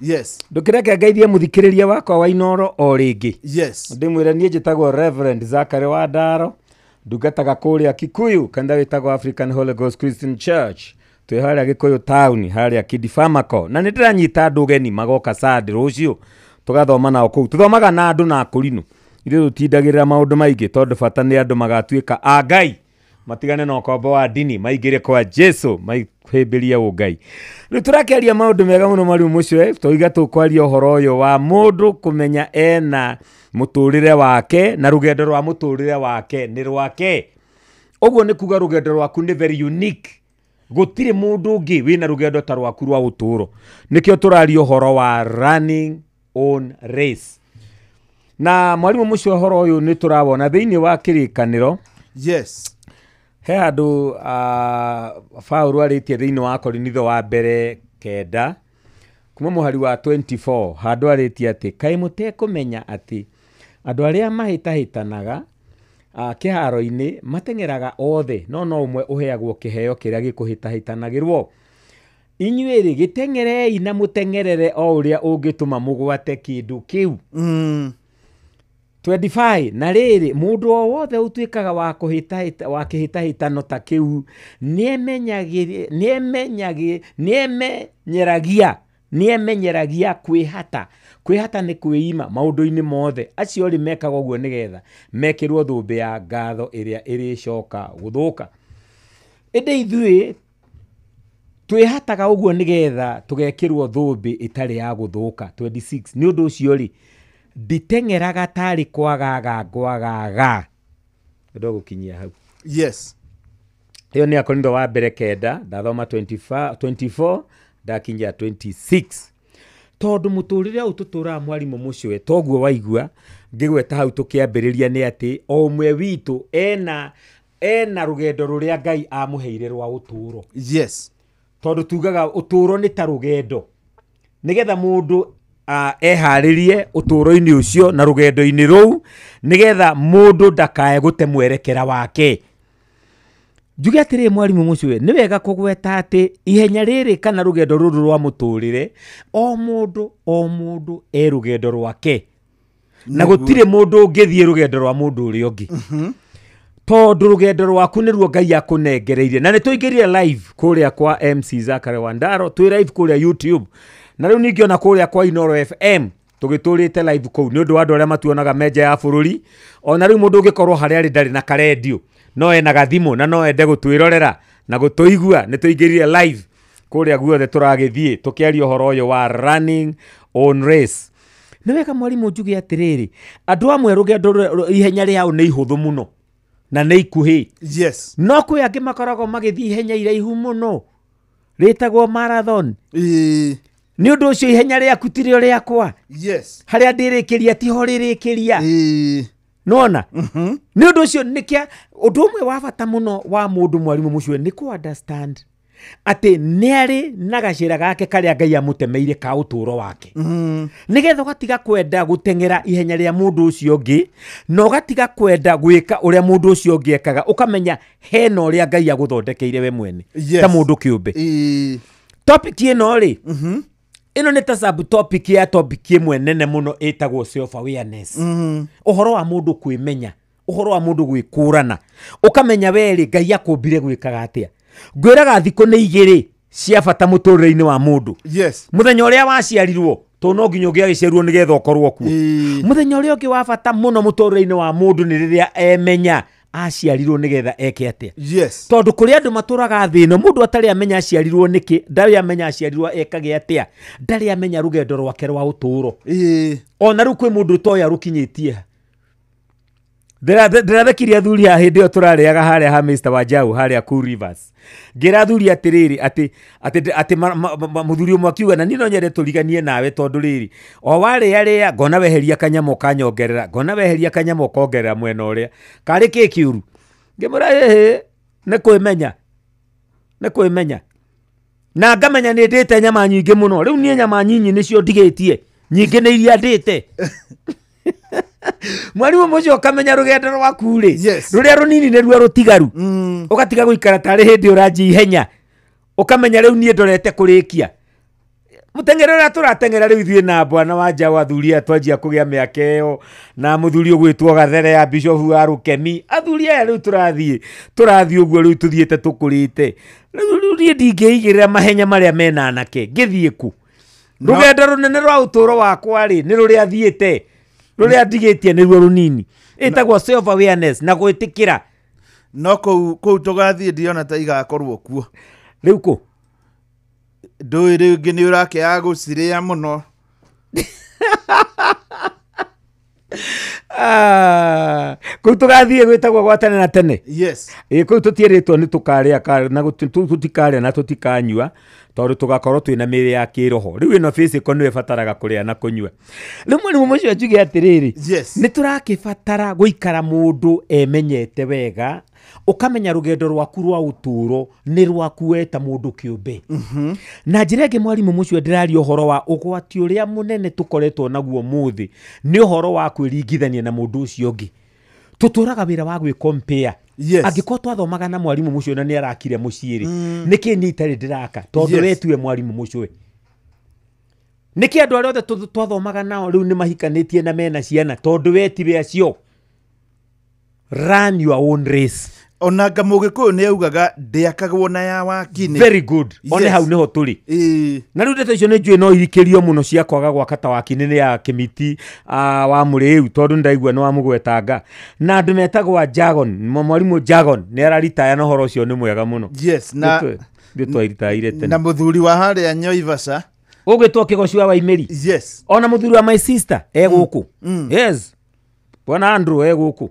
Yes. Ndukireke ngaithie muthikiriria wakwa wa Inoro o ringi. Yes. Ndimwire nie njitagwo Reverend Zachary Wandaro. Ndungataga kuria Kikuyu kanda witagwo African Holy Ghost Christian Church. Twi haria Gikuyu town haria Kidifamako. Na ndiranyita andu geni magoka Sunday rucio. Tugathoma nao kuu. Tuthomaga na andu na akurinu. Ithe tutindagirira maundu maingi tondu bata ni andu magatuika a Ngai. Matigane na ukombo wa dini maigire kwa Jesu maihimbirie ungai. Riu turakeria maundu mega muno mari mucio toiga tukwaria uhoro uyu wa mundu kumenya ena muturire wake na rugendo rwa muturire wake ni rwake. Uguo ni kuga rugendo rwaku ni very unique. Gutire mundu ungi wina rugendo ta rwaku rwa uturo. Nikio turaria uhoro wa running on race. Na mwalimu mucio uhoro uyu ni turawona thiini wa kirikaniro. Yes. He andu Paulo aritie thiini wa Korinitho wa mbere 9 kuma muhari wa 24 handu aritie ati kai mutekumenya ati andu aria mahitahitanaga kiharo-ini matengeraga othe no umwe uheagwo kiheo kiria gikuhitahitanagirwo. Inyuiri gitengerei na mutengerere o uria ungituma mugwate kindu kiu. 25 na riri mundu o wothe utuikaga wa kihitahitano ta kiu niemenyeragia kwihata ni kwima maundu-ini mothe acio ri mekaga uguo nigetha mekirwo thumbi ya ngatho iria iricoka guthuka. Indi ithui twihataga uguo nigetha tugekirwo thumbi itari ya guthuka. 26 ni undu ucio ri nditengeraga tari kwagaga ndo gukinyia hau. Yes. Hiyo ni Akorintho wa mbere 9 ndathoma 24 ndakinyia 26. Tondu muturire ututura mwalimu mucio toguo waigua ngigweta hau tukiambiriria ni ati o umwe witu ena rugendo ruria Ngai amuheire rwa uturo. Yes. Tondu tugaga uturo ni ta rugendo nigetha mundu eharirie uturo-ini ucio na rugendo-ini ruu nigetha mundu ndakae gute mwerekera wake. Njuge atiri mwalimu mucio ni wega kugweta ati ihenya riri kana rugendo ruru rwa muturire o mundu rugendo rwake na gutire mundu ungithie rugendo rwa mundu uri ungi. Tondu rugendo rwaku ni ruo Ngai akunengereirie na ni tuingirie live kuria kwa MC Zachary Wandaro twi live kuria YouTube na riu ningi ona kuria kwa Inoro FM tugiturite live kou ni undu wa andu aria matuonaga meja ya bururi. Ona riu mundu ungikorwo haria ari ndari na karedio no ena gathimu na no ende gutwirorera na gutuigua ni tuingirie live kuria guothe turagithie tukiaria uhoro uyu wa running on race. Ni wega mwalimu njuge atiriri andu amwe rugendo ihenya riao ni ihuthu muno na ni ikuhi. Yes. No kwi angi makoragwo magithie ihenya iraihu muno ritagwo marathon. Ni undu ucio ihenya riaku tiri riakwa. Yes. Haria ndirikiria tiho ririkiria. Nona? Ni undu ucio nikia undu umwe wa bata muno wa mundu mwalimu mucio ni ku understand ati niari na gacira gake karia Ngai amutemeire ka uturo wake. Nigetha gatiga kwenda gutengera ihenya ria mundu ucio ngi no gatiga kwenda gwika uria mundu ucio ngi ekaga ukamenya hena uria Ngai aguthondekeire we mwene ta mundu kiumbe. Topic ino ri ino ni ta sub topic ya topic imwe nene muno etagwo self awareness. Uhoro wa mundu kwimenya, uhoro wa mundu gwikurana, ukamenya weri Ngai akumbire gwikaga atia. Ngwiraga thiko ni igiri cia bata muturire-ini wa mundu. Yes. Muthenya uria waciarirwo to no nginya ugiagiciarwo nigetha ukorwo kuo. Muthenya uria ungi wa bata muno muturire-ini wa mundu ni riria emenya aciarirwo nigetha eke atia. Yes. Tondu kuri andu maturaga thino mundu atari amenya aciarirwo niki ndari amenya aciarirwo ekage atia ndari amenya rugendo rwake rwa uturo. Ona ru kwi mundu toya rukinyitie ndirathikiria thuri ha hindi yo turariaga haria ha Mr. Wajau haria Cool Rivers. Ngira thuri atiriri ati muthuri umwe akiuga na nino nyende turiganie nawe tondu riri o wari aria ngona weheria kanyamo kanyongerera ngona weheria kanyamo kongerera mwena uria kari kikiuru ngimura ne kwimenya na ngamenya ni ndite nyama nyingi muno riu nie nyama nyinyi nicio ndigitie nyingi ni iria ndite. Mwalimu mucio kamenya rugendo rwaku ri ruria runini ni ruo rutigaru ugatiga guikara tari hindi uraji ihenya ukamenya riu nie ndorete kurikia mutengerera turatengera riu thie na bwana wanja wa thuria twanjia kugia miaka iyo na muthuri ugwitwo Gathere ya Bishop wa Rukemi athuria riu turathie uguo riu tuthiete tukurite riu ndingeigirira mahenya maria mena anake ngithie ku rugendo runene rwa uturo wakwa ri ni ruria thiete ruria ndigitie ni ruo runini itagwo self awareness na gwitikira no ku tugathie ndiona ta igakorwo kuo riu ku nduire ngi ni urakia guciria muno ku tugathie gwitagwo gwatane na tene yes ku tutieritwo ni tukaria na tutikaria na tutikanyua tondu tugakorwo twina miri ya kiroho riu ino physical ni ibataraga kuria na kunyua riu mwalimu mucio ajuge atiriri yes ni turakibatara guikara mundu emenyete wega ukamenya rugendo rwaku rwa uturo ni rwaku weta mundu kiumbe na njira ingi mwalimu mucio ndirari uhoro wa ugwati uria munene tukoretwo naguo muthi ni uhoro wa kwiringithania na mundu ucio ungi tuturaga wira wa gwi compare yes angiko twathomaga na mwalimu mucio na ni arakire muciiri niki nyitari ndiraka tondu wetue mwalimu mucio niki andu aria othe twathomaga nao riu ni mahikanitie na mena ciana tondu wetibe acio run your own race onanga mugikuyu ni augaga ndiakagwo na ya wakini very good one hau niho turi na riu ndeto icio ni njui no irikirio muno cia kwaga gwaka ta wakini ni ya kimiti wa muriu tondu ndaigua no amugwetanga na andu metagwo Jagon mwalimu Jagon ni araritaya no horo ucio ni mwega muno yes na twiritaire tene na muthuri wa haria Nyoivasha ugwitwo Kigoci wa Waimeri yes ona muthuri wa my sister guku yes bwana Andrew guku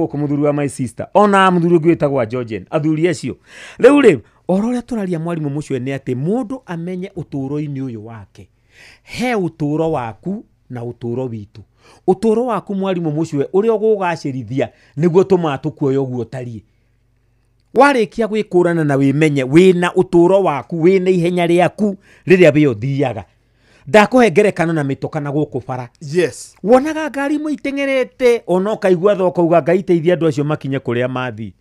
ku muthuri wa my sister ona muthuri gwitagwa Georgian athuri acio riu ororia turaria mwalimu mucio ni ati mundu amenye uturo-ini uyu wake he uturo waku na uturo witu uturo waku mwalimu mucio uria ugugacirithia niguo tumatukuoyo guo tarie warikia gwikurana na wimenye wina uturo waku wina ihenya riaku riria we uthiaga ndakuhe ngerekano na mitoka na guku bara yes wonaga ngari muitengerete ona kaigua thoko uga ngaiteithia andu acio makinye kuria mathi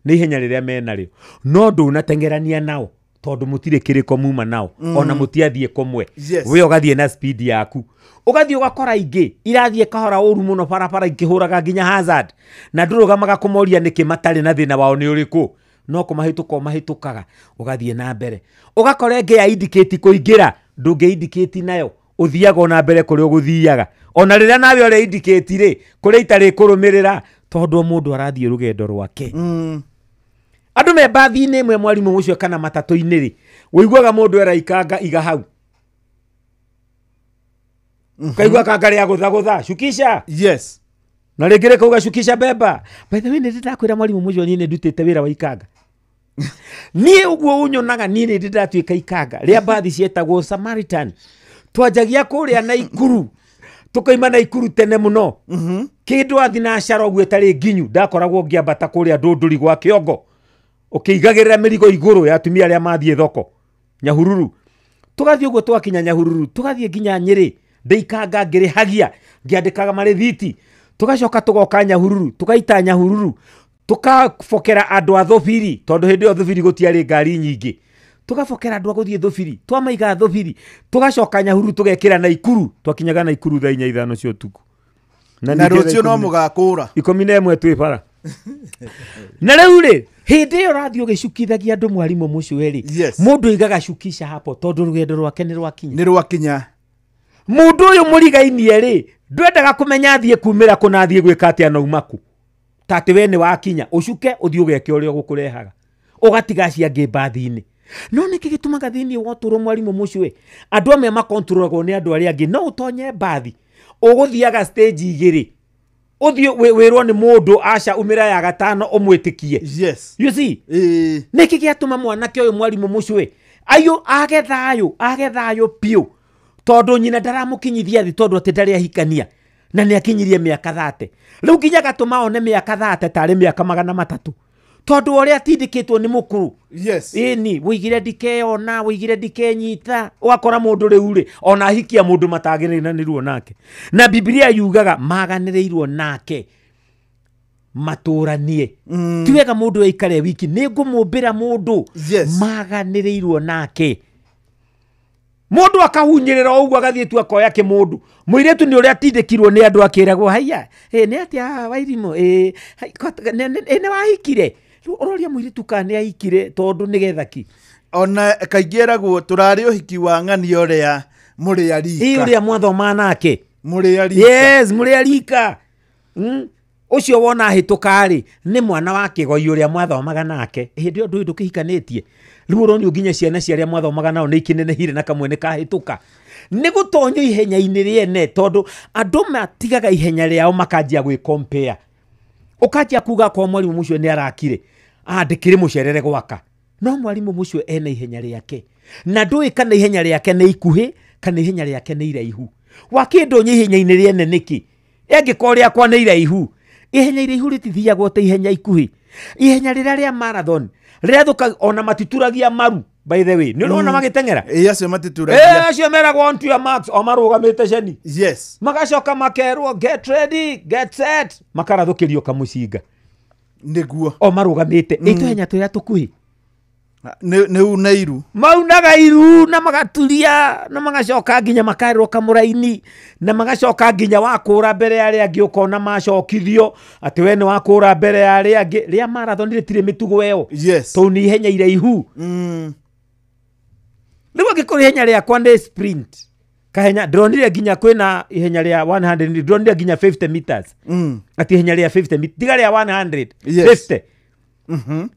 ni ihenya riria menario no ndunatengerania nao tondu mutire kiriko muma nao ona mutiathie komwe yes we ugathie na speed yaku ugathie ugakora ingi irathie kahora uru muno barabara ikihuraga nginya hazard na ndurugamaga kumoria niki matari na thina wao ni uriku no kumahitukaga ugathie na mbere ugakora nge ya indicate kuingira ndunge indicate nayo uthiaga na mbere kuri uguthiaga ona riria nawe ore indicate ri kuri itari kurumirira tondu mundu arathie rugendo rwake andu me bathi-ini imwe mwalimu mucio kana matatu-ini ri wiguaga mundu eraikanga iga hau kaigua kangari ya gutha shukisha yes na ringire kauga shukisha beba by the way ni ndirakwira mwalimu mucio ni ndutite wira wa ikanga ni uguo unyonaga ni ndatuika ikanga ria bathi cietagwo Samaritan twanjagia kuria na ikuru tukaima na ikuru tene muno kindu athi na caro guo tari nginyu ndakoragwo ngiambata kuria ndunduri gwa kiongo ukigagirira mirigo iguru ya atumia aria mathie thoko Nyahururu tugathie uguo twakinya Nyahururu tugathie nginya Nyeri ndeikanga ngirihagia ngiandikaga marithiti tugacoka tugoka Nyahururu tugaita Nyahururu tukafokera andu a Thubiri tondu hindi o Thubiri gutiari ngari nyingi tugafokera andu a guthie Thubiri twamaiga Thubiri tugacoka Nyahururu tugekira na Ikuru twakinyaga na Ikuru thaa 5 cia utuku na rucio no mugakura 11 twi bara na riu ri hindi iyo radio gicukithagia andu mwalimu mucio eri mundu igaga shukisha hapo tondu rugendo rwake ni rwakinya mundu uyu murigainie ri ndwendaga kumenya athie kumira kuna athie gwika atia na umaku tati we ni wakinya ucuke uthie ugeke uria gukurehaga ugatiga cia ngimbathi-ini no niki gitumaga thiini woturo mwalimu mucio andu amwe makontrolagwo ni andu aria angi no utonye mbathi uguthiaga stage igiri uthie wirwo ni mundu aca umira ya gatano umwitikie yes you see niki giatuma mwanake uyu mwalimu mucio ayo agethayo pio tondu nyina ndaramukinyithia thi tondu ati ndari ahikania na ni akinyirie miaka 30 riu nginya gatuma one miaka 30 tari miaka 300 tondu uria atindikitwo ni mukuru yes ni wigire ndikeona wigire ndikenyita ugakora mundu riu ri ona hikia mundu matagirinanirwo nake na Biblia yugaga maganirirwo nake maturanie tiwega mundu aikare wiki ni ngumumbira mundu yes maganirirwo nake mundu akahunyirira uguo agathie tu akoya kimundu muiretu ni uria tindikirwo ni andu akiragwo haiya ni atia Wairimu ne wahikire uroria muiretu kana ni ahikire tondu ni gethaki ona kaingiragwo turari uhiki wa ng'ani uria muri arika uria mwathoma nake muri arika yes muri arika ucio wona hitukari ni mwana wa kigoi uria mwathomaga nake hindi ndu ndukihikanitie riu roni uginya ciana ciaria mwathomaga nao ni ikinenehire na kamwe ni kahituka ni gutonyo ihenya-ini riene tondu andu matigaga ihenya riao makanjia gwi compare ukanjia kuga kwa mwarimu mucio ni arakire ndikiri mucerere gwaka no mwarimu mucio ena ihenya riake na ndui kana ihenya riake ni ikuhi kana ihenya riake ni iraihu wakindonyo ihenya-ini riene niki engiko riakwa ni iraihu ihenya iraihu ritithiagwo ta ihenya ikuhi ihenya riria ria marathon riria thuka ona matituragia maru by the way ni urona magitengera acio matituragia acio meragwo on to your marks o marugamite ceni yes magacoka makerwo get ready get set makarathukirio kamucinga niguo o marugamite ihenya turia tukuhi ni unairu maunaga iru na magaturia na magacoka nginya makarwo kamuraini na magacoka nginya wakura mbere ya ria ngiukona macokithio ati we ni wakura mbere ya ria ngi ria marathon ritire mitugo eo yes to ni ihenya iraihu riu ngikuri ihenya ria kwa ni sprint kahenya dronire nginya kwina ihenya ria 100 dronire nginya 50 meters ati ihenya ria 50 meters diga ria 100 yes. 50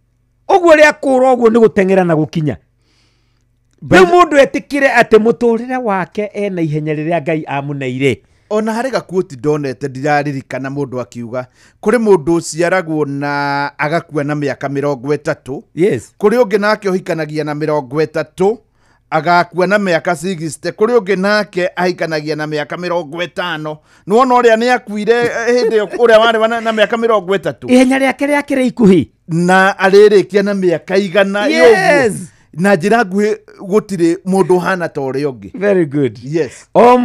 uguo ria kura uguo ni gutengera na gukinya riu mundu etikire ati muturire wake ena ihenya riria Ngai amuneire ona hari gakuoti ndonete ndiraririkana mundu akiuga kuri mundu uciaragwo na agakua na miaka 30 yes kuri ungi nake uhikanagia na 30 agakua na miaka 60 kuri ungi nake ahikanagia na miaka 50 nuona uria ni akuire hindi uria wari na miaka 30 ihenya riake riakire ikuhi na aririkia na miaka igana yes na njira nguhi gutire mundu hana ta uria ungi very good yes o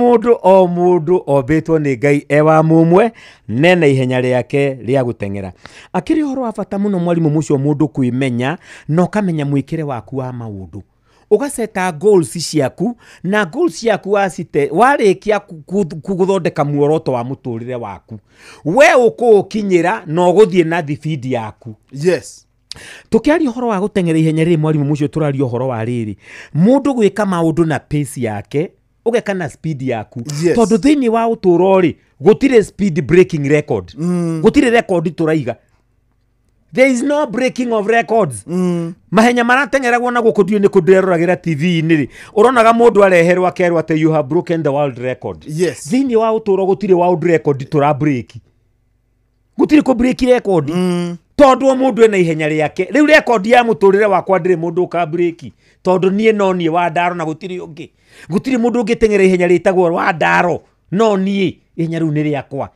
mundu obetwo ni Ngai ewa mumwe nena ihenya riake ria gutengera akiri horo wa bata muno mwarimu mucio mundu kwimenya no kamenya mwikire waku wa maundu ugaseta goals ciaku na goals ciaku asite warikia kuguthondeka muoroto wa muturire waku we ukukinyira no guthie na speed yaku yes tukiari horo wa gutengera ihenya ri mwarimu mucio turari horo wa riri mundu gwika maundu na pace yake ugeka na speed yaku yes. tondu thini wa uturori gutire speed breaking record gutire record turaiga there is no breaking of records mahenya maratengeragwo na gukudio ni kudereragira TV-ini ri uronaga mundu areherwa akerwa ati you have broken the world record yes thini wa uturo gutire world record tura break gutire ko break record tondu mundu ena ihenya riake riu record ya muturire wakwa ndire mundu ka break tondu nie no nie wa ndaro na gutire ungi gutire mundu ungitengera ihenya ritagwo wa ndaro no nie ihenya riu ni riakwa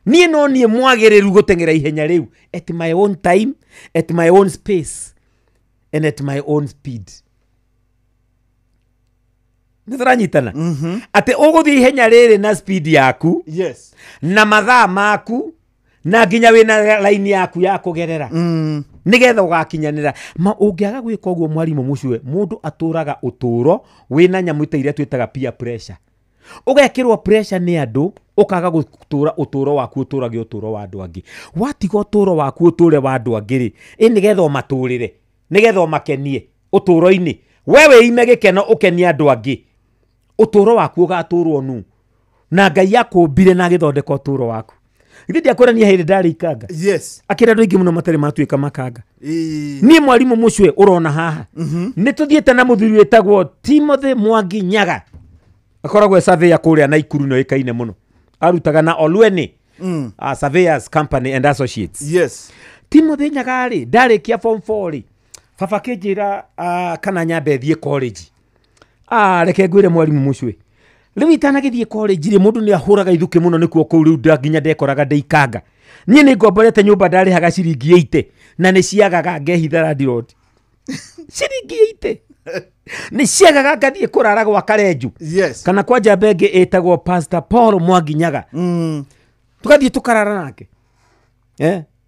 nie no nie mwagiriru gutengera ihenya riu at my own time at my own space and at my own speed ndiranyitana ati uguthi ihenya riri na speed yaku yes na mathaa maku na nginya wina line yaku ya kugerera nigetha ugakinyanira ma ungiaga gwika uguo mwarimu mucio mundu aturaga uturo wina nyamu itaire twitaga peer pressure ugekirwo pressure ni andu ukaga gutura uturo waku uturage uturo wa andu angi watiga uturo waku uture wa andu angi ri nigetha maturire nigetha makenie uturo-ini wewe ime gikeno ukenie andu angi uturo waku ugaturwo nu na Ngai akumbire na githondeka uturo waku githia kurania hindi ndari ikanga yes akira ndu ingi muno matari matuika makanga ni mwarimu mucio urona haha ni tuthiete na muthuri wetagwo Timothy Mwangi Nyaga akoragwo surveyor kuria na Ikuru no ikaine muno arutaga na Olweni surveyors company and associates yes Timothy Nyaga ri ndarikia form 4 ri baba kinjira kana nyambe thie college reke ngwire mwarimu mucio riu itanagithie college ri mundu ni ahuraga ithuke muno nikuo kuu riu nginya ndekoraga ndeikanga nie ni ngomborete nyumba ndari haga ciringi 80 na ni ciagaga ngehitha Rand Road ciringi 80 ni ciagaga ngathie kurara gwa Karenju yes kana kwa njambe ngi etagwo Pastor Paul Mwangi Nyaga tukathie tukarara nake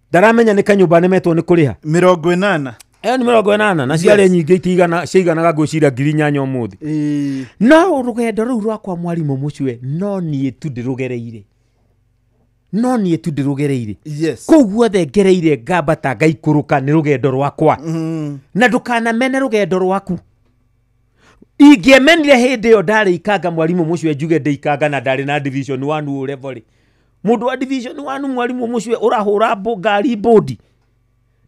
ndaramenya ni kanyumba nemetwo ni kuriha 80 ni 80 na ciarä nyingä itigana ciiganaga ngwicira 8,000 umuthi no rugendo ruu rwakwa mwarimu mucwe no niä tu ndä Yes. kå guothe ngereire ngambata ngaikårũka nä rugendo rwakwa na ndũkanamene rugendo rwaku ingĩemenire hĩndĩ ĩyo ndarĩ ikanga mwarimu mucwe njuge ndĩ ikanga na ndarĩ na division 1 level mundu wa division 1 mwarimu mucwe ũrahũra ngari bodi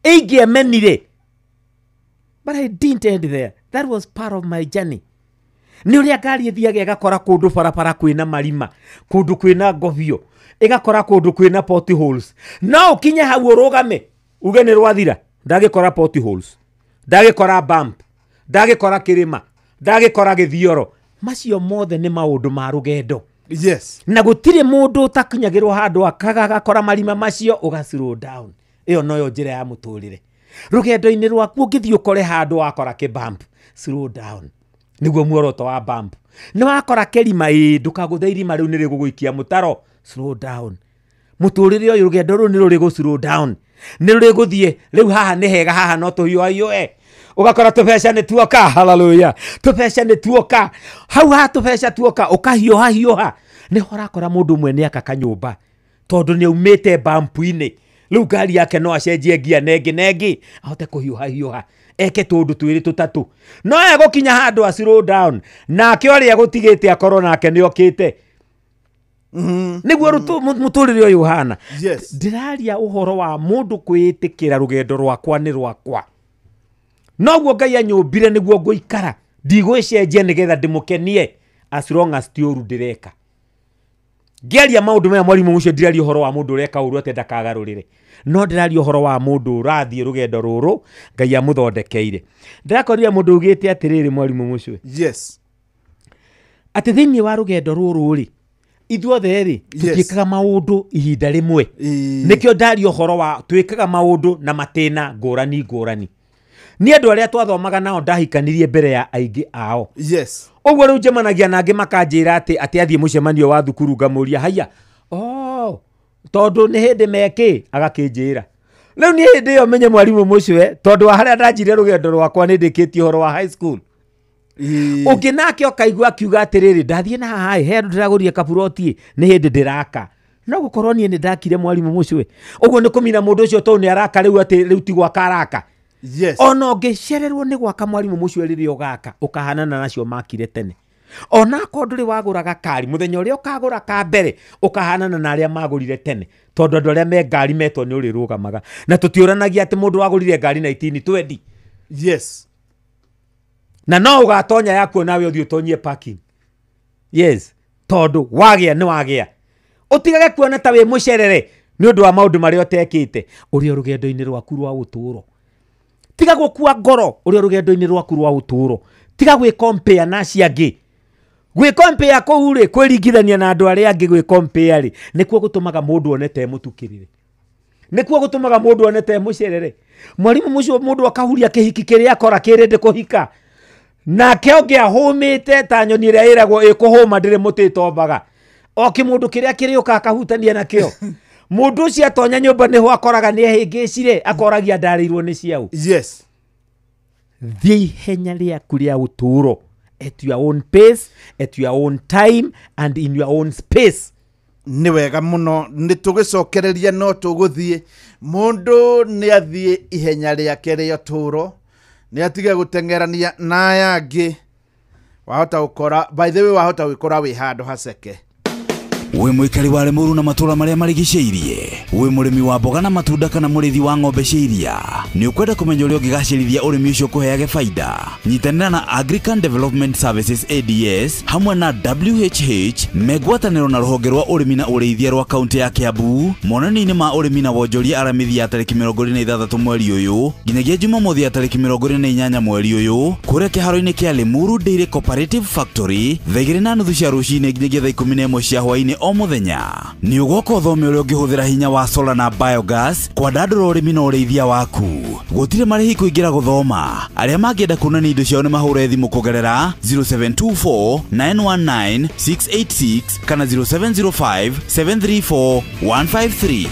ingĩemenire. But I didn't end there. That was part of my journey. Nĩ ũrĩa ngari ĩthiaga ĩgakora kũndũ barabara kwĩna marima, kũndũ kwĩna ngobio, ĩgakora kũndũ kwĩna potholes. No ũkinye hau ũrũgame, uge nĩ rwathira, ndagĩkora potholes, ndagĩkora bump, ndagĩkora kĩrĩma, ndagĩkora gĩthioro. Macio mothe nĩ maũndũ ma rũgendo. Yes. Na gũtirĩ mũndũ ũtakinyagĩrwo handũ akagakora marima macio ũga slow down. Ĩyo noyo njĩra ya mũtũrĩre. Rugendo-inĩ rwaku ũngĩthiĩ ũkore handũ wakora kĩbump, slow down. Nĩguo muoroto wa bump. Nĩ wakora kĩrima ndũkagũthe irima rĩu nĩ rĩgũgũikia mũtaro, slow down. Mũtũrĩre ũyũ rugendo rũu nĩ rũrĩgũ slow down. Nĩ rũrĩgũthiĩ rĩu haha nĩ hega haha no tũhiũha ũgakora tũbeca nĩ tuoka, hallelujah. Tũbeca nĩ tuoka. Hau ha tũbeca tuoka ũkahiũha. Nĩ ũrakora mũndũ ũmwe nĩ aka kanyũmba tondũ nĩ aumĩte bump-inĩ. Rĩu ngari yake no acenjie ngia nengi ahote kũhiũha eke tũndũ twĩrĩ tũtatũ. No egũkinya handũ a slow down nake ũrĩa gũtigĩte akorwo nake nĩ okĩte. Nĩguo mũtũrĩre ũyũ ũhana. Ndĩraria ũhoro wa mũndũ kwĩĩtĩkĩra rũgendo rwakwa nĩ rwakwa. Noguo Ngai anyũmbire nĩguo ngũikara, ndigwĩcenjia nĩgetha ndĩmũkenie as long as ti ũru ndĩreka. Ngeria maũndũ maya mwarimu mucio ndiraria ũhoro wa mũndũ ũreka ũru atĩ ndakagarũrĩre, no ndĩraria ũhoro wa mũndũ ũrathiĩ rũgendo rũrũ Ngai amũthondekeire. Ndĩrakorire mũndũ ugĩte atĩrĩrĩ mwarimu mucio. Yes. Atĩ thĩinĩ wa rũgendo rũrũ rĩ, ithuothe rĩ tũtiĩkaga maũndũ ihinda rĩmwe. Nĩkĩo ndaria ũhoro wa twĩkaga maũndũ na matĩna ngũrani. Nĩ andũ arĩa twathomaga nao ndahikanirie mbere ya aingĩ ao. Yes. Ũguo rĩu njemanagia na angĩ makanjĩra atĩ athiĩ mũcemanio wa thukuru ngamũria haya tondũ nĩ hĩndĩ mekĩ agakĩnjĩra. Rĩu nĩ hĩndĩ ĩyo menye mwarimu mucwe tondũ wa harĩa ndanjire rũgendo rwakwa nĩ ndĩkĩtie ũhoro wa high school. Ũngĩ nake ũkaigua akiuga atĩrĩrĩ ndathiĩ na haha he andũ ndĩragũrire kaburoti nĩ hĩndĩ ndĩraka. No gũkorwo niĩ nĩ ndakire mwarimu mucwe. Ũguo nĩ kũmina mũndũ ũcio tondũ nĩ araka rĩu ti gwaka araka. Yes. Ona ũngĩcererwo nĩ gwaka mwarimu mucwe rĩrĩa ũgaka ũkahanana nacio makire tene. Ona ko ndũrĩ wagũraga kari mũthenya ũrĩa ũkagũra ka mbere ũkahanana na arĩa magũrire tene tondũ andũ arĩa me ngari metwo nĩ ũrĩrũgamaga na tũtiũranagia atĩ mũndũ wagũrire ngari 1920. Yes. Na no ũgatonya yakuo nawe ũthiĩ ũtonyie parking. Yes. Tondũ wagĩa nĩ wagĩa. Ũtigage kuona ta wĩ mũcerere nĩ ũndũ wa maũndũ marĩa ũtekĩte ũrĩa rũgendo-inĩ rwaku rwa ũtũũro. Tiga gũkua ngoro ũrĩa rũgendo-inĩ rwaku rwa ũtũũro. Tiga gwĩ-compare na acio angĩ. Gwĩ-compare kũu rĩ kwĩringithania na andũ arĩa angĩ gwĩ-compare rĩ nĩkuo gũtũmaga mũndũ one te mũtukĩrĩre. Nĩkuo gũtũmaga mũndũ one te mũcerere. Mwarimu mucio mũndũ akahuria kĩhiki kĩrĩa akora kĩrĩndĩ kũhika. Nake ũngĩ ahũmĩte ta nyoni ĩrĩa ĩragwo ĩkũhũma ndĩrĩ mũtĩ tombaga. O kĩmũndũ kĩrĩa kĩrĩũka akahutania nakĩo. Mũndũ ũcio atonya nyũmba nĩho akoraga nĩ ehĩngĩcire akoragia ndarĩirwo nĩ ciao. Yes. Thiĩ ihenya rĩaku rĩa ũtũũro at your own pace, at your own time and in your own space. Nĩ wega mũno nĩ tũgĩcokereria no tũgũthiĩ mũndũ nĩ athiĩ ihenya rĩake rĩa ũtũũro nĩ atige gũtengerania na aya angĩ wahota gũkora by the way wahota gwĩkora wĩ handũ haceke. We mũikari wa Limuru na matũra marĩa marigicĩirie, we mũrĩmi wa mboga na matunda kana mũrĩithi wa ng'ombe cia iria, nĩ ũkwenda kũmenya ũrĩa ũngĩgacĩrithia ũrĩmi ũcio kũheage faida. Nyitanĩra na Agrican Development Services ADS hamwe na WHH megwatanĩro na rũhonge rwa ũrĩmi na ũrĩithia rwa kaunti ya Kiambu monania-inĩ ma ũrĩmi na wonjoria aramithi ya tarĩki 26 mweri ũyũ nginyagia Jumamothi ya tarĩki 28 mweri ũyũ kũrĩa kĩharo-inĩ kĩa Limuru Dairy Cooperative Factory thaa 2:30 cia rũcinĩ nginyagia thaa 11 cia hwaĩ-inĩ o mũthenya. Nĩ ũgoka ũthome ũrĩa ũngĩhũthĩra hinya wa solar na biogas kwandandũra ũrĩmi na ũrĩithia waku. Gũtirĩ marĩhi kũingĩra gũthoma. Arĩa mangĩenda kuonania indo ciao nĩ mahũre thimũ kũgerera 0724 919 686 kana 0705 734 153.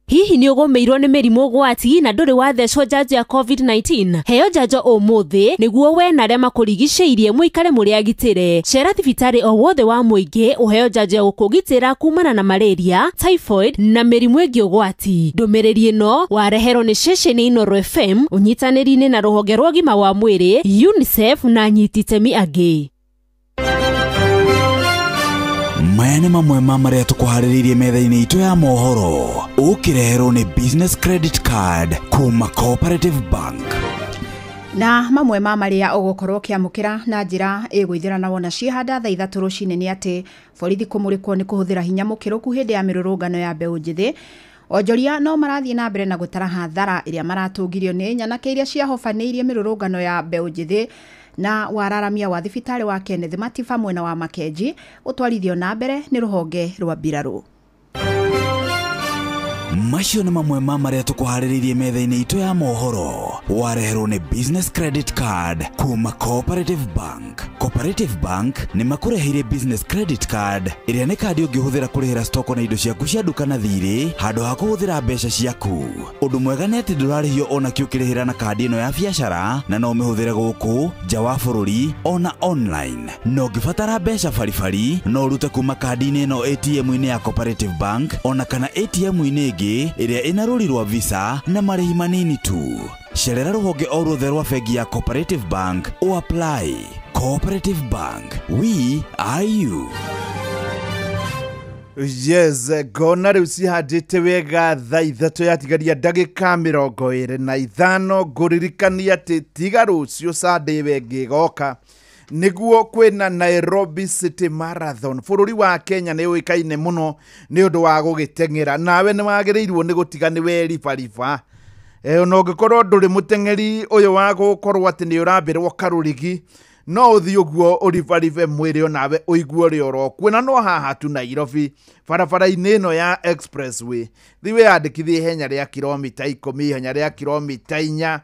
Hihi ni ugomeirwo ni mirimu gwati na nduri wathecwo njanjo ya COVID-19? Heo njanjo umuthi niguo we na aria makurigiceirie muikare muri agitire. Cera thibitari o wothe wa muingi uheo njanjo ya gukugitira kumana na malaria, typhoid na mirimu ingi ugwati. Ndumiriri ino wareherwo ni ceceni Inooro FM unyitaniri-ini na ruhonge rwa ũgima wa mwĩrĩ, UNICEF na nyiti itemi angi. Maya nĩ mamwe ma marĩa tũkũharĩrĩirie metha-inĩ itũ ya mohoro. Ũkĩreherwo nĩ business credit card kuma Cooperative Bank. Na mamwe ma marĩa ũgũkorwo ũkĩamũkĩra na njĩra ĩgũithĩrana wona ciĩhanda thaa 3 rũcinĩ nĩ atĩ borithi kũmũrĩkwo nĩ kũhũthĩra hinya mũkĩrũku hĩndĩ ya mĩrũrũngano ya mbeũ njĩthĩ. Onjoria no marathiĩ na mbere na gũtara hathara ĩrĩa maratũngirio nĩ nyanake iria ciahobanĩirie mĩrũrũngano ya mbeũ njĩthĩ. Na wararamia wa thibitarĩ wa Kenneth Matiba mwena wa Makenji utwarithio na mbere ni ruhonge rwa Mbirarũ. Macio nĩ mamwe ma marĩa tũkũharĩrĩirie metha-inĩ itũ ya mohoro. Wareherwo nĩ business credit card kuma Cooperative Bank. Cooperative Bank nĩ makũreheire business credit card ĩrĩa nĩ kandi ũngĩhũthĩra kũrĩhĩra stoko na indo ciaku cia nduka na thirĩ handũ ha kũhũthĩra mbeca ciaku. Ũndũ mwega nĩ atĩ ndũrarĩhio ona kĩ ũkĩrĩhĩra na kandi ĩno ya biacara na no ũmĩhũthĩre gũkũ nja wa bũrũri ona online. No ũngĩbatara mbeca baribari no ũrute kuma kandi-inĩ ĩno ATM-inĩ ya Cooperative Bank ona kana ATM-inĩ ĩngĩ ĩrĩa ĩna rũri rwa Visa na marĩhi manini tu. Cerera rũhonge o ruothe rwa bengi ya Cooperative Bank o apply. Cooperative Bank, we are you. Yes, gona rĩu cihandĩte wega thaa 3 yatigaria ndagĩka 25 ngũririkania atĩ tiga rũciũ Sunday wengĩ goka niguo kwĩna Nairobi City Marathon. Bũrũri wa Kenya nĩ ũĩkaine mũno nĩ ũndũ wa gũgĩteng'era, nawe nĩ wagĩrĩirwo nĩ gũtiga nĩ weribariba. Ona ũngĩkorwo ndũrĩ mũteng'eri ũyũ wa gũkorwo atĩ nĩ ũrambĩrwo karũrigi, no ũthiĩ ũguo ũribaribe mwĩrĩ onawe ũigue ũrĩ oro kuona no haha tu Nairobi barabara-inĩ ĩno ya expressway. Thiĩ wĩyandĩkithie ihenya rĩa kilomita 10, ihenya rĩa kilomita 4,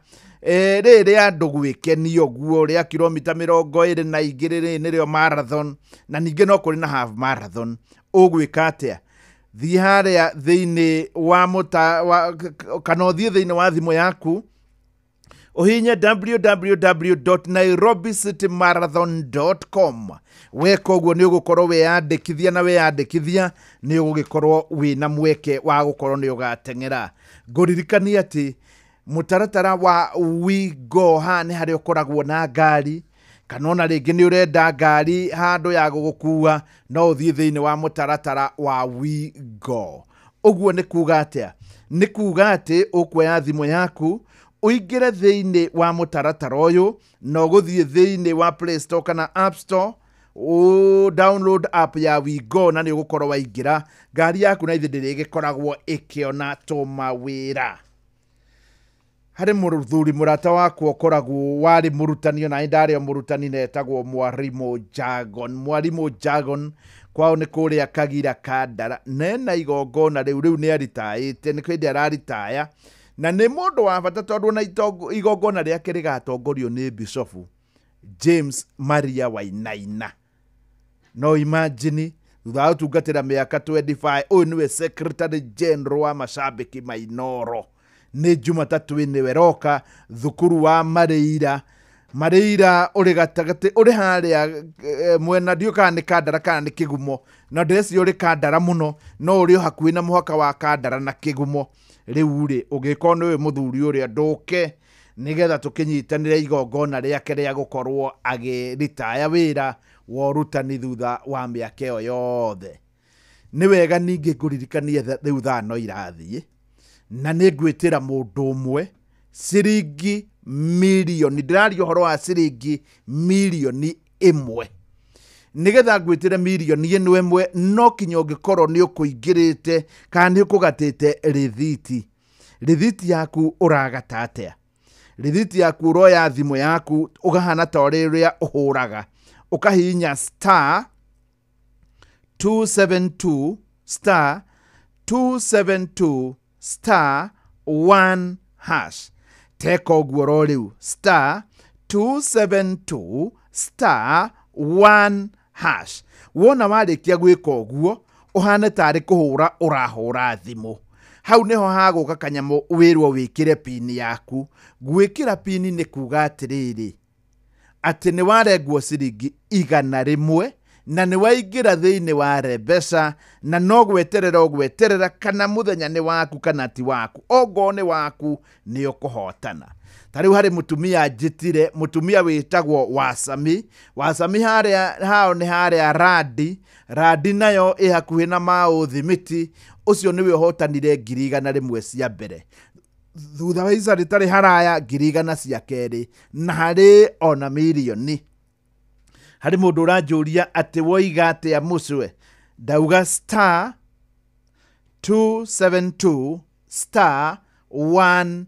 rĩrĩa andũ gwĩkenia ũguo rĩa kilomita 22 nĩrĩo marathon, na ningĩ no kũrĩ na half marathon. Ũgwĩka atĩa? Thiĩ harĩa thĩinĩ wa kana ũthiĩ thĩinĩ wa thimũ yaku uhinye www.nairobicitymarathon.com. weka ũguo nĩ ũgũkorwo weyandĩkithia na weyandĩkithia nĩ ũgũgĩkorwo wĩna mweke wa gũkorwo nĩ ũgateng'era. Ngũririkania atĩ mũtaratara wa We Go ha nĩ harĩa ũkoragwo na ngari, kana ona rĩngĩ nĩ ũrenda ngari handũ ya gũgũkua no ũthiĩ thĩinĩ wa mũtaratara wa We Go. Ũguo nĩ kuuga atĩa? Nĩ kuuga atĩ ũkuoya thimũ yaku uingire thĩinĩ wa mũtaratara ũyũ na ũgũthiĩ thĩinĩ wa Play Store kana App Store download app ya We Go na nĩ ũgũkorwo waingĩra ngari yaku na ithĩ ndĩrĩgĩkoragwo ĩkĩona tũmawĩra. Harĩ mũthuri mũrata wakwa ũkoragwo warĩ mũrutani na ndarĩ mũrutani netagwo Mwarimũ Jagon. Mwarimũ Jagon kwao nĩ kũrĩa Kagira Kandara, nena igongona rĩu nĩ aritaĩte, nĩ kwĩndĩ araritaya na nĩ mũndũ wa bata tondũ na igongona rĩake rĩgatongorio nĩ Bishop James Maria Wainaina. No imagine thutha wa gũtungatĩra mĩaka 25 ũyũ nĩwe Secretary General wa Macambĩki ma Inooro. Nĩ Jumatatũ nĩwe roka thukuru wa Marĩira ũrĩ gatagatĩ ũrĩ harĩa mwena ndiũka nĩ Kandara kana nĩ Kĩgumo, na ndĩreci ũrĩ Kandara mũno no ũrĩ hakuhĩ na mũhaka wa Kandara na Kĩgumo. Rĩu rĩ ũngĩkorwo nĩwe mũthuri ũrĩa ndũke nĩgetha tũkĩnyitanĩre igongona rĩake rĩa gũkorwo agĩritaya wĩra wa ũrutani thutha wa mĩaka ĩyo yothe. Nĩ wega ningĩ ngũririkanie rĩu thano irathiĩ na nĩ ngwĩtĩra mũndũ ũmwe ciringi milioni, ndĩraria ũhoro wa ciringi milioni 1. Nĩgetha ngwĩtĩre milioni ĩmwe no kinya ũngĩkorwo nĩ ũkũingĩrĩte kana nĩ ũkũgatĩte rĩthiti yaku ũragata atĩa? Rĩthiti yaku ũroya thimũ yaku ũkahana ta ũrĩa ũhũraga ũkahihinya *272*1# teka ũguo ro rĩu *272*1#. Wona warĩkia gwĩka ũguo ũhane tarĩ kũhũra ũrahũra thimũ. hau neho haguka kanyamo wirwo wikire pini yaku gwikira pini ni kuga atiriri ati ni warengwo ciringi 100 na ni waingira thiini wa Rebesa na no gweterera kana muthenya ni waku kana ti waku ogo ni waku ni ukuhotana. Tariu hari mutumia njitire mutumia witagwo Wasami hao ni haria Radi nayo ihakuhi na Maũthimiti ucio niwe hotanire 100 cia mbere thutha wa ica ritari haraya 100 cia keri na hari ona milioni. Hari mundu uranjuria ati woiga atia mucwe ndauga *272 *1#.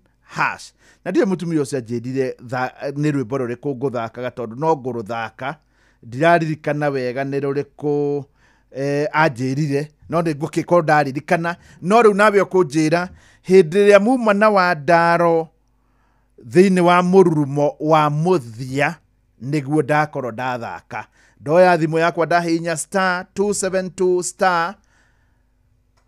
Na ndiye mutumia ucio anjirire ni rwimbo ruriku nguthakaga tondu no nguruthaka ndiraririkana wega ni ruriku anjirire no ndi ngukiko ndaririkana no riu nawe ukunjira hindi ria muma na wa ndaro thiini wa mururumo wa muthia niguo ndakorwo ndathaka ndoya thimu yakwa ndahinya *272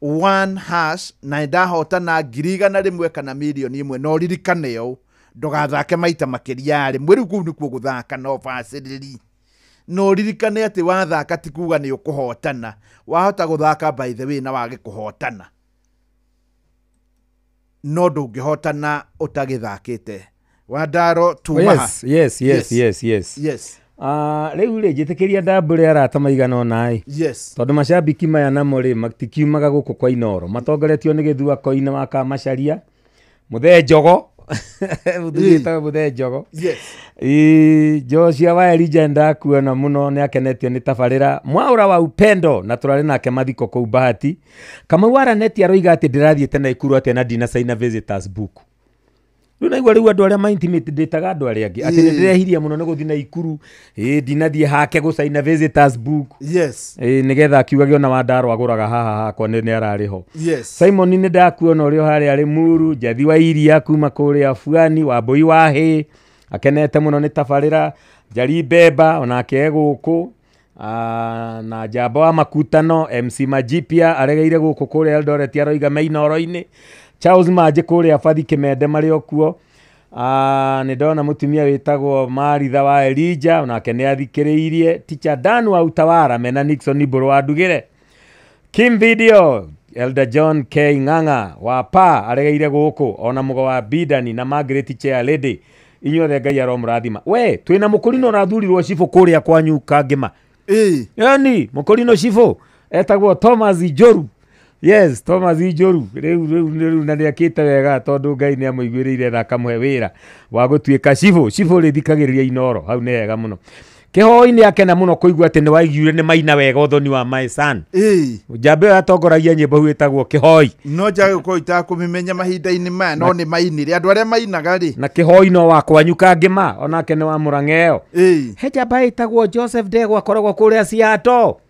*1# na ndahotana 100 kana milioni 1 no ririkane yo ndogathake maita makiria rimwe riu kuu nikuo guthaka no baciriri no ririkane ati wathaka ti kuga ni ukuhotana wahota guthaka by the way na wage kuhotana no ndungihotana utagithakite Wandaro tumaha. Yes. Riu ri njitikiria ndambure arata maigana onai. Yes. Tondu macambiki maya namo ri matikiumaga guku kwa Inoro matongoretio ni Githua Koina wa Kamacharia Muthe Njogo Muthe Njogo. Yes. Joshua wa Elijah ndakuona muno ni akenetio ni tabarira Mwaura wa Upendo na turari nake mathiko ku Bahati kama wara neti aroiga ati ndirathiete na ikuru ati na dina saina visitors book. Runa igwa riu andu aria ma intimate dataga andu aria angi ati ndirehiria muno ni guthina ikuru dinathie hake gusaina visitors book. Yes. Nigetha akiuga giona Wandaro aguraga haha kwa ni arariho. Yes. Simon ni ndakuona urio hari ari Muru Jathi wa Iria kuma kuri Afuani wa Boi wa Hi akenete muno ni tabarira Jari Beba onake guku na Jabo wa Makutano MC Majipia aregeire guku kuri Eldoret aroiga Mainoro-ini Charles Maje kuri Afathi Kimende mari okuo ni ndona mutumia witagwo Maritha wa Elijah onake ni athikiriirie Teacher Dan wa Utawara mena Nixon Iburu wa Ndugire Kim Video Elder John K Nganga wa Pa aregeire guku ona mugo wa Bidani na Margaret Chair Lady inyuothe Ngai aromurathima we twina mukurino rathurirwo cibo kuria kwanyu Kangema yani mukurino cibo etagwo Thomas Ijoru. Yes, Thomas Ijoru riu na ndiakite wega tondu Ngai ni amuiguirire na akamwe wira wa gutuika cibo rithikagiriria Inoro hau ni wega muno kihoi-ini akena muno kuigua ati ni waiguire ni maina wega uthoni wa my son jambe atongoragia nyimbo huitagwo kihoi no njage kuita kumimenya mahinda-ini maya no ni mainire andu aria mainaga ri na kihoi no wakwa Nyukangema onake ni wa Murang'eo he jamba itagwo Joseph Ndegwa akoragwo kuria Siato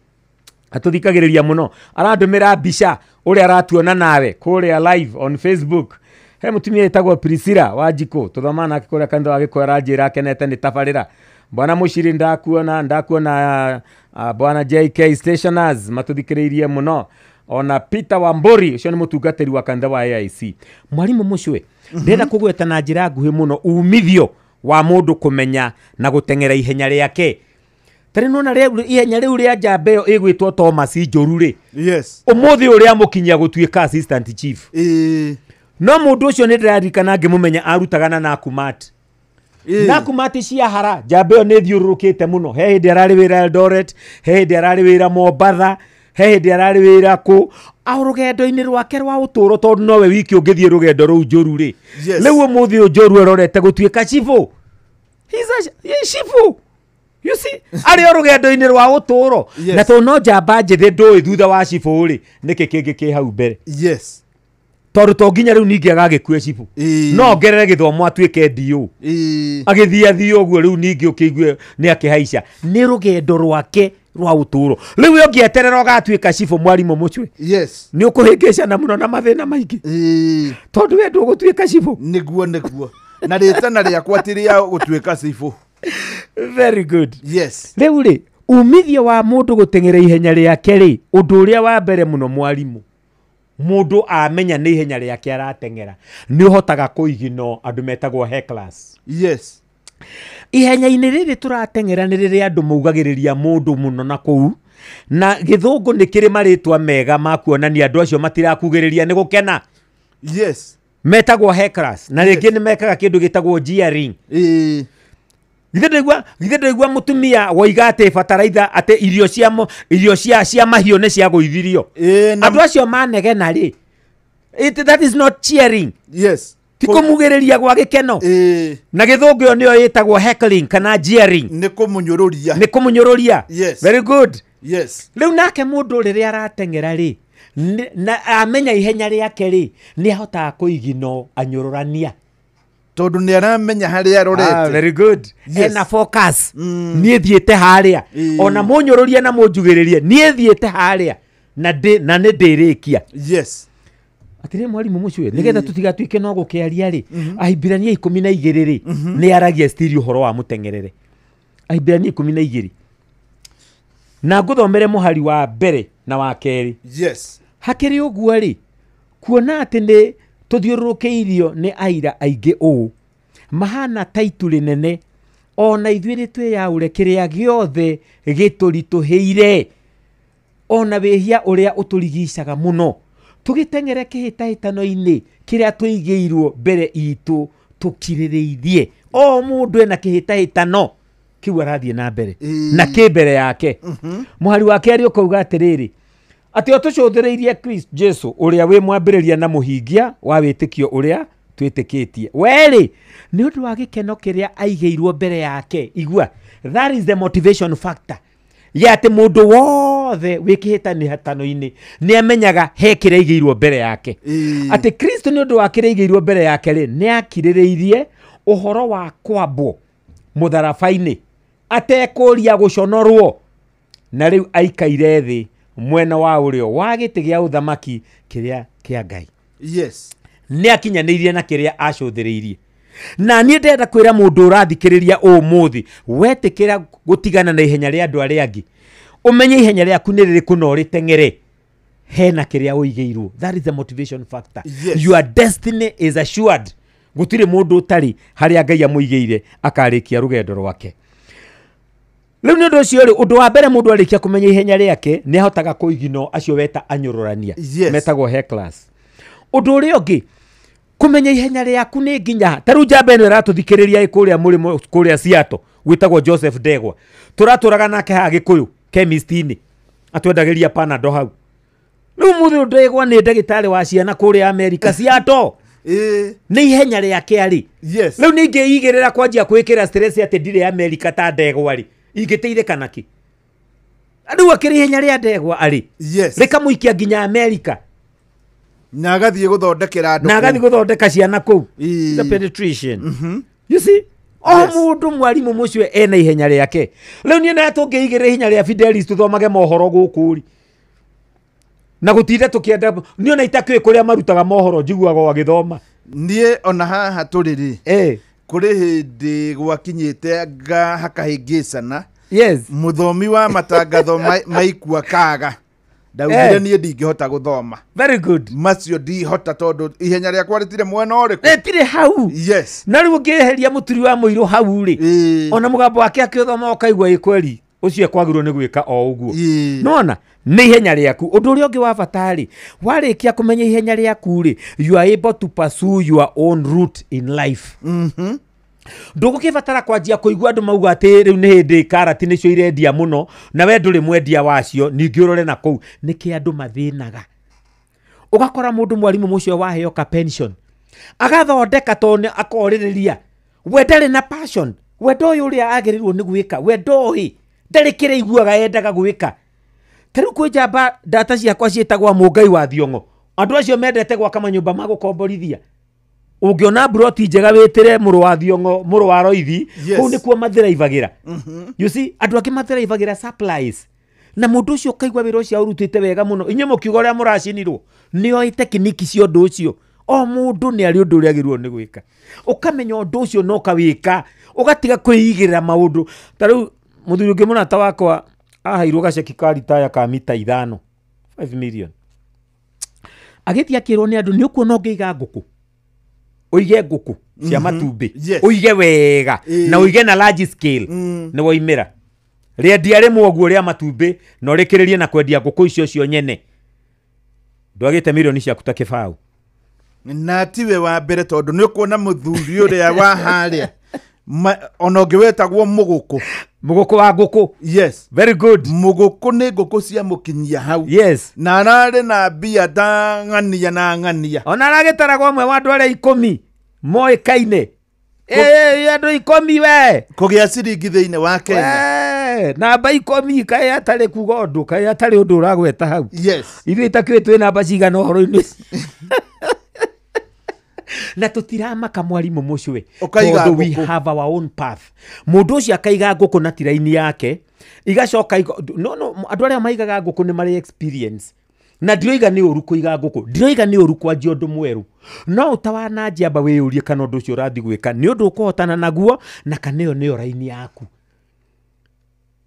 atuthikagiriria muno arandumira mbica uria aratuona nawe kuria live on Facebook. He mutumia itagwo Priscilla Wanjiku tuthamana akikuria kanitha wa Gikuyu aranjira akenete ni tabarira Bwana Mushiri ndakuona Bwana JK Stationers matuthikiriirie muno ona Peter Wamburi ucio ni mutungatiri wa kanitha wa AIC. Mwalimu mucwe ndenda kugweta na njira nguhi muno umithio wa mundu kumenya na gutengera ihenya riake tari nona ihenya riu ria njamba iyo igwitwo Thomas Ijoru ri. Yes. Umuthi uria mukinyia gutuika assistant chief no mundu ucio ni ndirarikana ngimumenya arutagana na Kumati na Kumati cia hara njamba iyo ni thiururukite muno he hindi arari wira Eldoret he hindi arari wira Mombatha he hindi arari wira ku rugendo-ini rwake rwa uturo tondu nowe wiki ungithie rugendo ruu Njoru ri riu umuthi Njoru arorete gutuika chifu he's a chifu. You see, ari rugendo-ini rwa uturo na to no njamba njithi ndui thutha wa chifu ri niki kingi ki hau mbere. Yes. Tondu to nginya riu ningi agagikue chifu no ngerere githomo atuike dio agithia thio guo riu ningi ukiigue ni akihaica ni rugendo rwake rwa uturo riu ungieterera ugatuika chifu mwarimu mucwe. Yes. Ni ukuhingica na muno na mathina maingi tondu we ndugutuika chifu niguo na ritana riakwa tiria gutuika chifu. Very good. Yes. Riu ri umithio wa mundu gutengera ihenya riake ri undu uria wa mbere muno mwarimu mundu amenya nä ihenya rä ake arateng'era nä å hotaga kå igino andå metagwo hecklers. Yes. Ihenya-inä rä rä tå rateng'era nä rä rä andå maugagä rä ria må ndå må no na kå u na gä thå ngå nä kä rä marä twa mega ma kuonania andå acio matirakugä rä ria nä gå kena. Yes. Metagwo hecklers na rĩngĩ nĩ mekaga kĩndũ gĩtagwo jeering. Githĩ ndaigua mũtumia woiga atĩ bataraitha atĩ irio cia mahiũ nĩ cia gũithirio. Andũ acio manegena rĩ. That is not cheering. Yes. Ti kũmugĩrĩria gwa gĩkeno. Na gĩthũngũ ĩyo nĩyo ĩtagwo heckling kana jeering. Nĩ kũmũnyũrũria. Nĩ kũmũnyũrũria. Yes. Very good. Yes. Rĩu nake mũndũ rĩrĩa arateng'era rĩ na amenya ihenya rĩake rĩ nĩ ahotaga kũigino anyũrũrania tondũ nĩ aramenya harĩa arorete. Very good. Yes. Ena focus. Niĩ thiĩte harĩa ona mũnyũrũrie na mũnjugĩrĩrie niĩ thiĩte harĩa na nĩ ndĩrĩkia. Yes. Atĩrĩ mwarimũ mũcio nĩgetha tũtigatuĩke no gũkĩaria rĩ Ahibirania 12 rĩ nĩ aragia still ũhoro wa mũteng'erere. Ahibirania 12 na ngũthomere mũhari wa mbere na wa kerĩ. Yes. Hakĩrĩ ũguo rĩ kuona atĩ nĩ tũthiũrũrũkĩirio nĩ aira aingĩ ũũ mahana ta itu rĩnene ona ithuĩ nĩ twĩyaũre kĩrĩa gĩothe gĩtũritũhĩire ona wĩhia ũrĩa ũtũrigicaga mũno tũgĩteng'ere kĩhĩtahĩtano-inĩ kĩrĩa tũigĩirwo mbere itũ tũkirĩrĩirie. O mũndũ ena kĩhĩtahĩtano kĩu arathiĩ na mbere na kĩ mbere yake. Mũhari wa kerĩ ũkauga atĩrĩrĩ atĩ o tũcũthĩrĩirie Kristo Jesu ũrĩa wĩ mwambĩrĩria na mũhingia wa wĩtĩkio ũrĩa twĩtĩkĩtie. Werĩ nĩ ũndũ wa gĩkeno kĩrĩa aigĩirwo mbere yake. Igua, that is the motivation factor ya atĩ mũndũ wothe wĩ kĩhĩtahĩtano-inĩ nĩ amenyaga he kĩrĩa aigĩirwo mbere yake. Atĩ Kristo nĩ ũndũ wa kĩrĩa aigĩirwo mbere yake rĩ nĩ akirĩrĩirie ũhoro wa kwambwo mũtharaba-inĩ atekũria gũconorwo na rĩu aikaire thĩ mwena wa ũrĩo wa gĩtĩ gĩa ũthamaki kĩrĩa kĩa Ngai. Yes. Nĩ akinyanĩirie na kĩrĩa acũthĩrĩirie. Na niĩ ndenda kwĩra mũndũ ũrathikĩrĩria ũmũthĩ wetĩkĩra gũtigana na ihenya rĩa andũ arĩa angĩ ũmenye ihenya rĩaku nĩ rĩrĩkũ na ũrĩteng'ere hena kĩrĩa ũigĩirwo. That is the motivation factor. Yes. Your destiny is assured. Gũtirĩ mũndũ ũtarĩ harĩa Ngai amũigĩire akarĩkia rũgendo rwake. Rĩu nĩ ũndũ ũcio rĩ ũndũ wa mbere mũndũ arĩkia kũmenya ihenya rĩake nĩ ahotaga kũigino acio weta anyũrũrania. Yes. Metagwo hecklers. Ũndũ ũrĩa ũngĩ kumenya ihenya rĩaku nĩ nginya ta rĩu njamba ĩno ĩratũthikĩrĩria kũrĩa mũrĩmo kũrĩa Seattle gwĩtagwo Joseph Ndegwa tũratũraga nake haha Gĩkũyũ chemist-inĩ atwendagĩria Panadol hau. Rĩu mũthĩ Ndegwa nĩ ndagĩtarĩ wa ciana kũrĩa America Seattle. Nĩ ihenya rĩake arĩ. Yes. Rĩu ningĩigĩrĩra kwanjia kwĩkĩra stress atĩ ndirĩ America ta Ndegwa rĩ ingĩteithĩka naki. Andũ akĩrĩ ihenya rĩa Ndegwa arĩ. Yes. Rĩka mũikia nginya America na agathiĩ gũthondekera andũ na agathiĩ gũthondeka ciana kũu. The penetration. You see o mũndũ mwarimũ mũcio ena ihenya rĩake. Rĩu niĩ na tũngĩigĩrĩra ihenya rĩa Fidelis tũthomage mohoro gũkũ rĩ na gũtinda tũkĩenda niĩ ona itakĩũĩ kũrĩa marutaga mohoro njiguaga agĩthoma. Niĩ ona haha tũrĩ rĩ kũrĩ hĩndĩ gwakinyĩte hakahĩngĩcana. Yes. Mũthomi wa matangatho maikua kaga ndaugire niĩ ndingĩhota gũthoma. Very good. Macio ndihota tondũ ihenya rĩakwa rĩtirĩ mwena ũrĩkũ. Rĩtirĩ hau. Yes. Na rĩu ũngĩeheria mũturi wa mũirũ hau rĩ ona mũgambo wake akĩthoma ũkaigua ĩkweri ũcio kwagĩrĩirwo nĩ gwĩka o ũguo. Nona nĩ ihenya rĩaku. Ũndũ ũrĩa ũngĩ wa bata rĩ warĩkia kũmenya ihenya rĩaku rĩ you are able to pursue your own route in life. Ndũgũkĩbatara kwanjia kũigua andũ mauga atĩ rĩu nĩ hĩndĩ karati nĩcio irendia mũno na we ndũrĩ mwendia wacio ningĩ ũrore na kũu nĩkĩ andũ mathĩnaga. Ũgakora mũndũ mwarimũ mũcio waheo ka pension agathondeka tondũ akorĩrĩria we ndarĩ na passion. We ndoĩ ũrĩa agĩrĩirwo nĩ gwĩka. We ndoĩ ndarĩ kĩrĩa aiguaga endaga gwĩka. Ta rĩu kwĩ njamba ndata ciakwa ciĩtagwo Mũngai wa Thiong'o. Andũ acio mendete gwaka manyũmba ma gũkomborithia. Ũngĩona broti njega wĩtĩre mũrũ wa Thiong'o mũrũ wa Roithi kũu nĩkuo mathiraivagĩra. You see andũ angĩ mathiraivagĩra supplies na mũndũ ũcio ũkaigua wĩra ũcio ũrutĩte wega mũno. Inyuĩ mũkiuga ũrĩa mũracinirwo nĩoĩ tekiniki cia ũndũ ũcio. O mũndũ nĩ arĩ ũndũ ũrĩa agĩrĩirwo nĩ gwĩka. Ũkamenya ũndũ ũcio no kawĩka ũgatiga kwĩigĩrĩra maũndũ. Ta rĩu mũthuri ũngĩ mũrata wakwa ahairwo gaceki ka ritaya ka mita 5 million. agĩthi akĩrwo nĩ andũ nĩ ũkuona ũngĩiga ngũkũ ũige ngũkũ cia matumbĩ Yes. ũige wega na ũige na large scale nĩ woimĩra rĩendia rĩmwe ũguo rĩa matumbĩ na ũrĩkĩrĩrie na kwendia ngũkũ icio cio nyene ndwagĩte milioni ciaku ta kĩbaũ na tiwe wa mbere tondũ nĩ ũkuona mũthuri ũrĩa wa harĩa ona ũngĩwetagwo mũgũkũ wa ngũkũ. yes Very good. mũgũkũ nĩ ngũkũ cia mũkinyia hau Yes. na ararĩ na mbia ta ng'ania na ng'ania Ona aragĩtaragwo ũmwe wa andũ arĩa 10 moĩkaine. Andũ 10 we. kũgĩa ciringi thĩinĩ wa Kenya. Namba 10 kaĩ atarĩ kuga ũndũ kaĩ atarĩ ũndũ ũragweta hau. Yes. Ithuĩ itakĩũĩ twĩ namba cigana ũhoro-inĩ. Na tũtiramaka mwarimũ mũcwe tondũ we have our own path. Mũndũ ũcio akaiga ngũkũ na tiraini yake igacoka andũ arĩa maigaga ngũkũ nĩ marĩ experience na ndiroiga nĩ ũru kũiga ngũkũ ndiroiga nĩ ũru kwanjia ũndũ mwerũ no utawananjamba wĩyũrie kana ũndũ ũcio ũrathi gwĩka nĩ ũndũ ũkũhotana naguo na kana ĩyo nĩyo raini yaku.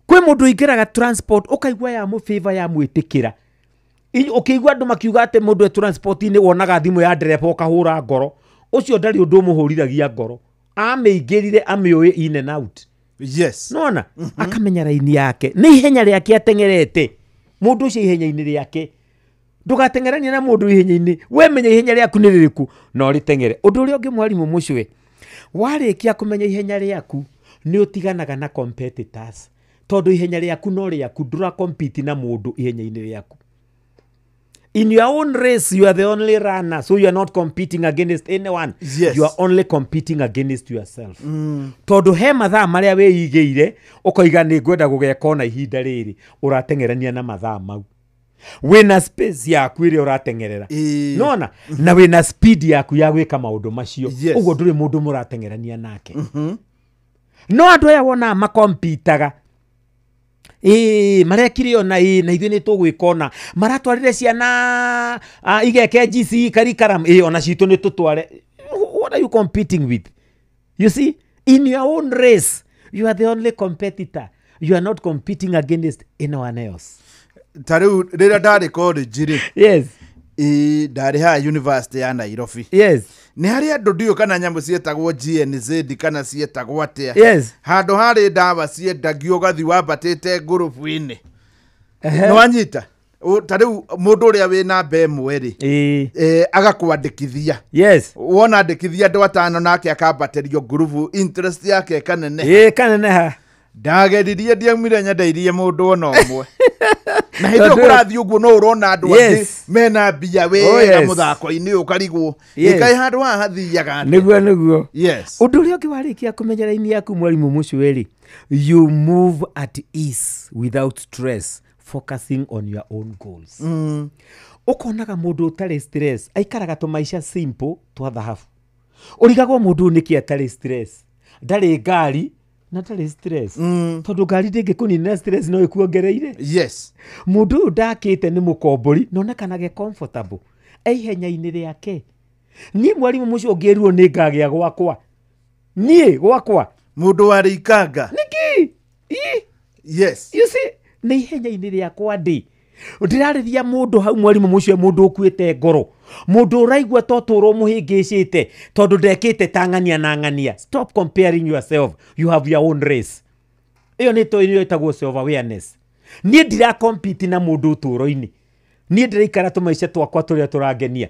Kwĩ mũndũ ingĩraga transport ũkaigua ya mũfavor ya mwĩtĩkĩra ukĩigua andũ makiuga atĩ mũndũ e transport-inĩ wonaga thimũ ya ndereba ũkahũra ngoro ũcio ndarĩ ũndũ ũmũhũrithagia ngoro amĩingĩrire amĩoĩ in and out. Yes. Nona akamenya raini yake nĩ ihenya rĩake atengerete mũndũ ũcio ihenya-inĩ rĩake ndũgateng'erania na mũndũ ihenya-inĩ we menya ihenya rĩaku nĩ rĩrĩkũ no rĩteng'ere. Ũndũ ũrĩa ũngĩ mwarimũ mũcwe warĩkia kũmenya ihenya rĩaku nĩ ũtiganaga na competitors tondũ ihenya rĩaku no rĩaku ndũra compete na mũndũ ihenya-inĩ rĩaku. In your own race, you are the only runner, so you are not competing against anyone. Yes. You are only competing against yourself. Tondu he mathaa marĩa wĩigĩire ũkoiga nĩ ngwenda gũgeka na ihinda rĩrĩ ũrateng'erania na mathaa mau. Wĩna space yaku ĩrĩa ũrateng'erera. Nona na wĩna speed yaku ya gwĩka maũndũ macio. Yes. Ũguo ndũrĩ mũndũ mũrateng'erania nake. No andũ aya wona makompitaga marekire ona na ithuĩ nĩ tũgwĩkona maratwarire ciana igeke GC curriculum ona citũ nĩ tũtware. What are you competing with? You see, in your own race you are the only competitor. You are not competing against anyone else. Tarĩu rĩrĩa ndarĩ college rĩ Yes. ndarĩ ha university ya Nairobi. Yes. Nĩ harĩ andũ ndiũ kana nyamũ cietagwo GNZ kana cietagwo atĩa. Yes. Handũ harĩ ndawa ciendagio ũgathi wambatĩte ngurubu-inĩ. Nĩ wanyita tarĩu mũndũ ũrĩa wĩ namba ĩmwe rĩ agakwandĩkithia. Yes. Wona andĩkithia andũ atano nake akambatĩrio ngurubu interest yake kanene. Kaneneha. Ndageririe ndiaumire nyendeirie mũndũ ona ũmwe. Na hĩndĩ ũkũrathiĩ ũguo no ũrona andũ angĩ mena mbia wega mũthako-inĩ ũkarigwo ĩkaĩ handũ haha hathiaga nĩguo. Yes. Ũndũ ũrĩa ũngĩ warĩkia kũmenya raini yaku mwarimũ mũcwe rĩ you move at ease without stress focusing on your own goals. Ũkonaga mũndũ ũtarĩ stress aikaraga tũmaica simple twa thahabu. Ũrigagwo mũndũ nĩkĩ atarĩ stress ndarĩ ngari na ndarĩ stress tondũ ngari ndĩngĩkũninĩra stress no ĩkuongereire. Yes. Mũndũ ũyũ ndakĩte nĩ mũkombori nonekanaga comfortable ihenya-inĩ rĩake. Niĩ mwarimũ mũcio ũngĩrwo nĩ ngagĩa gwakwa niĩ gwakwa mũndũ warĩ ikanga nĩkĩ. Yes. You see nĩ ihenya-inĩ rĩakwa ndĩ ndirarĩria mũndũ hau mwarimũ mũcio mũndũ ũkuĩte ngoro mũndũ ũraigua totũrwo mũhĩngĩcĩte tondũ ndekĩte ta ng'ania na ng'ania. Stop comparing yourself. You have your own race. Iyo nĩ ĩtagwo self awareness. Niĩ ndira compete na mũndũ ũtũro-inĩ niĩ ndĩraikara tũmaica twakwa tũrĩa tũrangenia.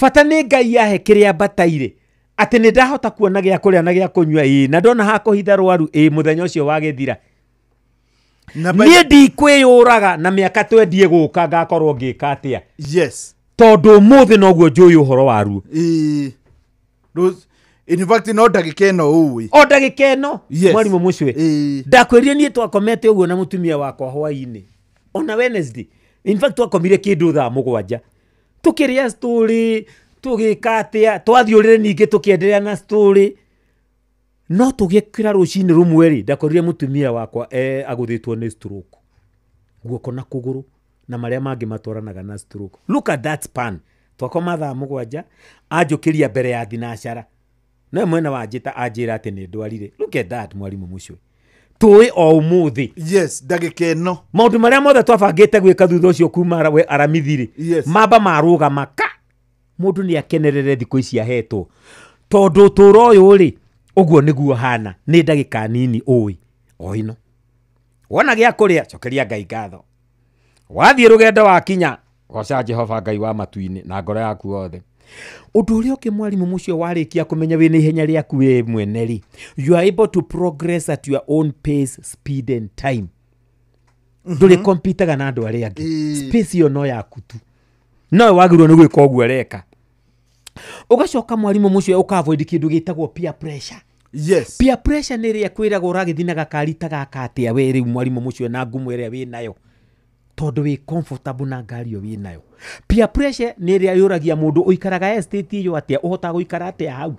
Bata nĩ Ngai yahe kĩrĩa mbataire atĩ nĩ ndahota kuona gĩa kũrĩa na gĩa kũnyua na ndona ha kũhitha rwaru mũthenya ũcio wagĩthira. Niĩ ndikwĩyũraga na mĩaka twendie gũka ngakorwo ngĩka atĩa. Yes. Tondũ ũmũthĩ noguo njũĩ ũhoro waruo. In fact no ndagĩka ĩno ũĩ. O ndagĩka ĩno mwarimũ mũcwe ndakwĩrire niĩ twakomete ũguo na mũtumia wakwa hwaĩ-inĩ ona Wednesday. In fact twakomire kĩndũ thaa 7 tũkĩrĩa story tũgĩka atĩa twathiũrĩre ningĩ tũkĩenderea na story no tũgĩkĩra rũcinĩ rũmwe rĩ ndakorire mũtumia wakwa agũthĩtwo nĩ stroke guoko na kũgũrũ na marĩa mangĩ matwaranaga na stroke. Look at that span. Twakoma thaa 7 anjũkĩria mbere ya thinacara na mwena wa njĩta anjĩra atĩ nĩ ndwarire. Look at that mwarimũ mũcwe tuwe o umuthi yes ndagika ino maundu maria mothe twabangite gwika thutha ucio kuma we aramithiri Yes. mamba marugama ka mundu ni akenerere thikũ ici ahetwo tondu tũro ũyũ ri ũguo nĩguo hana nĩ ndagĩka nini ũĩ o ino wona gĩa kũrĩa cokeria Ngai ngatho wathiĩ rũgendo wakinya goca Jehova Ngai wa matu-inĩ na ngoro yaku yothe undu uria ũngĩ mwarimu mũcio warĩkia kũmenya wĩna ihenya rĩaku we mwene ri you are able to progress at your own pace, speed and time ndũrĩ kompitaga na andũ arĩa angĩ space iyo no yaku tu no wagĩrĩirwo nĩ gwĩka ũguo areka ugacoka mwarimu mũcio ũka-avoid kĩndũ gĩtagwo peer pressure. yes Peer pressure nĩ ĩrĩa kwĩragwo ũragĩthiĩ na gakari ta gaka atĩa we rĩu mwarimu mũcio na ngumo ĩrĩa wĩ nayo tondu wĩ comfortable na ngari ĩyo wĩ nayo. Peer pressure nĩ ĩrĩa yũragia mũndũ ũikaraga estate iyo atĩa ũhota gũikara atĩa hau.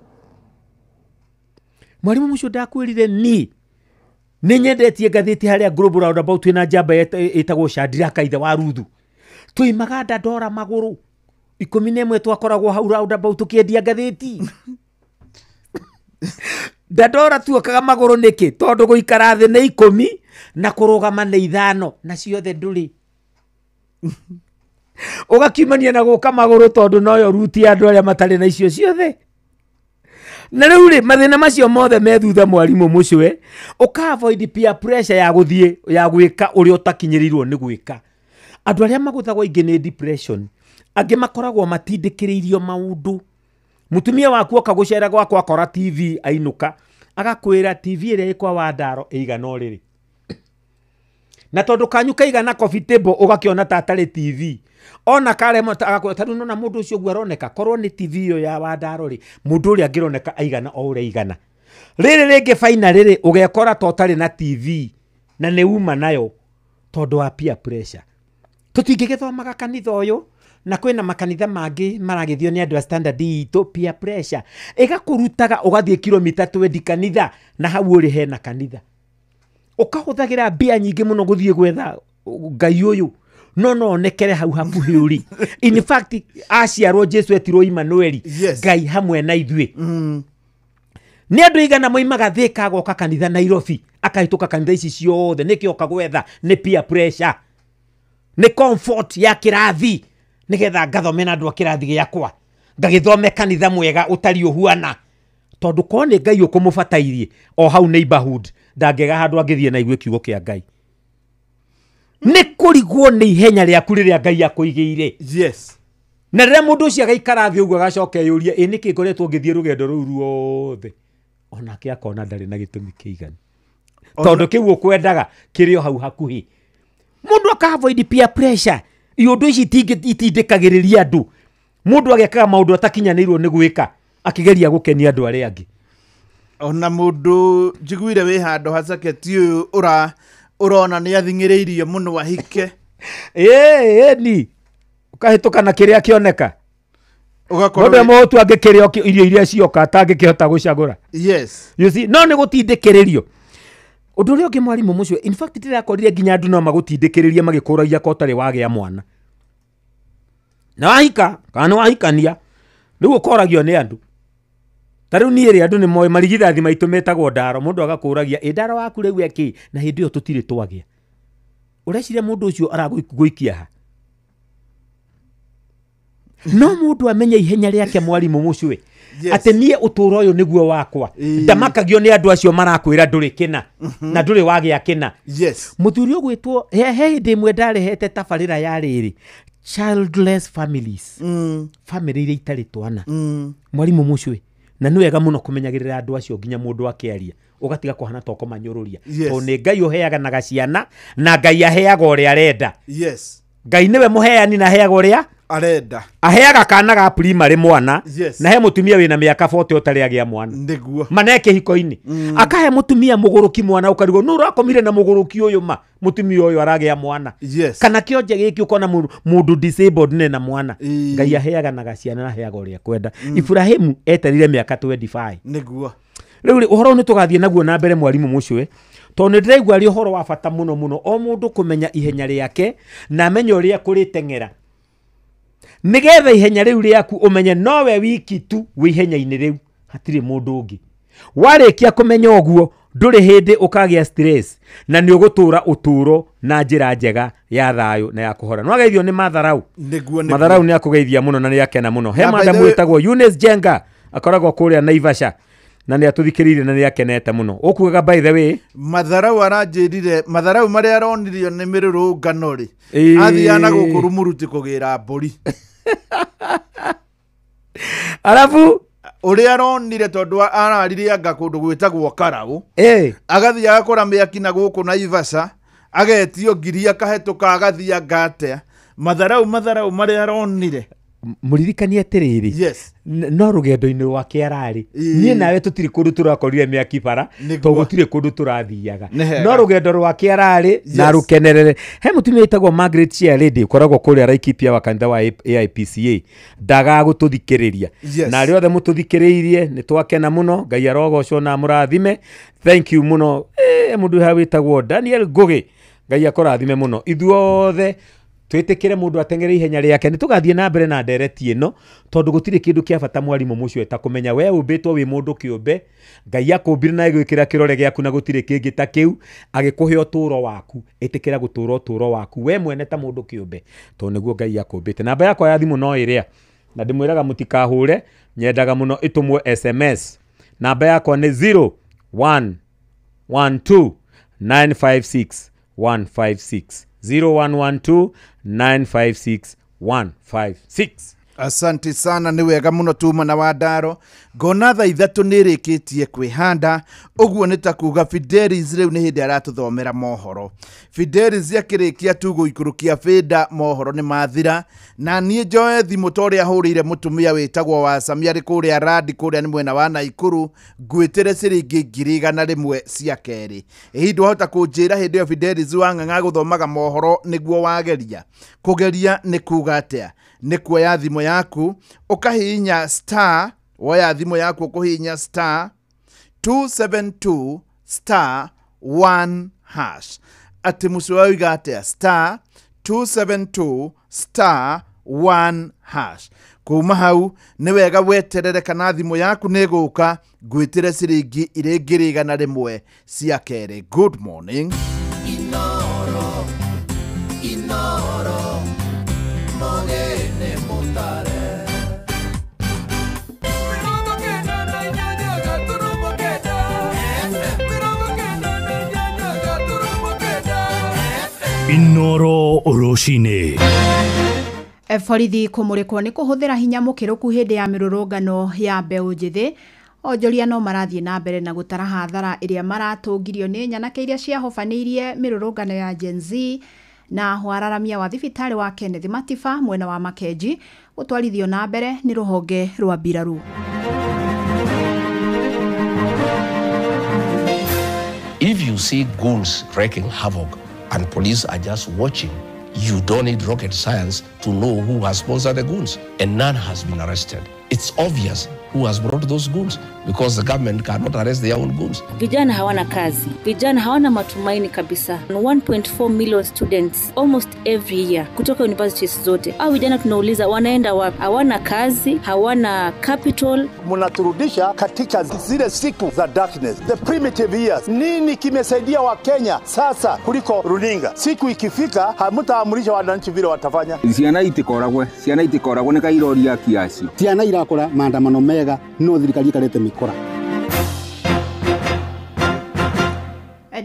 Mwarimu mũcio ndakwĩrire nĩ nyendetie ngathĩti harĩa Global Roundabout na njamba ĩtagwo Shadraka ithe wa Ruthu tũimaga Dandora magũrũ 11 twakoragwo hau Roundabout tũkĩendia ngathĩti Dandora tuokaga magũrũ nĩkĩ tondu gũikara thĩ nĩ 10 na kũrũgama nĩ 5 na ciothe ndũrĩ ũgakiumania na gũka magũrũ tondu noyo ruti ya andũ arĩa matarĩ na icio ciothe. Na rĩu rĩ mathĩna macio mothe me thutha mwarimu mũcio ũka-avoid peer pressure ya gũthiĩ ya gwĩka ũrĩa ũtakinyĩrĩirwo nĩ gwĩka. Andũ arĩa magũthagwo ingĩ nĩ depression angĩ makoragwo matindĩkĩrĩirio maũndũ. Mutumia waku oka gũcera gwakwa akora TV ainũka agakwĩra TV ĩrĩa ĩkwa wa Ndaro ĩigana ũrĩrĩ na tondu kanyu kaigana coffee table ũgakĩona tatarĩ TV ona karemo agakwĩra tondũ nona mũndũ ũcio ũguo aroneka korwo nĩ TV iyo ya wa Ndaro rĩ mũndũ ũrĩa angĩroneka aigana o ũrĩa aigana. Rĩrĩ rĩngĩ faina rĩrĩ ũgekora totarĩ na TV na nĩ uma nayo tondu wa peer pressure. Tũtingĩgĩthomaga kanitha ũyũ na kwĩna makanitha mangĩ maragĩthio nĩ andũ a standard itũ peer pressure ĩgakũrutaga ũgathiĩ kilomita 20 kanitha na hau ũrĩ hena kanitha ũkahũthagĩra mbia nyingĩ mũno gũthiĩ gwetha Ngai ũyũ no onekere hau hakuhĩ ũri. In fact aciarwo Jesu etirwo Emmanuel Ngai hamwe na ithuĩ. Nĩ andũ igana moimaga Thĩka agoka kanitha Nairobi akahĩtũka kanitha ici ciothe nĩkĩ oka gwetha nĩ peer pressure nĩ comfort ya kĩrathi nigetha ngathome na andũ a kĩrathi gĩakwa ngagĩthome kanitha mwega ũtari ũhuana tondu ko nĩ Ngai ũkũmũbatairie o hau neighborhood ndangĩga handũ angĩthiĩ na igue kiugo kĩa Ngai. Nĩ kũrigwo nĩ ihenya rĩaku rĩrĩa Ngai akũigĩire. yes Na rĩrĩa mũndũ ũcio agaikara thĩ ũguo agacoka yũria nĩkĩ ngoretwo ngĩthiĩ rũgendo rũu ruothe onake akona ndarĩ na gĩtũmi kĩiganu tondu kĩu ũkwendaga kĩrĩ o hau hakuhĩ. Mũndũ aka-avoid peer pressure iũndũ ici itindĩkagĩrĩria andũ. Mũndũ agekaga maũndũ atakinyanĩirwo nĩ gwĩka akĩgeria gũkenia andũ arĩa angĩ. ona mũndũ njiguire wĩ handũ hacake ti ũyũ ũrona nĩ athing'ĩrĩirio mũno ahike ni ũkahĩtũka na kĩrĩa kĩoneka ũgakorwo mũndũ mũtu angĩkĩrĩa irio iria cioka atangĩkĩhota gũcagũra. yes You see no nĩ gũtindĩkĩrĩrio. Ũndũ ũrĩa ũngĩ mwarimu mũcio in fact ndĩrakorire nginya andũ no magũtindĩkĩrĩria magĩkũragia ko ũtarĩ wagĩa mwana na wahika kana wahikania rĩu ũkoragio nĩ andũ. Ta rĩu niĩ rĩ andũ nĩ moĩ marigithathi maitũ metagwo Ndaro mũndũ agakũragia Ndaro waku rĩu eki na hĩndĩ ĩyo tũtirĩ twagĩa. Ũreciria mũndũ ũcio aragũikia ha no mũndũ amenye ihenya rĩake mwarimu mũcio atĩ niĩ ũtũũro ũyũ nĩguo wakwa ndamakagio nĩ andũ acio marakwĩra ndũrĩ kĩna na ndũrĩ wagĩa kĩna. yes Mũthuri ũgwĩtwo he hĩndĩ ĩmwe ndarehete tabarĩra ya rĩrĩ childless families family iria itarĩ twana mwarimu mũcio na nĩ wega mũno kũmenyagĩrĩra andũ acio nginya mũndũ akĩaria ũgatiga kũhana toko manyũrũria tondũ nĩ Ngai ũheaga na gaciana na Ngai aheaga ũrĩa arenda. yes Ngai nĩwe mũheani na aheaga ũrĩa arenda aheaga kana ga primary mwana yes na he mutumia wĩna mĩaka 40 ũtarĩ agĩa mwana nĩguo maneke hiko-inĩ akahe mutumia mũgũrũki mwana ũkarigwo nũ ũrakomire na mũgũrũki ũyũ ma mutumia ũyũ aragĩa mwana yes kana kĩonje gĩkĩ ũkona mũndũ disabled nena mwana Ngai aheaga na gaciana na aheaga ũrĩa kwenda. Ibrahimu eterire mĩaka 25 nĩguo rĩu ũhoro nĩ tũgathiĩ naguo na mbere mwarimu mũcio tondũ ndĩraigua arĩ ũhoro wa bata mũno mũno o mũndũ kũmenya ihenya rĩake na amenye ũrĩa kũrĩteng'era nigetha ihenya rĩu rĩaku ũmenye nowe wiki tu wĩ ihenya-inĩ rĩu hatirĩ mũndũ ũngĩ. Warĩkia kũmenya ũguo nduri hindi ukagia stress na ni ugutura uturo na njira njega ya thayo na ya kuhora no ageithio ni matharau matharau ni akugeithia muno na ni akena muno he madam wetagwo Eunice Jenga akoragwo kuria Naivasha na ni atuthikiririe na ni akenete muno ukuga by the way matharau aranjirire matharau mari aronirio ni mirurungano ri athiana gukuru muruti kugira mburi arabu uri aronire tondu ararire anga kundu gwitagwo Karau agathia agakora miakina guku Naivasha agetio ngiri akahetuka agathia ngate matharau mari aronire muririkania atiriri yes no rugendo-ini rwake arari nie nawe tutiri kundu turakorire miaki bara to gutire kundu turathiaga no rugendo rwake arari na rukenerere he mutumia itagwo Margaret Chia Lady koragwo kuria Laikipia wa kanitha wa AIPCA ndaga gututhikiriria na ri othe mututhikiriirie ni twakena muno Ngai arogocwo na murathime thank you muno mundu ha witagwo Daniel Ngugi Ngai akorathime muno ithuothe twetekere mundu atengere ihenya riake ni tugathie na mbere na ndereti ino tondu gutire kindu kia bata mwarimu mucio eta kumenya we ubitwo wi mundu kiumbe Ngai akumbire na gwikira kirore giaku na gutire kingi ta kiu agikuhe uturo waku etekera gutura uturo waku we mwene ta mundu kiumbe to niguo Ngai akumbite namba yakwa ya thimu no iria na ndimwiraga mutikahure nyendaga muno itumwe SMS namba yakwa ni 0112 956 156 0112 956 156. Asante sana ni wega muno tuma na wadaro ngona tha ithatu nirikitie kwihanda uguo ni ta kuga Fidelis riu ni hindi aratuthomera mohoro Fidelis yakirikia tu guikurukia feda mohoro ni mathira na nie njoe thimu toria hurire mutumia witagwo wa Samia ri kuria radi kuria ni mwena wa Naikuru ngwitire ciringi 100 cia keri ihindu hota kunjira hindi yo Fidelis wang'ang'a guthomaga mohoro niguo wageria kugeria ni kuga atia ni kuoya thimu yaku ukahinya star woya thimu yaku ukuhinya star 272 star 1 hash ati musuwa igate star 272 star 1 hash kuma hau ni wega weterere kana thimu yaku niguka gwitire ciringi iringi 100 cia keri. Good morning. Inoro Mogene Mutare Inoro Oroshine Borithi kumurikwo ni kuhuthira hinya mukiruku hindi ya mirurungano ya mbeu njithi onjoria no marathie na mbere na gutara hathara iria maratungirio ni nyanake iria ciahofanirie mirurungano ya Gen Z na wararamia wa thibitari wa Kenneth Matiba mwena wa Makenji utwarithio na mbere ni ruhonge rwa Biraru. If you see goons wreaking havoc and police are just watching, you don't need rocket science to know who has sponsored the goons, and none has been arrested. It's obvious who has brought those goons because the government cannot arrest their own goons. Vijana hawana kazi, vijana hawana matumaini kabisa. 1.4 million students almost every year kutoka universities zote. Au vijana tunauliza wanaenda wapi? Hawana kazi, hawana capital. Mnaturudisha katika zile siku za darkness, the primitive years. Nini kimesaidia wa Kenya sasa kuliko runinga? Siku ikifika hamtaamurisha wananchi vile watafanya. Ciana itikoragwe ni kairoria kiasi. Ciana irakora maandamano mega no thirikari ikarete mikora.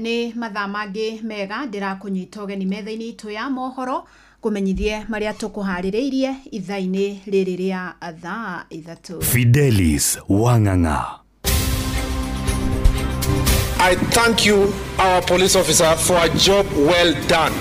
Ni mathaa mangi mega ndirakunyita ugeni metha-ini itu ya mohoro kumenyithie maria tukuhaririirie ithaa-ini riri ria thaa ithatu. Fidelis Wang'ang'a. I thank you, our police officer, for a job well done.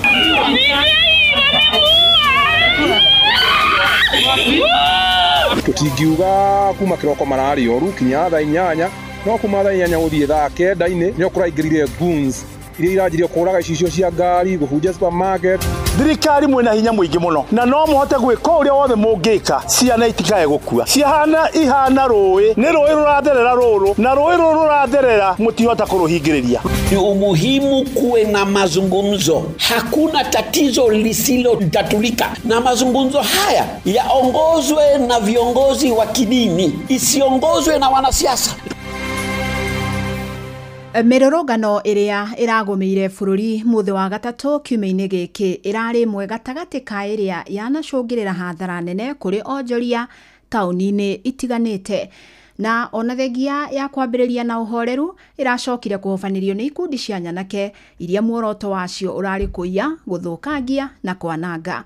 Tutingiuga kuma kiroko marari oru kinya thaa 8 no kuma thaa 8 guthie thaa 9 ni okuraingirire goons iria irajirie kuraga icio cia ngari guhunja supermarket. Thirikari mwena hinya muingi muno na no muhote gwika uria wothe mungika ciana itikae gukua. Ciahana ihana rui ni rui ruratherera ruru na rui ruru ruratherera mutihota kuruhingiriria. Ni umuhimu kuwe na mazungumzo. Hakuna tatizo lisilotatulika, na mazungumzo haya yaongozwe na viongozi wa kidini, isiongozwe na wanasiasa. Mirurungano iria iragomeire bururi muthe wa gatatu kiumia-ini giki irari mwe gatagati ka iria yanacungirira hathara nene kuri onjoria tauni-ini itiganite na ona thengia ya kwambiriria na uhoreru iracokire kuhofanirio ni ikundi cia nyanake iria muoroto wacio urari kuiya guthukangia na kwananga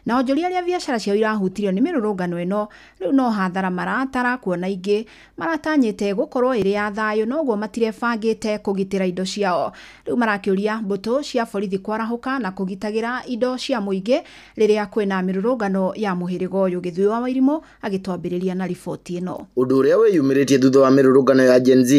na onjoria ria biacara cio irahutirio ni mirurungano ino riu no hathara maratara kuona ingi maratanyite gukorwo iri ya thayo noguo matirebangite kugitira indo ciao riu marakiuria mbuto cia borithi kwarahuka na kugitagira indo cia muingi riria kwina mirurungano ya muhirigo uyu Githui wa Wairimu agitwambiriria na riboti ino. Undu uria wiyumiritie thutha wa mirurungano ya Gen Z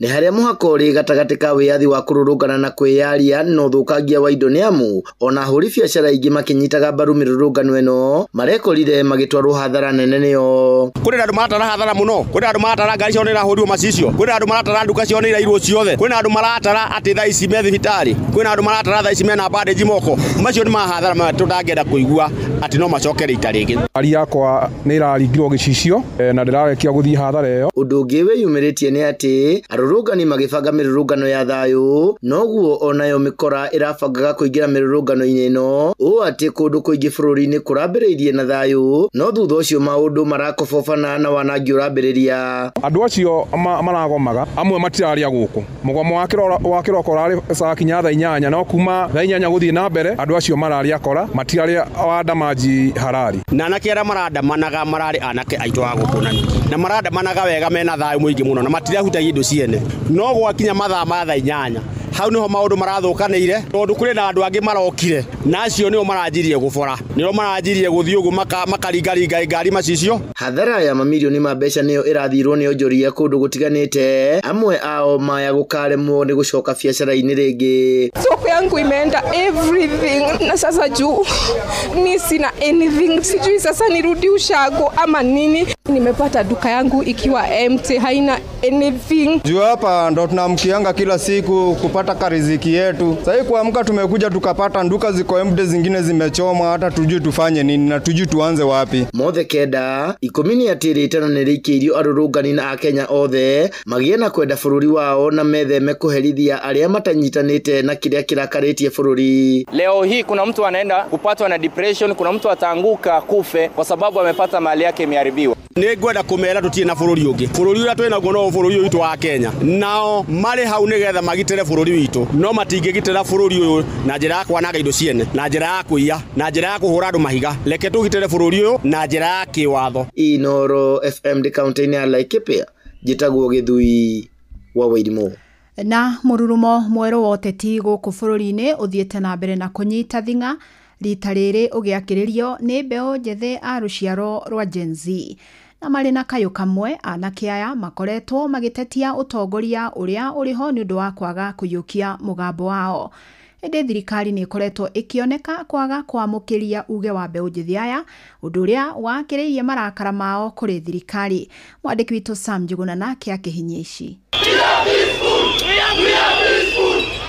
ni haria muhaka uri gatagati ka wiyathi wa kururungana na kwiyaria no thukangia wa indo ni amu ona huri biacara ingi makinyitaga mbaru mirurungano ino marekorire magitwarwo hathara nene niyo. Kuri andu maratara hathara muno, kuri andu maratara ngari cio nira huriwo macicio, kuri andu maratara nduka cio nira irwo ciothe, kuri andu maratara ati thaa ici me thibitari, kuri andu maratara thaa ici me na bandage moko, macio ni mahathara ma tutangenda kuigua ati no macokere ita ringi. Ari yakwa ni iraringirwo gicicio na ndirarekia guthii hathara iyo. Undu ungi wiyumiritie ni ati arurungani magibanga mirurungano ya thayu noguo onayo mikora irabangaga kuingira mirurungano-ini ino uu ati kundu kuingi bururi-ini kurambiriirie na thayu no thutha ucio maundu marakobobana na wanangi urambiriria. Andu acio maragomaga amwe matiraria guku mugomo wa kiroko urari sakinya thaa 8 no kuma thaa 8 guthii na mbere andu acio mararia kora matiraria wandamaji harari na anake ara marandamanaga marari anake aitu wa gukunani na marandamanaga wega mena thayu muingi muno na matirahutagia indo ciene no gwakinya mathaa ma thaa 8 hau niho maundu marathukanire tondu kuri na andu angi marokire na acio niyo maranjirie gubora niyo maranjirie guthii ugu makaringaringa ngari macicio. Hathara ya mamilioni ma mbeca niyo irathirwo ni onjoria kundu gutiganite amwe ao maya gukaremwo ni gucoka biacara-ini ringi. Soko yangu imeenda everything na sasa juu mi sina anything, sijui sasa nirudi ushago ama nini. Nimepata duka yangu ikiwa empty, haina anything. Juu hapa ndo tunamkianga kila siku kupata kariziki yetu. Sasa kuamka tumekuja tukapata duka ziko empty, zingine zimechomwa, hata tujui tufanye nini na tujui tuanze wapi. Mothe kenda ikomini atiritano ni rikirio arurungani na Akenya othe magie na kwenda bururi wao na metheme kuherithia aria matanyitanite na kiria kirakaritie bururi. Leo hii kuna mtu anaenda kupatwa na depression, kuna mtu ataanguka kufe kwa sababu amepata mali yake imeharibiwa. Ni gwenda kumera tutie na bururi ungi, bururi uria twina guo no bururi witu wa Kenya, nao mari hau nigetha magitire bururi witu no matingigitira bururi uyu na njira ya kwanaga indo ciene, na njira ya kuiya, na njira ya kuhura andu mahiga. Leke tugitire bururi uyu na njira ya kiwatho. Inoro FM de county-ini ya Laikipia jitagwo Githui wa Wairimu. Na mururumo mweru wa uteti guku bururi-ini uthiete na mbere na kunyita thinga rita riri ugiakiririo ni mbeu njethe a ruciaro rwa Gen Z na mari na kayo kamwe anake aya makoretwo magitetia utongoria uria uriho ni undu wa kwaga kuyukia mugambo wao. Ende thirikari ni ikoretwo ikioneka kwaga kwamukiria uge wa mbeu njethi aya undu uria wakiririe marakara mao kuri thirikari. Mwandiki witu Sam Njuguna nake akihinyia ici.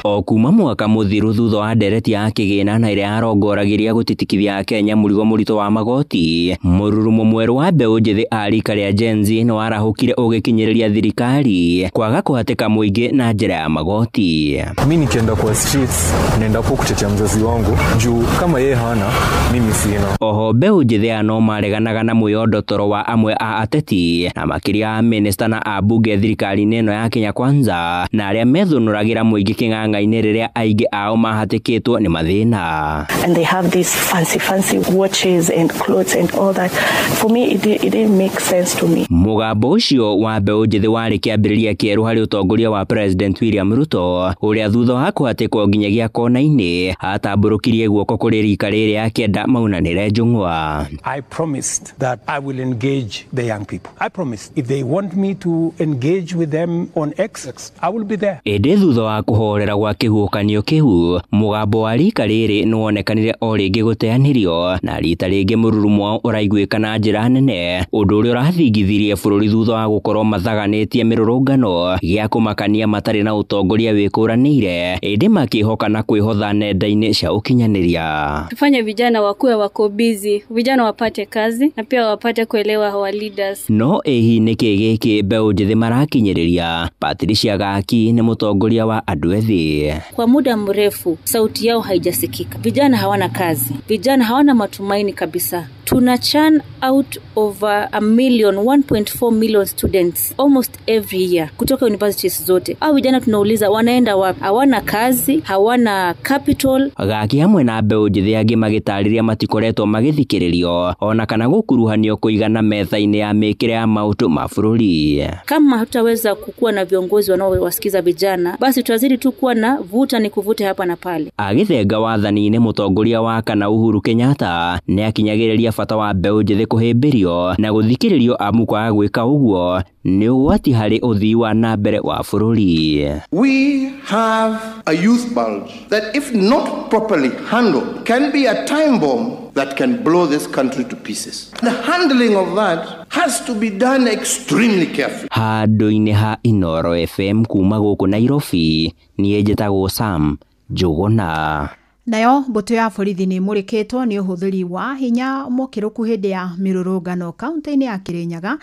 O kuma mwaka muthiru thutha wa ndereti ya kigina na iria arongoragiria gutitikithia Kenya murigo murito wa magoti, mururumo mweru wa mbeu njethi a rika ria Gen Z no arahukire ugikinyiriria thirikari kwaga kuhateka muingi na njira ya magoti. Mimi nikienda kwa streets nenda po kutetea mzazi wangu juu kama yeye hana mimi sina. Oho mbeu njethi no mareganaga na mwiyondotoro wa amwe a ateti na makiria minister na abunge thirikari neno ya Kenya Kwanza na aria methunuragira muingi king'ang'a-ini riria aingi ao mahatikitwo ni mathina. And they have these fancy watches and clothes and all that. For me it didn't make sense to me. Mugambo ucio wa mbeu njethi wari kiambiriria kieru hari utongoria wa President William Ruto uria thutha wa kuhatikwo nginyagia kona-ini atamburukirie guoko kuri rika riri akienda maunanire njung'wa. I promised that I will engage the young people. I promised if they want me to engage with them on X, I will be there. Ende thutha wa kuhorera gwa kihukanio kiu mugambo wa rika riri nuonekanire o ringi guteanirio na rita ringi mururumo uraiguika na njira nene undu uria urathingithirie bururi thutha wa gukorwo mathaganitie mirurungano gia kumakania matari na utongoria wikuranire indi makihoka na kwihotha nenda-ini cia ukinyaniria. Tufanye vijana wakuwe wako busy, vijana wapate kazi na pia wapate kuelewa hawa leaders. No ehi niki giki mbeũ njithi marakinyiriria. Patricia Gaki ni mutongoria wa andu ethi. Kwa muda mrefu sauti yao haijasikika. Vijana hawana kazi, vijana hawana matumaini kabisa. Tuna churn out over 1.4 million students almost every year kutoka universities zote. Au vijana tunauliza wanaenda wapi? Hawana kazi, hawana capital. Gaki hamwe na mbeũ njithi angi magitariria matikoretwo magithikiririo ona kana gukuruhanio kuigana metha-ini ya mikire ya maundu ma bururi. Kama hatutaweza kukua na viongozi wanaowasikiza vijana, basi tutazidi tu kuwa na vuta ni kuvute hapa na pale. Agithenga wathani-ini mutongoria wa kana Uhuru Kenyatta ni akinyagiriria bata wa mbeũ njithi kuhimbirio na guthikiririo amu kwa gwika uguo ni ugwati hari uthii wa na mbere wa bururi. We have a youth bulge that if not properly handled can be a time bomb that can blow this country to pieces. The handling of that has to be done extremely carefully. Handu-ini ha Inoro FM kuma guku Nairobi ni njitagwo Sam Njuguna. Nayo mbuto ya borithi ni muriketwo ni uhuthiri wa hinya mukiruku hindi ya mirurungano kaunti-ini ya Kirinyaga.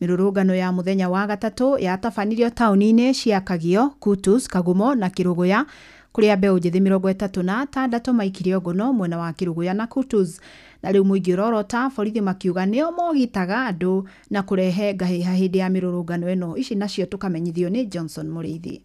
Mirurungano ya muthenya wa gatatu yatabanirio tauni-ini cia Kagio, Kutus, Kagumo na Kiruguya kuria mbeũ njithi 36 maikirio ngono mwena wa Kiruguya na Kutus. Na riu muingi urorota borithi makiuga nio mogitaga andu na kurehe ngahiha hindi ya mirurungano eno. Ici nacio tukamenyithio ni Johnson Muriithi.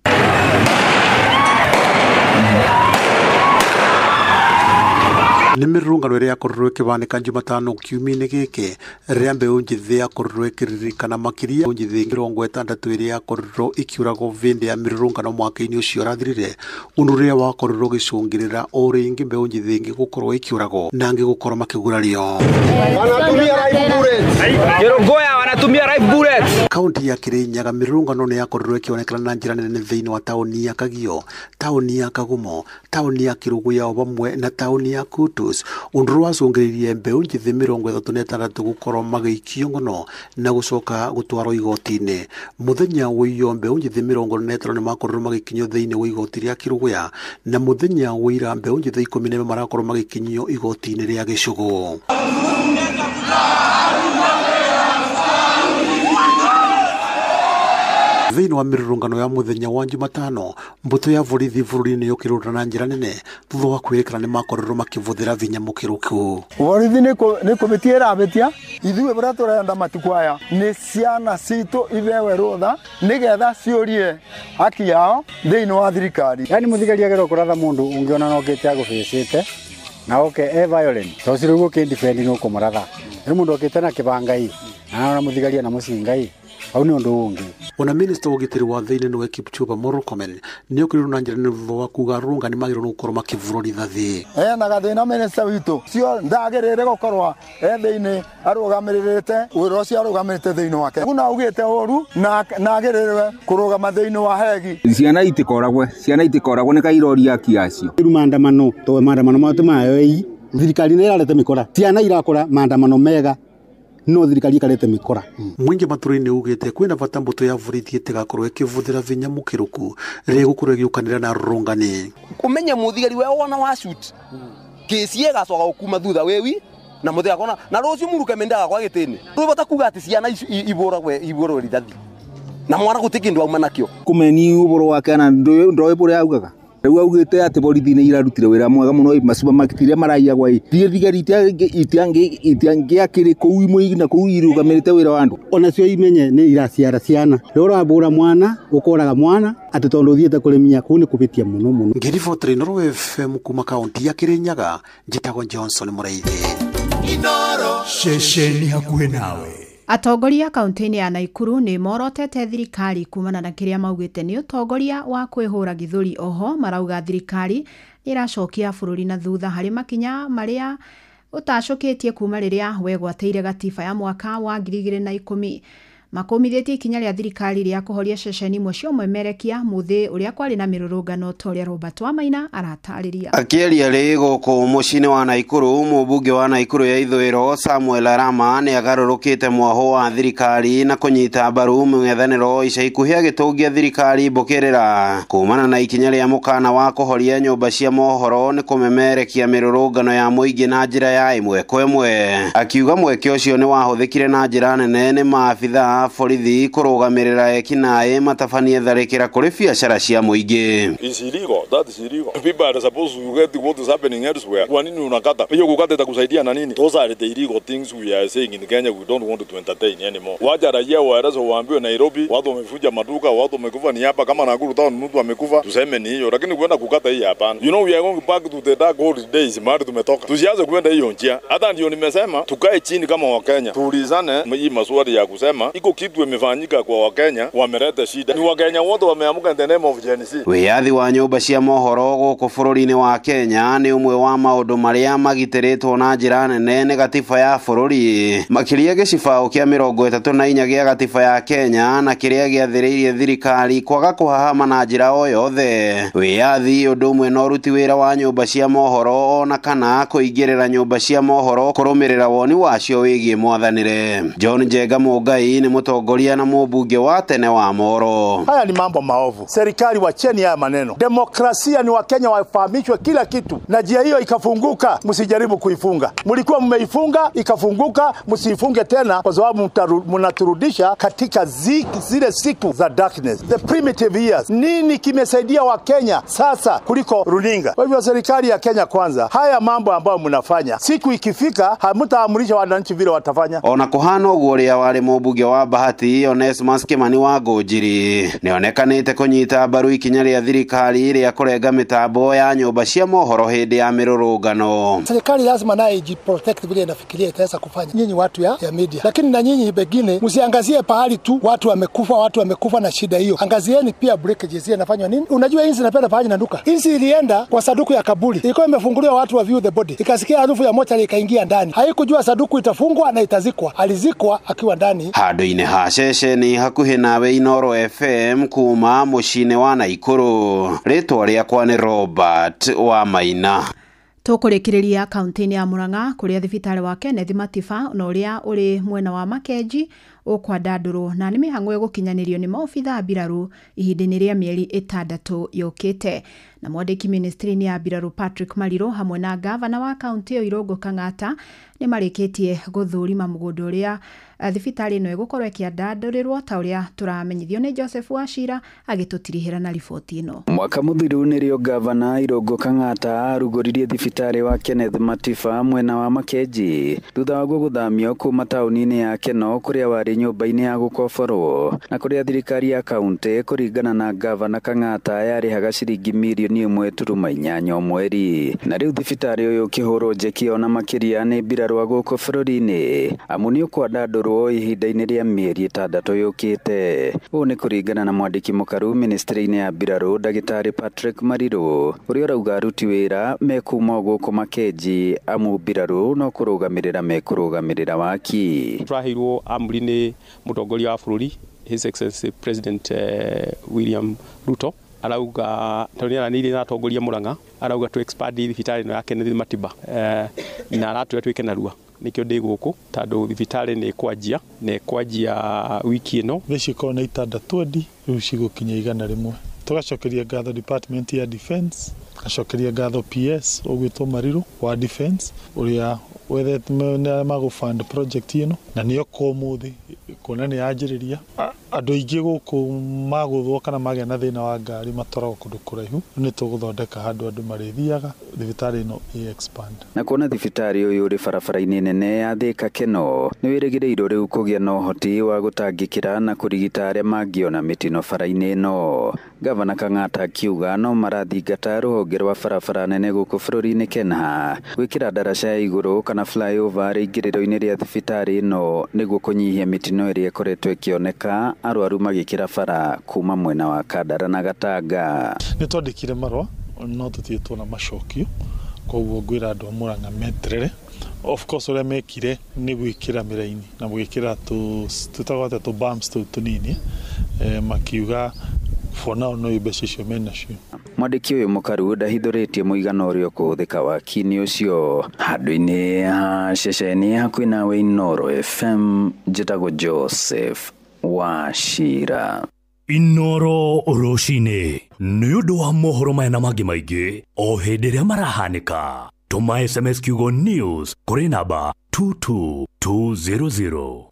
Ni mirurungano iria yakorirwo ikibanika Jumatano kiumia-ini giki ria mbeũ njithi yakorirwo ikiririkana makiria njithi 60 iria yakorirwo ikiuragwo vindi ya mirurungano mwaka-ini ucio urathirire undu uria wakorirwo gicungirira o ringi mbeũ njithi ingi gukorwo ikiuragwo na angi gukorwo makigurario. Wanatumia live bullets. Kaunti ya Kirinyaga mirurungano ni yakorirwo ikionekana na njira nene thiini wa tauni ya Kagio, tauni ya Kagumo, tauni ya Kiruguya o bamwe na tauni ya Kutus. Undu wacungiririe mbeũ njithi 36 gukorwo magiikio ngono na gucoka gutwarwo igoti-ini. Muthenya wiyo mbeũ njithi 45 ni makorirwo magikinyio thiini wa igoti ria Kiruguya na muthenya wira mbeũ njithi 10 marakorwo magikinyio igoti-ini ria Gicugu. Thiini wa mirurungano ya muthenya wa Jumatano mbuto ya borithi bururi-ini yukirura na njira nene thutha wa kwirikana ni makorirwo makivuthira vinya mukiruku. Borithi ni kubitia irabitia ithuĩ bũrĩa tũrenda matukũ aya nĩ ciana citũ ibewe rũtha nĩgetha ciũrie haki yao thĩinĩ wa thirikari. Yani mũthigari agĩrwo kũratha mũndũ ũngĩona no gĩte agũbĩcĩte na oke violent tocirĩ gũkĩndefend nĩ ũkũmũratha rĩ mũndũ okĩte na kĩbangai na ona mũthigari na mũcingai au ni undu ungi. Ona minister wa gitiri wa thiini no Kipchumba Murkomen ni okiriru na njira thutha wa kuga runga ni magiro gukorwo makivuroriza thi na gathina minister witu cio ndagirire gukorwa thiini arugamirite wiro ucio arugamirite thiini wake kuna ugite oru na agirire kurugama thiini wa hegi ciana itikoragwo ni kairoria kiacio riu maandamano to maandamano matumayo ei thirikari ni irarete mikora ciana irakora maandamano mega no thirikari ikarete mikora. Mwingi maturi-ini ugite kwina bata mbuto ya borithi itigakorwo ikivuthira vinya mukiruku ri gukorwo igiukanira na rurungani. Kumenya muthigari we wona wa shoot kesi igacoka gukuma thutha wewi na muthigari kona na rucio muruke mendaga kwa gitini rubata kuga ati ciana iborwo rithathi na mwana gutikindu auma nakio kumeni uboro wake na ndoe bore augaga riu augite ati borithi ni irarutire wira mwega muno masupermarket iria maraia gwa thigari itiangi akiri kuu imwe na kuu irugamirite wira wa andu ona cio imenye ni iraciara ciana rora bura mwana ukoraga mwana ati tondu thiete kurimia kuu ni kubitia muno. Ngiribotri Inoro FM kuma kaunti ya Kirinyaga njitagwo Johnson Muriithi. Inoro shesheni hakuhe nawe. Atongoria kaunti-ini ya Naikuru ni morotete thirikari kumana na kiria maugite ni utongoria wa kwihura githuri. Oho marauga thirikari iracokia bururi na thutha hari makinya maria utacoketie kuma riria wegwateire gatiba ya mwaka wa 2010. makomithitie ikinya rĩa thirikari rĩa kuhoria ceceni imwe cia ũmemerekia muthi uria kwari na mirurungano toria Robert Wamaina aratarĩria. Akĩaria rĩ gũkũ mũciĩ-inĩ wa Naikuru, mũmbunge wa Naikuru ya ithũĩro Samuel Arama nĩ agarũrũkĩte mwaho wa thirikari na kũnyita mbaru mũng'ethanĩro ica ikuhĩ agĩtũngia thirikari mbũkĩrĩra kumana na ikinya rĩa mũkana wa kũhoria nyũmba cia mohoro nĩ kũmemerekia mĩrũrũngano ya mũingĩ na njĩra ya ĩmwe kwa ĩmwe. Akiuga mweke ũcio nĩ wahũthĩkire na njĩra nene nĩ maabitha borithi kũrũgamĩrĩra ekinaĩ matabanie tharĩkĩra kũrĩ biacara cia mũingĩ. It's illegal. That is illegal. People are supposed to get what is happening elsewhere. Kwa nini unakata? Hiyo kukata itakusaidia na nini? Those are the illegal things we are saying in Kenya we don't want to entertain anymore. Wacha raia waeleze waambiwe Nairobi watu wamefuja maduka, watu wamekufa ni hapa, kama Nakuru town mtu amekufa tuseme ni hiyo, lakini kwenda kukata hii hapana. You know we are going back to the dark old days mahali tumetoka. Tusianze kwenda hiyo njia. Hata ndio nimesema tukae chini kama Wakenya. Tuulizane hii maswali ya kusema iko kitu imefanyika kwa Wakenya wameleta shida. Ni Wakenya wote wameamuka in the name of Gen Z. Wiyathi wa nyũmba cia mohoro gũkũ bũrũri-inĩ wa Kenya nĩ ũmwe wa maũndũ marĩa magitĩrĩtwo na njĩra nene nĩ gatiba ya bũrũri. Makĩria gĩcibao kĩa 34 gĩa gatiba ya Kenya na kĩrĩa gĩathĩrĩirie thirikari kwaga kũhahama na njĩra o yothe. Wiyathi ũndũ ũmwe na ũruti wĩra wa nyũmba cia mohoro ona kana kũingĩrĩra nyũmba cia mohoro kũrũmĩrĩra woni wacio wĩgiĩ mwathanĩre. John Njenga Mũngai nĩ mũtongoria na mũmbunge wa tene wa Moro. Haya ni mambo maovu. Serikali wacheni haya maneno. Demokrasia ni Wakenya wafahamishwe kila kitu. Na njia hiyo ikafunguka, msijaribu kuifunga. Mlikuwa mmeifunga ikafunguka, msiifunge tena kwa sababu mnaturudisha katika zile siku za darkness. The primitive years. Nini kimesaidia Wakenya sasa kuliko runinga? Kwa hivyo serikali ya Kenya kwanza, haya mambo ambayo mnafanya, siku ikifika hamtaamurisha wananchi vile watafanya. Ona kuhana ũguo ũrĩa warĩ mũmbunge wa Bahati Onesmus Kimani wa Ngũnjiri nĩonekanĩte kũnyita mbaru ikinya rĩa thirikari rĩa kũrenga mĩtambo ya nyũmba cia mohoro hĩndĩ ya mĩrũrũngano. Serikali lazima nayo ijiprotect vile inafikiria itaweza kufanya. Nyinyi watu ya media, lakini na nyinyi pengine msiangazie pahali tu watu wamekufa na shida hiyo. Angazieni pia breakages inafanywa nini. Unajua hizi zinapenda pahali na duka. Hizi ilienda kwa saduku ya kaburi. Ilikuwa imefunguliwa watu wa view the body. Ikasikia harufu ya mochari ikaingia ndani. Haikujua saduku itafungwa na itazikwa. Alizikwa akiwa ndani. Handũ-inĩ ha ceceni hakuhĩ nawe Inooro FM kuma mũciĩ-inĩ wa Naikuru. Rĩtwa rĩakwa nĩ Robert Wamaina. Tũkũrĩkĩrĩria kaunti-inĩ ya Murang'a kũrĩa thibitarĩ wa Kenneth Matiba na ũrĩa ũrĩ mwena wa Makenji ũkwandandũrwo na nĩ mĩhang'o ĩgũkinyanĩrio nĩ maobitha mbirarũ ihinda-inĩ rĩa mĩeri 6 yũkĩte. Na mwandĩki ministry-inĩ ya mbirarũ Patrick Mariro hamwe na gavana wa kaunti ĩyo Irũngũ Kang'ata nĩ marĩkĩtie gũthũrima mũgũnda ũrĩa thibitarĩ ĩno ĩgũkorwo ĩkĩandandũrĩrwo ta ũrĩa tũramenyithio nĩ Joseph Wachira agĩtũtirihĩra na riboti ĩno. Mwaka mũthiru nĩrĩo gavana Irũngũ Kang'ata arugũririe thibitarĩ wa Kenneth Matiba mwena wa Makenji thutha wa gũthamio kuma taũni-inĩ ya Keno kũrĩa warĩ nyũmba-inĩ ya gũkoborwo na kũrĩa thirikari ya kaunti kũringana na gavana Kang'ata yarĩhaga ciringi mirioni 1.8 mweri. Na rĩu thibitarĩ ũyũ ũkĩhũrwo njeki ona makĩria nĩ mbirarũ a gũkũ bũrũri-inĩ amu nĩ ũkwandandũrwo ihinda-inĩ rĩa mĩeri 6 yũkĩte. Ũũ nĩ kũringana na mwandĩki mũkaru ministry-inĩ ya mbirarũ ndagĩtarĩ Patrick Mariro ũrĩa ũrauga aruti wĩra mekuma gũkũ Makenji amu mbirarũ no kũrũgamĩrĩra waki. Tũraheirwo amri nĩ mũtongoria wa bũrũri His Excellency President William Ruto arauga tondũ nĩaranĩirie na atongoria Murang'a arauga tu expand thibitarĩ ĩno ya Kenneth Matiba na aratũra twĩke narua nikio ndĩ gũkũ tondũ thibitarĩ nĩ kwanjia wiki ĩno gĩciko na 620 rĩu cigũkinya 100 tugacokeria ngatho department ya defense gacokeria ngatho PS ũgwĩtwo Mariro wa defense ũrĩa wethete magũfund project ĩno na nĩyo mũthĩ kuona nĩ yanjĩrĩria andũ aingĩ gũkũ magũthwo kana magĩa na thĩna wa ngari matwaragwo kũndũ kũraihu nĩ tũgũthondeka handũ andũ marĩthiaga thibitarĩ ĩno expand. Na kuona thibitarĩ ũyũ ũrĩ barabara-inĩ nene ya Thika Keno nĩ wĩrĩgĩrĩirwo rĩu kũgĩa na ũhoti wa gũtangĩkĩra na kũrigita arĩa mangĩona mĩtino bara-inĩ ĩno. Gavana Kang'ata akiuga no marathingata rũhonge rwa barabara nene gũkũ bũrũri-inĩ Kenya gwĩkĩra ndaraca ya igũrũ kana flyover rĩingĩrĩro-inĩ rĩa thibitarĩ ĩno nĩguo kũnyihia mĩtino ĩrĩa ĩkoretwo ĩkĩoneka arwaru magĩkĩra bara kuma mwena wa Kandara na Gatanga. Nĩ twandĩkire marũa no tũtiĩtwo na macokio koguo ngwĩra andũ a Murang'a meterere of course uria mekire ni gwikira miraini na gwikira tutagota tu bumps tunini makiuga for now no ibesha icio menacio. Mwandiki uyu mukaru ndahithuritie muigana uria kuhuthika waki-ini ucio handu-ini ha ceceni hakuhi nawe Inoro FM. Njitagwo Joseph Wachira. Inoro Rucini nĩ ũndũ wa mohoro maya na mangĩ maingĩ o hĩndĩ ĩrĩa marahanĩka. Tũma SMS kiugo news kũrĩ namba 22200.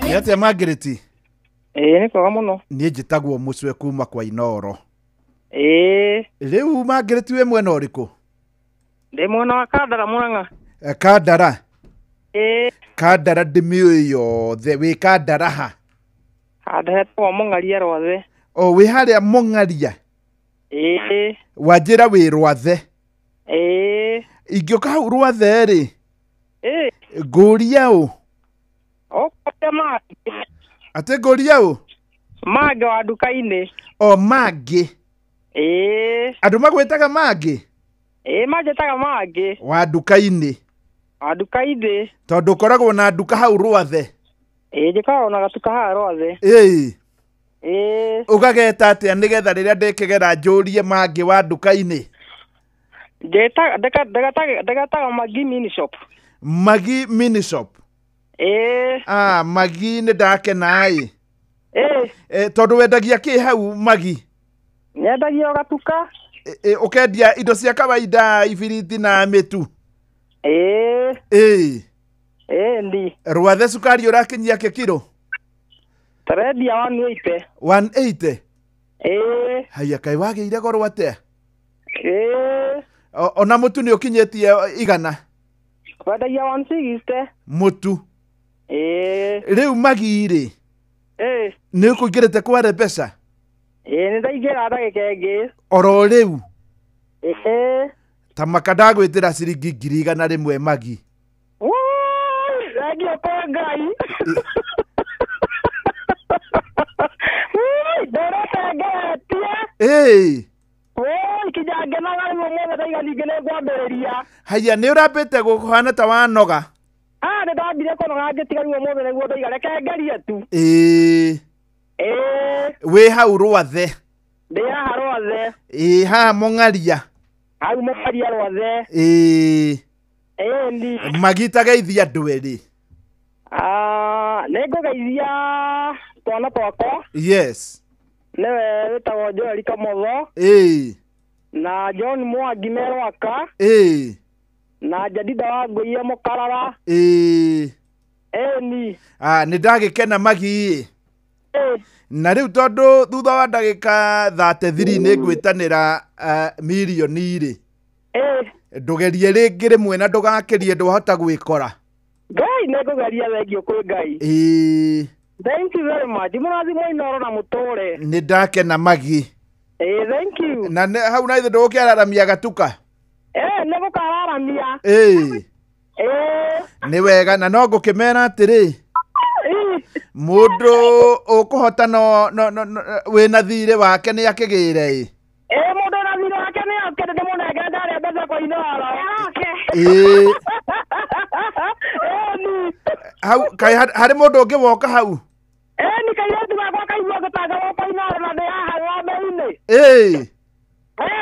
Niate Margaret. Ni kwega muno. Ni njitagwo Mucwe kuma kwa Inoro. Riu Margaret we mwena uriku? Ndi mwena wa Kandara Murang'a. Kandara. Kandara ndimiũĩ yothe wi Kandara ha? Handũ hetagwo Mũng'aria Rwathe. O wi harĩa Mũng'aria? Wanjĩra wi Rwathe? Ingĩũka hau Rwathe rĩ? Ngũria ũ? Ate ngoria u? Mage wa duka-ini. O Mage? Andu magwĩtaga Mage? Manjĩtaga Mage. Wa duka-ini? Wa duka-ini. Tondũ ũkoragwo na duka hau Rwathe? Njĩkoragwo na gatuka haha Rwathe. Ũgageta atĩa nĩgetha rĩrĩa ndĩkĩgera njũrie Mage wa duka-ini? Ndagataga Magi Mini Shop. Magi Mini Shop? Magi nĩ ndakena ĩ. Tondũ wendagia kĩ hau Magi? Nyendagia gatuka. Ũkendia indo cia kawaida, ibiriti na mĩtu? Ndi. Rwathe cukari ũrakinyia kĩ kiro? Tarendia 180. 180? Haya kaĩ wagĩire goro atĩa? Ona mũtu nĩ ũkinyĩtie igana? Wendagia 160. Mũtu? Rĩu Magi rĩ? Nĩ ũkũingĩrĩte kware mbeca? Nĩ ndaingĩra ndagĩka ĩngĩ. Oro rĩu? Ta maka ndagwĩtĩra ciringi 100 Magi. Thengiũ kwa Ngai. Ndorete ngeretie. Kijangenaga rĩmwe mothe ndaiga ningĩ nĩ ngwambĩrĩria. Haya nĩ ũrambĩte gũkũhana ta wanoga? Nĩ ndambire kũnoga ngĩtiga rĩmwe mothe nĩguo ndaiga reke ngerie tu. Wĩ hau Rwathe? Ndĩ haha Rwathe. Haha Mũng'aria? Hau Mũng'aria Rwathe. Ndi. Magi tageithia andũ erĩ. Nĩ ngũgeithia twana twakwa. Yes. Nĩwe wĩtagwo Joel Kamotho. Na John Mwangi Merwaka. Na Jadida wa Ngũiye Mũkarara. Ni. Nĩ ndagĩkena Magi. Na rĩu tondũ thutha wa ndagĩka 33 nĩ ngwĩtanĩra mirioni rĩ. Ndũgerie rĩngĩ rĩmwe na ndũgakĩrie ndwahota gwĩkora. Ngai nĩ ngũgeria thengio kwĩ Ngai. Thank you very much. Mũrathimwo Inoro na mũtũre. Nĩ ndakena Magi. Thank you. Na hau na ithe ndũgũkĩararamia gatuka? Nĩ gũkararamia. Nĩ wega na no ngũkĩmera atĩrĩ. Mũndũ ũkũhota wĩna thirĩ wake nĩ akĩgĩre. Mũndũ na thirĩ wake nĩ akĩgĩre ndĩmũnengere ndarĩa mbeca kwa Inoro. hau kai hari mundu ungi woka hau ni kairĩtu gakwa kaigua gĩtanga goko-inoro na ndĩhaha ng'ombe-inĩ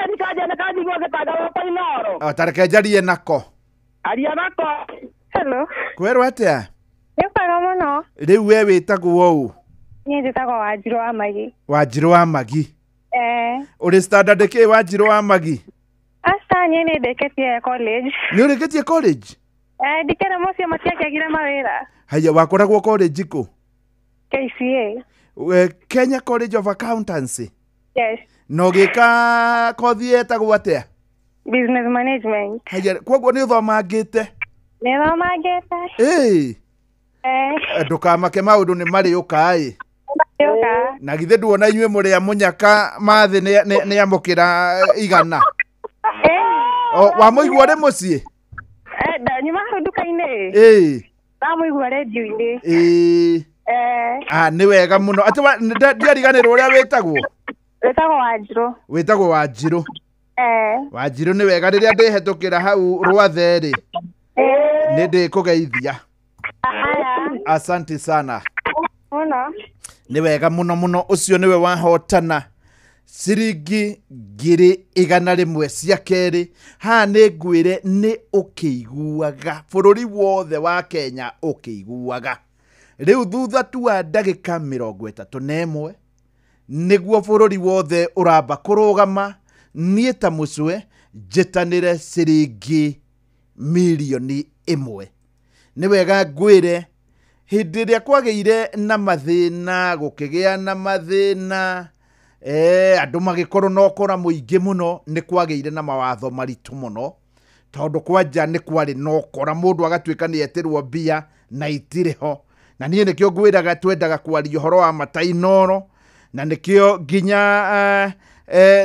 ni kanjia nĩ kanjigua gĩtanga goko-inoro tareke njarie nako aria nako. Hello. Kwerwo atĩa? Nĩ kwega mũno. Rĩu we wĩtagwo ũũ? Niĩ njĩtagwo Wanjirũ wa Magi. Wanjirũ wa Magi? Ũrĩ standard kĩ Wanjirũ wa Magi? Niĩ nĩ ndĩkĩtie college. Nĩ ũrĩkĩtie college? Ndikĩra mũciĩ matiakĩagire mawĩra. Haya, wakoragwo college kũ? KCA. Kenya College of Accountancy? Yes. No gĩka kothi yetagwo atĩa? Business management. Haya, koguo nĩ ũthomangĩte? Nĩ thomangĩte. Ndũkamake maũndũ nĩ marĩũka na githĩ nduona inyuĩ mũrĩa mũnyaka mathĩ nĩ amũkĩra igana wa mũigua rĩ mũciĩ? Nyuma hau nduka-inĩ ndamũigua redio-inĩ. Nĩ wega mũno. Ndiariganĩrwo ũrĩa wĩtagwo? Wĩtagwo Wanjirũ. Wĩtagwo Wanjirũ? Wanjirũ nĩ wega. Rĩrĩa ndĩhetũkĩra hau Rwathe-rĩ nĩ ndĩkũgeithia. Asante sana. Nĩ wega mũno mũno. Ũcio nĩwe wahotana ciringi 100 cia kerĩ. Ha nĩ ngwĩre nĩ ũkĩiguaga bũrũri wothe wa Kenya ũkĩiguaga. Rĩu thutha tu wa ndagĩka 31 nĩguo bũrũri wothe ũramba kũrũgama niĩ ta mũcwe njitanĩre ciringi 1,000,000. Nĩ wega ngwĩre hĩndĩ ĩrĩa kwagĩire na mathĩna, gũkĩgĩa na mathĩna, andũ magĩkorwo na ũkora mũingĩ mũno, nĩ kwagĩire na mawatho maritũ mũno, tondũ kwanja nĩ kwarĩ na ũkora, mũndũ agatuĩka nĩ eterwo mbia na itirĩ ho. Na niĩ nĩkĩo ngwĩraga twendaga kwaria ũhoro wa Matainoro, na nĩkĩo nginya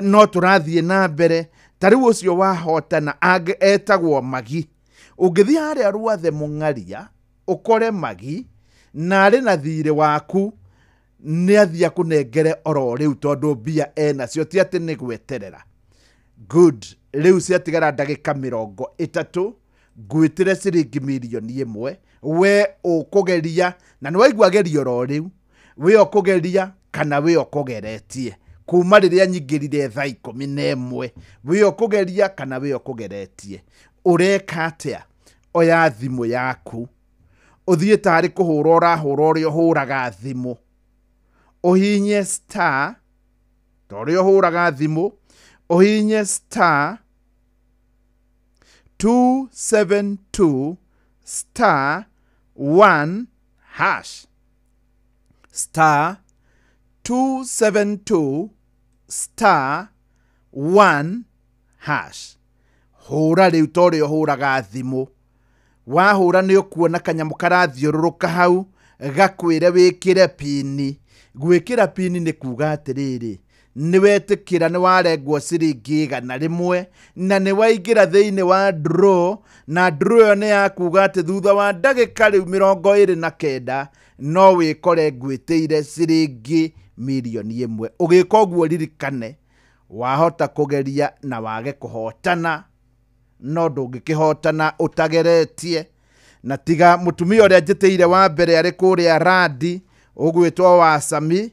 no tũrathiĩ na mbere. Ta rĩu ũcio wahotana etagwo Magi. Ũngĩthiĩ harĩa Rwathe Mũng'aria ũkore Magi na arĩ na thirĩ waku, nĩ athiĩ akũnengere oro rĩu, tondũ mbia enacio, ti atĩ nĩ gweterera. Good. Rĩu ciatigara ndagĩka 30 ngwĩtĩre ciringi 1,000,000 we ũkũgeria, na nĩ waigua gerio oro rĩu, we ũkũgeria kana we ũkũgeretie kuma rĩrĩa nyingĩrire thaa 11, we ũkũgeria kana we ũkũgeretie. Ũreka atĩa? Oya thimũ yaku ũthiĩ tarĩ kũhũra ũrahũra ũrĩa ũhũraga thimũ, ũhinye star, ta ũrĩa ũhũraga thimũ, ũhinye star 272 star 1 hash, star 272 star 1 hash. Hũra rĩu ta ũrĩa ũhũraga thimũ. Wahũra nĩ ũkuona kanyamũ karathiũrũrũka hau gakwĩre wĩkĩre pini. Gwĩkĩra pini nĩ kuga atĩrĩrĩ, nĩ wetĩkĩra nĩ warengwo ciringi 100 na nĩ waingĩra thĩinĩ wa draw, na draw ĩyo nĩ ya kuga atĩ thutha wa ndagĩka rĩu 29 no wĩkore ngwĩtĩire ciringi 1,000,000. Ũgĩka ũguo ririkane wahota kũgeria na wage kũhotana, no ndũngĩkĩhotana ũtageretie. Na tiga mũtumia ũrĩa njĩtĩire wa mbere arĩ kũrĩa Randi ũgwĩtwo wa Sami,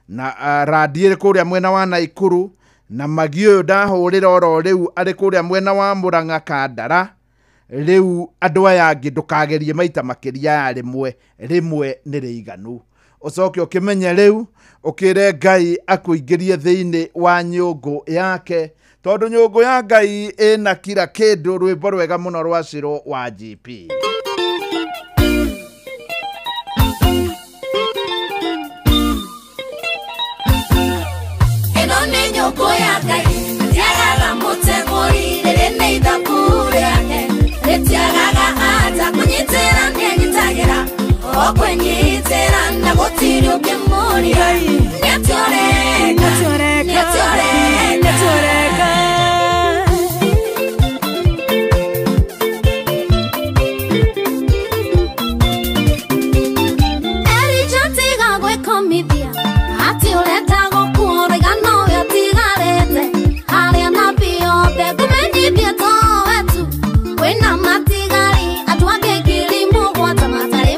na Randi ĩrĩ kũrĩa mwena wa Naikuru, na Magi ũyũ ndahũrĩra oro rĩu arĩ kũrĩa mwena wa Mũrang'a Kandara. Rĩu andũ aya angĩ ndũkagerie maita makĩria ya rĩmwe nĩ rĩiganu. Ũcoke ũkĩmenye rĩu ũkĩre Ngai akũingĩrie thĩinĩ wa nyũngũ yake, tondũ nyũngũ ya Ngai ĩna kila kĩndũ. Rwĩmbo rwega mũno rwa Shiro wa GP. Ĩno nĩ nyũngũ ya Ngai, ndiagaga mũteng'ũri rĩrĩ nĩ ithabu rĩake, rĩtiagaga ata kũnyitĩra nĩanyitagĩra, o kwĩnyitĩra na gũtirĩ ũngĩmũria. Nĩatioreka, nĩatioreka, nĩatioreka. Elijah tiga gwĩkomithia atĩ ũretagwo kuoraga nowe ũtigarĩte, harĩa nabii othe ngũmenyithie to wetu, kwĩna matigari andũ angĩ 7,000 matarĩ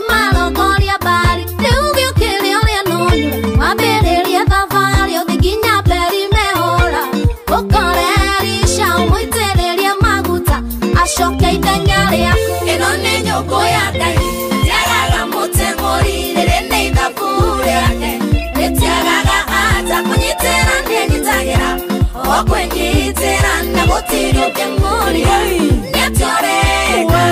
kunyitira na gutirio kemoria netoreka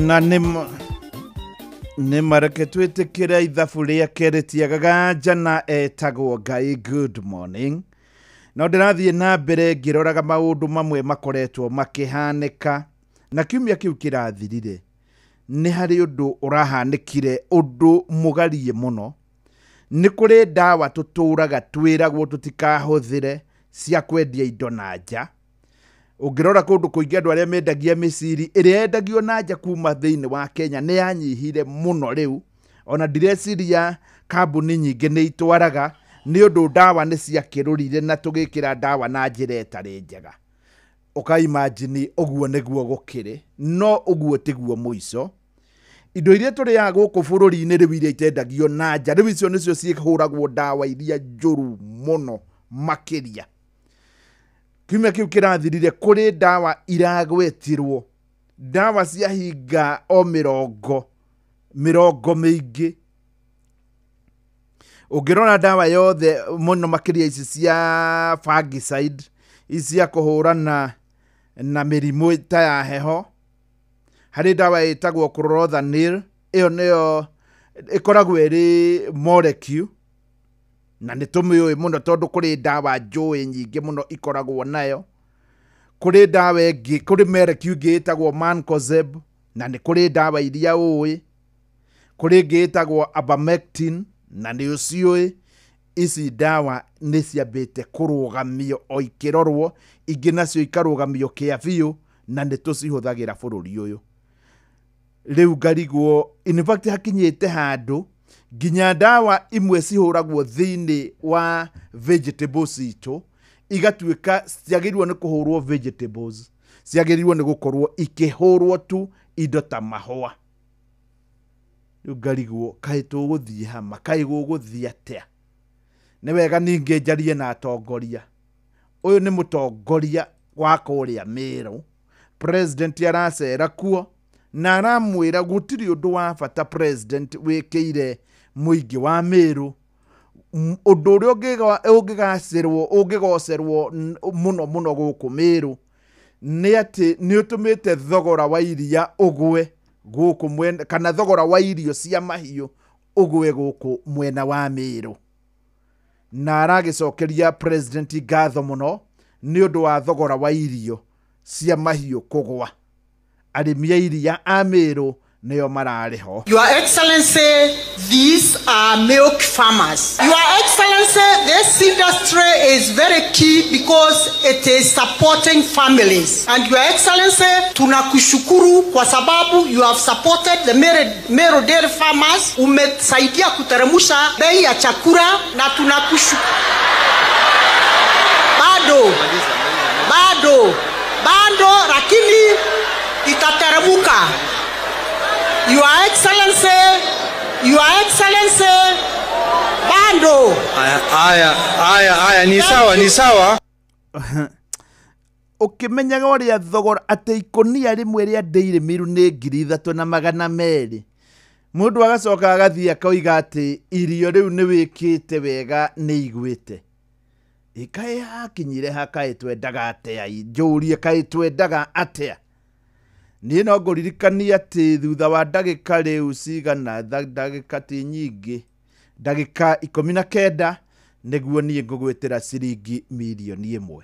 na nä mareke twä kä ra ithabu rä a kerä tiagaga njana etagwo Ngai. Good morning. No ndä rathiä na mbere ngä roraga maå ndå mamwe makoretwo makä hanä ka na kiumia kä u kä rathirire nä harä å ndå å rahanä kire å ndå må garie må no. Nä kå rä ndawa tå tå raga twä ragwo tå tikahå thä re cia kwendia indo na nja. Ũngĩrora kũndũ kũingĩ andũ arĩa mendagia mĩciri ĩrĩa yendagio na nja kuma thĩinĩ wa Kenya nĩ yanyihire mũno rĩu. Ona ndireciria kambuni nyingĩ nĩ itwaraga nĩ ũndũ ndawa nĩ ciakĩrũrire na tũgĩkĩra ndawa na njĩra ĩtarĩ njega. Ũkaimagine ũguo nĩguo gũkĩrĩ, no ũguo tiguo mũico. Indo iria tũrĩaga gũkũ bũrũri-inĩ rĩu iria itendagio na nja, rĩu icio nĩcio ciĩhũragwo ndawa iria njũru mũno makĩria. Kiumia kĩu kĩrathirire kũrĩ ndawa iragwetirwo, ndawa cia hinga o 40 mirongo miingi ungirona dawa yothe muno makiria ici cia fungicide cia kuhurana na mirimu ta ya heho hari dawa itagwo chlorothalonil iyo niyo ikoragwo iri molecule na nitumiwe muno tondu kuri dawa njui nyingi muno ikoragwo nayo kuri dawa ingi kuri molecule ingi itagwo mancozeb na ni kuri dawa iria ui kuri ingi itagwo abamectin na ni uciui ici dawa ni ciambite kurugamio o ikirorwo ingi nacio ikarugamio kiabiu na ni tucihuthagira bururi uyu riu ngarigwo in fact hakinyite handu nginya dawa imwe cihuragwo thiini wa vegetables itu igatuika ciagirwo ni kuhurwo vegetables ciagirwo ni gukorwo ikihurwo tu indo ta mahua riu ngarigwo kai tuguthie hama kai guguthie atia ni wega ninge njarie na atongoria uyu ni mutongoria wa kuria Meru president aracera kuo na aramwira gutiri undu wa bata president wikire muingi wa Meru undu uria ungigocerwo muno guku Meru ni ati ni utumite thogora wa iria ugwe guku mwena kana thogora wa irio cia mahiu ugwe guku mwena wa Meru na aragicokeria president ngatho muno ni undu wa thogora wa irio cia mahiu kugwa arimi iria a Meru niyo marariho. Your Excellency, these are milk farmers. Your Excellency, this industry is very key because it is supporting families. And Your Excellency, tunakushukuru kwa sababu you have supported the Meru dairy farmers. Umesaidia kuteremusha bei ya chakula na tunakushukuru. Bado lakini itateremuka. Your Excellency, bado. Aya, ni sawa. Ukimenyaga uria thogora ati ikonia rimwe ria Dairy Mill ni 3,200 mundu agacoka agathia koiga ati irio riu ni wikite wega ni igwite ikai hakinyire hakai twendaga atia njurie kai twendaga atia ni no nguririkania ati thutha wa ndagika riu cigana ndagika ti nyingi ndagika 19 niguo nie ngugwitira ciringi milioni 1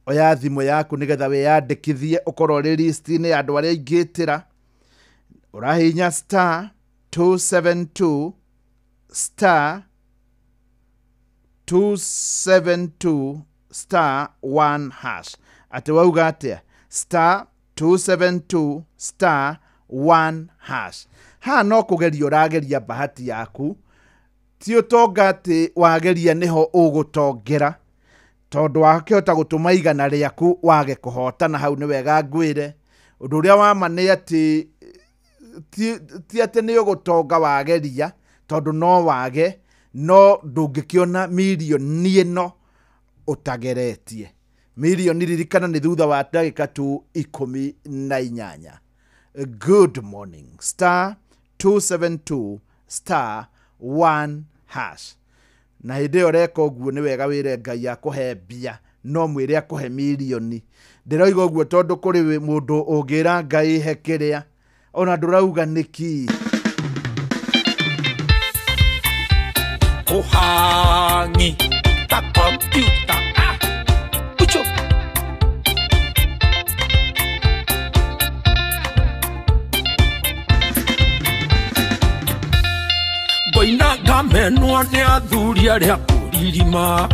oya thimu yaku nigetha wiyandikithie ukorwo ri list ni andu aria ingitira urahinya star 272 star 272 star 1 hash ati wauga atia star 272 star 1 hash ha no kugeria urageria bahati yaku ti utonga ati wageria niho ugutongera tondu wakihota gutuma igana riaku wage kuhotana hau ni wega ngwire undu uria wama ni ati ti ati ni ugutonga wageria tondu no wage no ndungikiona milioni ino utageretie milioni ririkana ni thutha wa ndagika tu 18. Good morning star 272 star 1 hash na hinde oreka oguo ni wega wire Ngai akuhe mbia no mwire akuhe milioni ndiroiga oguo tondu kuri mundu ungira Ngai he kiria ona ndurauga niki Kuhangi ta computer ucho Boina gamenwa ni athuri aria kuririma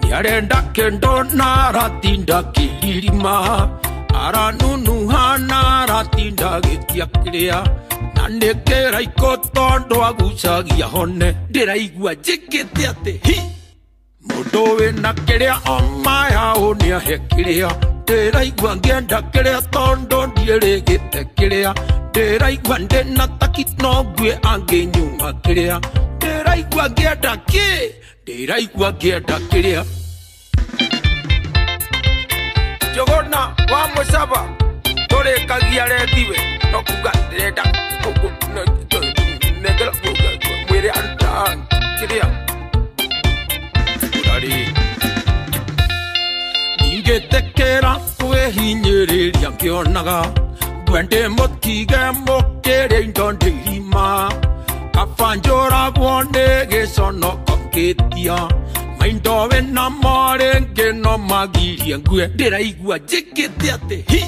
ni arenda kendo na ratinda kirima aranunu hana ratinda gitia kiria na nekera ikotondo agucagia hone ndiraigua njikite ati hi mundu wina kiria omaya unia he kiria ndiraigua ngienda kiria tondo ndierigite kiria ndiraigua ndina takino ngwe anginyuma kiria ndiraigua ngienda ndiraigua ngienda kiria jogona wa musaba tore kagia rediwe no kuga ndenda negala mwere anta kiria urari ningetekera kwehinyiriria ngionaga gwende motige mokere ndondirima kafanjora gwone gesono kongetia maindowe na marenge no magiria ngwe ndiraigua njikite ate hi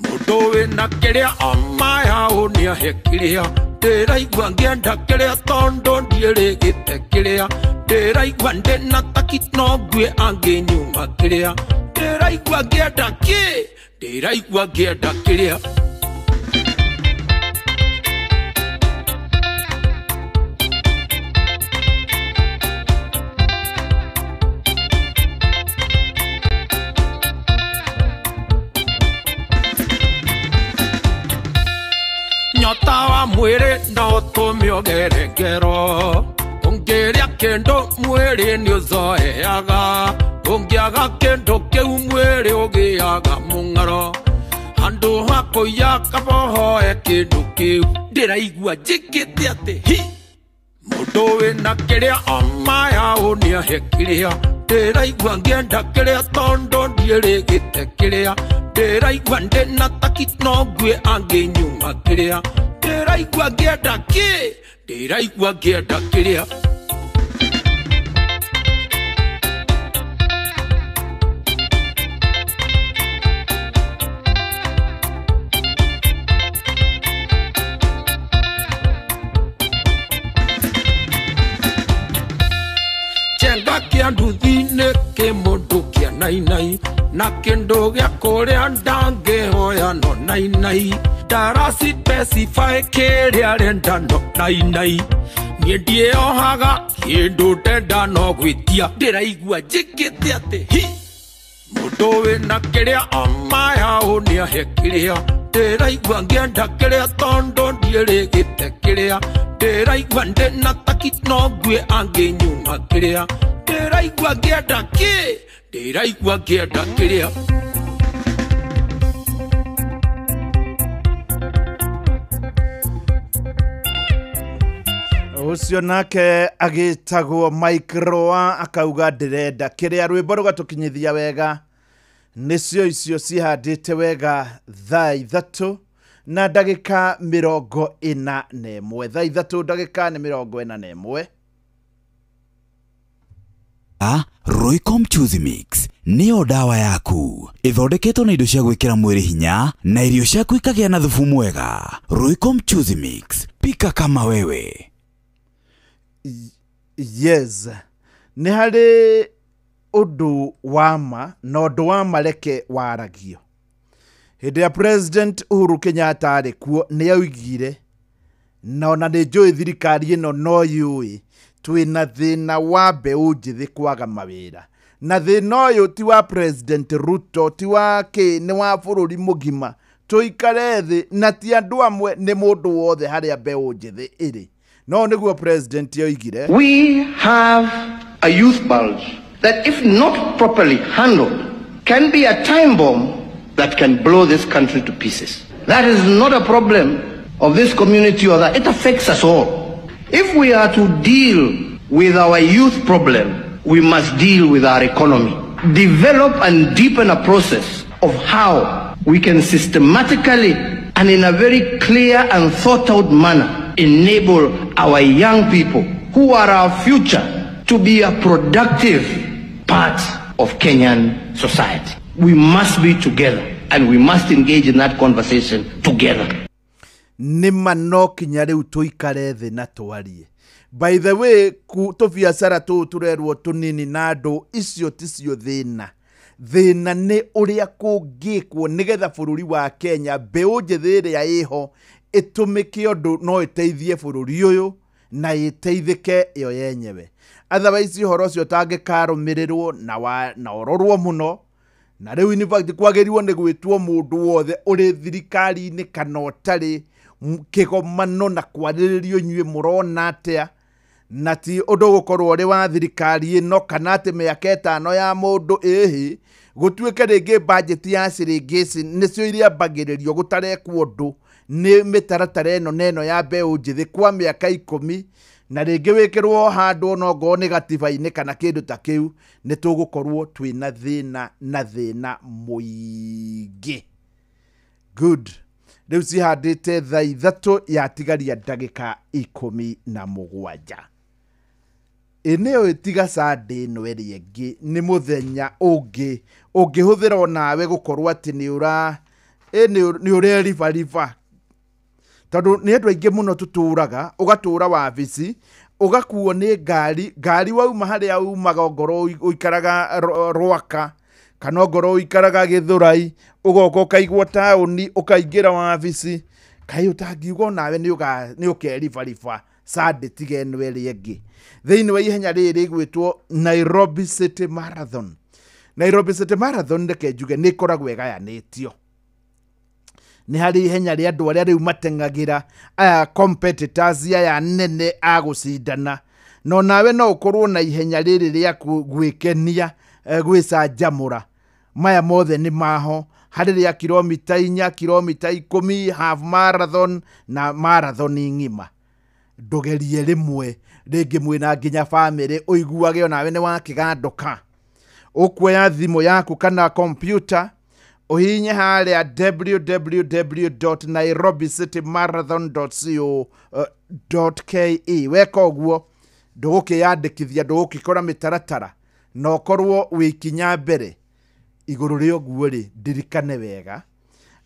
mundowe na kiria omaya unia hekiria ndiraigua ngienda kiria tondo ndierigite kiria ndiraigua ndena takino ngwe angenyuma kiria ndiraigua ngienda ki ndiraigua ngienda kiria Nyotawa mwere no tumiogere ngero ungeria kendo mwere ni uzoeaga ungiaga kendo kiu mwere ugiaga mungaro handu hakuya kabohoe kindu kiu ndiraigua njikite ate hi mundu wina kiria omaya unia hekiria ndiraigua ngienda kiria tondo ndierigite kiria ndiraigua ndena takino ngwe angenyuma kiria ndiraigua ngienda ki ndiraigua ngienda kiria chenga kia nduthine ke mundu kia nainai na kendo gya korea ndange hoya no nainai darasi specify keria renda no nainai niendie ohaga kindu tenda no gwitia ndiraigua njikite ate hi mundu wina kiria omaya unia hekiria ndiraigua ngienda kiria tondo ndierigite kiria ndiraigua ndena takino ngwe angenyuma kiria ndiraigua ngienda ki ndiraigua ngienda kiria ucio nake agitagwo Microa akauga ndirenda kiria rwimbo rugatukinyithia wega nicio icio cihandite wega thaa ithatu na ndagika 41 thaa ithatu ndagika ni 41 Roycom Choose Mix niyo dawa yaku ithondeketwo na indo cia gwikira mwiri hinya na irio ciaku ikagia na thufu mwega. Roycom Choose Mix, pika kama wewe. Yes, ni hari undu wama na undu wama reke waragio. Hindi ya President Uhuru Kenyatta ari kuo ni augire na ona ni njui thirikari ino no yui twina thina wa mbeũ njithi kwaga mawira na thina uyu ti wa President Ruto ti wa ki ni wa bururi mugima tuikare thi na ti andu amwe ni mundu wothe haria mbeũ njithi iri no niguo President yoigire. We have a youth bulge that if not properly handled can be a time bomb that can blow this country to pieces. That is not a problem of this community or that, it affects us all. If we are to deal with our youth problem, we must deal with our economy. Develop and deepen a process of how we can systematically and in a very clear and thought out manner enable our young people who are our future to be a productive part of Kenyan society. We must be together and we must engage in that conversation together. Nima no kinya riu tuikare thi na twarie. By the way, to biacara tu turerwo tunini na andu icio ticio thina. Thina ni uria kungikwo nigetha bururi wa Kenya mbeũ njithi iria iho itumike undu no iteithie bururi uyu na iteithike yo yenyewe. Otherwise horo cio tangikarumirirwo na ororwo muno na riu in fact kwageriwo ni gwitwo mundu wothe uri thirikari ni kana utari kigomano na kwariririo nyue murona atia na ti undu gukorwo ri wa thirikari ino kana ati miaka 5 ya mundu ehi gutuike ringi budget ya ciringi nicio iria mbagiririo gutarekwo undu nĩ mĩtaratara ĩno neno ya mbeũ njĩthĩ kwa mĩaka 10 na rĩngĩ wĩkĩrwo handũ no ngo nĩ gatiba-inĩ kana kĩndũ ta kĩu nĩ tũgũkorwo twĩna thĩna mũingĩ. Good. Rĩu cihandĩte thaa 3 yatigaria ndagĩka 17. Eneo ĩtiga Sunday ĩno ĩrĩa ĩngĩ nĩ mũthenya ũngĩhũthĩra onawe gũkorwo atĩ nĩ ũreribariba. Tondũ nĩ andũ aingĩ mũno tũtũraga, ũgatũra wabici, ũgakuo nĩ ngari wauma harĩa umaga ngoro ũikaraga Rwaka kana ngoro ũikaraga Gĩthũrai, ũgoka ũkaigwo taũni ũkaingĩra wabici, kaĩ ũtangiuga nawe nĩ ũkeribariba Sunday tiga ĩno ĩrĩa ĩngĩ. Thĩinĩ wa ihenya rĩrĩ rĩgwĩtwo Nairobi City Marathon. Nairobi City Marathon reke njuge nĩ ĩkoragwo ĩgayanĩtio. Nĩ harĩ ihenya rĩa andũ arĩa rĩu mateng'agĩra competitors aya nene agũcindana. No nawe no ũkorwo na ihenya rĩrĩ rĩa gwĩkenia, gwĩcanjamũra. Maya mothe nĩ maho. Harĩ rĩa kilomita 4, kilomita 10, half marathon na marathon ng'ima. Ndogerie rĩmwe rĩngĩ mwĩna nginya family ũiguage onawe nĩ wakĩgandoka. Ũkuoya thimũ yaku kana computer uhinye harĩa www.nairobicitymarathon.co.ke. weka ũguo ndũgũkĩyandĩkithia, ndũgũkĩkora mĩtaratara no korwo wĩkinya mbere igũrũ rĩa ũguo rĩ, ndirikane wega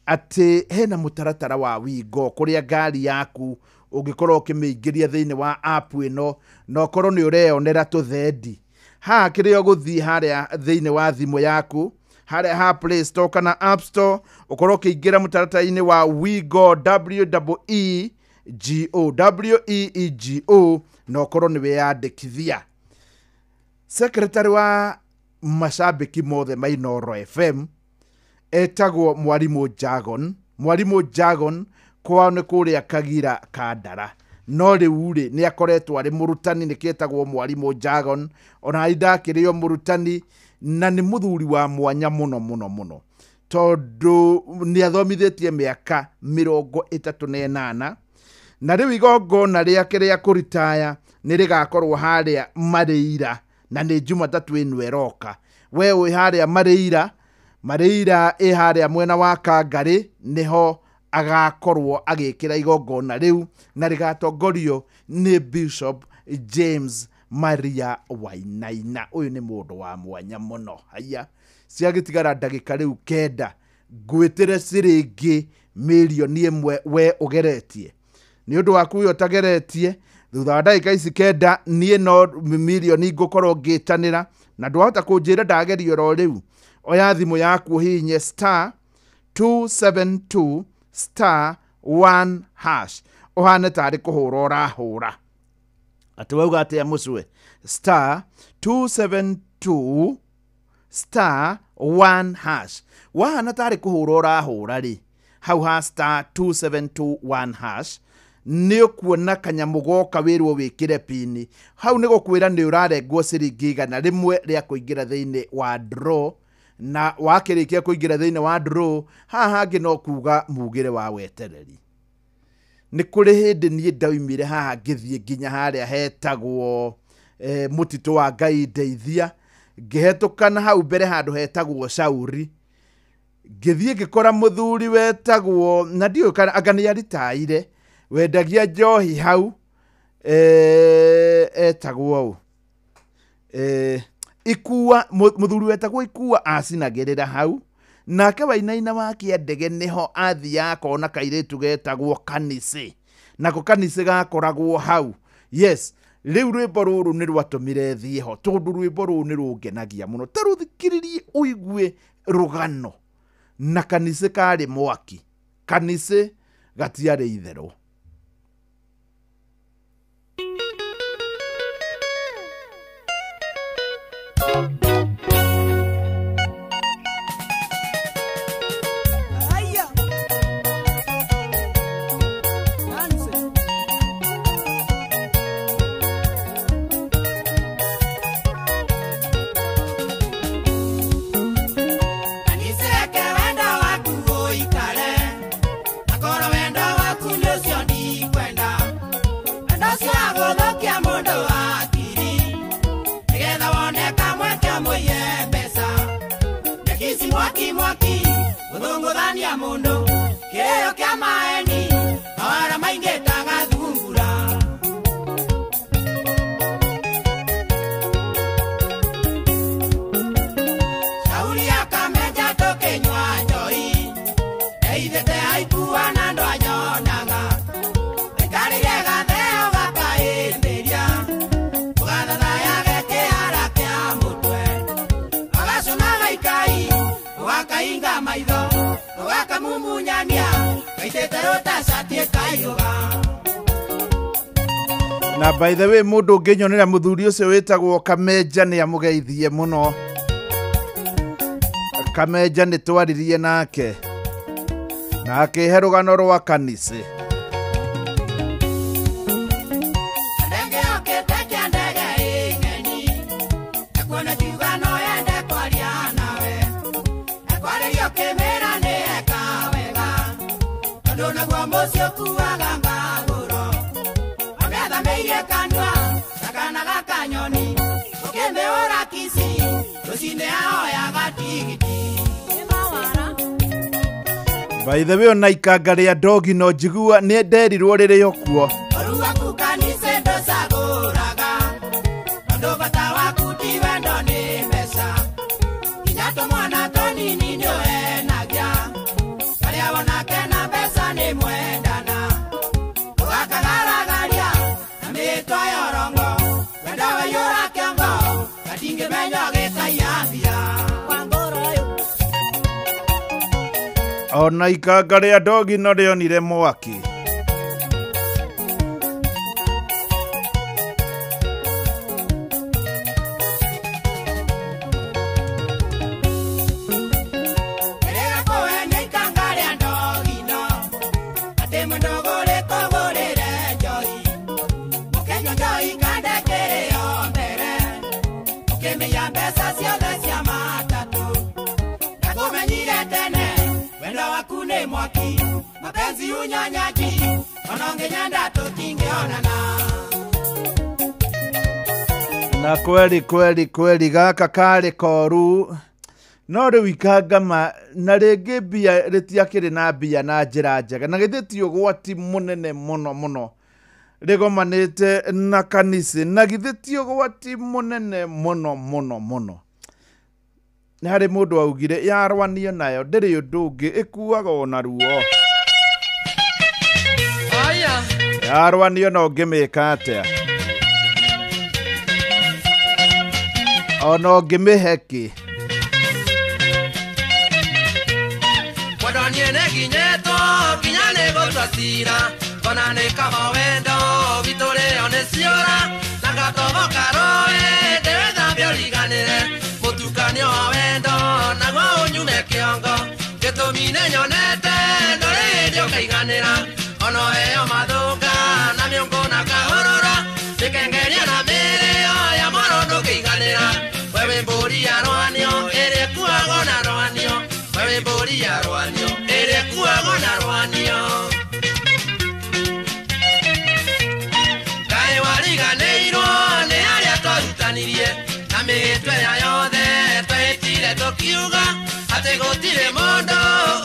atĩ hena mũtaratara wa Wingo kũrĩa ngari yaku ũngĩkorwo ũkĩmĩingĩria thĩinĩ wa app ĩno no korwo nĩ ũreyonera tũthendi. Ha kĩrĩa ũgũthiĩ harĩa thĩinĩ wa thimũ yaku harĩa ha Play Store kana App Store ũkorwo ũkĩingĩra mũtaratara-inĩ wa Wingo WEEGO no korwo nĩ weyandĩkithia. Secretary wa mashabiki mothe ma Inooro FM etagwo Mwarimũ Jagon kwao nĩ kũrĩa Kagira Kandara. No rĩu rĩ nĩ akoretwo arĩ mũrutani nĩkĩetagwo Mwarimũ Jagon. Ona ndakĩrĩo mũrutani na nĩ mũthuri wa mwanya mũno tondũ nĩ athomithĩtie mĩaka 38 na rĩu igongona rĩake rĩa kũritaya nĩ rĩgakorwo harĩa Marĩira na nĩ Jumatatũ ĩno ĩroka. We wĩ harĩa Marĩira ĩ harĩa mwena wa Kangarĩ niho agakorwo agĩkĩra igongona rĩu na rĩgatongorio nĩ Bishop James Maria Wainaina. Ũyũ nĩ mũndũ wa mwanya mũno. Haya ciagĩtigara ndagĩka rĩu 9 ngwĩtĩre ciringi milioni 1 we ũgeretie. Nĩ ũndũ waku ũyũ ũtageretie thutha wa ndagĩka ici 9 niĩ no milioni ngũkorwo ngĩtanĩra na ndwahota kũnjĩra ndagerio ro rĩu. Oya thimũ yaku ũhihinye *272*1#. Ũhane tarĩ kũhũra ũrahũra. Atĩ wauga atĩa mũcwe? *272*1#. Wahana tarĩ kũhũra ũrahũra rĩ, hau ha *272*1# nĩ ũkuona kanyamũ goka wĩrwo wĩkĩre pini. Hau nĩ gũkwĩra nĩ ũrarengwo ciringi 100 rĩa kũingĩra thĩinĩ wa draw, na wakĩrĩkia kũingĩra thĩinĩ wa draw haha hangĩ no kuga mugĩre wa wetereri. Nĩ kũrĩ hĩndĩ niĩ ndaumire haha ngĩthiĩ nginya harĩa hetagwo mũtitũ wa Ngai Ndeithia, ngĩhetũkana hau mbere handũ hetagwo Shauri, ngĩthiĩ ngĩkora mũthuri wetagwo na ndiũĩ kana anga nĩ aritaire wendagia njohi hau etagwo Ikua, mũthuri wetagwo Ikua acinagĩrĩra hau. Nake Wainaina wakia ndege niho athia akona kairĩtu getagwo Kanisi. Nako Kanisi gakoragwo hau. Yes, rĩu rwĩmbo rũrũ nĩ rwatũmire thiĩ ho tondũ rwĩmbo rũrũ nĩ rũngenagia mũno. Ta rũthikĩrĩrie ũigue rũgano na Kanisi karĩ mwaki. Kanisi gatiarĩ itherũ. Kanisa yake wenda waku uikare, akoro wenda mwaki mwaki muthunguthania mundu kiyo kia maeni awara maingi tagathumbura shauri akameja tokenywa njoi eithete aikuwa na ndo anyonaga ekarire gatheo gakaindiria ugathathaya gekiara kia mutwe agacunaga ikai ugakainga maitho ugakamumunyania gaitete rota catie kaiuga. Na by the way mundu nginyonera muthuri ucio witagwo Kameja ni amugeithie muno. Kameja ni twaririe nake na akihe rugano rwa kanisa. Ndege okete kia ndege ingeni ekuona jugano yende kwaria nawe ekwaria okimera ni eka wega tondu naguo mucio kuaga ngaguro amethameirie kanua takana gakanyoni ukimiura kisi rucine ahoyaga tigiti. By the way ona ikanga ria dogi no njigua ni nderirwo riri okuo. Oruga kukanise ndo saguraga ndo bata waku tivendo ni mesa inyato mwana tonini ndio enagia karia wanake na pesa ni mwendana ugakagaragaria na mitwa yorongo wenda wayora kiongo katinge menyo gikaiambia Ona ikanga ria dogi no rionire mwaki. mapenzi unyanyaji ononge nyanda tutingeonana. Na kweli gaka kari koru no riu ikangama na ringi mbia ritiakiri na mbia na njira njega na githiti ugwati munene muno rigomanite na kanisa na githiti ugwati munene muno ni hari mundu augire yarwanio nayo ndiri undu ungi ikuaga ona ruo yarwanio no ngimika atia ono ngimiheki wadaniene ginyeto kinyane gotwasira konane kama wendo vitore onesiora nagatomo karoe deweza bioliganire mutukanio wendo nagwa unyume kiongo getomine nyonete ndore dio kaiganira ono eo madunga na miongo na kahorora nikengeria na mere ya morondo kaiganira wewe mburi ya rwanio ere kuago na rwanio wewe mburi ya rwanio ere kuago na rwanio kai wariganeiro ne aria twarutanirie na mitwe ya yothe twetire tukiuga ati gutire mundu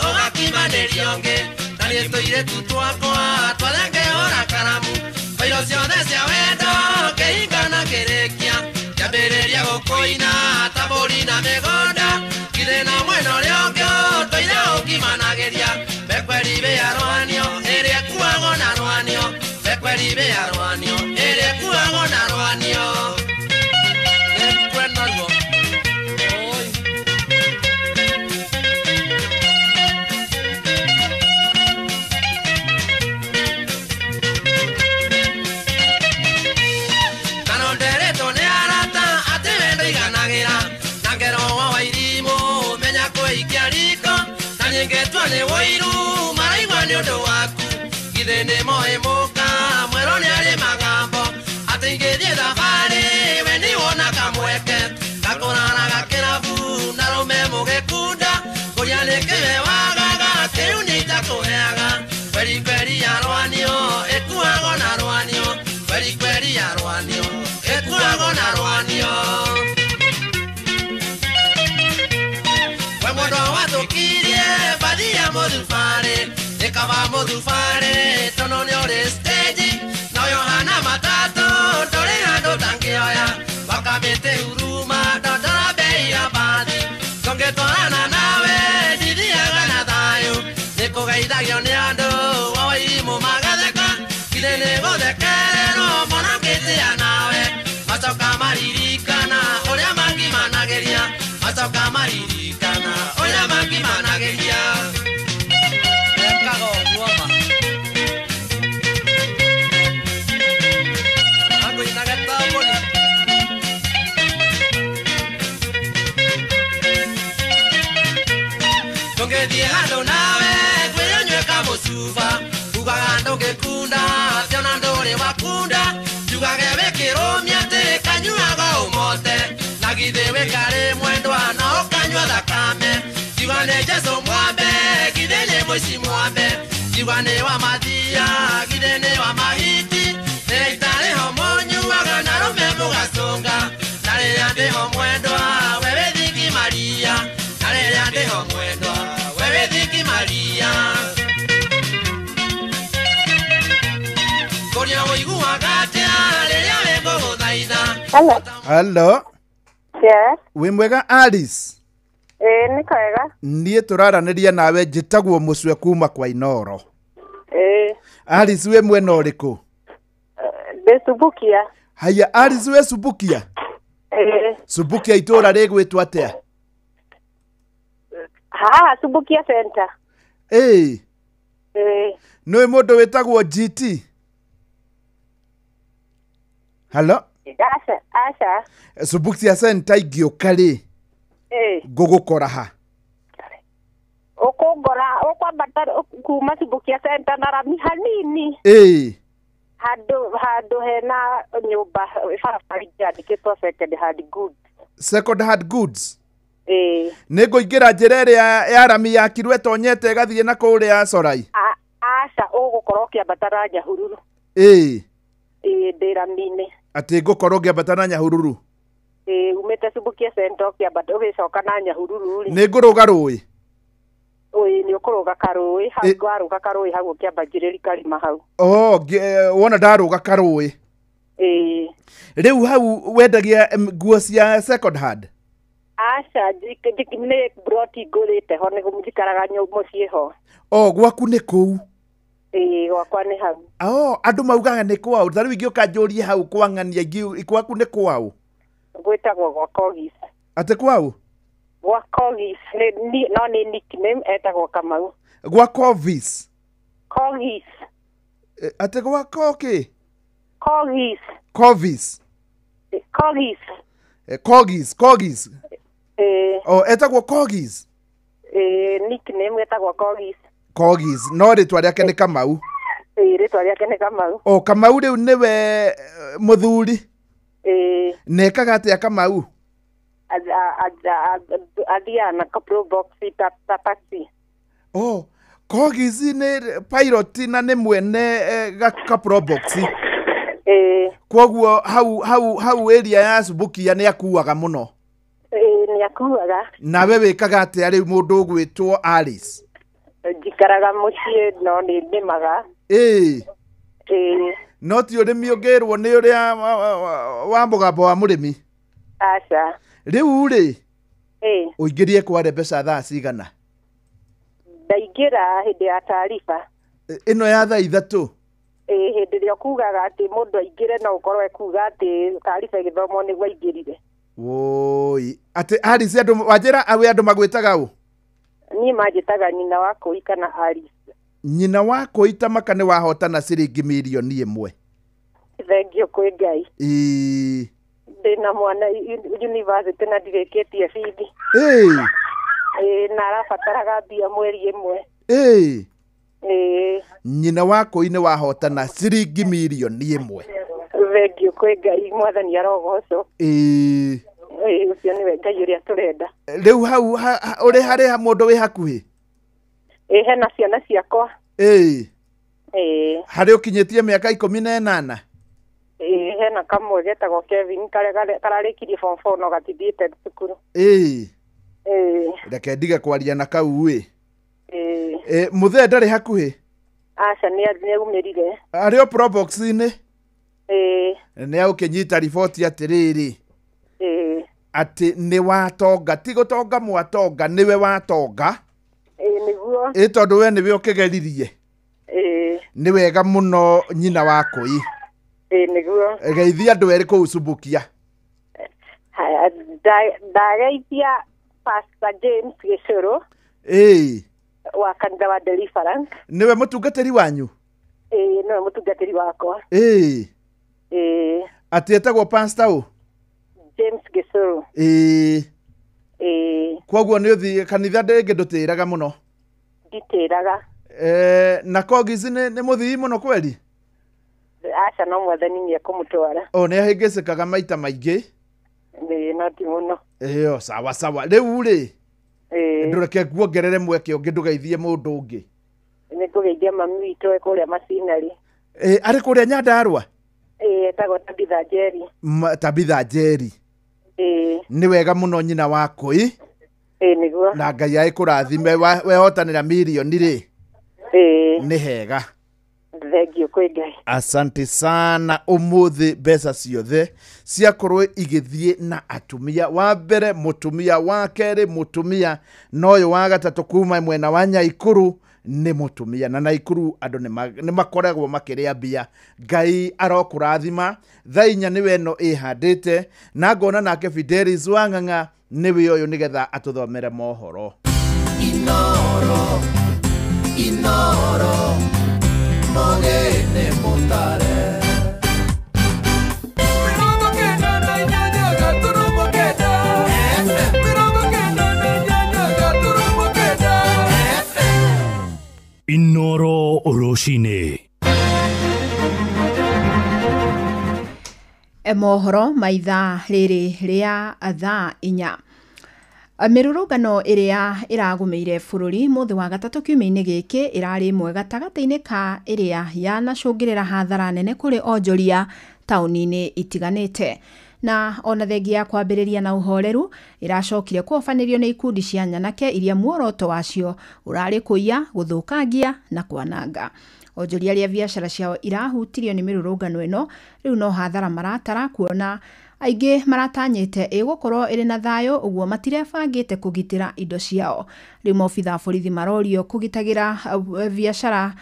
ugakimanĩria ũngĩ na nĩ tũirĩtu twakwa twathengehora karamu bairo ciothe cia wendo kĩhinga na kĩrĩkia kĩambĩrĩria gũkũina ta mbũri na mĩgũnda githĩ na mwena ũrĩa ũngĩ tũire ũkimanagĩria bekweri bĩa rwanio ĩrĩa ĩkuagwo na rwanio bekweri bĩa rwanio ĩrĩa ĩkuagwo na rwanio. Ngetwa ni woiru maraigwa ni undu waku githe ni moemuka mwero ni ari magambo ati ngithie thabari we ni wona kamweke gakurana gakirabu na rume mugikunda kuria ni kiwe wagaga kiu ni takuheaga kweri kweri ya rwanio ikuago na rwanio kweri kweri ya rwanio ikuago na rwanio we mundu wathukirie bathi ya muthubari ikaba muthubari tono ni uri stage na yohana matatu nduri handu ndangioya bakamite huruma ndondora bei ya bathi tongetwarana nawe ndithiaga na thayu nikugeithagio ni andu wawaimu magatheka kire ni guthekererwo mwana ngitia nawe macoka maririkana uria mangimanageria macoka maririkana uria mangimanageria ekaga ũguoma angũinaga tambũri tũngĩthiĩ handũ nawe kwĩyonyweka mũcuba ugaga ndũngĩkunda atĩ ona ndũrĩ wakunda njugage wĩkĩrũmia atĩ kanyuaga ũmote na githĩ wĩkarĩ mwendwa na ũkanyua thakame njiuga nĩ Jesũ mwambe githĩ nĩ mũici mwambe njiuga nĩ wa mathia githĩ nĩ wa mahiti nĩ itarĩho mũnyuaga na rũme mũgacũnga na rĩrĩa ndĩho mwendwa we wĩthiki Maria na rĩrĩa ndĩho mwendwa we wĩthiki Maria kũria ũiguaga atĩa rĩrĩa wĩngũgũthaitha. Hello. Yes. Wĩ mwega Alice? Nĩ kwega. Niĩ tũraranĩria nawe njĩtagwo Mũcwe kuma kwa Inoro. Alice wĩ mwena ũrĩkũ? Ndĩ Subukia. Haya Alice wĩ Subukia? Subukia itũra rĩgwĩtwo atĩa? Subukia Center. Nĩũĩ mũndũ wĩtagwo GT? Hello? Asha. Subukia Center ingĩũka rĩ? Ngũgũkora ha? Ũkũngora ũkwambata kuma Subukia Center na rami hanini. Handũ hena nyũmba barabara yandĩkĩtwo second hand goods. Second hand goods? Nĩ ngũingĩra njĩra ĩrĩa ya rami yakirwo ĩtonyete ĩgathiĩ na kũrĩa Sorai? Aca ũgũkorwo ũkĩambata na Nyahururu. Ndĩ rami-inĩ. Atĩ ngũkorwo ngĩambata na Nyahururu? Umĩte Subukia Center ũkĩambata ũgĩcoka na Nyahururu. Nĩ ngũrũga rũĩ? Nĩ ũkũrũga karũĩ, hau warũga karũĩ hau ũkĩambagĩrĩria karima hau. Wona ndarũga karũĩ? Rĩu hau wendagia nguo cia second hand? Aca nĩ broti ngũrĩte ho nĩguo njikaraga mũciĩ ho. Gwaku nĩ kũu? Gwakwa nĩ hau. Andũ maugaga nĩ kwao, ta rĩu ingĩũka njũrie hau kwang'ania gwaku nĩ kwao? Gwĩtagwo gwa Kogis. Atĩ kwao? Gwa Kogis, no nĩ nickname etagwo Kamau. Gwa Kovis? Kogis. Atĩ gwa Koki? Kogis. Kovis? Kogis. Etagwo Kogis? Nickname etagwo Kogis. Kogis, no rĩtwa rĩake nĩ Kamau? Rĩtwa rĩake nĩ Kamau. Kamau rĩu nĩwe mũthuri? Nekaga atĩa Kamau? Athiaga na Pro Box ta taxi. Kogis nĩ pilot na nĩ mwene Pro Box? Kwoguo hau area ya Subukia nĩ akuaga mũno? Nĩ akuaga. Nawe wĩkaga atĩa rĩu mũndũ ũgwĩtwo Alice? Njikaraga mũciĩ no nĩ ndĩmaga. No ti ũrĩmi ũngĩrwo nĩ ũrĩa wa mũgambo wa mũrĩmi? Aca. Rĩu rĩ? Ũingĩrie kware mbeca thaa cigana? Ndaingĩra hĩndĩ ya taariba. Ĩno ya thaa ithatũ? Hĩndĩ ĩrĩa kugaga atĩ mũndũ aingĩre no ũkorwo ekuga atĩ taariba ĩgĩthomwo nĩguo aingĩrire. Atĩ Alice wanjĩra andũ magwĩtaga ũ? Niĩ manjĩtaga nyina wa Kũi kana Alice. Nyina wa Kũi Tamaka nĩ wahotana ciringi mirioni 1. Thengio kwĩ Ngai. Ndĩna mwana university na ndirĩkĩtie bithi. Na arabataraga mbia mweri ĩmwe. Nyina wa Kũi nĩ wahotana ciringi mirioni 1. Thengio kwĩ Ngai, mwathani arogocwo. Ũcio nĩwe Ngai ũrĩa tũrenda. Rĩu hau ũrĩ harĩ mũndũ wĩ hakuhĩ? Hena ciana ciakwa. Harĩ ũkinyĩtie mĩaka 18? Hena kamwe getagwo Kevin kararĩkirie form 4 no gatithiĩte cukuru. reke ndige kwaria na kau we muthe ndari hakuhi aca ni agumirire ario probox ni ni aukinyita riboti atiriri ati ni watonga ti gutonga mwatonga niwe watonga niguo tondu we niwe ukigeririe ni wega muno nyina wakui niguo geithia andu eri kuu Subukia ndageithia Pastor James Gicuru wa kanitha wa Deliverance niwe mutungatiri wanyu niwe mutungatiri wakwa ati etagwo pastor u James Gicuru kwoguo ni uthi kanitha ndingi ndutiraga muno nditiraga na kogizi ni muthii muno kweli aca no mwathani ni akumutwara ni ahingicikaga maita maingi no ti muno sawa sawa riu ri ndureke kuongerere mweke ungi ndugeithie mundu ungi ni kugeithia mami witu kuria macinari ari kuria Nyandarua etagwo Tabitha Njeri Tabitha Njeri ni wega muno nyina wakui niguo na Ngai aikurathime wehotanira milioni ri ni hega thengio kwi Ngai asante sana umuthi mbeca ciothe ciakorwo igithie na atumia wa mbere mutumia wa keri mutumia noyo wa gatatu kuma mwena wa Nyaikuru ni mutumia na Naikuru andu ni makoragwo makiria mbia Ngai arokurathima thainya niwe no ihandite na ngona nake Fidelis Wang'ang'a niwe uyu nigetha atuthomere mohoro Inoro Mogene Mutare Inoro Oroshine mohoro maitha riri ria thaa 4 mirurungano iria iragumeire bururi muthi wa gatatu kiumia-ini giki irari mwega gatagati-ini ka iria yanacungirira hathara nene kuri onjoria tauni-ini itiganite na ona thengia kwambiriria na uhoreru iracokire kuofanirio ni ikundi cia nyanake iria muoroto wacio urari kuiya guthukangia na kwananga onjoria ria biashara ciao irahutirio ni mirurungano ino riu no hathara maratara kuona aingi maratanyite igukorwo iri na thayo uguo matirebangite kugitira indo ciao riu maobitha borithi marorio kugitagira biashara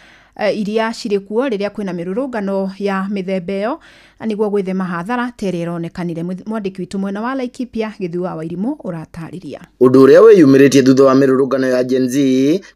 iria ciri kuo riria kwina mirurungano ya mithemba iyo niguo gwithema hathara tereronekanire mwandiki witu mwena wa Laikipia Githua wa Irimu uratariria undu uria weyumiritie thutha wa mirurungano ya Gen Z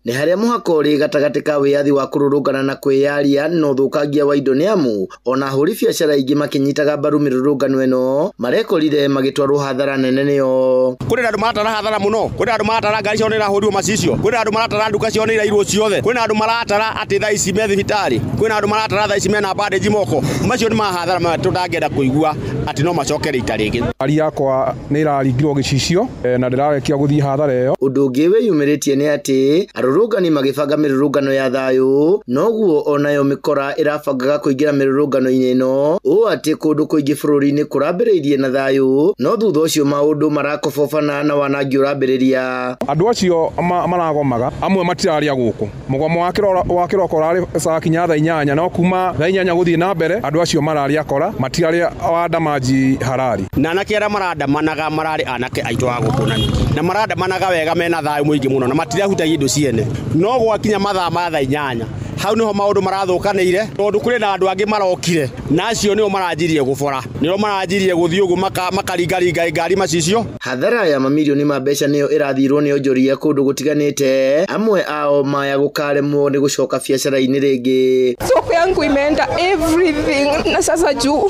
ni haria muhaka uri gatagati ka wiyathi wa kururungana na kwiyaria no thukangia wa indo ni amu ona huri biashara ingi makinyitaga mbaru mirurungano eno marekorire magitwarwo hathara nene niyo kuri andu maratara hathara muno kuri andu maratara ngari cio nira hurio macicio kuri andu maratara nduka cio nira irwo ciothe kuri andu maratara ati thaa ici me thibitari kuri andu maratara thaa ici me na bandage moko macio ni mahathara tundangenda kuigua ati no macokere itaringi ari yakwa ni iraringirwo gicicio na ndirarekia guthii hathara iyo undu ungi weyumiritie ni ati arurungani magibanga mirurungano ya thayu noguo onayo mikora irabangaga kuingira mirurungano-ini ino u ati kundu kuingi bururi-ini kurambiriirie na thayu no thutha ucio maundu marakobobana na wanangi urambiriria andu acio maragomaga amwe matiraria guku mugomo wa kiroko urari saa kinya thaa 8 no kuma thaa 8 guthii na mbere andu acio mararia kora matirari wanda maji harari na nakera marada managa marari anake aitu wa gukunani na marada managa wega mena thayu muingi muno na matirahutagia indo ciene no gwakinya mathaa ma thaa 8 hau niho maundu marathukanire tondu kuri na andu angi marokire na acio niyo maranjirie gubora niyo maranjirie guthii ugu makaringaringa ngari macicio hathara ya mamilioni ma mbeca niyo irathirwo ni onjoria kundu gutiganite amwe ao maya gukaremwo ni gucoka biashara-ini ringi soko yangu imeenda everything na sasa juu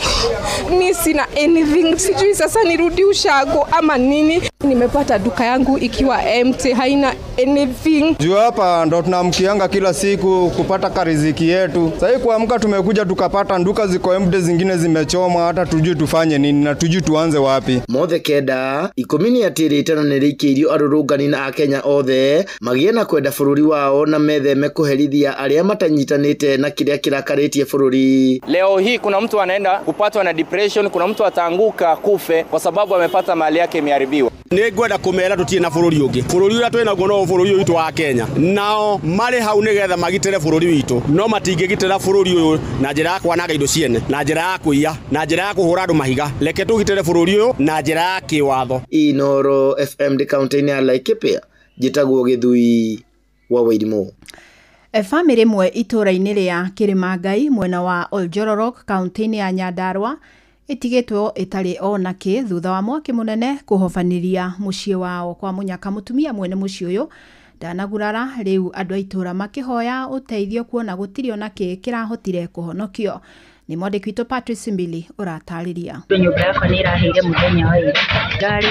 mi sina anything sijui sasa nirudi ushago ama nini nimepata duka yangu ikiwa empty haina anything juu hapa ndo tunamkianga kila siku kupata kariziki yetu sasa kuamka tumekuja tukapata duka ziko empty zingine zimechoma hata tujui tufanye nini na tujui tuanze wapi mothe kenda ikomini atirite na nirikirio arurungani na akenya othe magie na kwenda bururi wao na metheme kuherithia aria matanyitanite na kiria kirakaritie bururi leo hii kuna mtu anaenda kupatwa na depression kuna mtu ataanguka kufe kwa sababu amepata mali yake imeharibiwa Nĩ ngwenda kũmera tũtirĩ na bũrũri ũngĩ. Bũrũri ũrĩa twĩna guo no bũrũri witũ wa Kenya. Nao marĩ hau nĩgetha magitĩre bũrũri witũ. No matingĩgitĩra bũrũri ũyũ na njĩra ya kwananga indo ciene, na njĩra ya kũiya, na njĩra ya kũhũra andũ mahiga. Reke tũgitĩre bũrũri ũyũ na njĩra ya kĩwatho. Inoro FM de kaunti-inĩ ya Laikipia njĩtagwo Gĩthui wa Wairimu. Famĩlĩ ĩmwe itũũra-inĩ rĩa Kĩrĩmangai mwena wa Oljororok kaunti-inĩ ya Nyandarua itigĩtwo itarĩ ona kĩ thutha wa mwaki mũnene kũhobanĩria mũciĩ wao. Kwa mũnyaka mũtumia mwene mũciĩ ũyũ ndanagurara, rĩu andũ a itũũra makĩhoya ũteithio kuona gũtirĩ ona kĩ kĩrahotire kũhonokio. Ni mwandĩki witũ Patrice Mbili ũratarĩria. Nyũmba yakwa nĩ ĩrahĩire mũthenya wa ira. Ngarĩ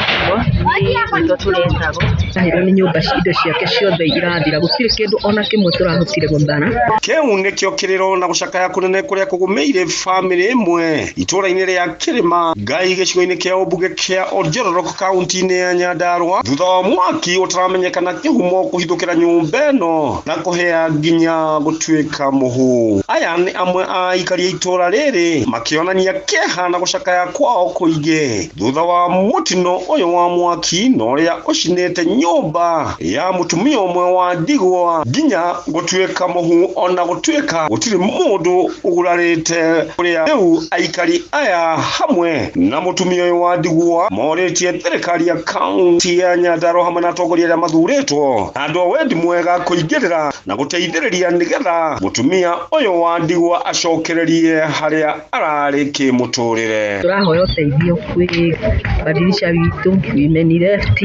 kuo nĩ ndo tũretago. Ahĩrwo nĩ nyũmba indo ciake ciothe irathira, gũtirĩ kĩndũ ona kĩmwe tũrahotire gũthana. Kĩu nĩkĩo kĩrĩro na gũcakaya kũnene kũrĩa kũgũmĩire famĩlĩ ĩmwe itũũra-inĩ rĩa Kĩrĩmangai gĩcigo-inĩ kĩa ũmbunge kĩa Oljororok kaunti-inĩ ya Nyandarua thutha wa mwaki ũtaramenyekana kĩhumo kũhithũkĩra nyũmba ĩno na kũhĩa nginya gũtuĩka mũhu. Aya nĩ amwe a aikari a itũũra rĩrĩ makĩonania kĩeha na gũcakaya kwao kũingĩ thutha wa mũtino ũyũ wa mwaki na ũrĩa ũcinĩte nyũmba ya mũtumia ũmwe wa ndigwa nginya gũtuĩka mũhu, ona gũtuĩka gũtirĩ mũndũ ũgurarĩte. Ũrĩa rĩu aikari aya hamwe na mũtumia ũyũ wa ndigwa morĩtie thirikari ya kaunti ya Nyandarua hamwe na atongoria arĩa mathurĩtwo andũ a wendi mwega kũingĩrĩra na gũteithĩrĩria nĩgetha mũtumia ũyũ wa ndigwa acokererie harĩa ararĩ kĩmũtũrĩre. Tũrahoya ũteithio kwĩ badilisha witũ, women left,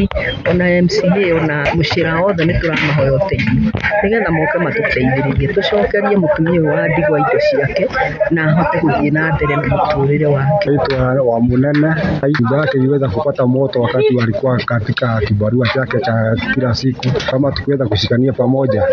ona MCA ona mũcĩra wothe nĩ tũramahoya ũteithio nĩgetha moke matũteithĩrĩrie tũcokerie mũtumia wa ndigwa indo ciake na ahote gũthiĩ na mbere na mũtũrĩre wake. Aitwa wa Munene nyumba yake iliweza kupata moto wakati walikuwa katika kibarua chake cha kila siku. Kama tukiweza kushikania pamoja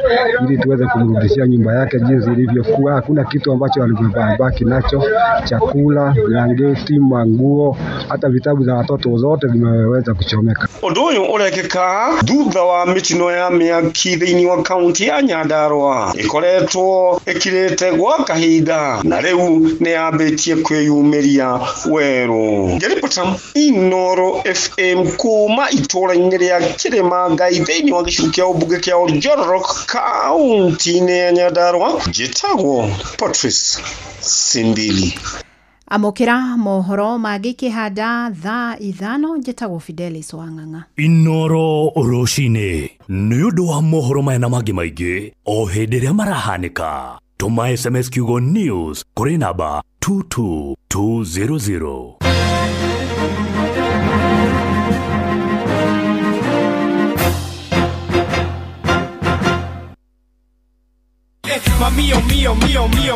ili tuweze kumrudishia nyumba yake jinsi ilivyokuwa, hakuna kitu ambacho alibaki nacho, chakula, blanketi, manguo, hata vitabu za watoto zote vimeweza kuchomeka. Ũndũ ũyũ ũrekĩka thutha wa mĩtino ya mĩaki thĩinĩ wa kaunti ya Nyandarua ĩkoretwo ĩkirĩte gwa kahinda na rĩu nĩ yambĩtie kwĩyumĩria werũ. Ngeripota Inoro FM kuma itũũra-inĩ rĩa Kĩrĩmangai thĩinĩ wa gĩcigo kĩa ũmbunge kĩa Oljororok kaunti-inĩ ya Nyandarua njĩtagwo Patrice Simbili. Amũkĩra mohoro mangĩ kĩhanda thaa 5 njĩtagwo Fidelis Wang'ang'a. Inoro rũcinĩ nĩ ũndũ wa mohoro maya na mangĩ maingĩ o hĩndĩ ĩrĩa marahanĩka. Tũma SMS kiugo news kũrĩ namba 22200.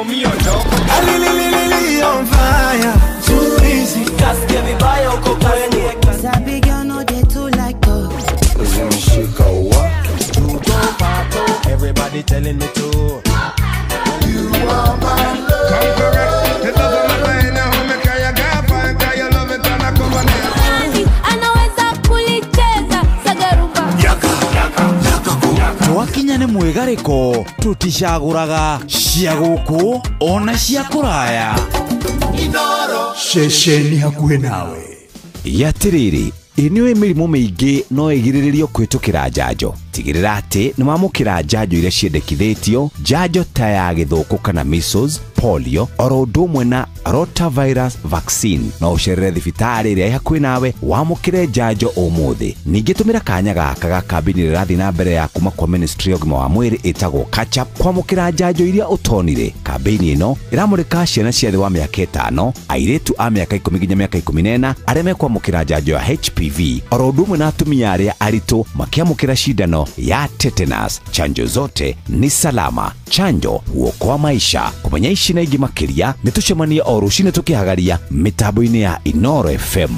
Mio, dog. On fire, too easy. Just give me by your cocaine. Sabi girl no they too like us. Everybody telling me to. You are my love. Come correct. It doesn't matter now how me carry your girlfriend, cause you love it and I come on it. Anaweza kulicheza sagaruba. Yaka. Twakinya nĩ mwĩgarĩko tũticagũraga cia gũkũ ona cia kũraya. Inoro Ceceni hakuhĩ nawe. Yatirĩrĩ, nĩũĩ mĩrimũ mĩingĩ no ĩgirĩrĩrio kũhĩtũkĩra njanjo. Tigĩrĩra atĩ nĩ mamũkĩra njanjo iria ciendekithĩtio, njanjo ta ya gĩthũkũ kana measles, polio, oro ũndũ ũmwe na rotavirus vaccine. No ũcerere thibitarĩ ĩrĩa ĩ hakuhĩ nawe wamũkĩre njanjo ũmũthĩ. Ningĩ tũmĩra kanya gaka ga kambini ĩrĩa ĩrathiĩ na mbere ya kuma kwa Ministry of Ũgima wa Mwĩrĩ ĩtagwo catch up kwamũkĩra njanjo iria ũtonire. Kambini ĩno ĩramũrĩka ciana cia thĩ wa mĩaka 5, airĩtu a mĩaka 10 nginya mĩaka 14 arĩa mekwamũkĩra njanjo ya HPV, oro ũndũ ũmwe na atumia arĩa aritũ makĩamũkĩra cindano ya tetanus. Chanjo zote ni salama. Chanjo huokoa maisha. Kumenya ici na ingĩ makĩria nĩ tũcemanie o rũcinĩ tũkĩhagaria mitambo-inĩ ya Inoro FM.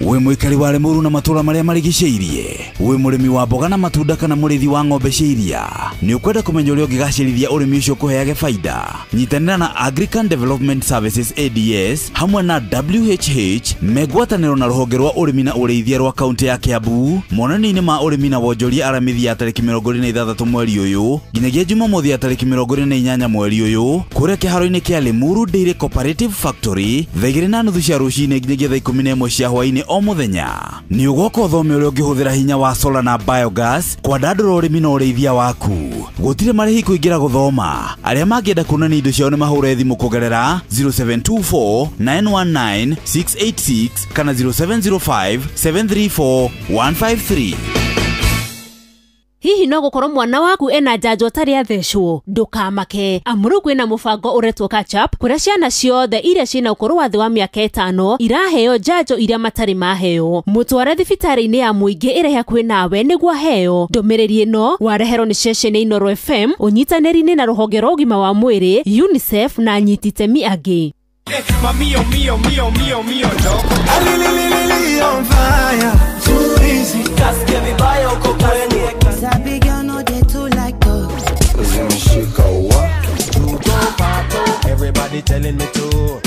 We mwikari wa Limuru na matũra marĩa marigicĩirie, we mũrĩmi wa mboga na matunda kana mũrĩithi wa ng'ombe cia iria, nĩ ũkwenda kũmenya ũrĩa ũngĩgacĩrithia ũrĩmi ũcio kũheage faida. Nyitanĩra na Agrican Development Services ADS hamwe na WHH megwatanĩro na rũhonge rwa ũrĩmi na ũrĩithia rwa kaunti ya Kiambu monani-inĩ ma ũrĩmi na wonjoria aramithi ya tarĩki 26 mweri ũyũ nginyagia Jumamothi ya tarĩki 28 mweri ũyũ kũrĩa kĩharo-inĩ kĩa Limuru Dairy Cooperative Factory thaa 2:30 cia rũcinĩ nginyagia thaa 11 cia hwaĩ-inĩ o muthenya. Ni ugoko uthome uria ungihuthira hinya wa solar na biogas kwa ndandura urimi na ureithia waku. Gutire marihi kuingira guthoma. Aria mangienda kunani indo ciao ni mahure thimu kugerera 0724 919 686 kana 0705 734 153. Hihi no gukorwo mwana waku ena njanjo tari athecwo ndukamake amuru kwina mubango uretwo catch up kuria ciana ciothe iria cina ukuru wa thi wa miaka 5 iraheo njanjo iria matari maheo mutware thibitari-ini ya muingi ire hakuhi nawe niguo heo ndomereri ino wareherwo ni ceceni Inooro FM unyitaneri-ini na ruhonge rwa ugima wa mwiri UNICEF na anyititemi angi. Mio, loco. On fire, too easy. Just give me bio, Sabi girl, no they too like dogs. Everybody telling me to.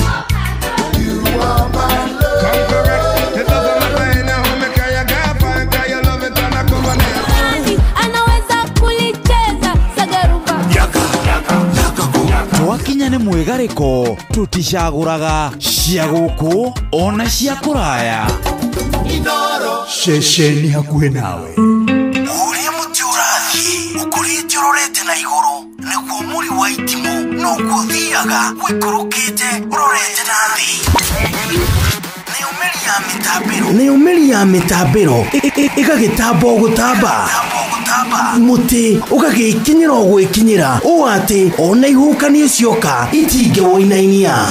You are my love. Come correct. It doesn't matter now who make your girlfriend, cause you love it and I come on here. Anaweza kulicheza sagarumba. Twakinya ni mwigariko tuticaguraga cia guku ona cia kuraya. Inooro Ceceni hakuhi nawe. Uria muti urathi ukurite urorete na iguru niguo muri wa itimu no kuthiaga wikurukite urorete na thi. Ni umeri ya mitambiro igagitambo gutamba muti ugagikinyira gwikinyira u ati ona ihukanie cioka itinge woinainia.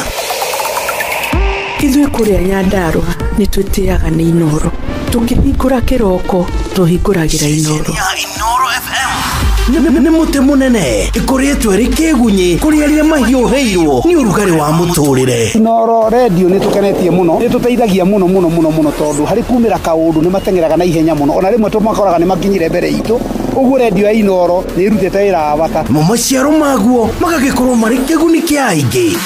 Ithuĩ kũrĩa Nyandarua nĩ twĩtĩaga nĩ Inooro. Tũngĩhingũra kĩroko tũhingũragĩra Inooro. Nĩ mũtĩ mũnene ĩkoretwo ĩrĩ kĩgunyi kũrĩa rĩrĩa mahiũhĩirwo nĩ ũrugarĩ wa mũtũrĩre. Inooro radio nĩ tũkenetie mũno, nĩ tũteithagia mũno tondũ harĩ kumĩra kaũndũ nĩ matengeraga na ihenya mũno, ona rĩmwe tũmakoraga nĩ makinyire mbere itũ. Ũguo radio ya Inooro nĩ ĩrutĩte wĩra wa bata. Maciaro maguo magagĩkorwo marĩ kĩguni kĩa aingĩ.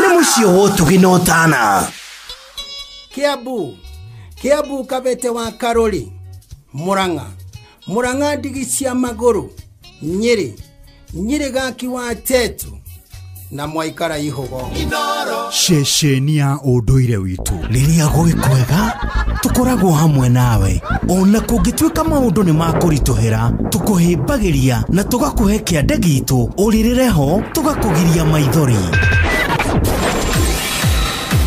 Nĩ mũciĩ wotũginotana. Kiambu Kabete wa Karori, Murang'a ndigi cia magũrũ, Nyeri gaki wa Tetu na Mwaikara Ihogo. Ceceni ya ũndũire witũ. Rĩrĩa gwĩ kwega tũkoragwo hamwe nawe, ona kũngĩtuĩka maũndũ nĩ makũritũhĩra tũkũhĩmbagĩria na tũgakũhe kĩande gitũ ũrĩrĩre ho tũgakũgiria maithori.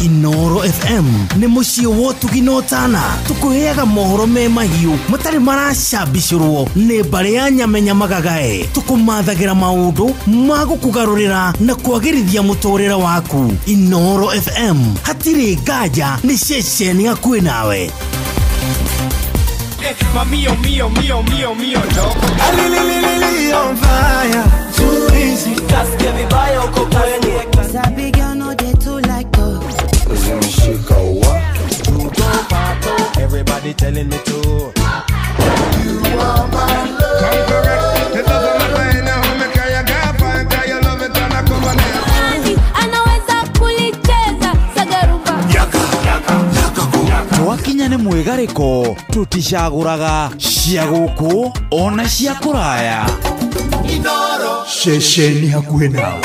Inooro FM nĩ mũciĩ wotuginotana tũkũheaga mohoro me mahiũ matarĩ maracambicũrwo nĩ mbarĩ ya nyamenya magagae tũkũmathagĩra maũndũ ma gũkũgarũrĩra na kwagĩrithia mũtũrĩre waku. Inooro FM hatirĩ nganja nĩ ceceni hakuhĩ nawe. Mio, loco. On fire, too easy. Just give me bio, Sabi girl, no they too like dogs. Everybody telling me to. You are my love. Come correct. It doesn't matter now who make your girlfriend, cause you love it and I come on here. Anaweza kulicheza sagarumba. Twakinya ni mwigariko tuticaguraga cia guku ona cia kuraya. Inooro Ceceni hakuhĩ nawe.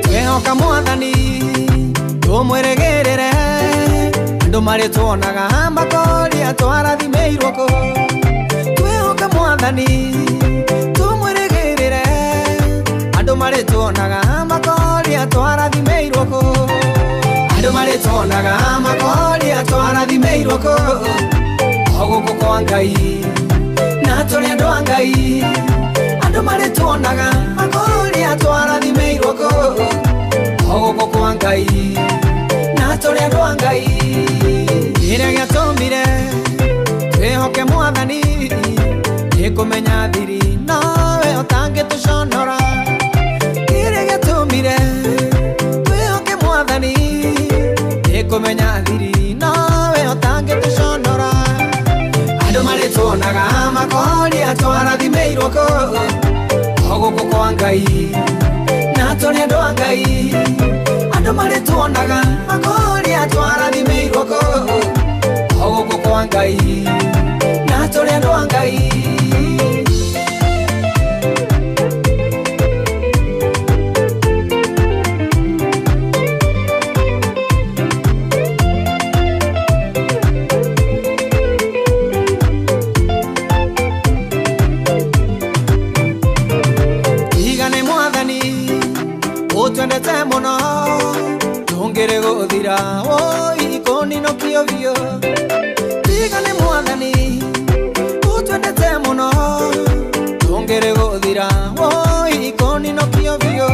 Twehoka Mwathani tumweregerere andũ marĩ tuonaga makoria twarathimĩirwo kũ. Twehoka Mwathani tumweregerere andũ marĩ tuonaga makoria twarathimĩirwo kũ. Andũ marĩ tuonaga makoria twarathimĩirwo kũ. O gũkũ kwa Ngai na tũrĩ andũ a Ngai. Andũ marĩ tuonaga makoria twarathimĩirwo kũ. O gũkũ kwa Ngai na tũrĩ andũ a Ngai. Kĩrĩa gĩatũmire twĩhoke Mwathani nĩ kũmenya thiri nowe ũtangĩtũconora. Kĩrĩa gĩatũmire twĩhoke Mwathani nĩ kũmenya thiri nowe ũtangĩtũconora. Andũ marĩ tuonaga makoria twarathimĩirwo kũ. O gũkũ kwa Ngai na tũrĩ andũ a Ngai. Andũ Andu mari tuonaga makoria twarathimĩirwo o gũkũ kwa Ngai na tũrĩ andũ a Ngai. Igane Mwathani ũtwendete mũno tũngĩrĩ gũthira ikonino kĩo biũ. Igane Mwathani ũtwendete mũno tũngĩrĩ gũthira ikonino kĩo biũ.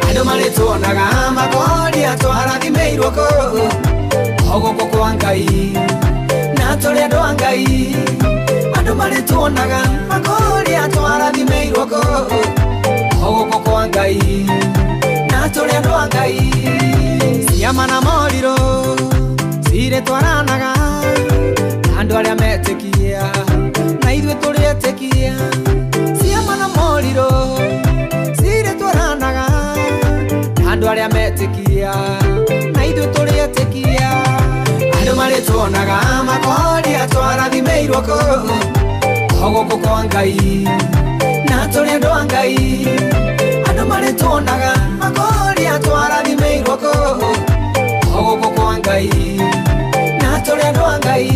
Andũ marĩ tuonaga makoria twarathimĩirwo o gũkũ kwa Ngai na tũrĩ andũ a Ngai. Andũ marĩ tuonaga makoria twarathimĩirwo o gũkũ kwa Ngai na tũrĩ andũ a Ngai. Ciama na morirũ cirĩ twaranaga na andũ arĩa metĩkia na ithuĩ tũrĩ etĩkia. Ciama na morirũ cirĩ twaranaga na andũ arĩa metĩkia na ithuĩ tũrĩ etĩkia. Andũ marĩ tuonaga makoria twarathimĩirwo o gũkũ kwa Ngai na tũrĩ andũ a Ngai. Andũ marĩ tuonaga makoria twarathimĩirwo o gũkũ kwa Ngai na tũrĩ andũ a Ngai.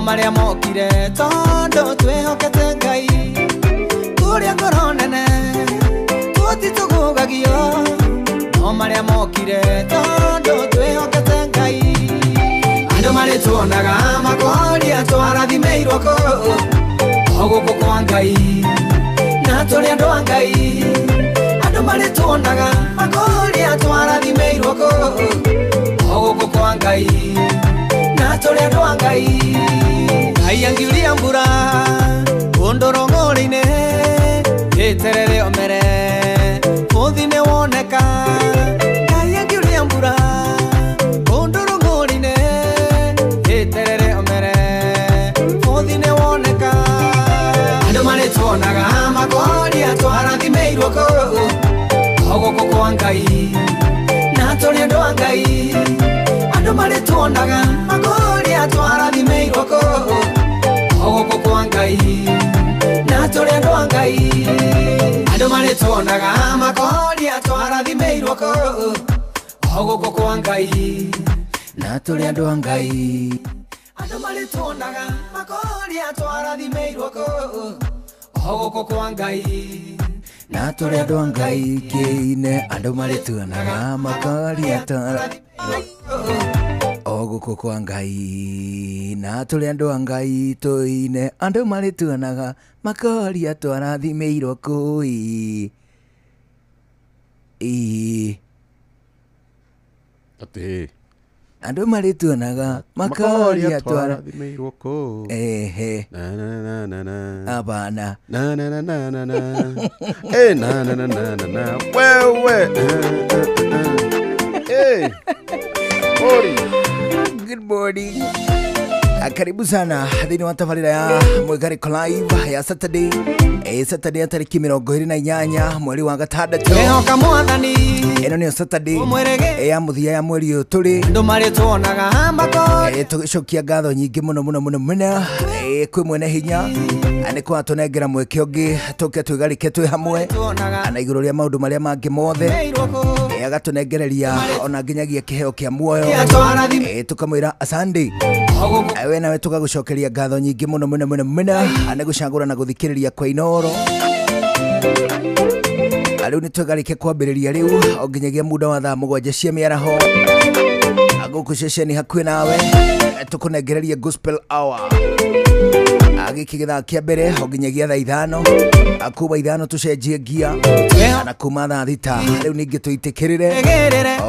Maria mokire tondo twehokete Ngai. Kuria ngoro nene tutitugugagio no maria mokire tondo twehokete Ngai. Andu mari tuonaga makoria twarathimĩirwo o gũkũ kwa Ngai na tũrĩ andũ a Ngai. Andu mari tuonaga makoria twarathimĩirwo o gũkũ kwa Ngai na tũrĩ andũ a Ngai. Ngai angiuria mbura kũndũrũng'ũrĩ-inĩ ĩterere omere bũthi nĩ woneka. Ngai angiuria mbura kũndũrũng'ũrĩ-inĩ ĩterere omere bũthi nĩ woneka. Andũ marĩ tuonaga makoria twarathimĩirwo o gũkũ kwa Ngai na tũrĩ andũ a Ngai. Andũ marĩ tuonaga makoria twarathimĩirwo o gũkũ kwa Ngai na tũrĩ andũ a Ngai. Andũ marĩ tuonaga makoria twarathimĩirwo o gũkũ kwa Ngai na tũrĩ andũ a Ngai. Andũ marĩ tuonaga makoria twarathimĩirwo o gũkũ kwa Ngai na tũrĩ andũ a Ngai. Kĩine andũ marĩ tuonaga makoria o gũkũ kwa Ngai na tũrĩ andũ a Ngai. Tũine andũ marĩ tuonaga makoria twarathimĩirwo andũ marĩ tuonaga makoria twarathimĩirwo ehe abana wewe Good morning. Karibu sana thini wa tabarĩra ya Mwigariko Live ya Saturday. Saturday ya tariki 28 mweri wa gatandatũ. Ehoka Mwathani. Ĩno nĩyo Saturday ya mũthia ya mweri ũyũ tũrĩ. Andũ marĩ tuonaga makoria. Tũgĩcokia ngatho nyingĩ mũno kwĩ mwene hinya nĩ kwatũnengera mweke ũngĩ tũke twĩgarĩke twĩ hamwe na igũrũ rĩa maũndũ marĩa mangĩ mothe. Agatũnengereria ona nginyagia kĩheo kĩa muoyo. Tũkamwĩra asante. We nawe tũgagũcokeria ngatho nyingĩ mũno nĩ gũcagũra na gũthikĩrĩria kwa Inooro. Rĩu nĩ twĩgarĩke kwambĩrĩria rĩu o nginyagia muda wa thaa 7 cia mĩaraho. Gũkũ ceceni hakuhĩ nawe tũkũnengereria gospel hour. Agikigitha kia mbere oginyagia thaa 5 akuba 5 tucenjie gia na kuma thaa 6 riu ningi tuitikirire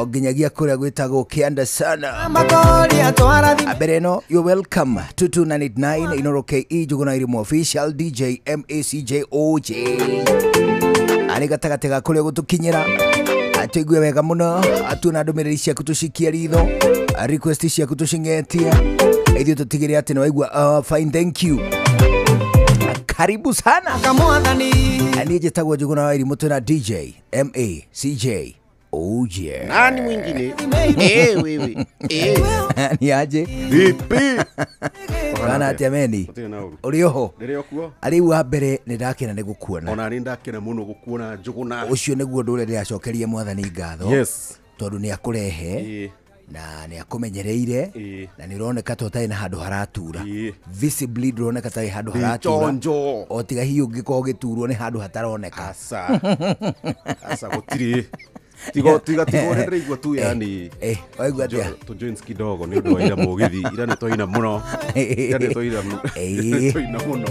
oginyagia kuria gwitagwo kianda sana mbere no you welcome to 2989 Inoro KE Juguna Irimu official DJ MACJOJ ari gatagate kuria gutukinyira atwigue wega muno atuna ndumiriri ciaku tushikia ritho request ciaku tushingetie ithio tutigire ati no waigua fine thank you karibu sana kamwathani ani jetagwo Juguna wa Irimu tuna DJ MACJOJ nani mwingine wewe ni aje vipi kana atemeni urioho ndiriokuo ari wa mbere ni ndakena ni gukuona ona ni ndakena muno gukuona Juguna ucio niguo ndure ndiacokerie mwathani ngatho yes tondu ni akurehe na ni akumenyereire na ni roneka totai na handu haratura visibly roneka tai handu haratura o tiga hiyo ngiko giturwo ni handu hataroneka asa gutiri tiga reigwa tu yani waigwa atia to joins kidogo ni ndo ira mugithi ira ni toina muno ira ni toina muno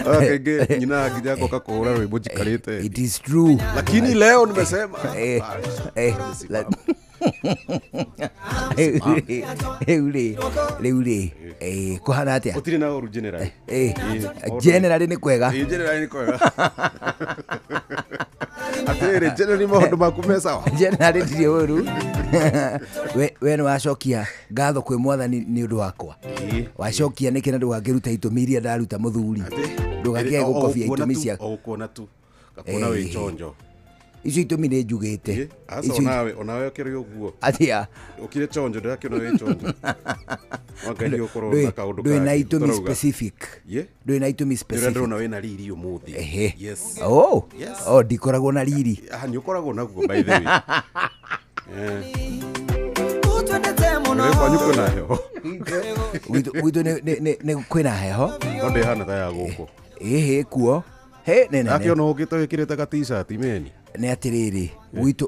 okay nyina kijako kakora rwimbo jikarite it is true lakini leo nimesema Leule kuhana atia utiri na oru general general ni kwega general ni kwega atere general maundu maku sawa general ndi oru we no wacokia ngatho kwi mwathani ni undu wakwa wacokia nikena ndwangiruta itumiria ndaruta muthuri ndugakie gukobia itumisia okuona tu kakona we chonjo icio itumi nä njugä te onawe okere uguo atia ukire chonjo ndakĩona wĩ chonjo wakario korwo na kaundu ndwĩ na itumi specific ndwĩ na itumi specific ndĩrona wĩna riri ũmũthĩ yes ndikoragwo na riri nĩ ũkoragwo naguo by the way gwitũ kwĩna heho no ndĩhana ta ya gũkũ kuo nakĩona ũkĩte wĩkĩrĩte ka t-shirt meni nä atä rä rä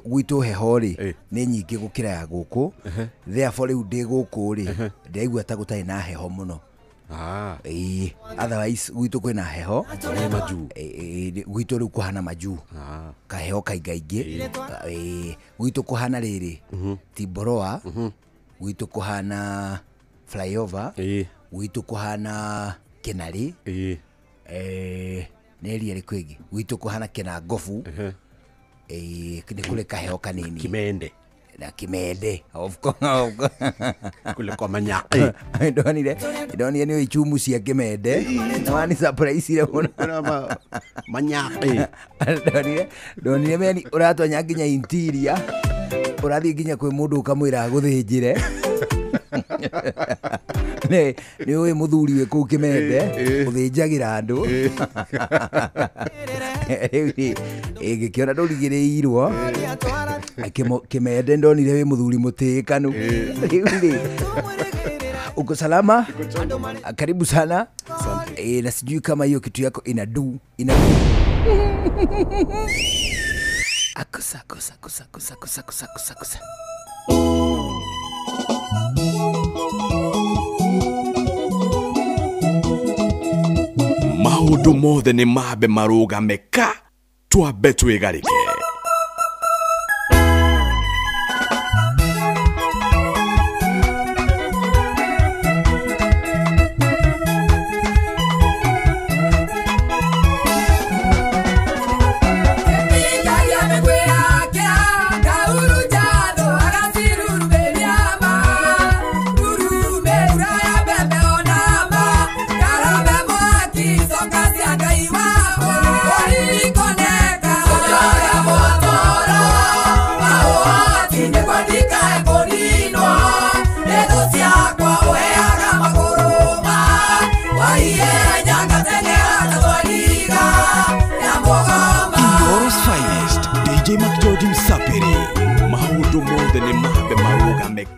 gwitå heho rä nä nyingä gå kä ra ya gå kå therefore rä u ndä gå kå rä ndäraigua ta gå tarä na heho må no otherwise gwitå kwä na heho gwitå rä u kå hana majuu kaheho kaingaingä gwitå kå hana rä rä timboroa gwitå kå hana flyover gwitå kå hana kä narä nä ria rä kwä ngä gwitå kå hana kä na ngobu nä kå rä kaheo kanini kimende na kimende kule kwa manyaki ndonire nä ichumu cia kimende na wani surprise ire muno manyaki ndonire meni ũratwanya nginya interior ũrathiĩ nginya kwĩ mũndũ ũkamwĩra agũthĩnjĩre nĩ ũĩ mũthuri wĩ kũu Kĩmende ũthĩnjagĩra andũ ngĩkĩona ndũrigĩrĩirwo Kĩmende ndonire wĩ mũthuri mũtĩĩkanu uko salama karibu sana na sijui kama hiyo kitu yako inadu akusa maundu mothe ni mabe marugame ka twabe twigarike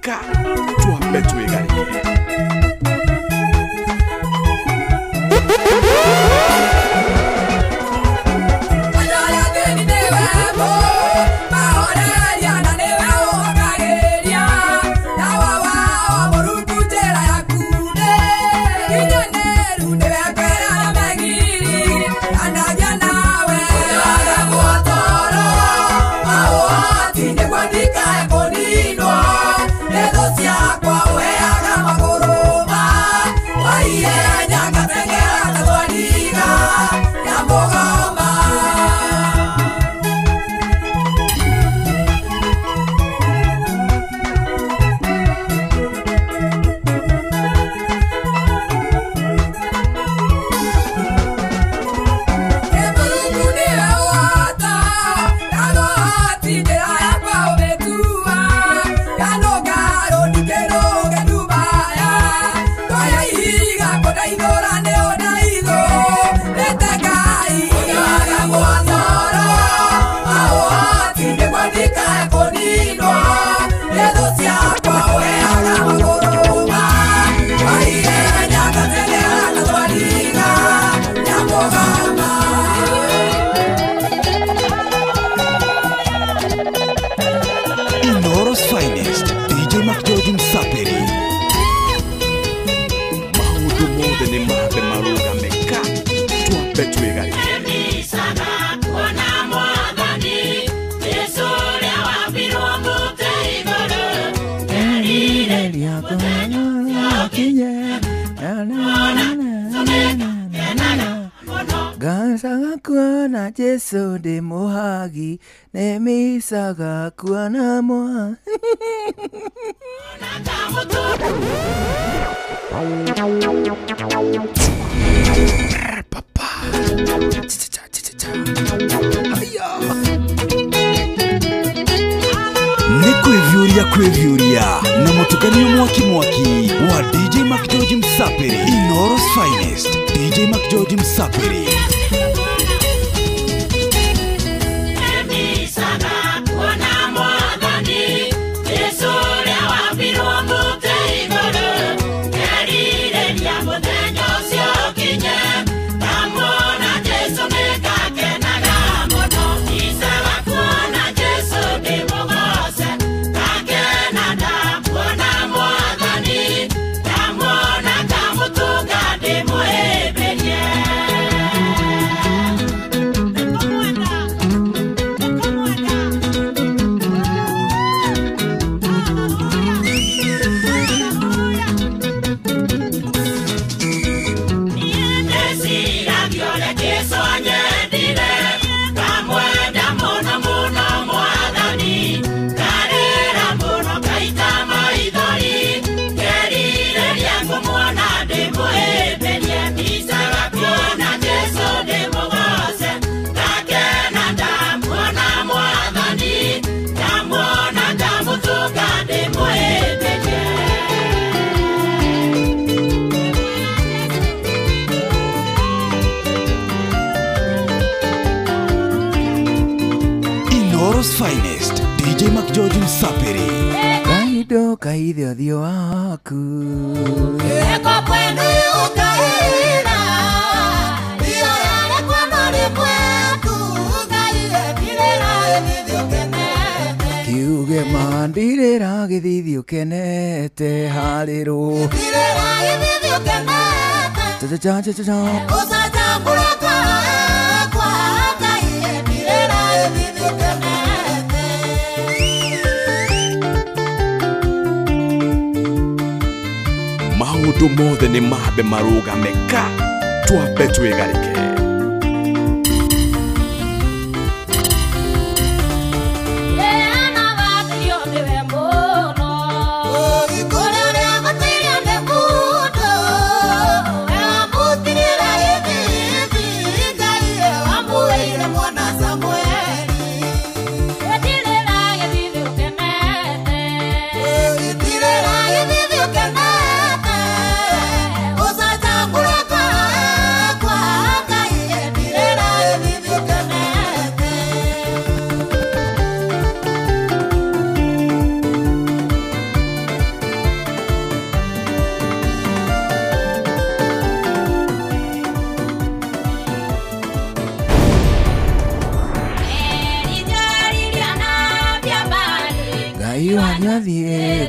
ka twabe twigarike Rude Inoro's finest, DJ McGeorge Msaperi. Mahudu mode ni mabe maruga meka. Tuape tuigari. Gansaga kuona Jesu de mohagi nemisaga kuona moa. Kwevyuria na mutukanio mwaki wa DJ McGeorge Msaperi. Inoro's finest, DJ McGeorge Msaperi. Finest, DJ McGeorge Msaperi. Kaido kaidho dio waku Eko kwenu ukaira Iyo yale kwa mali mwetu Ukaire pirera evithio kenete Kiuge mandirera githithio kenete Hariru Pirera evithio kenete Usajambura kwa Ukaire pirera evithio kenete Mahudu mothe ni mabe maruga meka. Tuape tuigarike.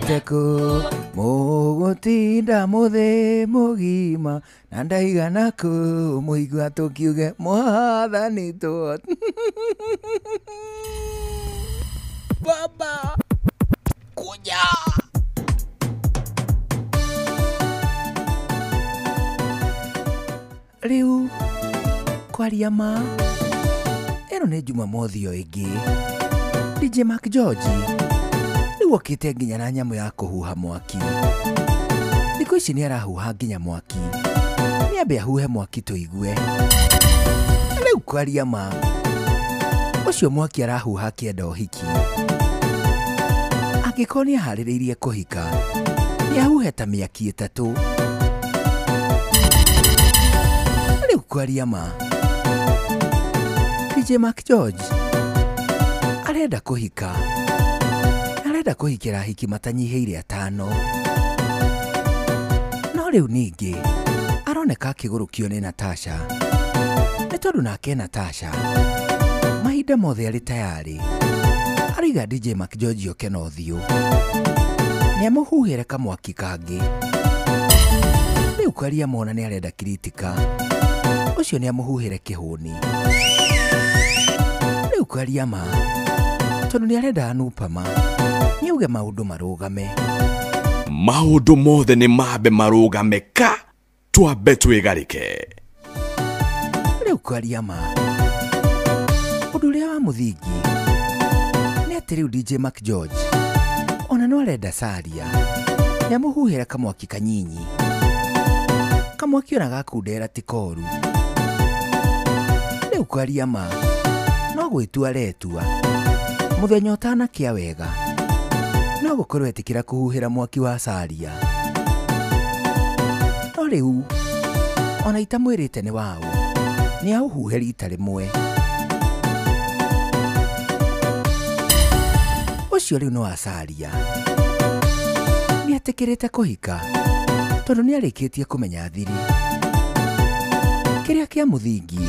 Teko mugutinda muthe mugima na ndaigana ku muigua tukiuge mwathani tu baba kuja riu kwaria ma eno ni Jumamothi o ingi DJ McGeorge wakite nginya na nyamu ya kuhuha mwaki. Thikũ ici ni arahuha nginya mwaki. Ni ambe ahuhe mwaki tuigue. Rĩu kwaria ma. Ucio mwaki arahuha kĩenda ũhiki. Angĩkorwo nĩ aharĩrĩirie kũhika, nĩ ahuhe ta mĩaki 3. Rĩu kwaria ma, DJ Mark George arenda kũhika. Arenda kũhikĩra ahiki matanyihĩire 5. No rĩu ningĩ aroneka akĩgũrũkio nĩ Natasha. Nĩ tondũ nake Natasha mahinda mothe arĩ tayari. Ariga DJ Mark George oke na ũthiũ. Nĩ amũhuhĩre kamwaki kangĩ. Rĩu kwaria mona nĩ arenda kiritika. Ucio nĩ amũhuhĩre kĩhũni. Rĩu kwaria ma, tondũ nĩ arenda Anupama nĩ auge maũndũ marũgame. Maũndũ mothe nĩ mambe marũgame ka twambe twĩgarĩke. Rĩu kwaria ma, ũndũ ũrĩa wa mũthingi nĩ atĩ rĩu DJ Mark George ona no arenda Saria nĩ amũhuhĩre kamwaki kanyinyi. Kamwaki ona gakundera ti koru. Rĩu kwaria ma, no gwĩtua aretua. Mũthenya ũtanakĩa wega, no gũkorwo etĩkĩra kũhuhĩra mwaki wa Saria. No rĩu ona itamwĩrĩte nĩ wao, nĩ aũhuhe rita rĩmwe. Ucio rĩu no wa Saria nĩ etĩkĩrĩte kũhika, tondũ nĩ arĩkĩtie kũmenya thiri. Kĩrĩa kĩa mũthingi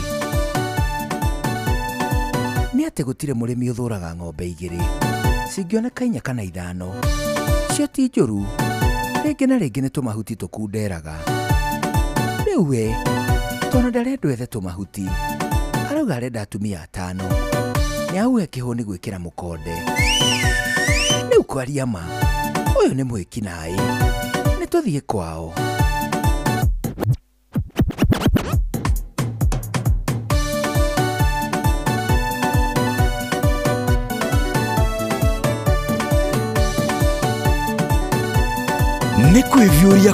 nĩ atĩ gũtirĩ mũrĩmi ũthũraga ng'ombe 2 cingĩoneka 4 kana 5. Cio ti njũru, rĩngĩ na rĩngĩ nĩ tũmahuti tũkunderaga. Rĩu we, tondũ ndarenda ethe tũmahuti, arauga arenda atumia 5. Nĩ ahuhe kĩhũni gwĩkĩra mũkonde. Rĩu kwaria ma, ũyũ nĩ mwĩki naĩ. Nĩ tũthiĩ kwao. Nĩ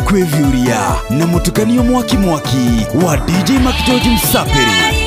kwĩvyũria na mũtukanio mwaki wa DJ Mark George Msapiri.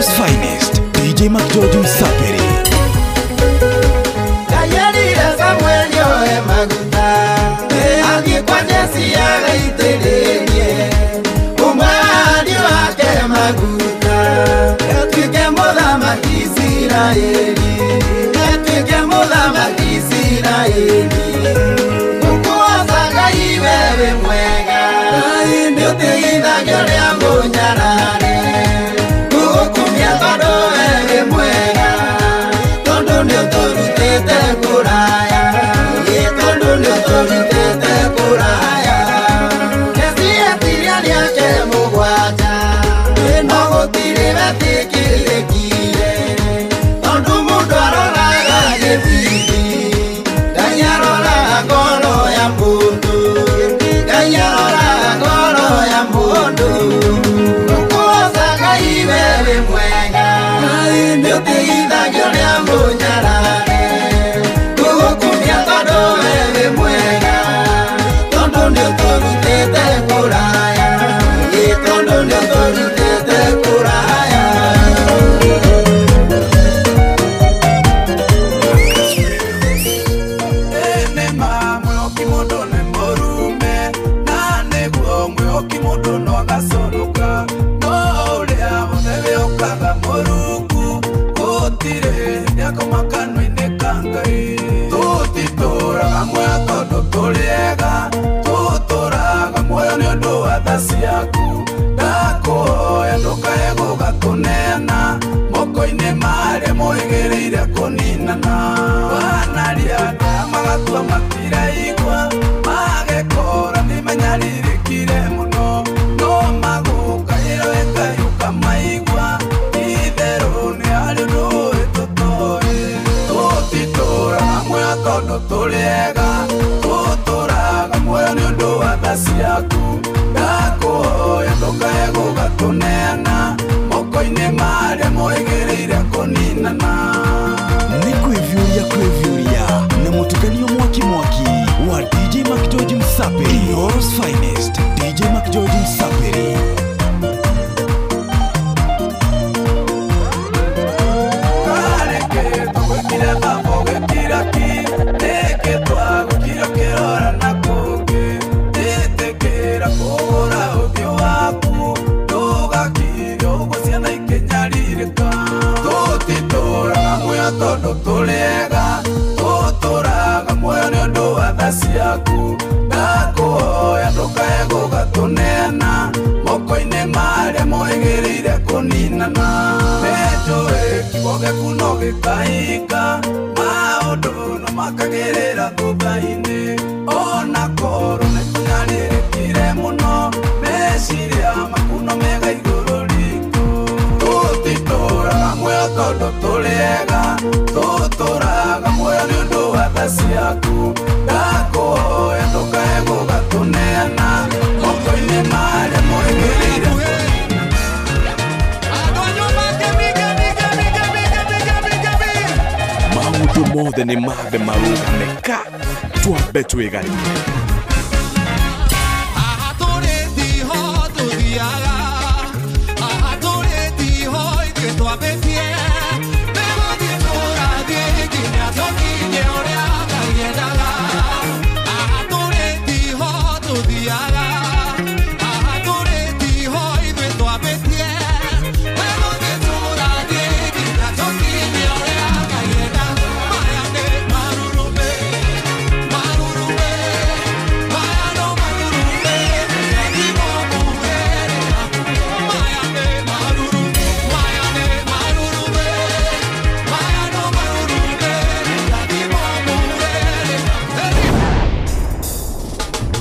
Finest, DJ Mark George Msapiri. Kayarira Samuel yoe maguta, agĩkwa Jesi agaitĩrĩrie, umwari wake maguta, atuĩke mũthamaki Isiraeli, atuĩke mũthamaki Isiraeli. Ũkũoca Ngai wewe mwega, nĩ ũtĩithagio rĩa mũnyarare. Yo te iba a llorar, magakua matiraigua magekora nimanyaririkire muno no magukaira wekayuka maigua itherũ nĩ harĩ rũĩ tũtoĩ tũtitora muoyo tondũ tũrĩega tũtũraga muoyo nĩ ũndũ wa tha ciaku ndakũhoya ndũkae gũgatũneana moko-inĩ marĩa moigĩrĩire kũninana nĩ kwĩvyũria na mũtukanio mwaki wa DJ Mac George Msaperi, Inoros Finest, DJ Mac George Msaperi. tondũ tũrĩega tũtũraga muoyo nĩ ũndũ wa tha ciaku ndakũhoya ndũkae gũgatũneana moko-inĩ marĩa moigĩrĩire kũninana nĩnjũĩ kiugo gĩaku no gĩkahinga maũndũ no makagĩrĩra thutha-inĩ ona korwo nĩ tũnyarĩrĩkire mũno meciria maku no mega igũrũ ritũ tũtitũraga muoyo tondũ tũrĩega tũtũraga muoyo nĩ ũndũ wa tha ciaku ndakũhoya ndũkae gũgatũneana moko-inĩ marĩa moigĩrĩire maũndũ mothe nĩ mambe marũgame ka twambe twĩgarĩre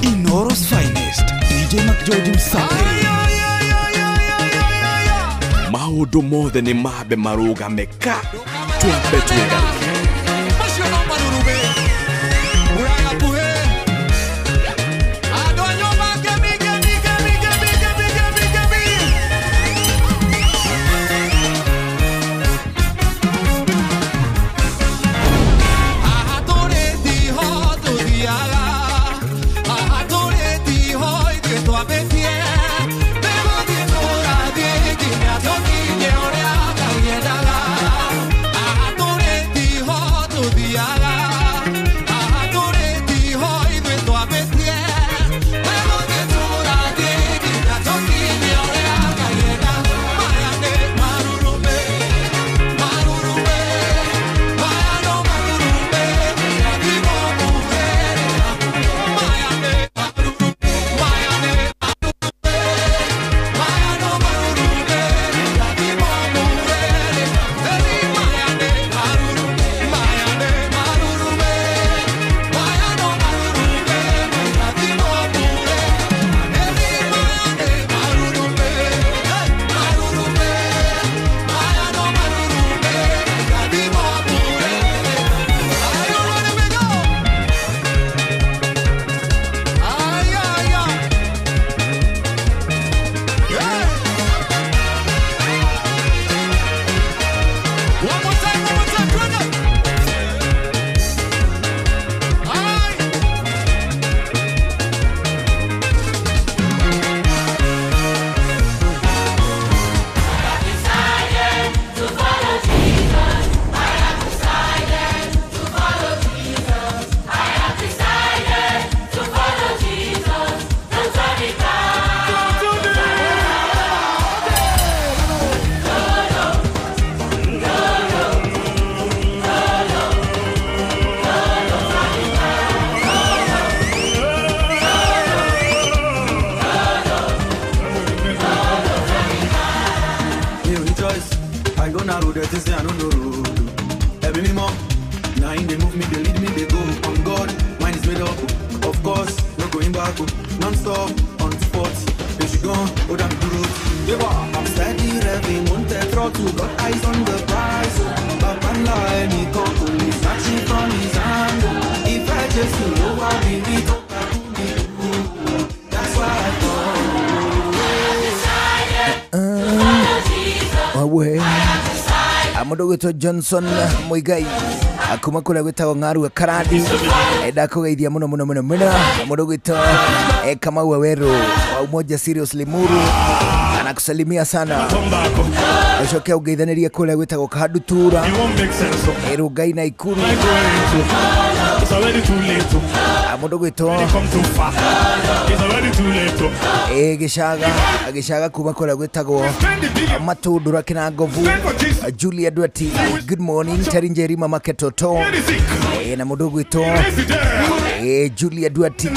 Inoros Finest, DJ Mac George Msaperi. maũndũ mothe nĩ mambe marũgame ka twambe twĩgarĩre na road, they say I don't know road. Every me mom, now in they move me, they lead me, they go. On God, straight up. Of course, no going back, non-stop, on the spot. If you gone, oh damn the road. I'm steady revving, won't take throttle, got eyes on the prize. Back and line, he come police, snatching from his hand. If I just know I'll be with that's why I thought. Amudo wito Johnson Muigai akuma kula gwitagwo Ng'aru Karadi ndakugeithia muno muno muno muno. Amudo wito Kamau Waweru wa Umoja Serious Limuru anakusalimia sana. Ucoke ugeithanirie kula gwitagwo Kadutura Rugai na Ikuru. It's already too late. Amudo wito come too far. It's already too late. Gishaga kuma kula gwitagwo Matundura Kinangovu. Julia Duati, good morning. Tarinjeri Mama Ketoto. Na mudogo ito. Julia Duati.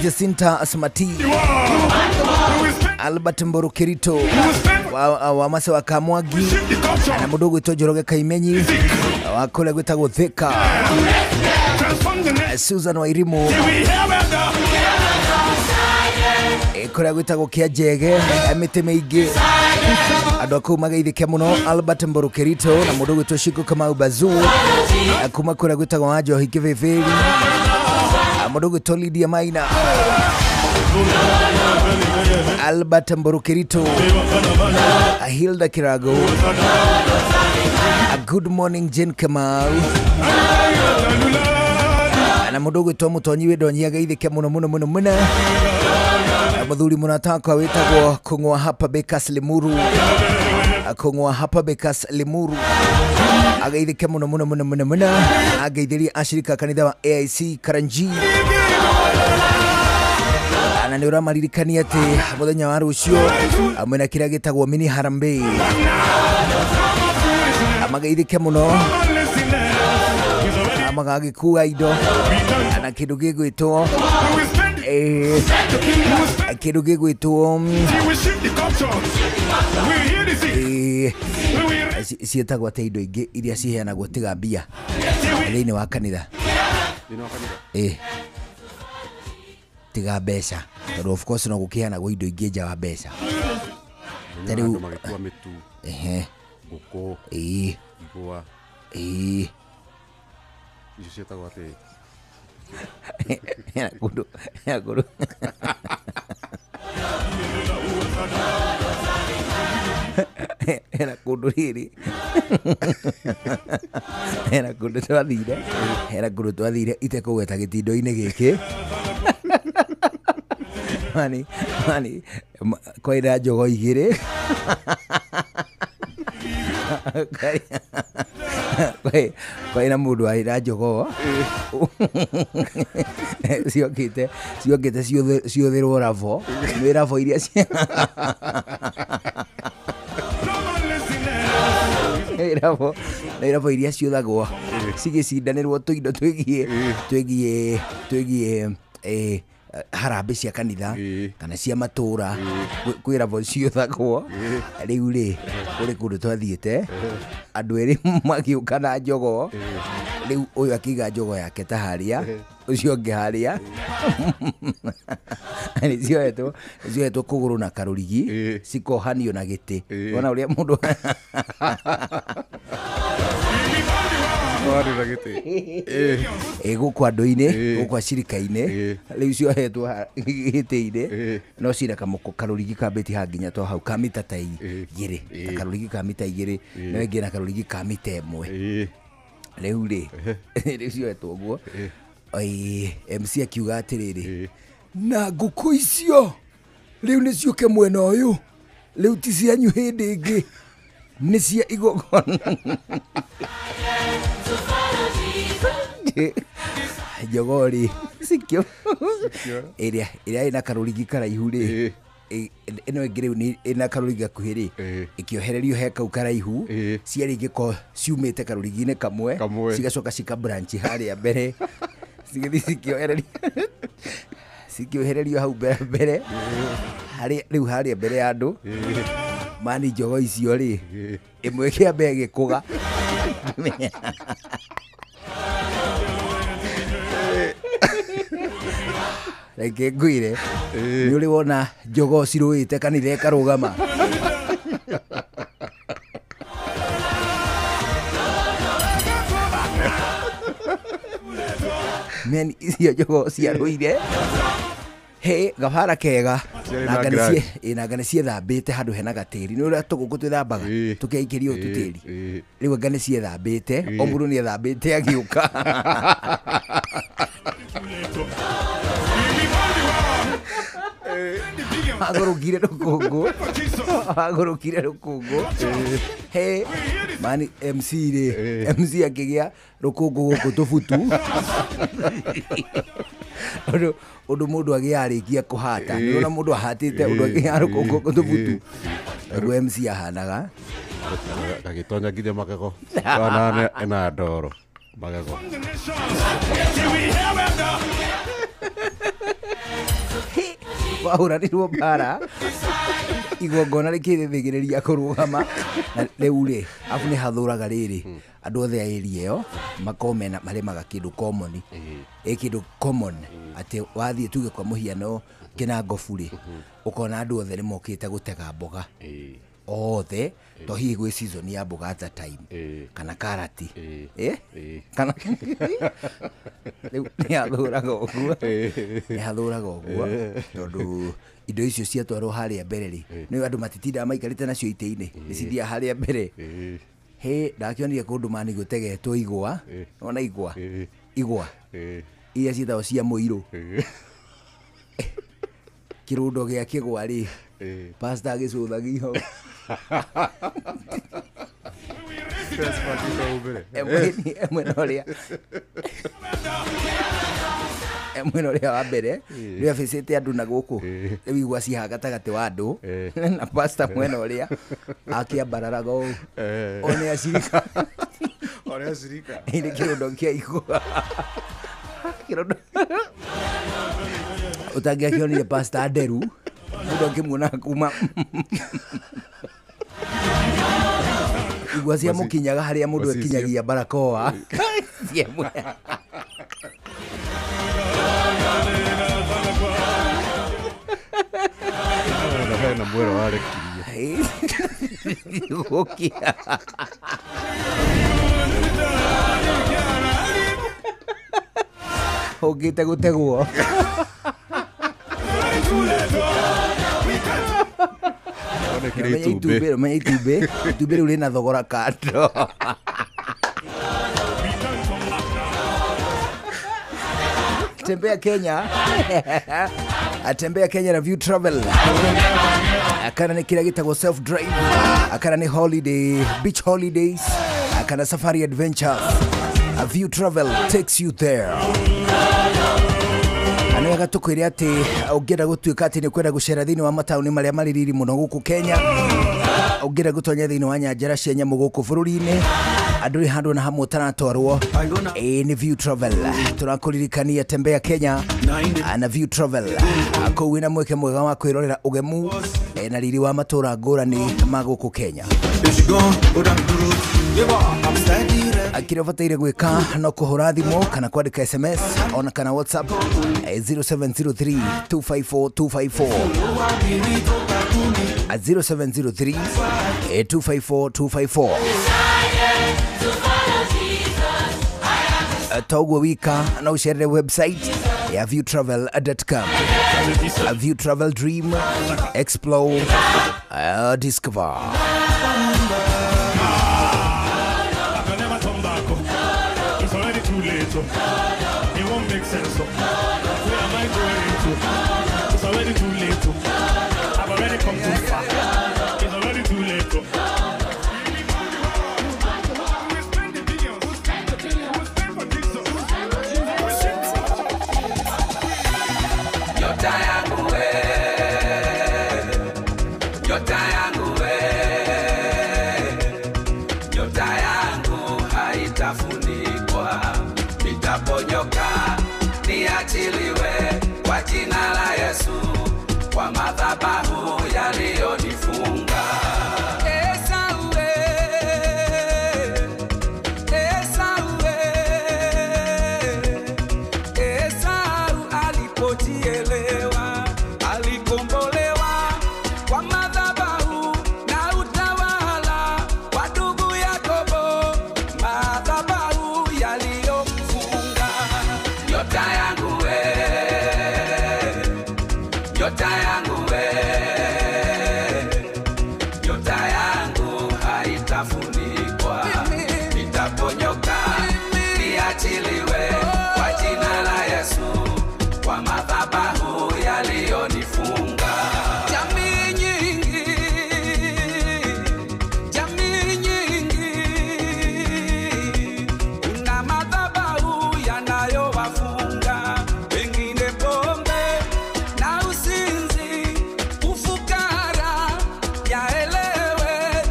Jacinta Asmati. Albert Mborokirito. Wa Masa wa Kamwagi. Na mudogo ito Joroge Kaimenyi. Wakola gwitagwo Thika. Susan Wairimu. Kora gwitagwo Kiajege. Amite meige. Adoko magaithike muno Albert Mborokirito na mudogo toshiko kama Ubazu akuma kora gwitagwo Ajo Hikiveveri mudogo Tolidia Maina Albert Mborokirito Hilda Kirago. Good morning Jen Kamal na mudogo Tomu Tonyiwe Donyi gaithike muno muno muno muno. Muthuri munataka witagwo Kung'wa hapa Bekas Limuru. Kung'wa hapa Bekas Limuru agaithike muno muno muno muno muno. Agaithiri ashirika kanitha wa AIC Karanji. Ana niura maririkania ati muthenya wa rucio amwena kiria gitagwo mini harambe. Amagaithike muno amagagikuwa indo ana kindu gigwitwo kidu gigwitwo cietagwo ta indo ingi iria ciheanagwo tiga mbia thĩinĩ wa kanitha tiga mbeca tondũ of course no gũkĩheanagwo indo ingĩ nja wa mbeca tarĩu magĩkua mĩtu ngũkũ igwa icio cietagwo atĩ Era kudu. Era kudu hiri. Era kudu twathire. Era kudu twathire itekũgweta gĩtindo-inĩ gĩkĩ. Mani koira njogo igĩrĩ. Koina mundu aira njogo ciokite ciotherwo ravo nĩ ravo iria ravo iria ciuthagwo cigĩcindanĩrwo tũindo twĩgiĩ harambe cia kanitha kana cia matura kwĩ ravo ciuthagwo. Rĩu rĩ kũrĩ kũndũ twathiĩte andũ erĩ magĩũka na njogo. Rĩu ũyũ akĩiga njogo yake ta harĩa ũcio ũngĩ harĩa nĩciohetwo kũgũrũ na karũrigi cikohanio na gĩtĩ. Ona ũrĩa mũndũ gũkũ andũ-inĩ gũkũ acirika-inĩ rĩu ciohetwo gĩtĩ-inĩ no cina kamũko karũrigi kambĩti ha nginya to hau ka mita ta igĩrĩ ta karũrigi ka mita igĩrĩ no ĩngĩ na karũrigi ka mita ĩmwe. Rĩu rĩ ciohetwo ũguo MC akiuga atĩrĩrĩ na ngũkũ icio rĩu nĩ ciũke mwena ũyũ rĩu ti cianyu hĩndĩ ĩngĩ nĩ cia igongona. Jogori sikio ĩrĩa ĩna karũrigi karaihu rĩ ĩno ĩngĩ rĩu ĩna karũrigi gakuhĩ rĩ ĩkĩohererio he kau karaihu ciarĩ ingĩkorwo ciumĩte karũrigi-inĩ kamwe cigacoka cikabranch harĩa mbere cigĩthiĩ cikĩohererio hau mbere rĩu harĩa mbere ya andũ mani njogo icio rĩ ĩmwe kĩambe gĩkũga reke ngwire ni uri wona njogo ciruite kanitha karugama men icio njogo ciaruire he gabara kega na ngane ciethambite handu hena gatiri ni uria tuguku twithambaga tukeikirio tutiri riu ngane ciethambite o mundu ni ethambite agiuka agorokire rukungu he mani MC ri MC akigia rukungu guku tubutu undu mundu agiarikia kuhata ni ona mundu ahatite undu agia rukungu guku tubutu ego MC ahanaga agitonya nginya magego wana ena ndoro magego wahuranirwo mbara igongona rikithigiriria kurugama riu ri afu ni hathuraga riri andu othe area yo makomena maremaga kindu common kindu common ati wathie tuge kwa muhiano kina ngofuri ukona andu othe ni mokite gutega mboga othe to hihi gwi season ya mboga at time kana karati kana ni hathuraga uguo tondu indo icio ciatwarwo haria mbere ri ni andu matitinda maikarite nacio ite-ini ni cithia haria mbere he ndakionire kundu mani gutegetwo igwa ona igwa iria cietagwo cia muiru kirundo gia kigwa ri pastor agicuthagia mwena uria wa mbere ria ficite andu na guku riu igwa ciha gatagati wa andu na pastor mwena uria akiambararaga o one acirika ini kirundo kia igwa kirundo utangiakionire pastor Anderu mundu akimuona kuma igwa cia mukinyaga haria mundu akinyagia barakoa na mwero warekiria gokia ogite gutegwo menya itumbĩ rĩu rĩna thogora kando Tembea Kenya na View Travel akana ni kila gitagwo self drive akana ni holiday beach holidays akana safari adventures. A View Travel takes you there. Ani agatukwire ati ugenda gutuika ati ni kwenda gucera thini wa matauni maria maririri muno guku Kenya, ugenda gutonya thini wa nyanjara cia nyamu guku bururi-ini andu ri handu na hamwe taratwarwo ni View Travel. Turakuririkania Tembea Kenya na View Travel ako wina mweke mwega wa kwirorera ugemu na riri wa matura ngurani ma guku Kenya. Akira bataire gwika no kuhura thimu kana kwandika SMS ona kana WhatsApp 0703 254 254 0703 254 254 Togo wika na ushare website ya viewtravel.com. View Travel, dream, explore, discover. It's already too late. It won't make sense. Where am I going to? It's already too late. I've already come too far. It's already too late. Niachiliwe kwa jina la Yesu, kwa madhabahu yaliyonifunga. Esau alipojiele nitaponyoka, niachiliwe kwa jina la Yesu, kwa madhabahu yaliyonifunga. Jamii nyingi kuna madhabahu yanayowafunga, wengine pombe na usinzi, ufukara, yaelewe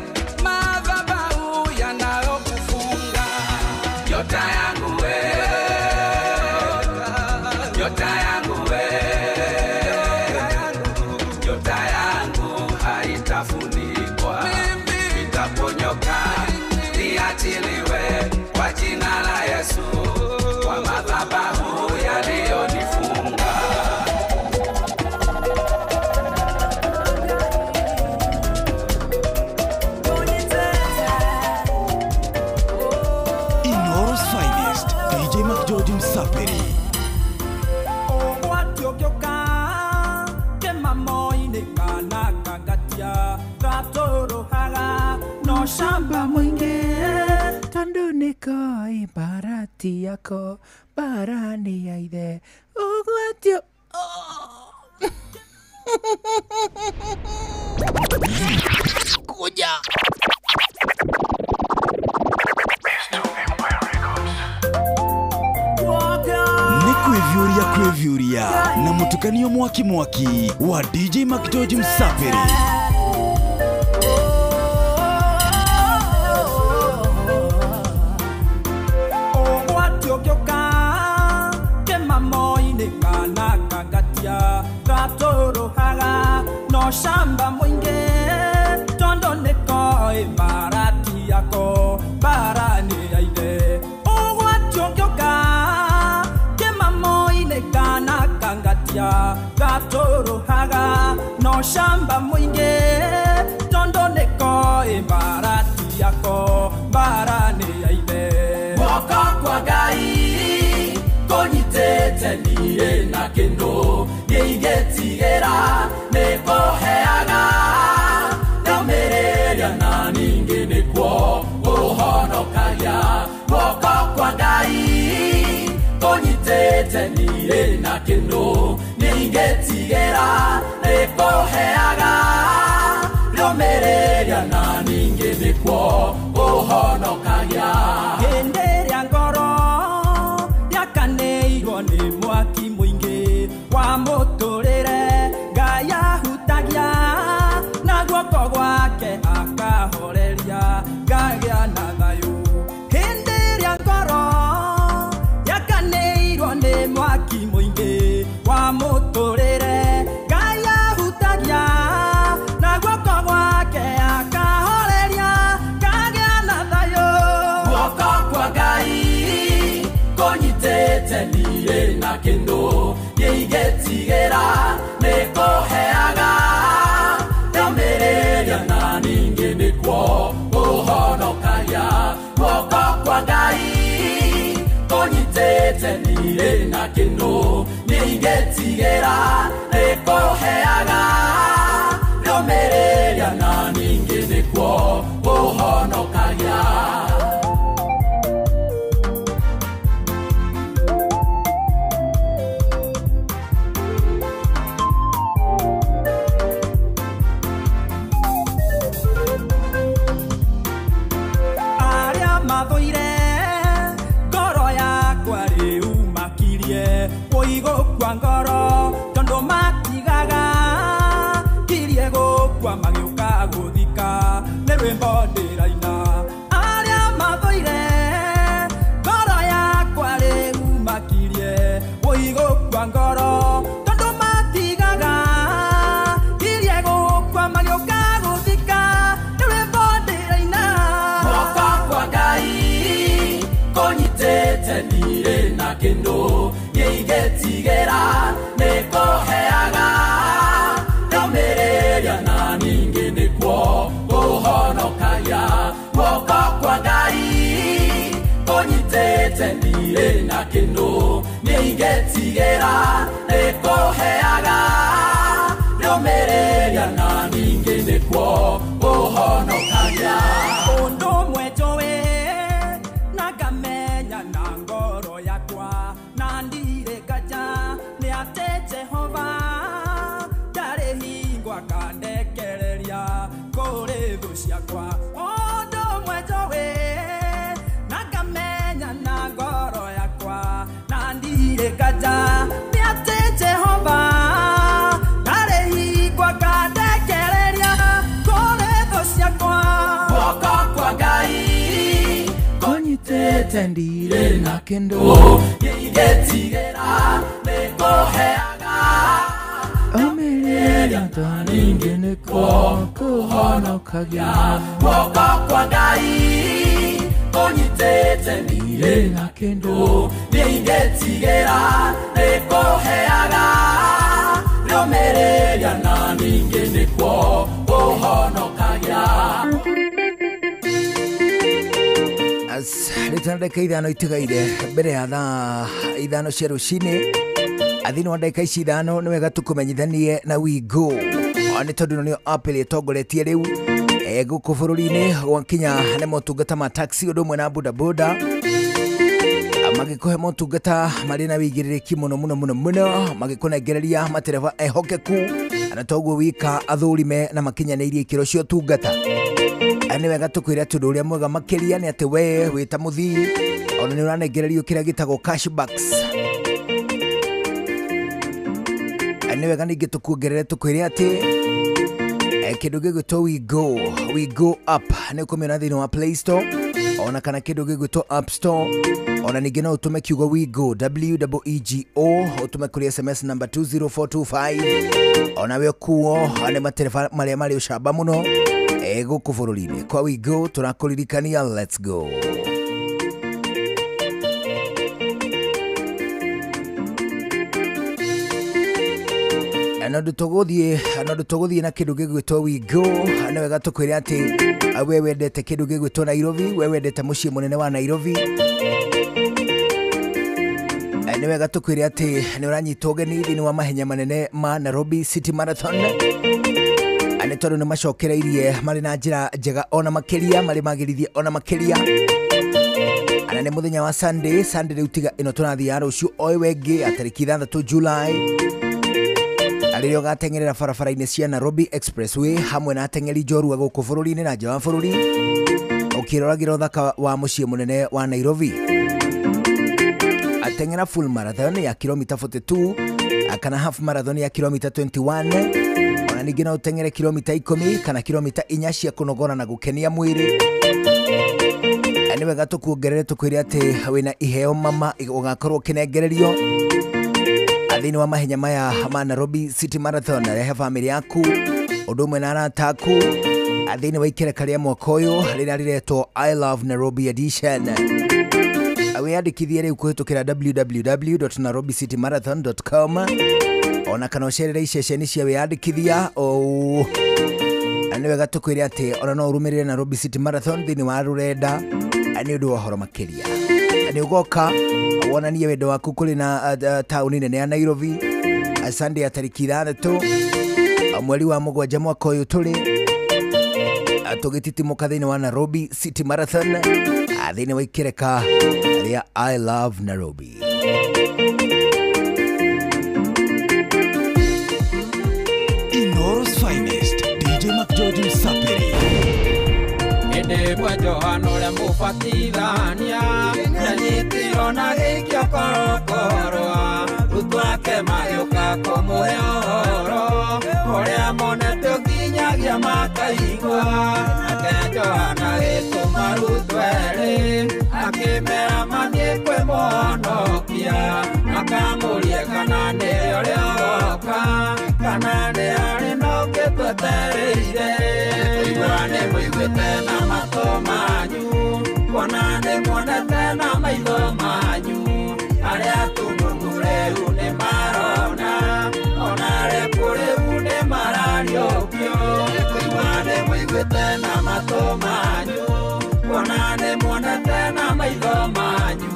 madhabahu yanayokufunga. Nyota yangu wewe, nyota yangu wewe, nyota yangu haitafunikwa, nitaponyoka, niachiliwe kwa jina la Yesu, kwa madhabahu yaliyonifunga. Inoro's finest, DJ McGeorge Msaperi. Shamba mwingi tando niko ibarati yako barani ya ide ugwatio kuja ni kwevyuria na mutukanio mwaki wa DJ McGeorge Msaperi. Shamba mwingi tondo niko ibarati yako barani ya ide ugwatioka kemamo inekana kangatia gatoro haga no shamba mwingi tondo niko ibarati yako barani ya ide waka kwa gai konyitete niye na kendo neigetigera nekoheaga namereria na ningine kwa uhonokagia moko kwa Ngai konyitete niye na kendo neigetigera nekoheaga namereria na ningine kwa uhonokagia henderia ngoro yakaneirwo ni mwaki mwingi wa muturire Ngai hutagia na guoko gwake akahoreria ngagĩa na thayũ hĩndĩ ĩrĩa ngoro yakaneirwo nĩ mwaki mũingĩ wa mũtũrĩre Ngai ahutagia na guoko gwake akahoreria ngagĩa na thayũ guoko kwa Ngai kũnyitĩte niĩ na kĩndũ gĩigetigĩra nĩkũheaga ndũmĩrĩria na ningĩ nĩkuo ũhonokagia guoko kwa Ngai kũnyitĩte niĩ na kĩndũ gĩigetigĩra nĩkũheaga ndũmĩrĩria na ningĩ nĩkuo ũhonokagia. Kwa ngoro tondo matigaga kirie gukwa magiuka guthika ni rwimbo ndiraina aria mathoire ngoro yakwa riu makirie woigukwa ngoro tondo matigaga kirie gukwa magiuka guthika ni rwimbo ndiraina guoko kwa Ngai kũnyitĩte niĩ na kĩndũ gĩigetigĩra nĩkũheaga ndũmĩrĩria na ningĩ nĩkuo ũhonokagia guoko kwa Ngai kũnyitĩte niĩ na kĩndũ gĩigetigĩra nĩkũheaga ndũmĩrĩria na ningĩ nĩkuo ũhonokagia ũndũ ũmwe njũĩ na irekaja ni ati Jehova ndarehingwa ngandekereria kũrĩ thũ ciakwa guoko kwa Ngai kũnyitĩte ndirĩ na kĩndũ ingĩtigĩra nĩkũheaga ũmĩrĩria ningĩ nĩkuo kũhonokagia guoko kwa Ngai kũnyitĩte ndirĩ na kĩndũ ingĩtigĩra nĩkũheaga ũmĩrĩria na ningĩ nĩkuo kũhonokagia. Rĩtwa ndagĩka ithano itigaire mbere ya thaa ithano cia rũcinĩ. Athĩni wa ndagĩka ici ithano nĩ wega tũkũmenyithanie na Wigo, nĩ tondũ nĩyo app ĩrĩa ĩtongoretie rĩu gũkũ bũrũri-inĩ gwakinya nĩ motungata ma taxi ũndũ ũmwe na bodaboda, magĩkũhe motungata marĩ na wĩigĩrĩrĩki mũno, magĩkũnengereria matereba ehokeku, na toguo wika athũrime na makinyanĩirie ikĩro cia ũtungata. Nĩ wega tũkwĩre atĩ ũndũ ũrĩa mwega makĩria nĩ atĩ we wĩ ta mũthii ona nĩ ũranengererio kĩrĩa gĩtagwo cashbacks. Nĩ wega ningĩ tũkuongerere tũkwĩre atĩ kĩndũ gĩgwĩtwo Wigo app nĩ ũkũmĩona thĩinĩ wa Play Store ona kana kĩndũ gĩgwĩtwo App Store, ona ningĩ no ũtũme kiugo Wigo WEGO ũtũme kũrĩ SMS number 20425, ona we kuo nĩ matereba marĩa marĩ ũcamba mũno gũkũ bũrũri-inĩ. Kwa Wigo tũrakũririkania, let's go. Na ndũtũgũthiĩ na kĩndũ gĩgwĩtwo Wigo, nĩ wega tũkwĩre atĩ we wendete kĩndũ gĩgwĩtwo Nairobi, we wendete mũciĩ mũnene wa Nairobi, nĩ wega tũkwĩre atĩ nĩ ũranyita ũgeni thĩinĩ wa mahenya manene ma Nairobi City Marathon, nĩ tondũ nĩ macokereirie marĩ na njĩra njega ona makĩria, marĩ magĩrithie ona makĩria. Ana nĩ mũthenya wa Sunday rĩu tiga ĩno tũrathiĩ ya rũciũ oĩ wengĩ atarĩki 6 July, rĩrĩa ũgateng'erera barabara-inĩ cia Nairobi Expressway hamwe na ateng'eri njorua gũkũ bũrũri-inĩ na nja wa bũrũri, ũkĩroragĩra ũthaka wa mũciĩ mũnene wa Nairobi. Ateng'era full marathon ya kilomita 42 kana half marathon ya kilomita 21, ona ningĩ no ũteng'ere kilomita 10 kana kilomita 4 cia kũnogora na gũkenia mwĩrĩ. Nĩ wega tũkuongerere tũkwĩre atĩ wĩna iheo mama ũgakorwo ũkĩnengererio thĩinĩ wa mahenya maya ma Nairobi City Marathon. Rehe famĩlĩ yaku ũndũ ũmwe na arata aku thĩinĩ wa ikereka rĩa mwaka ũyũ rĩrĩa rĩretwo I Love Nairobi Edition. Wĩyandĩkithie rĩu kũhĩtũkĩra www.nairobicitymarathon.com, ona kana ũcerere iceceni cia wĩyandĩkithia. Nĩ wega tũkwĩre atĩ ona no ũrũmĩrĩre Nairobi City Marathon thĩinĩ wa rũrenda nĩ ũndũ wa ũhoro makĩria. Nĩ ũgoka wonanie wendo waku kũrĩ na taũni nene ya Nairobi Sunday ya tarĩki 6 mweri wa 7 mwaka ũyũ tũrĩ tũgĩtitimũka thĩinĩ wa Nairobi City Marathon thĩinĩ wa ikereka rĩa I Love Nairobi. Inoro's finest DJ McGeorge Msapiri Ndebwa Johano ũrĩa mũbatithania nyanyitirwo na gĩkio korokorwa rutwo ake magĩũka kũmũhe ũhoro ũrĩa monete nginyagia makaigua. Nake Johana gĩtũma rutwo erĩ akĩmera mathiĩ kwĩmũhonokia, makamũrie kana nĩ ũrĩa woka kana nĩ arĩ na ũngĩ twetereire. Kũigua nĩ mũiguĩte na matũ manyu, kuona nĩ muonete na maitho manyu, arĩa atumumu rĩu nĩ marona, ona arĩa akũrũ rĩu nĩ marariũkio. Kũigua nĩ mũiguĩte na matũ manyu, kuona nĩ muonete na maitho manyu,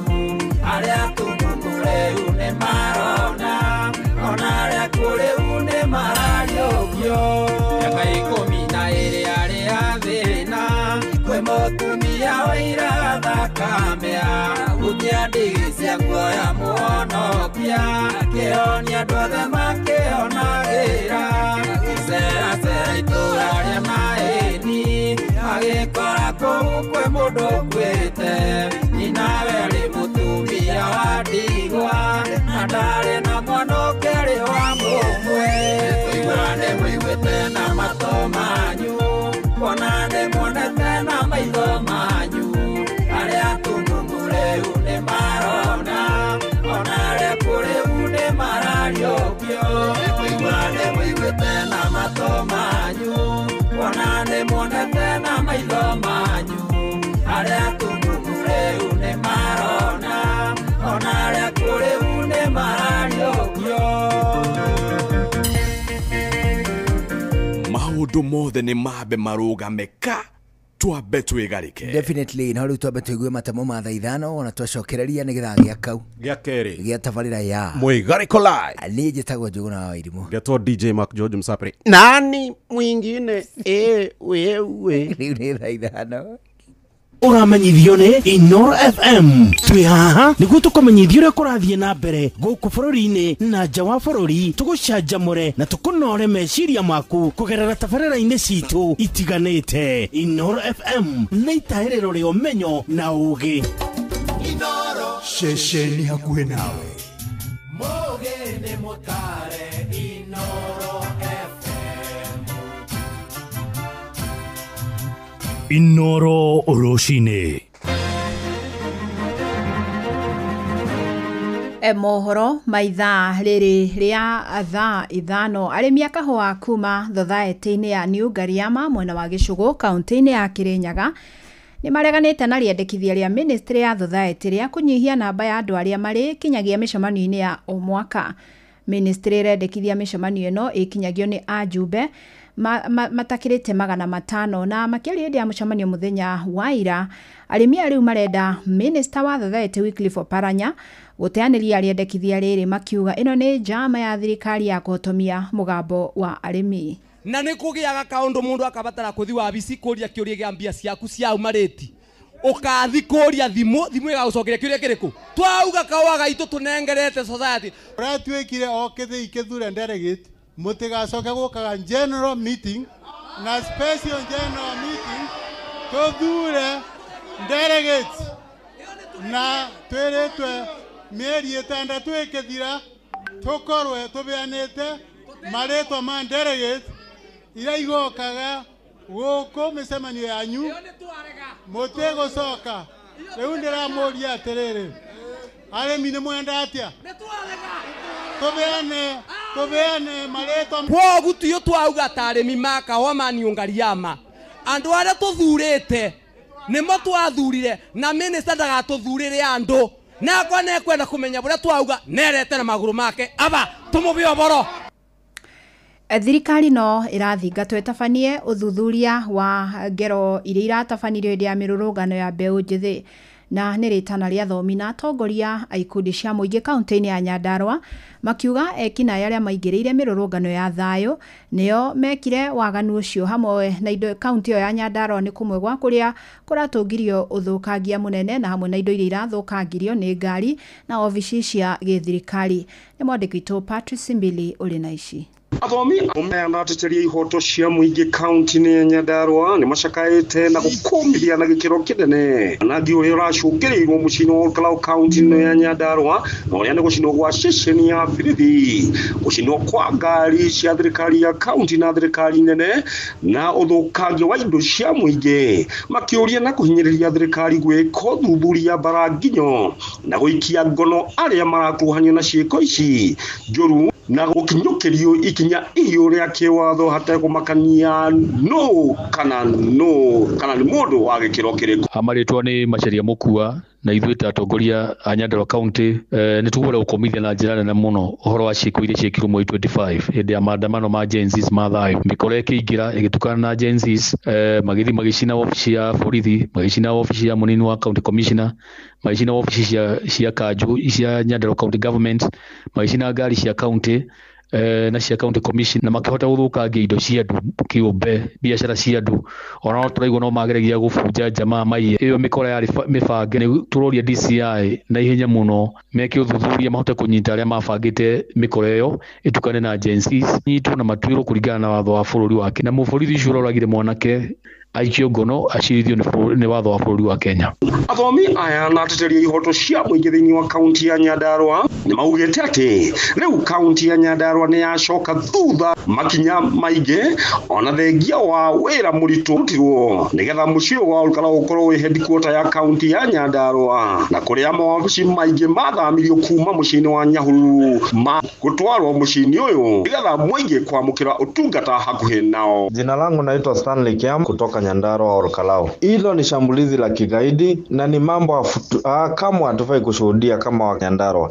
arĩa atumumu rĩu nĩ marona, ona arĩa akũrũ rĩu nĩ marariũkio. Mĩaka 12 arĩ athĩna kwĩ mũtumia wĩira thakame gũtia ndigi cia kuoya mũhonokia, akĩonia andũ othe makĩonagĩra. Gĩceracera itũra rĩa Maĩni agĩkora kũu kwĩ mũndũ ũkuĩte, nyinawe arĩ mũtumia wa ndigwa na maundu mothe ni mabe marugame ka twabe twigarike. Definitely na riu twabe twigue matamo ma thaithano ona twacokereria ni githa gia kau gia keri gia tabarira ya Muigariko live ni njitagwo Njuguna wa Wairimu getwa DJ Mark George Msapri nani mwingine wewe riu ni thaithano uramenyithio ni Inoro FM twi haha niguo tukumenyithio uria kurathie na mbere guku bururi-ini na nja wa bururi tugucanjamure na tukunore meciria maku kugerera tabarira-ini citu itiganite. Inoro FM na itahiriro ria umenyo na ugi. Inoro shesheni hakuhe nawe Mogene motare Inoro Inoro Oroshine. Mohoro maitha riri ria thaa ithano arimi akahua kuma thothaeti-ini ya New Gariama mwena wa Gicugu kaunti-ini ya Kirinyaga ni mareganite na riendekithia ria ministry ya thothaeti ria kunyihia namba ya andu aria mari kinyagia micemanio-ini ya o mwaka. Ministry riendekithia micemanio ino ikinyagio ni ajumbe matakirite 500 na makiaria ndi ya mucemanio muthenya wa ira arimi ariu marenda minister wa thothaeti Wycliffe Oparanya guteaniria riendekithia riri makiuga ino ni njama ya thirikari ya kuhotomia mugambo wa arimi na ni kugiaga kaundu mundu akabatara kuthi wabici kuria kiuria gia mbia ciaku cia umariti ukathi kuria thimu igagucokeria kiuria kiriku twauga kawaga itu tunengerete society ratwikire okithi ikithure delegate mutigacoke gukaga general meeting na special general meeting tuthure delegates na tweretwe mieri 6 ikithira tukorwe tubeanite maretwa ma delegates ira igokaga guku micemanio yanyu mutigocoka riu ndiramuria atiriri arimi ni mwenda atia tubeane maretwa kwogu tuyo twauga tarimi makawa maniungariama andu aria tuthurite nimo twathurire na minister ndagatuthurire andu nakwa nekwenda kumenya buria twauga nerete na maguru make aba tumubie oboro. Thirikari no irathingatwo itabanie uthuthuria wa ngero iria iratafanirio ndi ya mirurungano ya mbeu njithi na nĩ rĩtana rĩa thomi na atongoria a ikundi cia mũingĩ kaunti-inĩ ya Nyandarua makiuga ekina arĩa maingĩrĩire mĩrũrũngano ya thayũ nĩo mekire waganu ũcio hamwe na indo kaunti ĩyo ya Nyandarua nĩ kũmwe gwa kũrĩa kũratũngirio ũthũkangia mũnene na hamwe na indo iria irathũkangirio nĩ ngari na ofici cia gĩthirikari. Nĩ mwandĩki witũ Patrice Mbili ũrĩ na ici. Athomi anateteria ihoto cia muingi kaunti-ini ya Nyandarua ni macakaite na gukumithia na gikiro kinene na ndio uria uracukiriirwo mucini wa Olkalau kaunti-ini ya Nyandarua na uria ni gucinwo gwa ceceni ya birithi gucinwo kwa ngari cia thirikari ya kaunti na thirikari nene na uthukangia wa indo cia muingi makiuria na kuhinyiriria thirikari gwika uthuthuria baranginyo na guikia ngono aria marakuhanio na ciiko ici njuru na gukinyukirio ikinya iyo ria kiwatho hata kumakania no kana ni mundu wa gikiro kiriku. Amaritwa ni Macharia Mukua na ithuĩ ta atongoria a Nyandarua County nĩ tũgũre gũkomithia na njĩra nene mũno ũhoro wa ciĩko iria ciekirwo mweri 25 hĩndĩ ya maandamano ma Gen Z ma thayũ. Mĩkora ĩkĩingĩra ĩgĩtukana na Gen Z magĩthiĩ magĩcina ofici ya borithi, magĩcina ofici ya mũnini wa county commissioner, magĩcina ofici cia kanjũ cia Nyandarua County Government, magĩcina ngari cia county na cia county commission na makihota guthukangia indo cia andu kiumbe biashara cia andu ona no turaigua no mageragia gubunja jamaa mai iyo mikora yari mibange ni turoria DCI na ihenya muno meke uthuthuria mahote kunyita aria mabangite mikora iyo itukane na agencies nyitu na matuiro kuringana na watho wa bururi wake na muborithi ucio uragire mwanake aikio ngono acirithio ni watho wa bururi wa Kenya. Athomi aya nateteria ihoto cia muingi thiini wa kaunti ya Nyandarua ni maugite ati riu kaunti ya Nyandarua ni yacoka thutha makinya maingi ona thengia wa wira muritu rutirwo nigetha mucio wa Olkalau ukorwo wi headquarter ya kaunti ya Nyandarua na kuria mawabici maingi mathamirio kuma mucini wa Nyahururu ma gutwarwo mucini uyu nigetha muingi kwamukira utungata hakuhi nao. Jina langu naitwa Stanley Kiam kutoka Nyandarua au Kalau. Hilo ni shambulizi la kigaidi na ni mambo kama hatufai kushuhudia kama wa Nyandarua.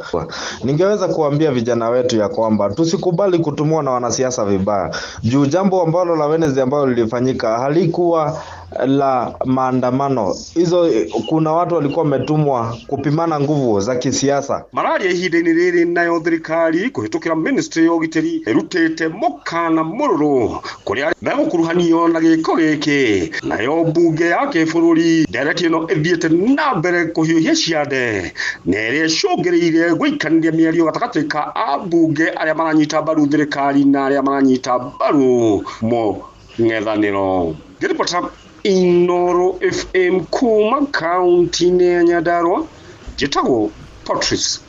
Ningeweza kuambia vijana wetu ya kwamba tusikubali kutumwa na wanasiasa vibaya. Juu jambo ambalo la Wednesday ambalo lilifanyika halikuwa la maandamano. Hizo kuna watu walikuwa wametumwa kupimana nguvu za kisiasa. Malaria ihinda-inĩ rĩrĩ nayo thirikari kuhitukira ministry ya ugitiri erutete mokana mururu kuria megukuruhanio na giko giki. Nayo mbunge ya kĩbũrũri ndereti ĩno ĩthiĩte na mbere kuhiũhia ciande na ĩrĩa ĩcũngĩrĩire gũikanĩria mĩario gatagatĩ ka ambunge arĩa maranyita mbaru thirikari na arĩa maranyita mbaru mũng'ethanĩro. Ngĩribota Inoro FM kuma kaunti ya Nyandarua, jitago Patrice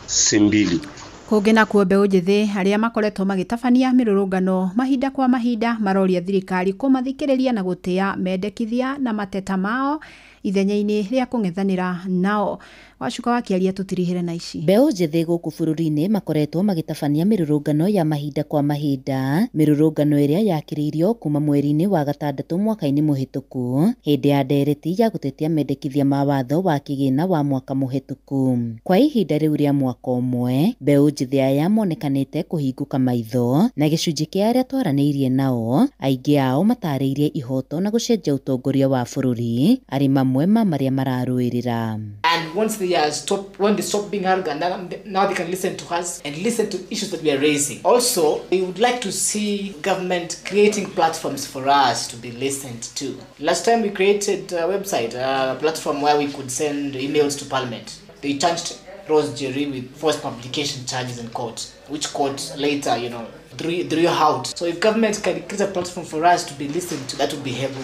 Simbili. Kũngĩna kuo mbeũ njĩthĩ arĩa makoretwo magĩtabania mĩrũrũngano mahinda kwa mahinda maroria thirikari kũmathikĩrĩria na gũtĩa mendekithia na mateta mao ithenya-inĩ rĩa kũng'ethanĩra nao. Wacuka wakiaria tũtirihĩre na ici. Mbeũ njĩthĩ gũkũ bũrũri-inĩ makoretwo magĩtabania mĩrũrũngano ya mahinda kwa mahinda, mĩrũrũngano ĩrĩa yakĩrĩirio kuma mweri-inĩ wa gatandatũ mwaka-inĩ mũhĩtũku hĩndĩ ya ndereti ya gũtetia mendekithia ma watho wa kĩgĩna wa mwaka mũhĩtũku. Kwa ihinda rĩu rĩa mwaka ũmwe, mbeũ njĩthĩ aya monekanĩte kũhingũka maitho na gĩcunjĩ kĩa arĩa twaranĩirie nao, aingĩ ao matarĩirie ihoto na gũcenjia ũtongoria wa bũrũri arĩ mamwe ma marĩa mararũĩrĩra. And once when they stop being arrogant, now they can listen to us and listen to issues that we are raising. Also, we would like to see government creating platforms for us to be listened to. Last time we created a website, a platform where we could send emails to Parliament. They charged Rose Jerry with false publication charges in court, which court later, threw out. So if government can create a platform for us to be listened to, that would be helpful.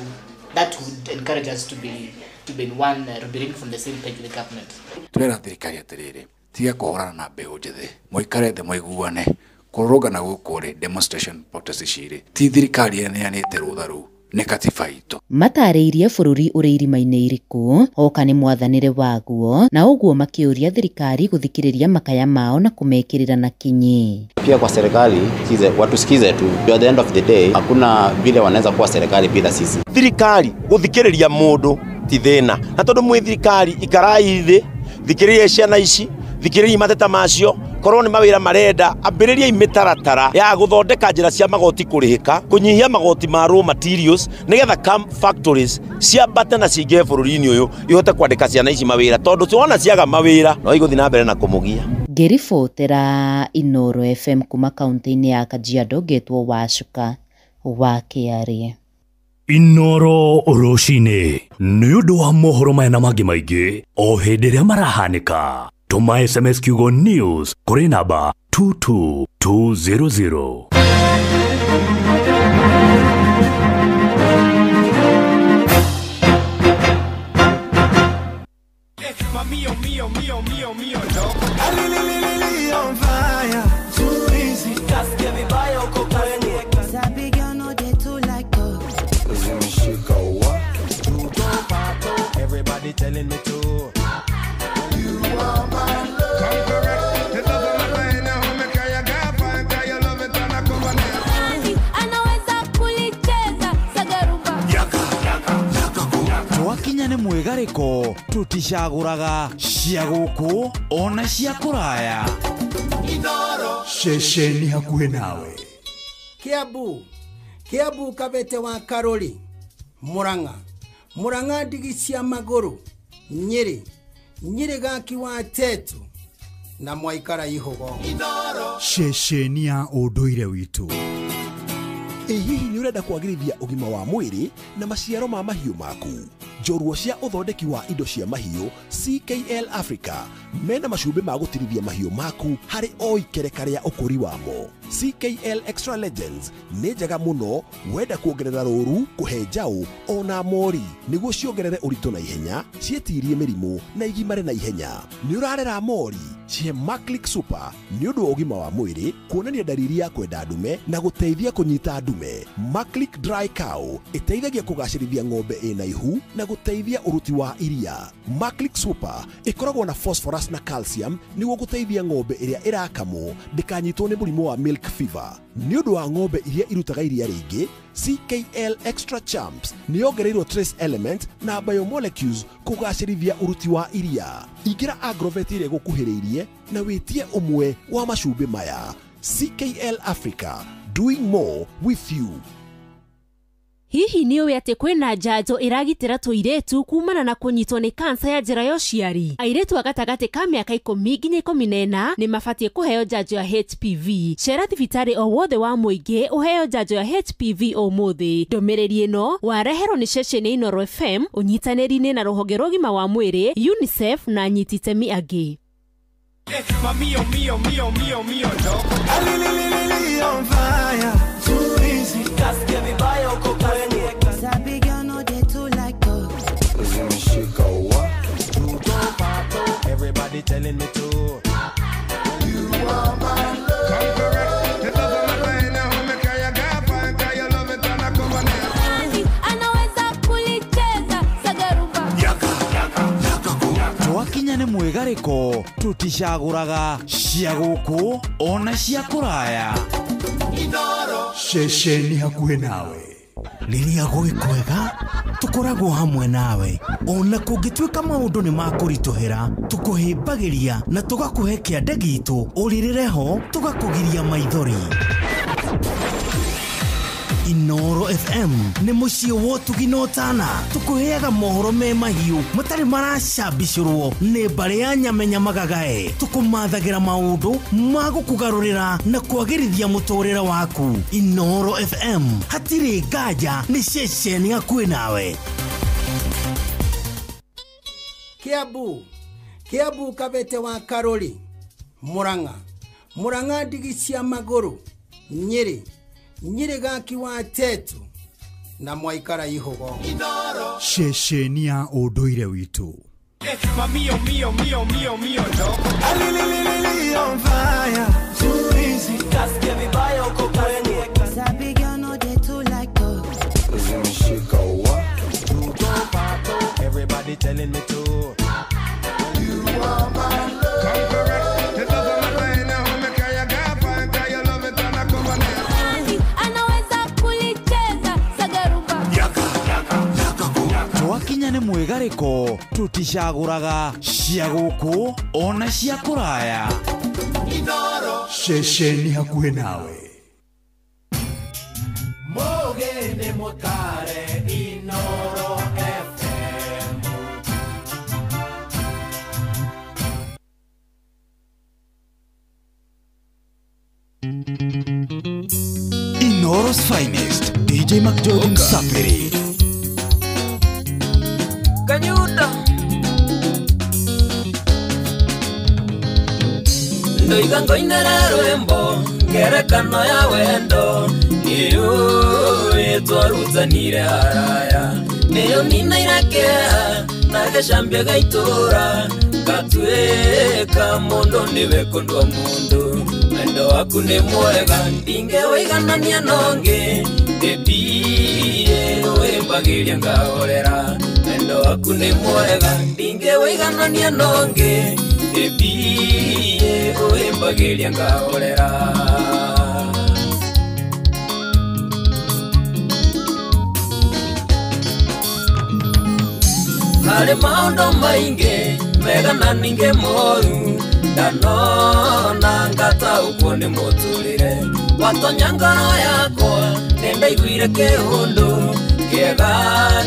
That would encourage us to be in one, reading from the same page with the government. Turera thirikari atiriri tiga kuhorana na mbeũ njĩthĩ moikare thĩ moiguane kũrũngana gũkũ rĩ demonstration protest ciri ti thirikari yaneanĩte rũtha rũu nĩ katiba itũ. Matarĩirie bũrũri ũrĩ irima-inĩ irĩkũ oka nĩ mwathanĩre waguo na ũguo makĩũria thirikari gũthikĩrĩria makaya mao na kũmekĩrĩra na kinyi. Pia kwa serikali watusikize tu, at the end of the day hakuna vile wanaweza kuwa serikali bila sisi. Thirikari gũthikĩrĩria mũndũ ti thĩna, na tondũ mwĩ thirikari ikarai thĩ thikĩrĩria ciana ici, thikĩrĩria mateta macio, korwo nĩ mawĩra marenda ambĩrĩria imĩtaratara ya gũthondeka njĩra cia magoti kũrĩhĩka, kũnyihia magoti ma raw materials nĩgetha factories ciambate na ciingĩhe bũrũri-inĩ ũyũ ihote kwandĩka ciana ici mawĩra, tondũ ciona ciaga mawĩra no igũthiĩ na mbere na kũmũgia. Ngĩribotera Inoro FM kuma kaunti-inĩ ya Kajiado, ngetwo Wacuka wakiarie. Inoro rũcinĩ nĩ ũndũ wa mohoro maya na mangĩ maingĩ o hĩndĩ ĩrĩa marahanĩka. Tũma SMS kiugo news kũrĩ namba 22200. Everybody telling me to. You are my love. Come correct. It doesn't matter in a home, can you get fine? Can you love it and I come on it? Anaweza kulicheza sagarumba. Twakinya nĩ mwĩgarĩko tuticagũraga cia gũkũ ona cia kũraya. Inoro ceceni hakuhĩ nawe. Kiambu Kabete wa Karori, Murang'a ndigi cia magũrũ, Nyĩrĩ gaki wa Tetu na Mwaikara Ihogo. Ceceni ya ũndũire witũ. Hihi nĩ ũrenda kwagĩrithia ũgima wa mwĩrĩ na maciaro ma mahiũ maku? Njorua cia ũthondeki wa indo cia mahiũ CKL Africa mena macumbĩ ma gũtirithia mahiũ maku harĩ o ikereka rĩa ũkũri wamo. CKL Extra Legends nĩ njega mũno wenda kuongerera rũru, kũhe njaũ ona mori nĩguo ciongerere ũritũ na ihenya, cietirie mĩrimũ na igimare na ihenya. Nĩ ũrarera mori, cihe Maclick Super nĩ ũndũ wa ũgima wa mwĩrĩ, kuonania dalili ya kwenda ndume na gũteithia kũnyita ndume. Maclick Dry Cow ĩteithagia kũgacĩrithia ng'ombe ĩna ihu na gũteithia ũruti wa iria. Maclick Super ĩkoragwo na phosphorus na calcium nĩguo gũteithia ng'ombe ĩrĩa ĩrakamwo ndĩkanyitwo nĩ mũrimũ wa milk fever. Nĩ ũndũ wa ng'ombe iria irutaga iria rĩingĩ, CKL Extra Champs nĩ yongereirwo trace element na biomolecules kũgacĩrithia uruti wa iria. Ingĩra Agrovet ĩrĩa gũkuhĩrĩirie na wĩtie ũmwe wa macumbĩ maya. CKL Africa, doing more with you. Hihi ni uwe ati kwina njanjo iragitira tuiretu kumana na kunyitwo ni kansa ya njira ya uciari? Airetu agatagati ka miaka 10 nginya 14 ni mabatie kuheo njanjo ya HPV. Cera thibitari o wothe wa muingi uheo njanjo ya HPV o muthi. Ndomereri ino wareherwo ni ceceni ya Inoro FM unyitanĩri-inĩ na rũhonge rwa ũgima wa mwĩrĩ, UNICEF na anyiti itemi angĩ. Mío, mío, mío, mío, mío, no. On fire, too easy. Just give me by your cocaine. Sabi girl, no they too like that. Let me shake a what? You don't pop. Everybody telling me to. You are my love. Come correct. It doesn't matter in how me carry your girlfriend, cause you love it and I come on it. Anaweza kulicheza sagarumba. Yaka, yaka, yaka. Twakinya nĩ mwĩgarĩko tuticagũraga cia gũkũ ona cia kũraya. Ceceni hakuhĩ nawe. Rĩrĩa gwĩ kwega tũkoragwo hamwe nawe, ona kũngĩtuĩka maũndũ nĩ makũritũhĩra tũkũhĩmbagĩria na tũgakũhe kĩande gitũ ũrĩrĩre ho tũgakũgiria maithori. Inoro FM nĩ mũciĩ wa ũtugi na ũtana, tũkũheaga mohoro me mahiũ matarĩ maracambicũrwo nĩ mbarĩ ya nyamenya magagae, tũkũmathagĩra maũndũ ma gũkũgarũrĩra na kwagĩrithia mũtũrĩre waku. Inoro FM, hatirĩ nganja, nĩ ceceni hakuhĩ nawe. Kiambu Kabete wa Karori, Murang'a ndigi cia magũrũ, Nyeri gaki wa Tetu na Mwaikara Ihogo. Ceceni ya ũndũire witũ. Mío, mío, mío, mío, mío, no. On fire, too easy. Just give me by your cocaine. Sabi girl, no they too like that. Let me shake a what? You don't pop. Everybody telling me to. You are my love. Come correct. It doesn't matter in how me carry your girlfriend, cause you love it and I come on it. Anaweza kulicheza sagarumba. Yaka, yaka, yaka. Twakinya nĩ mwĩgarĩko tuticagũraga cia gũkũ ona cia kũraya. Ceceni hakuhĩ nawe. Mogene motare Inoro FM. Inoro's finest, DJ McJordan Sapiri. Kanyuta Ndoigango inera rwembo ngerekano ya wendo niyo twarutsanire haraya niyo nina irakea nagacambia gaitura gatweka mundu niwe kundwa mundu wendo waku ni mwega ndinge waiganania nonge ndebie wembagiria ngahorera wendo waku ni mwega ndinge waiganania nonge ndebie wembagiria ngahorera. Harĩ maũndũ maingĩ mega na ningĩ moru ndanona ngataũkwo nĩ mũtũrĩre watonya ngoro yakwa nĩndaiguire kĩũndũ kĩega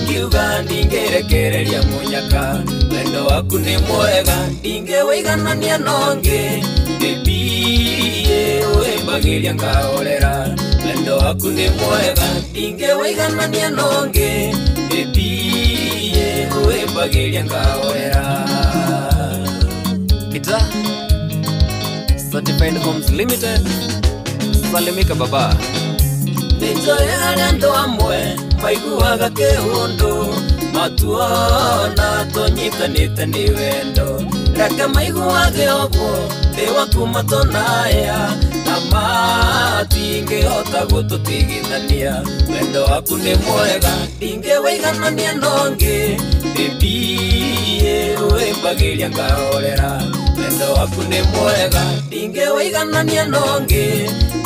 ngiuga ndingĩrekereria mũnyaka wendo waku nĩ mwega ndingĩwĩiganania nongĩ ndĩmbie wĩmbagĩria ngahorera wendo waku nĩ mwega ndingĩwĩiganania nongĩ ndĩmbie wĩmbagĩria ngahorera. Ita Certified Homes Limited Salimika baba Nitoe harĩa andũ amwe maiguaga kĩũndũ matuona tũnyitanĩte nĩ wendo reke maiguage ũguo ndĩ waku matonaya na matingĩhota gũtũtigithania wendo waku nĩ mwega ndingĩwĩiganania nongĩ ndĩmbie wĩmbagĩria ngahorera wendo waku nĩ mwega ndingĩwĩiganania nongĩ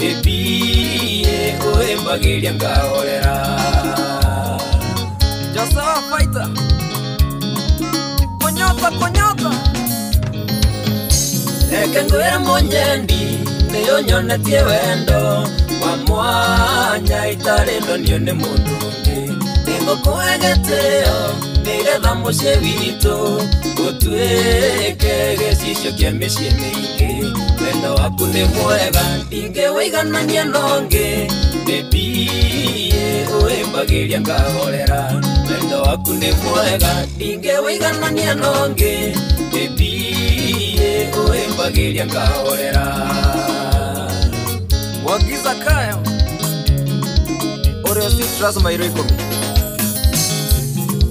ĩpie ũĩmbagĩria ngahorera Joshua Fighter Konyota Reke ngwĩre mũnyendi nĩũnyonetie wendo wa mwanya itarĩ ndonio nĩ mũndũ ũngĩ nĩngũkũhe gĩtĩo nĩgetha mũciĩ witũ ũtuĩke gĩcicio kĩa mĩciĩ mĩingĩ wendo waku nĩ mwega ndingĩwĩiganania nongĩ bĩbie ũĩmbagĩria ngahorera wendo waku nĩ mwega ndingĩwĩiganania nongĩ bĩbie ũĩmbagĩria ngahorera Wagiza kaya Oreo Citrus Mairiko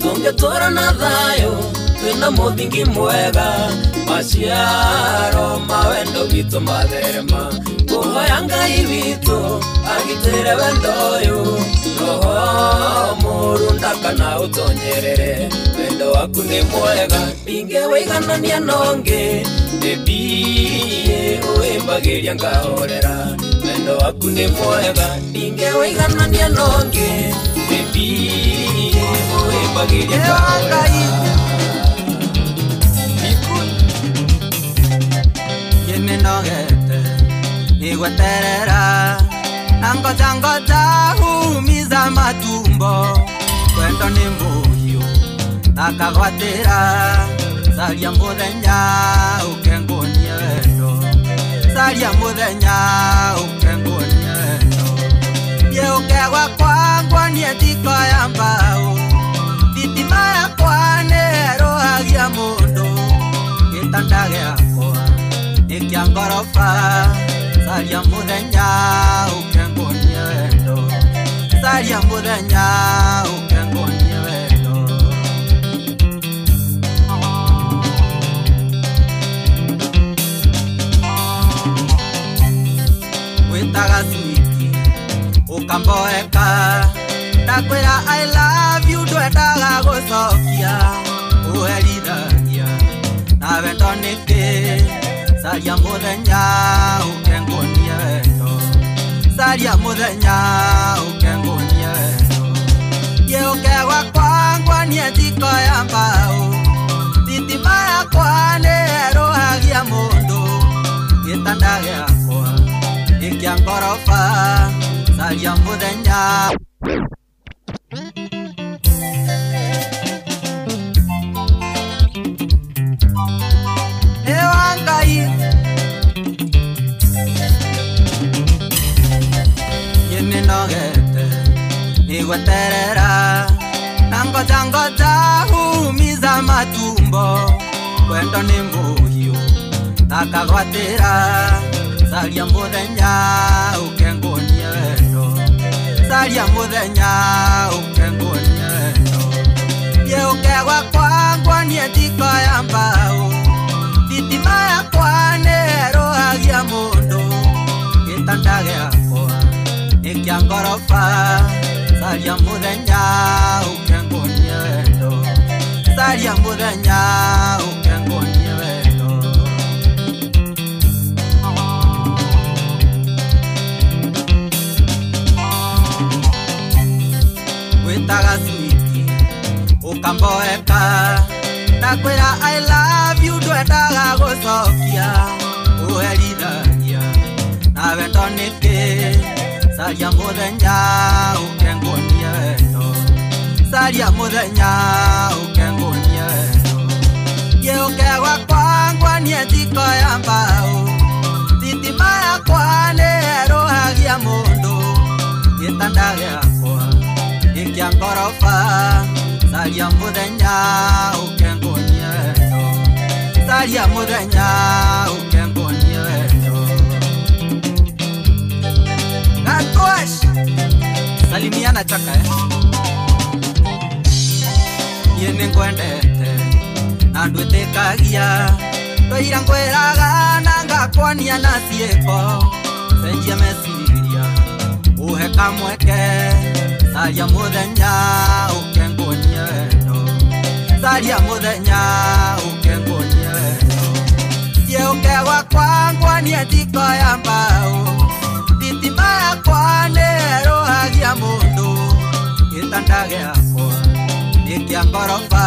Tungetora na thayo Twina muthingi mwega Maciaro mawendo gitu matherema Kuhoya Ngai witu Agitire wendo uyu Roho murunda kana utonyerere Wendo waku ni mwega ndingĩwĩiganania nongĩ Bĩbie ũĩmbagĩria ngahorera Wendo waku nĩ mwega ndingĩwĩiganania nongĩ Bĩbie ũĩmbagĩria ngahorera Nĩnogete nĩgweterera na ngoja humiza matumbo Wendo nĩ mũhiũ takagwatĩra Saria mũthenya ũkengonia wendo Saria mũthenya ũkengonia wendo Gĩũkegwa kwangwa niĩ ndikoya mbaũ Thitima yakwa nĩĩrũhagia mũndũ Gĩtanda gĩakwa nĩ kĩa ngoroba Saria mũthenya ũkengonia wendo Saria mũthenya ũkengonia wendo Wĩtaga switi ũkamboeka Ndakwĩra I love you ndwendaga gũcokia Ũherithagia na wendo nĩkĩ Saria mũthenya ũkengonia wendo Saria mũthenya ũkengonia wendo Gĩũkegwa kwangwa niĩ ndikoya mbaũ Thitima yakwa nĩĩrũhagia mũndũ Gĩtanda gĩakwa nĩ kĩa ngoroba Saria mũthenya Ewa Ngai Nĩnogete nĩgweterera na ngoja humiza matumbo Wendo nĩ mũhiũ takagwatĩra Saria mũthenya ũkengonia wendo Saria mũthenya ũkengonia wendo Gĩũkegwa kwangwa niĩ ndikoya mbaũ Thitima yakwa nĩĩrũhagia mũndũ Gĩtanda gĩakwa nĩ kĩa ngoroba Saria mũthenya ũkengonia wendo Saria mũthenya ũkengonia wendo Wĩtaga switi ũkamboeka Ndakwĩra I love you ndwendaga gũcokia Ũherithagia na wendo nĩkĩ Saria mũthenya ũkengonia wendo Saria mũthenya ũkengonia wendo Gĩũkegwa kwangwa niĩ ndikoya mbaũ Thitima yakwa nĩĩrũhagia mũndũ Gĩtanda gĩakwa nĩ kĩa ngoroba Saria mũthenya ũkengonia wendo Saria mũthenya ũkengonia wendo Gatwash Salimiana chaka Niĩ nĩngwendete na ndwĩtĩkagia Tũira ngwĩraga na ngakwania na ciĩko Cenjia meciria ũhe kamweke Saria mũthenya ũkengonia wendo Saria mũthenya ũkengonia wendo Yeukegwa kwangwa ni etiko ya mbao thitima yakwa nĩĩrũhagia mũndũ gĩtanda gĩakwa nĩ kĩa ngoroba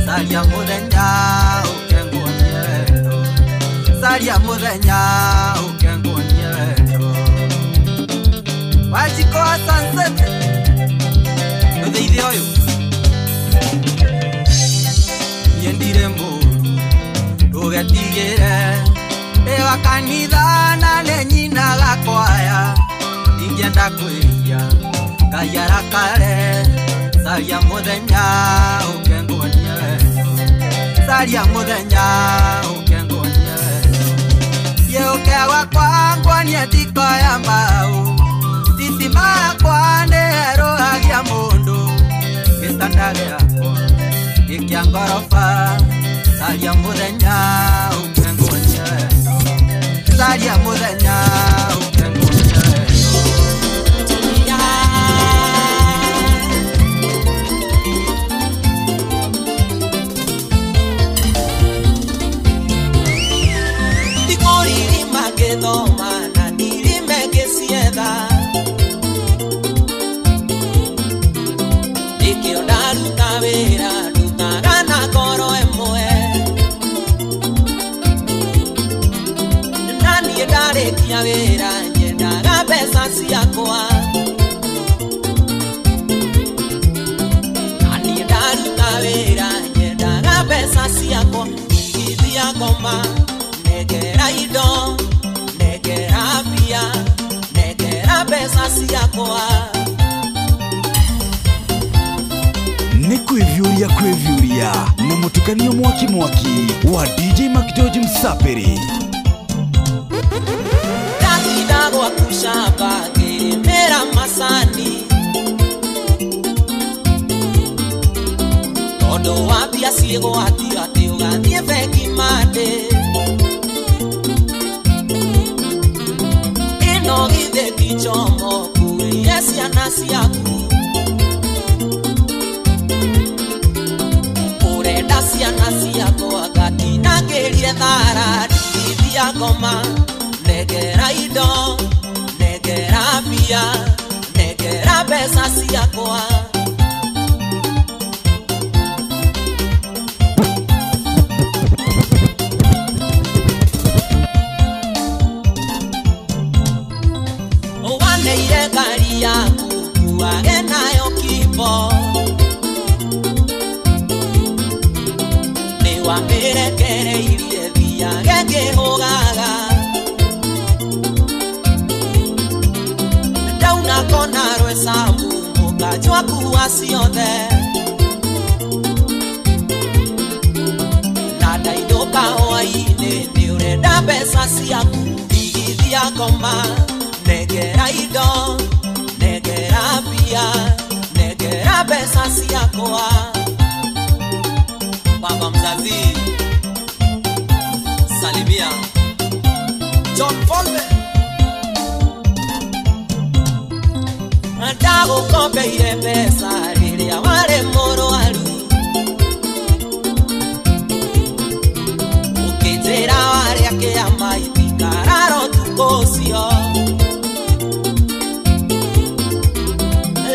caria mũthenya ũkenguonie wendo caria mũthenya ũkenguonie wendo Wanjikũ wa Sunset ũtheithi ũyũ niĩ ndirĩ mũru ndũgetigĩre Ewa kanitha na nenyinaga kwaya Ingenda kwĩria Ngai arakare Caria mũthenya ũkenguonie wendo Caria mũthenya ũkenguonie wendo Yeũkegwa kwangwa ni etiko ya mbao thitima yakwa nĩĩrũhagia mũndũ gĩtanda gĩakwa nĩ kĩa ngoroba Caria mũthenya ũkenguonie wendo Caria mũthenya ũkenguonie wendo Ndigoriri magĩthoma na ndirime ngĩcietha Nĩkĩo ndaruta wĩra ndutaga na ngoro ĩmwe Na niĩ ndarĩkia wĩra nyendaga mbeca ciakwa Na niĩ ndaruta wĩra nyendaga mbeca ciakwa Igithia ngoma negera indo negera mbia negera mbeca ciakwa Nĩ kwĩvyũria na mũtukanio mwaki wa DJ Makidoji Msapiri Ndatinda gwaku shamba ngĩrĩmĩra macani Tondũ wa mbia ciĩgwati atĩ ũgathiĩ bengi mandĩ Ĩno githĩ ti njomo kuĩye ciana ciaku Ũrenda ciana ciakwa ngatinagĩrie thara Ndigithia ngoma negera indo negera mbia negera mbeca ciakwa Ũwaneire ngari yaku kuage nayo kifo Nĩwamĩrekereirie thiage ngĩhũgaga Ndauna kona rwecamu mũkanjwa kuwa ciothe Na ndainũka hwainĩ nĩũrenda mbeca ciaku Igithia ngoma negera indo negera mbia negera mbeca ciakwa Baba mzazi Salimia John Folbe Ndagũkombeire mbeca rĩrĩa warĩ mũrũaru Ũkĩnjĩra warĩa kĩama itikararo tukũ ũcio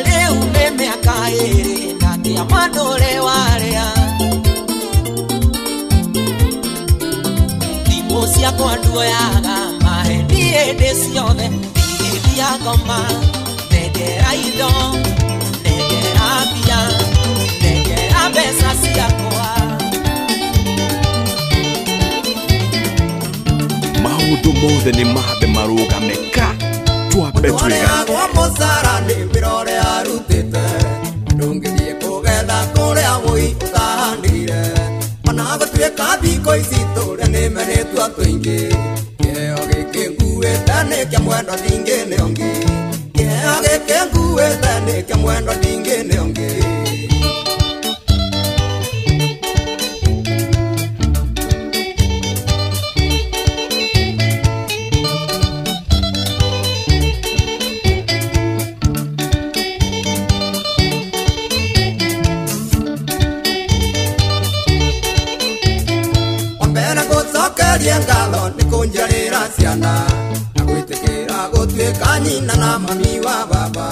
Rĩu nĩ mĩaka ĩrĩ na kĩama ndũrĩ warĩa Thimũ ciakwa nduoyaga mahendi hĩndĩ ciothe Igithia ngoma negera indo negera mbia negera mbeca ciakwa Maũndũ mothe nĩ mambe marũgame ka twambe twĩgane Kwa mũcara nĩ wĩra ũrĩa arutĩte ndũngĩthiĩ kũgetha kũrĩa wũi ũtahandire Ona gũtuĩka thikũ ici tũrĩa nĩmenĩtwo tũingĩ Kĩheo gĩkĩ nguĩte nĩ kĩa mwendwa ndingĩ nĩ ũngĩ Kĩheo gĩkĩ nguĩte nĩ kĩa mwendwa ndingĩ nĩ ũngĩ nĩ kũnjarĩra ciana na gwĩtĩkĩra gũtuĩka nyina na mami wa baba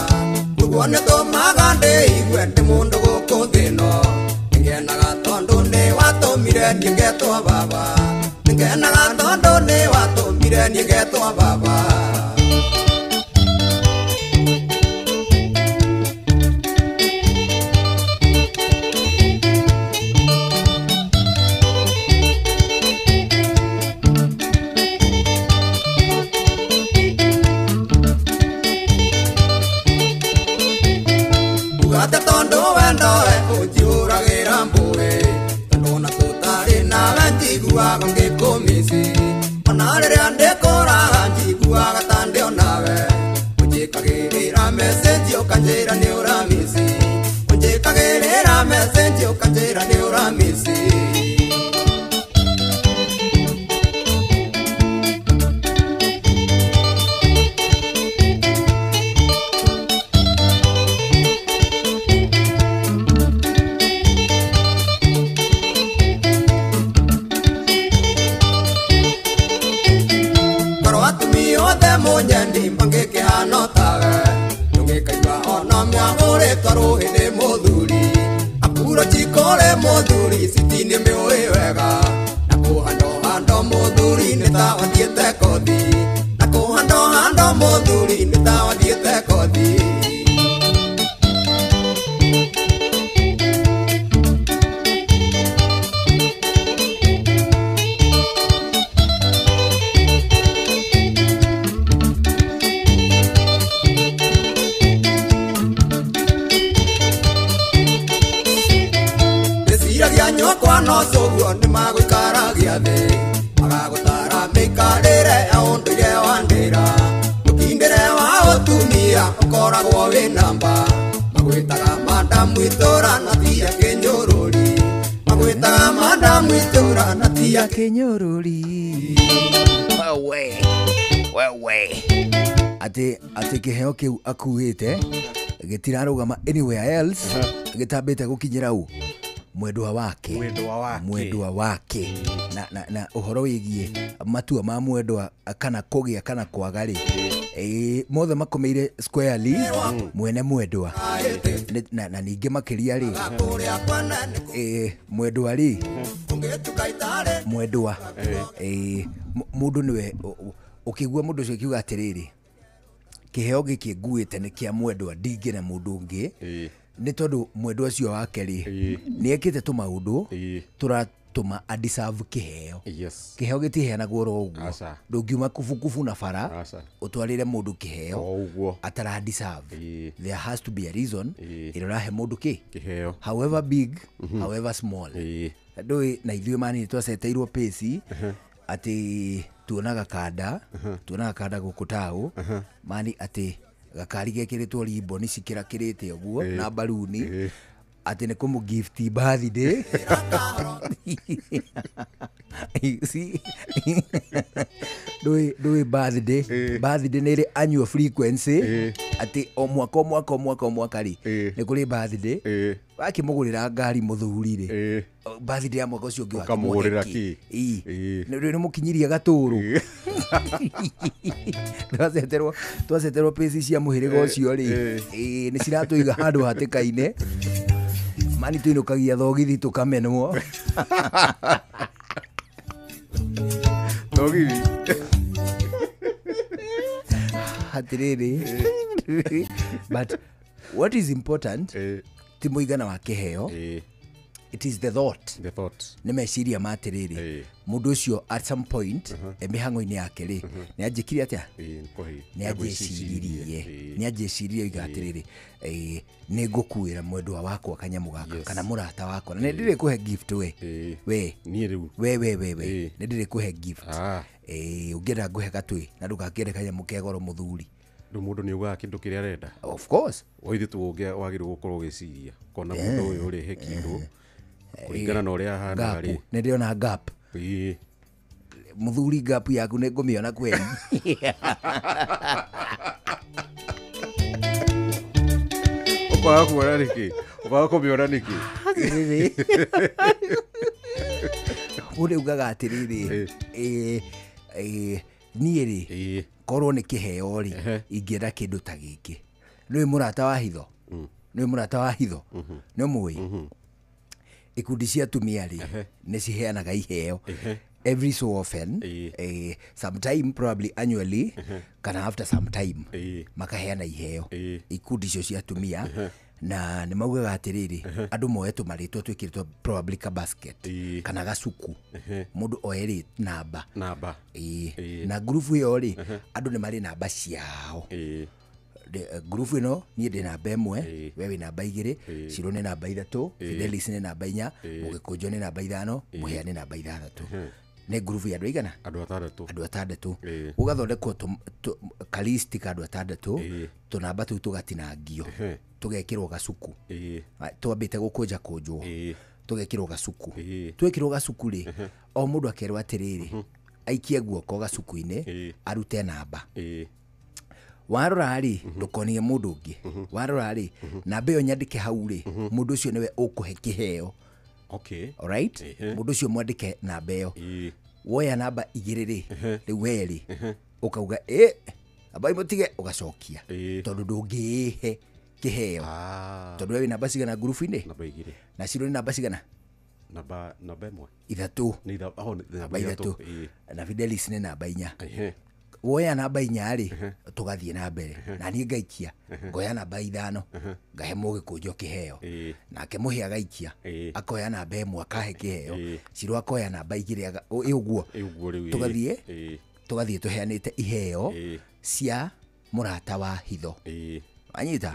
ũguo nĩ tũmaga ndĩigue ndĩ mũndũ gũkũ thĩ ĩno nĩngenaga tondũ nĩ watũmire niĩ ngetwo baba nĩngenaga tondũ nĩ watũmire niĩ ngetwo baba Ugate tondo wendoe ũnjihũragĩra mbũĩ tondũ ona tũtarĩ nawe njiguaga ngĩkũmĩci ona rĩrĩa ndĩkũraga njiguaga ta ndĩ onawe ũnjĩkagĩrĩra message ũkanjĩra nĩ ũramĩci ũnjĩkagĩrĩra message ũkanjĩra nĩ ũramĩci Munyandi mangeke hanotawe Nungekaigua ona mwagũrĩ twarũĩ nĩ mũthuri Apuro chikole mũthuri sitini mĩũĩ wega Na kũhando mũthuri nĩ ta wathiĩte kothi Na kũhando mũthuri nĩ ta wathiĩte kothi Nyokwa no soguo nĩ magũikaragia thĩ magagũtara mĩikarĩre ya ũndũire wa ndĩra mũtindĩre wa ũtumia ũkoragwo wĩ namba magwĩtaga madamu itũra na tia kĩnyũrũri magwĩtaga madamu itũra na tia kĩnyũrũri wewe atĩ kĩheo kĩu akuĩte gĩtirarũgama anywhere else gĩtambĩte gũkinyĩra u mwendwa wake na uhoro wigie matua ma mwendwa kana kũgĩa kana kwaga rĩ mothe makomeire squarely mwene mwendwa na ningĩ makĩria rĩ mwendwa rĩ mwendwa mũndũ nĩwe ũkĩigua mũndũ ũcio akiuga atĩrĩrĩ kĩheo gĩkĩ nguĩte nĩ kĩa mwendwa ndingĩre mũndũ ũngĩ nĩ tondũ mwendwa ũcio wake rĩ nĩ ekĩte tũmaũndũ tũratũma adeserve kĩheo kĩheo gĩtiheanagwo oro ũguo ndũngiuma kubukubu na bara ũtwarĩre mũndũ kĩheo atara deserve there has to be a reason ĩrĩa ũrahe mũndũ kĩheo however big however small ndũĩ na ithuĩ mani twaceteirwo pesi atĩ tuonaga kanda gũkũ taũ mani atĩ gakari gekĩrĩtwo ribbon cikirakĩrĩte ũguo na baluni atĩ nĩ kũmũ gift birthday ndũĩ birthday nĩ ĩrĩ annual frequency atĩ o mwaka rĩ nĩ kũrĩ birthday wakĩmũgũrĩra ngari mũthuri rĩ birthday ya mwaka ũcio ũngĩ wakamũgũrĩra kĩ nĩ mũkinyirie gatũrũ twaceterwo pesi cia mũhĩrĩga ũcio rĩ nĩ ciratũiga handũ hatĩka-inĩ mani tũinũkagia thogithi tũkamenwo thogithi hatirĩrĩ but what is important ti mũigana wa kĩheo it is the thought nĩ meciria matirĩrĩ mũndũ ũcio at some point mĩhang'o-inĩ yake rĩ nĩ anjĩkire atĩa nĩ anjĩcirie oiga atĩrĩrĩ nĩ ngũkuĩra mwendwa wakwa kanyamũ gaka kana mũrata wakwa na nĩ ndĩrĩ kũhe gift we nĩ ndĩrĩ kũhe gift ũngĩenda ngũhe gatwĩ na ndũgakĩende kanyamũ kĩa goro mũthuri mũndũ nĩ ugaga kĩndũ kĩrĩa arenda of course waithe tu wagĩrĩirwo gũkorwo ũgĩciria kona mũndũ ũyũ ũrĩ he kĩndũ kũringana na ũrĩa ahana rĩ nĩ ndĩrona gap mũthuri gap yaku nĩ ngũmĩona kweli ũkaga kuona nĩkĩ ũkaga kũmĩona nĩkĩ mũndũ ugaga atĩrĩrĩ niĩ rĩ korwo nĩ kĩheo rĩ ingĩenda kĩndũ ta gĩkĩ. Nĩwe mũrata wa hitho, nĩwe mũrata wa hitho, nĩ mũĩ ikundi cia atumia rĩ nĩ ciheanaga iheo every so often, sometime probably annually kana after some time makaheana iheo ikundi icio cia atumia na nĩ maugaga atĩrĩrĩ andũ moetwo marĩtwo twĩkĩrĩtwo probably ka basket kana gacuku mũndũ oe namba na group ĩyo rĩ andũ nĩ marĩ namba ciao. Group ĩno niĩ ndĩ namba 1, we wĩ namba 2, Shiro nĩ namba 3, Fidelis nĩ namba 4, Mũgĩkũnjũ nĩ namba 5, Mũhĩa nĩ namba 6. Nĩ group ya andũ aigana? Andũ 6. Ũgathondekwo kalisti ka andũ 6, tũnamba tũu tũgatinangio tũgekĩrwo gacuku, twambĩte gũkũnjwo tũgekĩrwo gacuku. Twekĩrwo gacuku rĩ o mũndũ akerwo atĩrĩrĩ aikie guoko gacuku-inĩ arute namba. Warora rĩ ndũkonie mũndũ ũngĩ, warora rĩ namba ĩyo nyandĩke hau rĩ mũndũ ũcio nĩwe ũkũhe kĩheo. Alright, mũndũ ũcio mwandĩke namba ĩyo. Woya namba 2 rĩ rĩu we rĩ ũkauga abai mũtige ũgacokia tondũ ndũngĩhe kĩheo tondũ we namba cigana group-inĩ? Namba 2. Na Shiro nĩ namba cigana? Namba 1. 3. Namba 3. Na Fidelis nĩ namba 4. Woya namba 4 rĩ tũgathiĩ na mbere na niĩ ngaikia ngoya namba 5 ngahe Mũgĩkũnjũ kĩheo nake Mũhĩa agaikia akoya namba 1 akahe kĩheo, Shiro akoya namba 2 ũguo tũgathiĩ tũheanĩte iheo cia mũrata wa hitho. Wanyita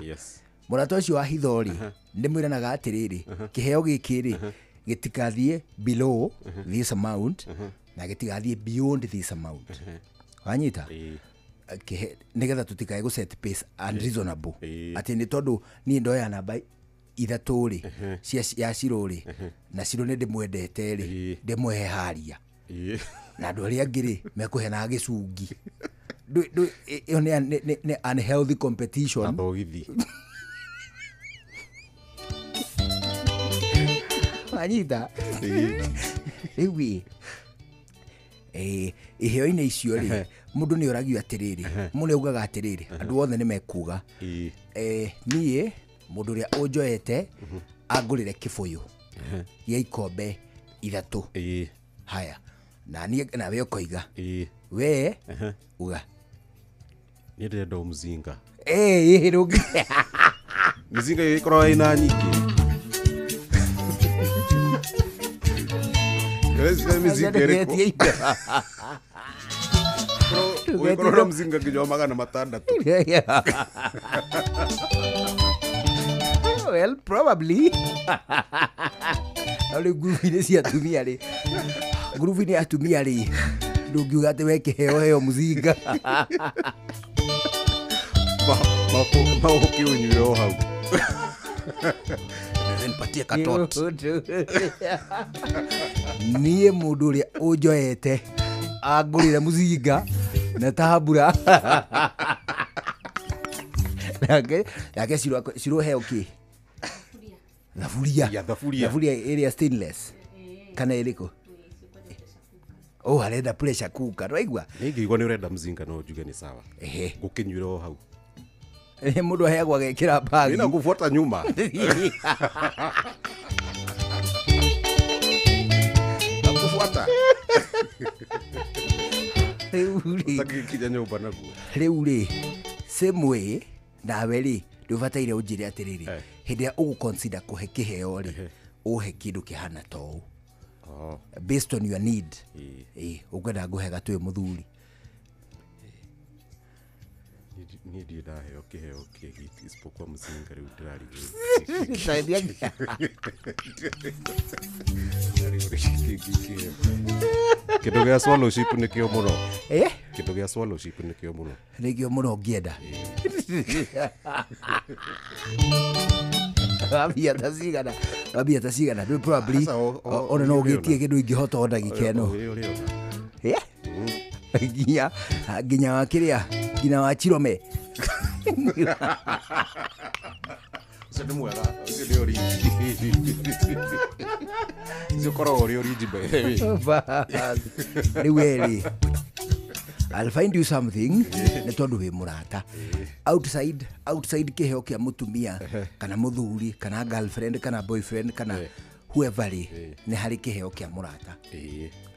mũrata ũcio wa hitho rĩ nĩ mwĩranaga atĩrĩrĩ kĩheo gĩkĩ rĩ gĩtikathiĩ below this amount na gĩtigathiĩ beyond this amount. Wanyita nĩgetha tũtikae gũ set pace unreasonable atĩ nĩ tondũ niĩ ndoya namba 3 rĩ ya Shiro rĩ na Shiro nĩ ndĩmwendete rĩ ndĩmũhe haria na andũ arĩa angĩ rĩ mekũheanaga gĩcungi. Ĩyo nĩ unhealthy competition. Wanyita rĩu iheo-inĩ icio rĩ mũndũ nĩ oragio atĩrĩrĩ, mũndũ augaga atĩrĩrĩ andũ othe nĩ mekuga niĩ mũndũ ũrĩa ũnjoete angũrĩre kĩbũyũ gĩa ikombe 3. Haya na niĩ nawe ũkoiga we uga niĩ ndĩrenda mzinga. Rũngĩ mzinga ĩkorwo ĩna nyingĩ. Ũgĩkorwo mzinga nginya 600. Well, probably. Ole group-inĩ cia atumia rĩ, group-inĩ ya atumia rĩ ndũngiuga atĩ we kĩheo mzinga. Ũkĩũnyuire o hau. Nipatie katot. Niĩ mũndũ ũrĩa ũnjoete angũrĩre mzinga na tabura. Nake Shiro heo kĩ? Thaburia ĩrĩa stainless kana ĩrĩkũ? Arenda pressure cooker. Waigua? Nĩngĩigua nĩ ũrenda mzinga no njuge nĩ sawa. Gũkĩnyuire o hau. Mũndũ aheagwo agekĩra bagi. Nĩ nakufuata nyuma. Nakufuata. Rĩu rĩ same way nawe rĩ ndũbataire ũnjĩre atĩrĩrĩ hĩndĩ ĩrĩa ũgũconsider kũhe kĩheo rĩ ũhe kĩndũ kĩhana ta ũũ based on your need. Ũkwenda ngũhe gatwĩ mũthuri. Niĩ ndiĩ ndaheo kĩheo kĩngĩ isipokuwa mzinga rĩu kĩndũ gĩa swallowship nĩkĩo mũno. Kĩndũ gĩa swallowship nĩkĩo mũno. Nĩkĩo mũno ngĩenda. Wambia ta cigana ndũ probably ona no ũgĩtie kĩndũ ingĩhota o ndagĩka ĩno. Nginya wa kĩrĩa nginya wa Chirome. Ũcio nĩ mwega. Ũcio nĩ origi. Ũcio koragwo ũrĩ origi. Rĩu erĩ I'll find you something nä tondå wä må rata outside kä heo kä a må tumia kana må thuri kana girlfriend kana boyfriend kana whoever rä nä harä kä heo kä a må rata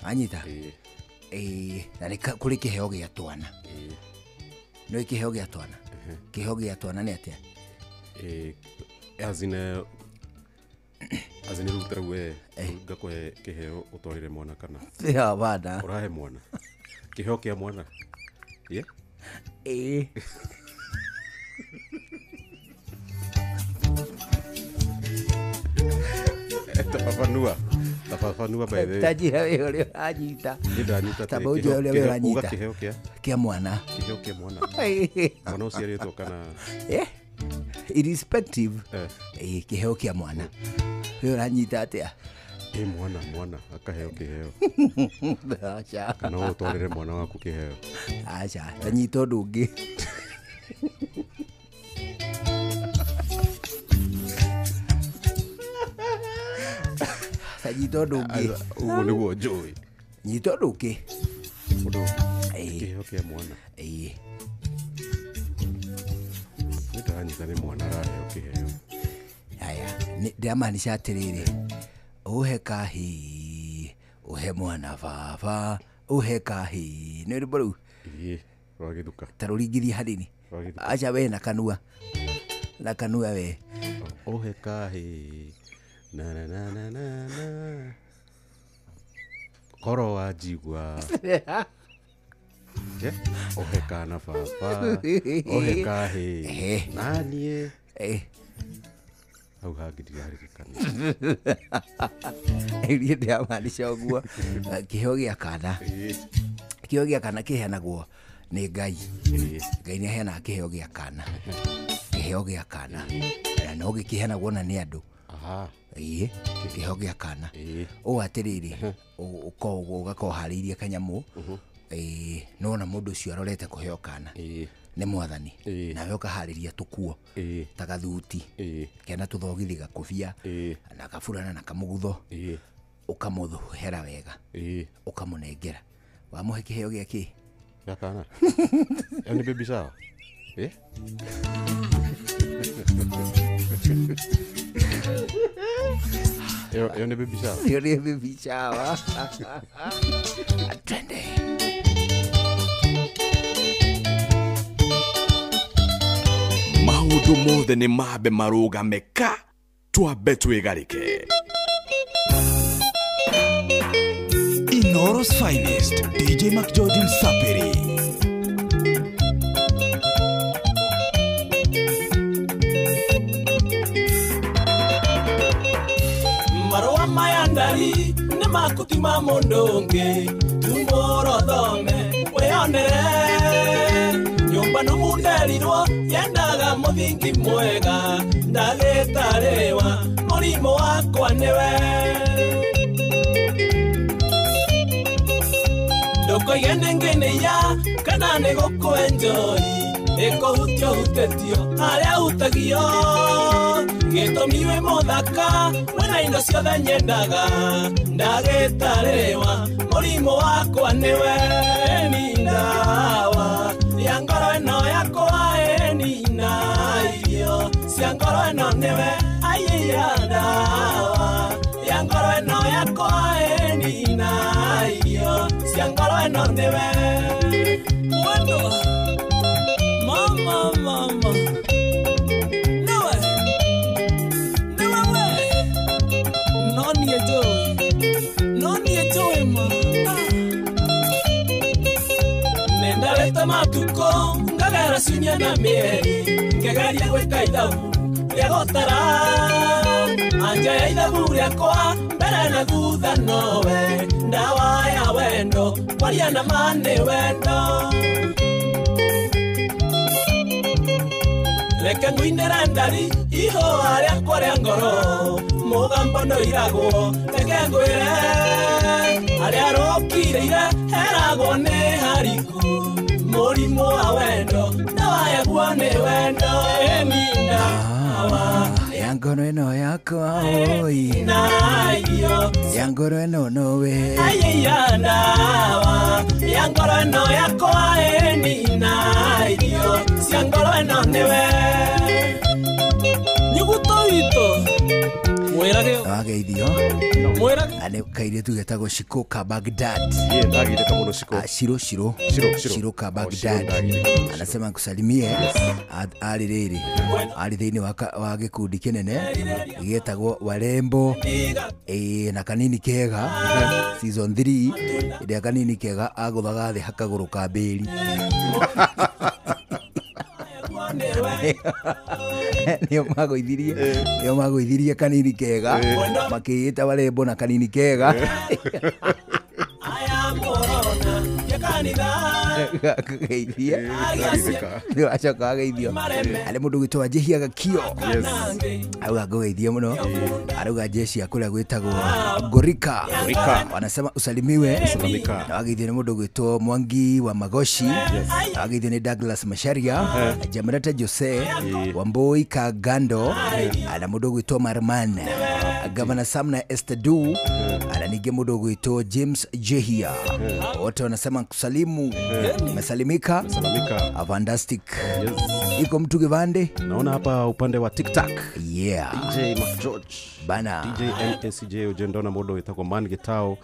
anyita na nä kå rä kä heo gä a twana nä kä heo gä a twana kä heo gä a twana nä atä azine rä u we ngakå kä heo å twarä mwana kana bana å rahe mwana kä heo kä a mwana tababanua baithe tajira we ule anyita tabauje ule we anyita kä heo kia mwana mwana å ciarä two kana irrespective kä heo kia mwana we uranyita atä a mwana akaheo kä heo kana å twarä re mwana waku kä heo aca anyita å ndå å ngä nyita å ndå å ngä å guo nä guo njå nyita å ndå å ngä kä heo kä a mwana nä ndaranyita nä mwana araheo kä heo aya ndä amanisha atä rä rä å he kahä å he mwana baba å he kahä nä rä mbå rä u rwagä thuka ta rå ringithie hanini aca we na kanua we å he kahä na koro wa njigua å he kana baba å he kahä naniä hau hangä ndirarä kana irie ndä amanisha å guo kä heo gä a kana kä heo gä a kana kä heanagwo nä ngai nä aheanaga kä heo gä a kana kä heo gä a kana na no gä kä heanagwo na nä andå kä heo gä a kana å atä rä rä å gakorwo harä irie kanyamå nona må ndå å cio arorete kå heo kana nä mwathani nawe å kaharä ria tå kuo ta gathuti kena tå thogithi gakåbia na kaburana na kamå gutho å kamå hera wega å kamå nengera wamå he kä heo gä a kä yakana yani baby sawa yo ni baby sawa yo ni baby sawa atende maundu mothe ni mabe marugame ka twambe twigarike Inoros finest DJ McGeorge Sapiri marua mayandari ne makuti ma mondonge tumoro thome weonere nyumba no munderirwo yendaga muthingi mwega ndagitarewa murimo wakwa niwe ndoko yenengene ya kana ne gukwenjoi eko hutio hutetio aria hutagio gĩtũmiwe mũthaka wena indo ciothe nyendaga ndagĩtarĩwa mũrimũ wakwa nĩwe nĩ ndawa ya ngoro ĩno yakwa nina irio cia ngoro ĩno nĩwe aiya ndawa ya ngoro ĩno yakwa nina irio cia ngoro ĩno nĩwe mwendo mama Noni ejoe ma Nenda leta matuko Ngagara sunya na mieri Ngagaria gweka idhabu Ria gotara Anja ya idhabu ria kwa Mbere na thutha nowe Ndawa ya wendo Kwaria na mane wendo Reke nguinera ndari Iho aria kwa ria ngoro Mugambo no iragwo Reke ngwire Aria rokireire Heragwo nĩ hariku Mũrimũ wa wendo Ndawa yaguo nĩ wendo Eni ndawa ya ngoro ĩno yakwa oi na irio ya ngoro ĩno nowe Aiya ndawa ya ngoro ĩno yakwa geithio ane kairitu getagwo Shikoka Baghdad. Ndagire kama uno Shiko. Shiroka Baghdad. Anasema kusalimie ali riri ali thiini wa gikundi kinene getagwo Warembo na kanini kega season 3 ide kanini kega aguthaga thi hakaguru ka mbiri. Niyo magoithirie kanini kega makiita Warembo na kanini kega. Achoka geithio ale mundu gwitwa Jehia Gakio auga geithio muno arauga jeshi akula gwitagwo Gorika wanasema usalimiwe na wageithio ni mundu gwitwa Mwangi wa Magoshi wageithio ni Douglas Masharia Jamarata Jose Wamboi Kagando ana mundu gwitwa Marman Governor Samna Estadu ana ninge mundu gwitwa James Jehia wote wanasema kusalimu mesalimika fantastic. Iko mtu kivande naona hapa upande wa TikTok DJ McGeorge bana DJ MSJ ujendona modo itako Man Gitao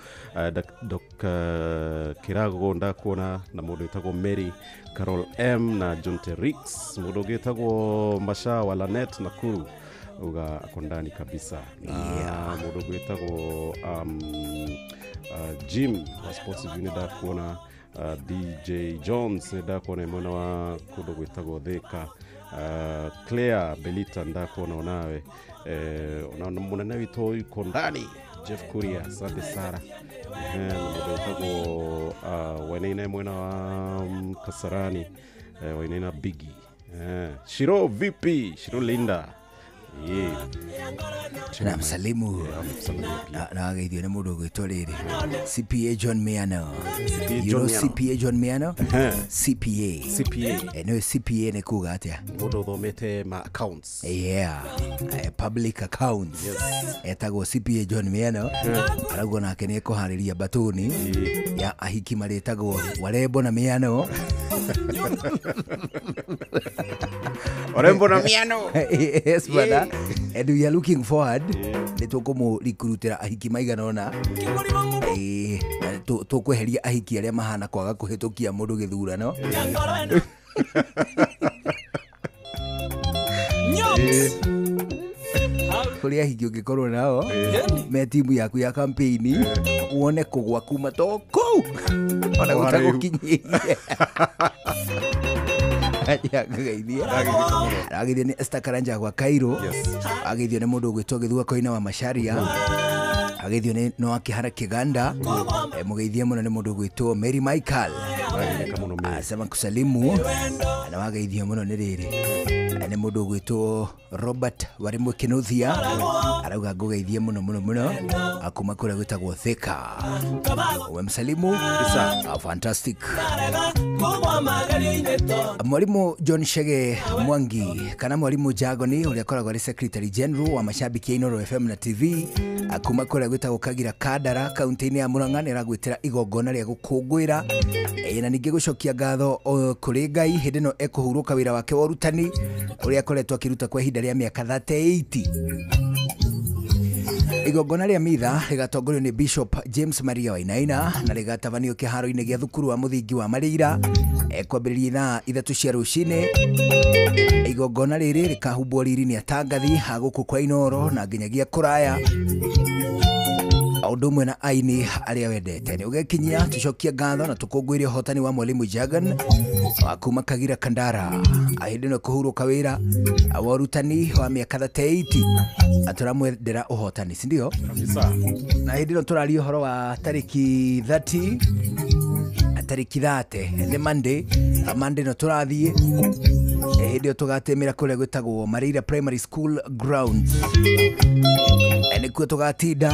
Kirago ndakuona na modo itako Mary Carol M na John Terix modo gitako Masha wa Lanet na Kuru uga akondani kabisa na modo gitako Jim wa Sports Unit kuona DJ Jones ndakuona mwana wa kudo gwitagwo Thika Claire Belita ndakuona nawe na munene wito yuko ndani Jeff Kuria asante Sara ndiko wainaina mwana wa Kasarani wainaina Biggie Shiro vipi Shiro Linda na msalimu na wageithio ni mundu gwitwa riri CPA John Miano. CPA John Miano CPA no CPA ni kuga atia mundu thomete ma accounts public accounts etagwo CPA John Miano arauga nake ni kuhariria batuni ya ahiki maretagwo Warembo na Miano. Warembo na Miano. Yes brother. And we are looking forward nitukumu recruitera ahiki maigana ona tukweheria ahiki aria mahana kwaga kuhitukia mundu githurano. Kuria ahiki ugikorwo nao me timu yaku ya campaign uone kugwa kuma toko ona gutagukinyia ageithio ni Esther Karanja kwa Cairo ageithio ni mundu gwitwa Githua Koina wa Masharia ageithio ni no akihara Kiganda mugeithie muno ni mundu gwitwa Mary Michael asema kusalimu na wageithio muno ni riri ni mundu gwitwa Robert Warimwe Kinuthia arauga ngugeithie muno akuma kure gwitagwo Thika we msalimu fantastic. Mwalimu John Shege Mwangi kana mwalimu Jagoni uria koragwo ri Secretary General wa mashabiki ya Inoro FM na TV akuma kure gwitagwo Kagira Kadara kaunti-ini ya Murang'a ni aragwitira igongona ria gukungwira na ninge gucokia ngatho kuri Ngai hindi no ekuhuruka wira wake wa urutani uria akoretwo akiruta kwa ihinda ria miaka 38. Igongona ria mitha rigatongorio ni Bishop James Maria Wainaina na rigatabanio kiharo-ini gia thukuru wa muthingi wa Marira kwambĩrĩria na 3 cia rũcinĩ. Igongona rĩrĩ rĩkahumbwo riri-inĩ atangathi agũkũ kwa Inoro na nginyagia kũraya ũndũ ũmwe na aini arĩa wendete. Nĩ ũgekinyia tucokia ngatho na tũkũngũĩre ũhotani wa mwalimu Jagan wa kuma Kagira Kandara ahĩndĩ no kũhurũka wĩra wa ũrutani wa mĩaka 38 atũramwendera ũhotani si ndio na hĩndĩ no tũraria ũhoro wa tarĩki 30 tariki 30 ni Monday no turathie hĩndĩ tugatemera kũrĩa gwĩtagwo Marira Primary School grounds nĩkuo tugatinda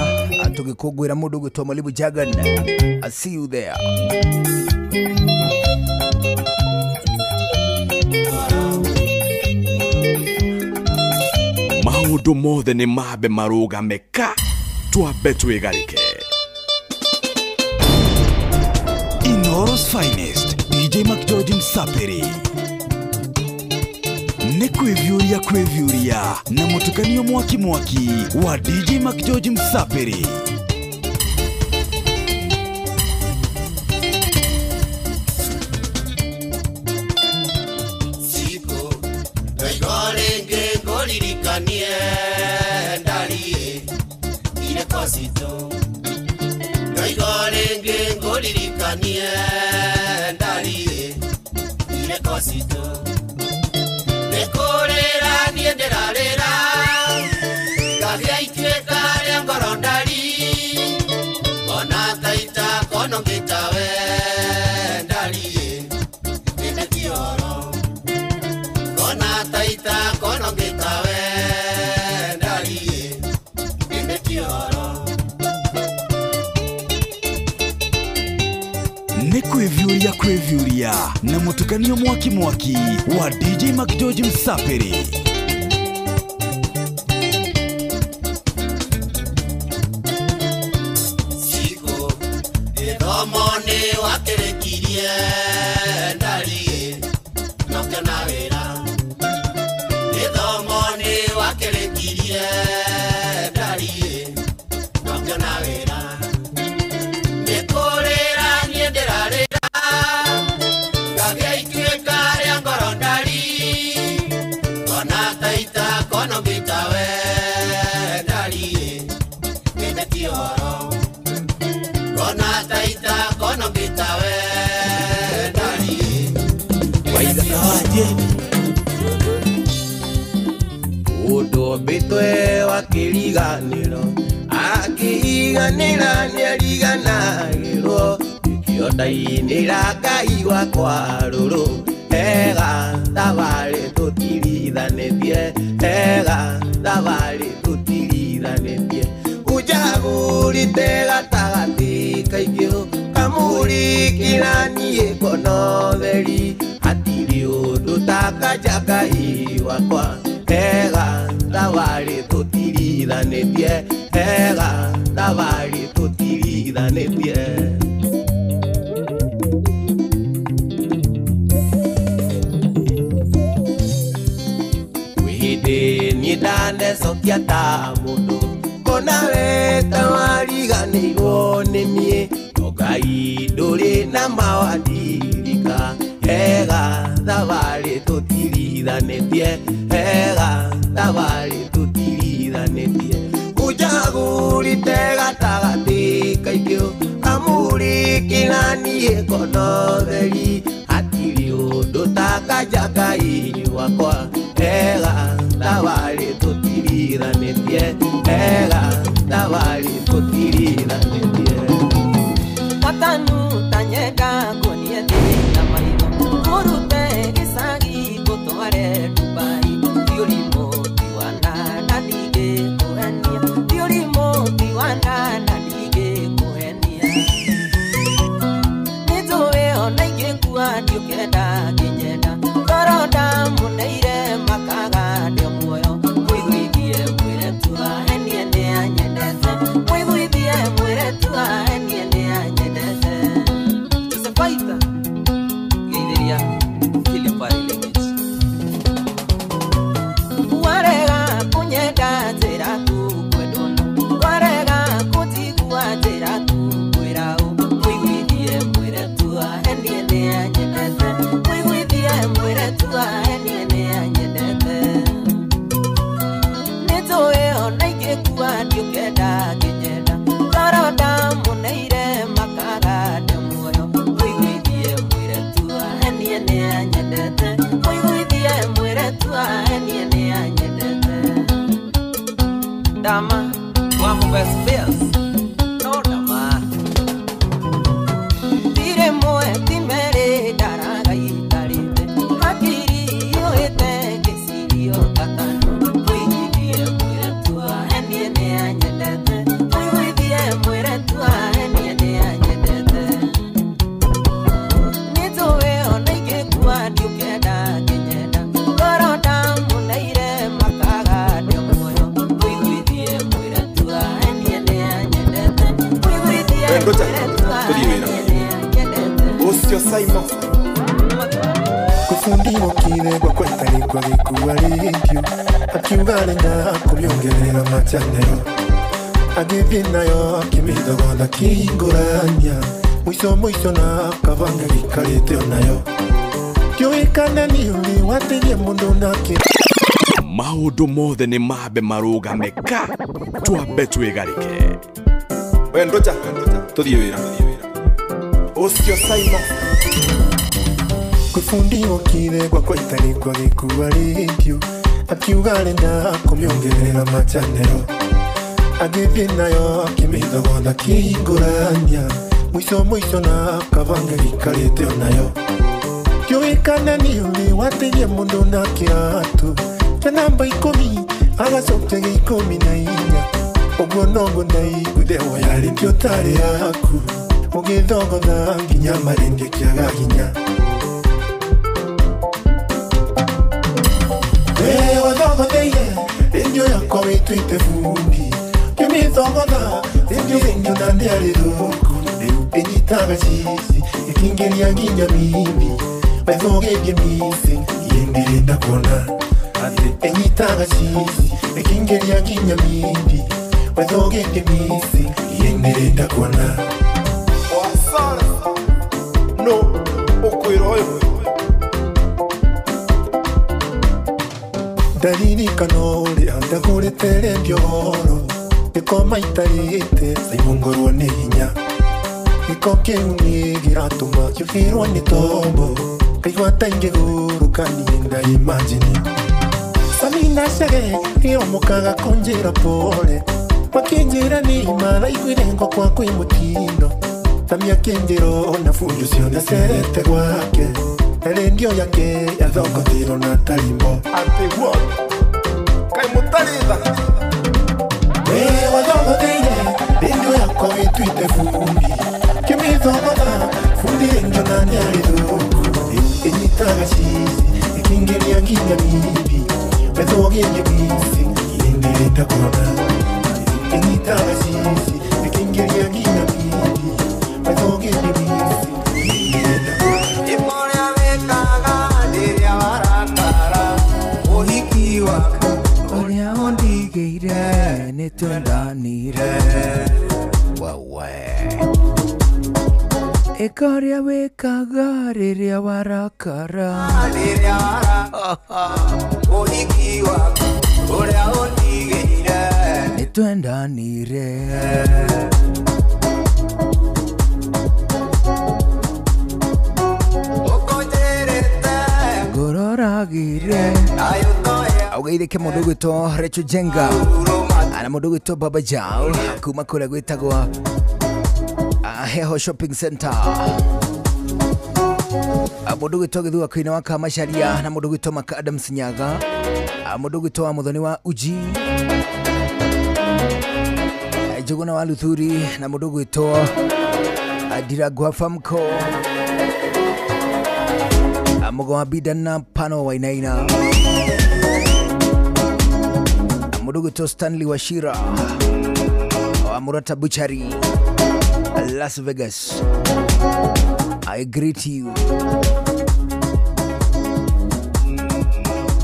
tũgĩkũngũĩra mũndũ gwĩtwo mwalimu Jagan. I see you there. Maũndũ mothe nĩ mambe marũgame ka twambe twĩgarĩke. Inoro's finest, DJ McGeorge Msapiri. nĩ kwĩvyũria na mũtukanio mwaki wa DJ Mac George Msapiri. Ngoririkanie ndarie ile kosito Ngoirenge ngoririkanie ndarie ile kosito Nekorera nienderarera Gavia itweka rĩa ngoro ndari Ona taita kono ngitawe ndarie Nene kioro Ona taita kono ngitawe ndarie Nene kioro Nĩ kwĩvyũria na mũtukanio mwaki wa DJ Mac George Msapiri. Siku ithomoni wakerekirie ndarie nokena wĩra ithomoni wakerekirie ndarie nokena wĩra nĩkũrĩra niĩ ndĩrarĩra ngagĩa ituĩka rĩa ngoro ndari ona taita kono ngĩtawe ndarie nĩne kĩoro ona taita kono ngĩtawe ndarie Waiga waje Udo bitwe wakiriganiro Akiganira nĩariganagĩrwo Ikĩondainĩra Ngai wakwa rũrũ Ega thabarĩ tũtirithanĩtie Ega thabarĩ tũtirithanĩtie Unjagũrĩte gatagatĩ kaingĩ Kamũrikĩra niĩ ngono theri Hatirĩ ũndũ ta kanja Ngai wakwa Ega thabarĩ tũtirithanĩtie Ega thabarĩ tũtirithanĩtie Wĩhĩndĩ niĩ ndanecokia ta mũndũ Kona we ta wariganĩirwo nĩ niĩ O Ngai ndũrĩ na mawadirika Ega thabarĩ tũtirithanĩtie Ega thabarĩ tũtirithanĩtie Unjagũrĩte gatagatĩ kaingĩ Kamũrikĩra niĩ ngono theri Hatirĩ ũndũ ta kanja Ngai wakwa Ega thabarĩ tũtirithanĩtie Ega thabarĩ tũtirithanĩtie Katanu tanyenda kuonie thĩna maitho Mũrute gĩcagi gũtware Dubai Thiũrimũ tiwana na ndigĩkũhenia Thiũrimũ tiwana na ndigĩkũhenia Nĩnjũĩ ona ingĩkua ndiũkenda ngĩnyenda Toro ndamuneire makaga ndĩ muoyo Mũiguithie mwĩre tu ahenie nĩ anyendete Mũiguithie mwĩre tu ahenie nĩ anyendete Josefaita Gĩithĩria Kilipari Legends Warega kũnyenda njĩra tu kwendũno Warega kũnjigua njĩra tu kwĩra ũ Mũiguithie mwĩre tu ahenie nĩ anyendete Mũiguithie Fundi mokine kwa kweta ni kwa gikuwa rikyu akiuga renda kumiongerera machanero agithie nayo akimidogoda kihingurania mwico na kabanga gikarite onayo kiuikane ni uri watigie mundu nake maundu mothe ni mabe marugame ka twabe twigarike we ndocha tuthie wira ucio Simon kufundi mokire kwa kweta ni kwa gikuwa rikyu akiuga renda kumiongerera machanero agithie nayo akimidogoda kihingurania mwico na kabanga gikarite onayo kiuikane ni uri watigie mundu na kiratu kia namba 10 agacokia gia 14 uguo noguo ndaiguire woya rĩngĩ ũtarĩ yaku ũgĩthogotha nginya marĩngĩ kĩaga hinya we wathogotheire rĩngĩ yakwa wĩtuĩte bundi kĩmĩthogotha rĩngĩ ona ndĩarĩ thũku rĩu ĩnyitaga cici ĩkĩingĩria nginya mimi wethogeithie misi yĩndĩrĩnda kuona enyitaga cici ĩkĩingĩria nginya mimi wethogeithie misi yĩndĩrĩnda kuona wasara no ũkwĩra ũyũ ndaririkana ũrĩa ndagũrĩte rendio goro gĩkoma itarĩte saimongorwo nĩ hinya gĩko kĩu nĩ gĩratũma kĩũkĩrwo nĩ tombo kaigua ta ingĩgũrũka niĩ ndaimagini Samina shage ĩromokaga kũnjĩra pole makĩnjĩra nĩ maraiguire ngo kwa kwĩ mũtino Samia kĩnjĩra ona bunju ciothe cerete gwake na rendio yake yathogothirwo na tarimbo ati what kaĩ mũtaritha we wathogotheire rendio yakwa wĩtuĩte bundi kĩmĩthogotha bundi rendio na nĩarĩ thũku ĩnyitaga cici ĩkĩingĩria nginya mibi wethogeithie misi yĩndĩrĩnda kuona ĩnyitaga cici ĩkĩingĩria nginya mibi wethogeithie misi yĩndĩrĩnda kuona Imorĩa wĩkaga rĩrĩa warakara ũhiki waka ũrĩa ũndigĩire nĩ twendanire ĩka ũrĩa wĩkaga rĩrĩa warakara ũhiki waka ũrĩa ũndigĩire nĩ twendanire ngororagire augeithĩke mũndũ gwĩtwo Recho Jenga na mũndũ gwĩtwo Baba Jao kuma kũrĩa gwĩtagwo Heho Shopping Center mũndũ gwĩtwo Gĩthua Kwĩna wa Kamacharia na mũndũ gwĩtwo Maka Adams Nyaga mũndũ gwĩtwo wa Muthoni wa Uji Njũgũna wa Luthuri na mũndũ gwĩtwo Ndirangwa Famco Mũgo wa Bidan na Pano Wainaina mũndũ gwĩtwo Stanley Washira wa Murata Butchery Las Vegas. I greet you.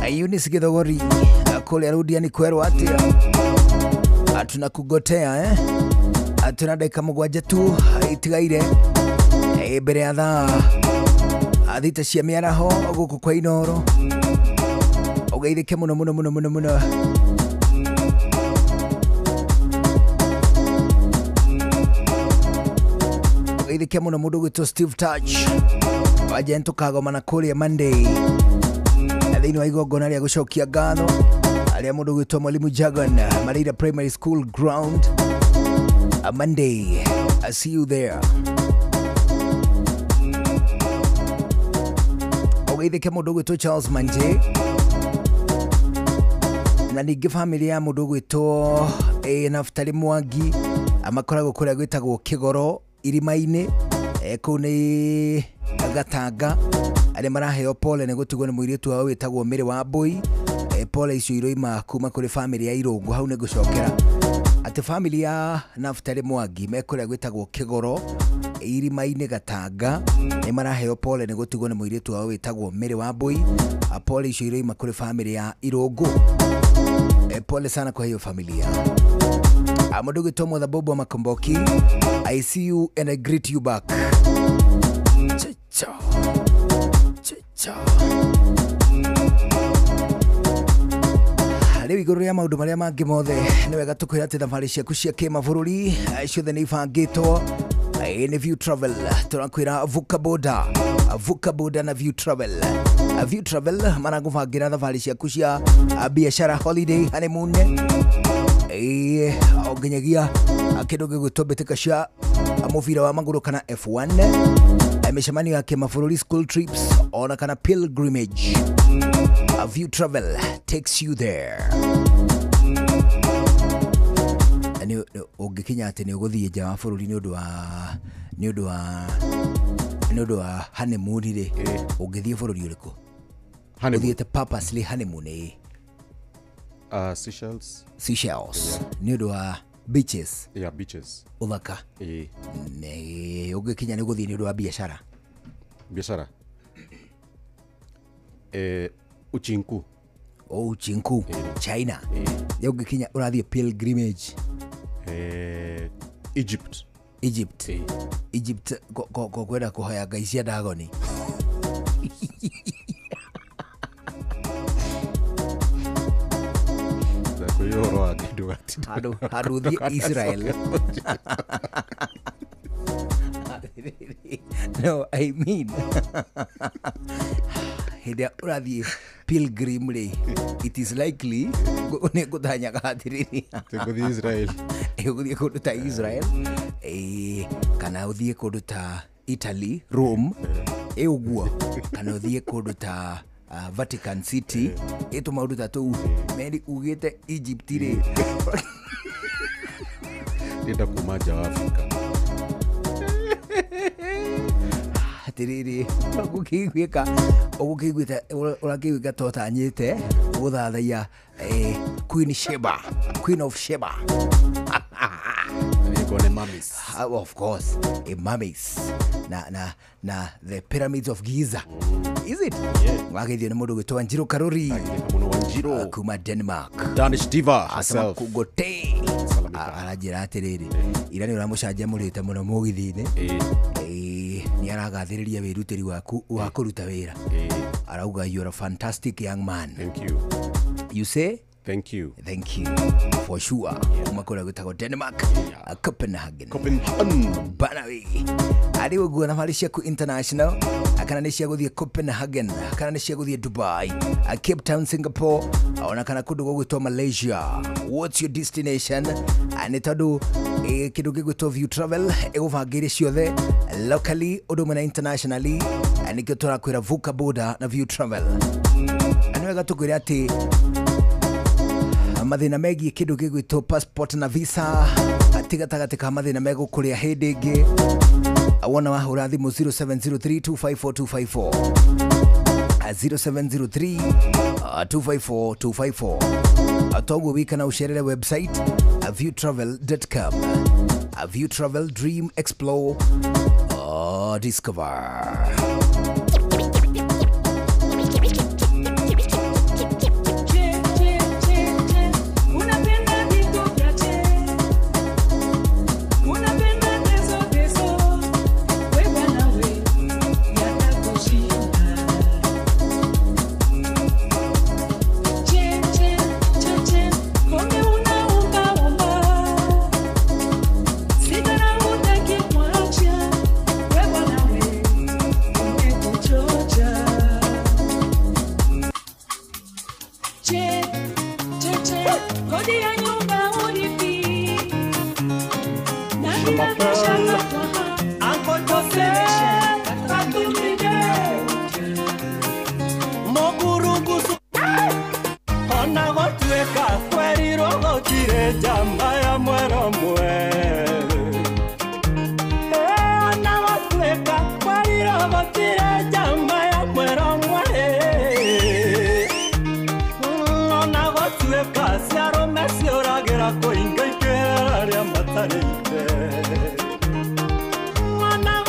Eunice Githogori kule Rudia ni kwerwo atia atuna kugotea atuna dakika mugwanja tu itigaire mbere ya thaa athita cia miaraho guku kwa Inoro ugeithike muno muno muno muno muno ugeithike muno mundu gwitwo Steve Touch wajento kagomana kuria Monday thiini wa igongona ria gucokia ngatho aria mundu gwitwo Mwalimu Jagan Marira Primary School ground a Monday. I see you there. Ugeithike mundu gwitwo Charles Manje na ningi family ya mundu gwitwo Naftali Mwangi amakoragwo kuria gwitagwo Kigoro Irima-ini kuu ni Gatanga aria maraheo pole ni gutigwo ni muiritu wao witagwo Miri wa Mbui. Pole icio iroima kuma kuri family ya Irungu hau ni gucokera ati family ya Naftali Mwangi mekuria gwitagwo Kigoro irima-inĩ Gatanga nĩ maraheo pole nĩ gũtigwo nĩ mũirĩtu wao wĩtagwo Mary Wambui. Pole icio iroima kũrĩ family ya Irũngũ. Pole sana kwa hiyo familia. Mũndũ gwĩtwo Mother Bobo Makomboki, I see you and I greet you back. Cha cha rĩu igũrũ rĩa maũndũ marĩa mangĩ mothe nĩ wega tũkwĩra atĩ thabarĩ ciaku cia kĩmabũrũri ciothe nĩ ibangĩtwo nĩ View Travel. Tũrakwĩra vuka boda na View Travel. View Travel maragũbangĩra thabarĩ ciaku cia biashara, holiday, honeymoon, o nginyagia kĩndũ gĩgwĩtwo mbĩtĩka cia mũbira wa magũrũ kana F1, mĩcemanio ya kĩmabũrũri, school trips, ona kana pilgrimage. View Travel takes you there. Ũngĩkinya atĩ nĩ ũgũthiĩ nja wa bũrũri nĩ ũndũ wa honeymoon rĩ, ũngĩthiĩ bũrũri ũrĩkũ? Ũthiĩte purposely honeymoon Seychelles. Nĩ ũndũ wa beaches. Beaches. Ũthaka. Ũngĩkinya nĩ ũgũthiĩ nĩ ũndũ wa biashara. Uchinku. Uchinku. China. Ũngĩkinya ũrathiĩ pilgrimage. Egypt. Kwenda kũhoya ngai cia Dagoni. Handũ ũthiĩ Israel. No, I mean hĩndĩ ũrathiĩ pilgrim rĩ, it is likely nĩ ngũtanyaga atĩrĩrĩ ũgũthiĩ kũndũ ta Israel, kana ũthiĩ kũndũ ta Italy, Rome, ũguo, kana ũthiĩ kũndũ ta Vatican City, tũmaũndũ ta tũu. Meri ugĩte Egypt rĩ, ndĩenda kuma nja wa Afrika. Atĩrĩrĩ, ũrakĩiguĩka totanyĩte gũthathaia Queen of Sheba. Of course, mummies na the pyramids of Giza. Is it? Wagethio nĩ mũndũ gwĩtwo Wanjiru Karuri kuma Denmark. Danish diva herself. Kugote aranjĩra atĩrĩrĩ, ira nĩ ũramũcanjamũrĩte mũno mũgithiinĩ. Nĩ aragathĩrĩria wĩrutĩri waku wa kũruta wĩra. Arauga you are a fantastic young man. Thank you. You say? Thank you for sure. Kuma kũrĩa gwĩtagwo Denmark, Copenhagen. Banawe arĩ ũguo thabarĩ ciaku international, kana nĩ cia gũthiĩ Copenhagen, kana nĩ cia gũthiĩ Dubai, Cape Town, Singapore, ona kana kũndũ gwĩtwo Malaysia. What's your destination? Nĩ tondũ kĩndũ gĩgwĩtwo View Travel ĩgũbangĩire ciothe locally ũndũ ũmwe na internationally. Nĩkĩo tũrakwĩra vuka boda na View Travel. Nĩ wega tũkwĩre atĩ mathĩna megiĩ kĩndũ gĩgwĩtwo passport na visa gatagatĩ ka mathĩna megũkũrĩa hĩndĩ ĩngĩ. Wona wahũra thimũ 0703254254 0703254254. Toguo wika na ucerere website viewtravel.com. View Travel, dream, explore, discover. Mwana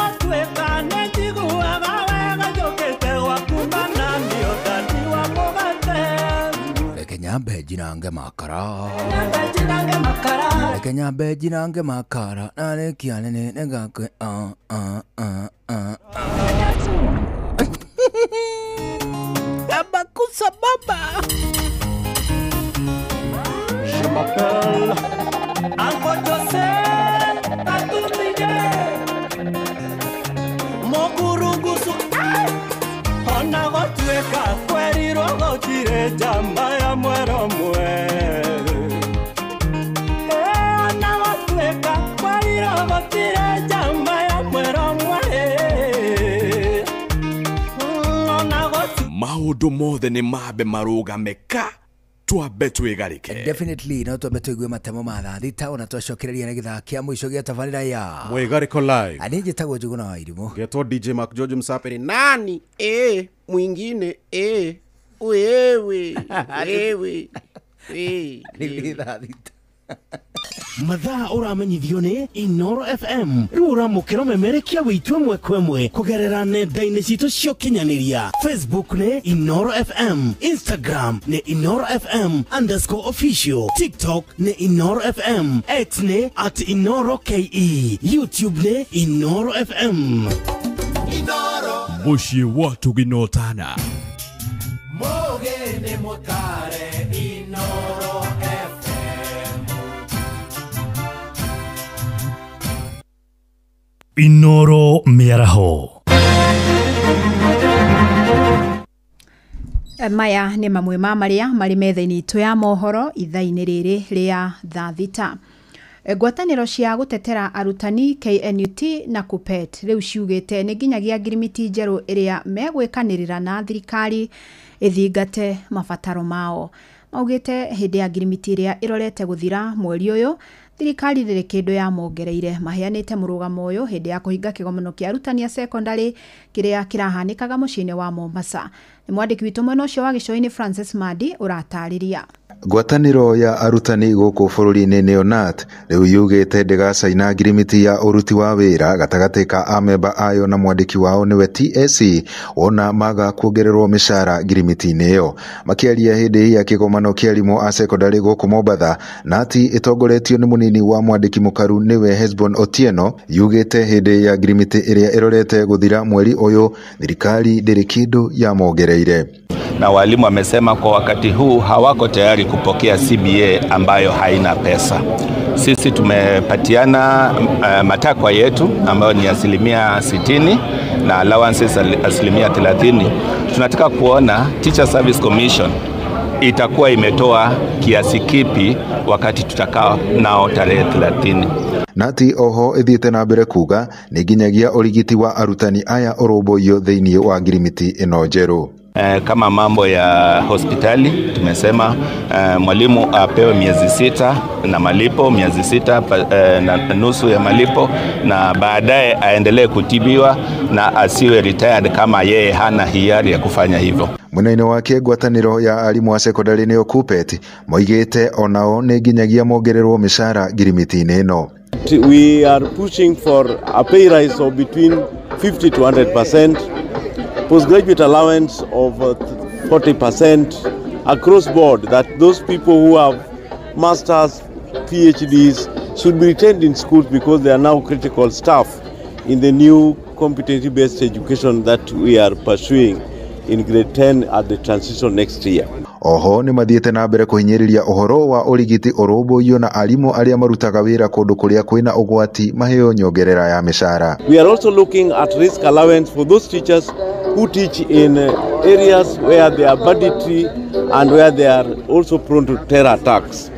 nyambe jinange makara reke nyambe jinange makara nare kianene negakwe Abakusa baba Je m'appelle Uncle Jose Katumige Mokurugusu Ona gotueka kweri rogo chire jamba ya mwero mwe Ona gotueka kweri rogo chire jamba ya mwero mwe Ona gotu Maundu mothe ni mabe marugameka twabe twigarike. Definitely no twabe twigwe matemo ma thita ona twacokereria na githaa kia mwisho gia tabarira ya Mwigariko live. Ani njitagwo Njuguna wa Irimũ. Getwo DJ Mark George Msaperi nani mwingine wewe mathaa uramenyithio ni Inoro FM riu uramukira memerekia witwe mwekwemwe kugerera nenda-ini citu cio kinyaniria Facebook ni Inoro FM, Instagram ni Inoro FM_official, TikTok ni Inoro FM, X ni @InoroKE, YouTube ni Inoro FM. Muciĩ watu ginotana Mogene motare Inoro Inoro miaraho. Maya nĩ mamwe ma marĩa marĩ metha-inĩ itũ ya mohoro ithaa-inĩ rĩrĩ rĩa thaa thita. Ngwatanĩro cia gũtetera arutani KNUT na KUPPET rĩu ciugĩte nĩ nginyagia ngirimiti njerũ ĩrĩa megwĩkanĩrĩra na thirikari ĩthingate mabataro mao. Maugĩte hĩndĩ ya ngirimiti ĩrĩa ĩrorete gũthira mweri ũyũ, thirikari rĩrĩ kĩndũ ya mongereire maheanĩte mũrũgamo ũyũ hĩndĩ ya kũhinga kĩgomano kĩa arutani a secondary kĩrĩa kĩrahanĩkaga mũciĩ-inĩ wa Mombasa. Nĩ mwandĩki witũ mwena ũcio wa gĩcũa-inĩ Francis Madi ũratarĩria. Ngwatanĩro ya arutani gũkũ bũrũri-inĩ NEONAT rĩu yugĩte ndĩgacaina ngirimiti ya ũruti wa wĩra gatagatĩ ka amemba ayo na mwandĩki wao nĩwe TSC wona maga kuongererwo mĩcara ngirimiti-inĩ ĩyo. Makĩaria hĩndĩ ya kĩgomano kĩa arimũ a secondary gũkũ Mombasa, NAT ĩtongoretio nĩ mũnini wa mwandĩki mũkaru nĩwe Hesbon Otieno yugĩte hĩndĩ ya ngirimiti ĩrĩa ĩrorete gũthira mweri ũyũ thirikari ndĩrĩ kĩndũ ya mongereire. Na walimu wamesema kwa wakati huu hawako tayari kupokea CBA ambayo haina pesa. Sisi tumepatiana matakwa yetu ambayo ni 60% na allowances 30%. Tunataka kuona Teacher Service Commission itakuwa imetoa kiasi kipi wakati tutakao nao tarehe 30. Nati oho ithiĩte na mbere kuga nĩ nginyagia urigiti wa arutani aya ũrũmbũiyo thĩinĩ wa ngirimiti ĩno njerũ. Kama mambo ya hospitali tumesema mwalimu apewe miezi 6 na malipo, miezi 6 na nusu ya malipo, na baadaye aendelee kutibiwa na asiwe retired kama yeye hana hiari ya kufanya hivyo. Mwena-inĩ wake ngwatanĩro ya arimũ a secondary nĩyo KUPPET moigĩte onao nĩ nginyagia mongererwo mĩcara ngirimiti-inĩ ĩno. We are pushing for a pay rise of between 50 to 100%. Postgraduate allowance of 40% across board, that those people who have masters, PhDs should be retained in schools because they are now critical staff in the new competency-based education that we are pursuing in grade 10 at the transition next year. Oho nĩ mathiĩte na mbere kũhinyĩrĩria ũhoro wa ũrigiti ũrũmbũiyo na arimũ arĩa marutaga wĩra kũndũ kũrĩa kwĩna ũgwati maheo nyongerera ya mĩcara. We are also looking at risk allowance for those teachers who teach in areas where they are banditry and where they are also prone to terror attacks,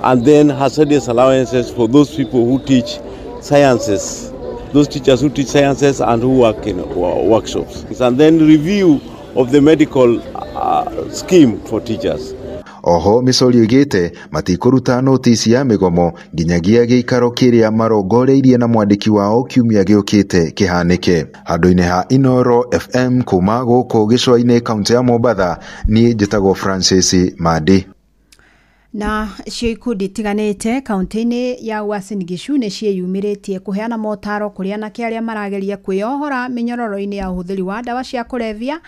and then hazardous allowances for those people who teach sciences, those teachers who teach sciences and who work in workshops, and then review of the medical scheme for teachers. Oho Misori oigĩte matikũruta notisi ya mĩgomo nginyagia gĩikaro kĩrĩa marongoreirie na mwandĩki wao kiumia gĩũkĩte kĩhanĩke. Handũ-inĩ ha Inoro FM kuma gũkũ gĩcũa-inĩ kaunti ya Mombasa, niĩ njĩtagwo Francis Madi. Na cio ikundi tiganĩte kaunti-inĩ ya Uasin Gishu nĩ ciĩyumĩrĩtie kũheana motaro kũrĩ anake arĩa marageria kwĩyohora mĩnyororo-inĩ ya ũhũthĩri wa ndawa cia kũrebia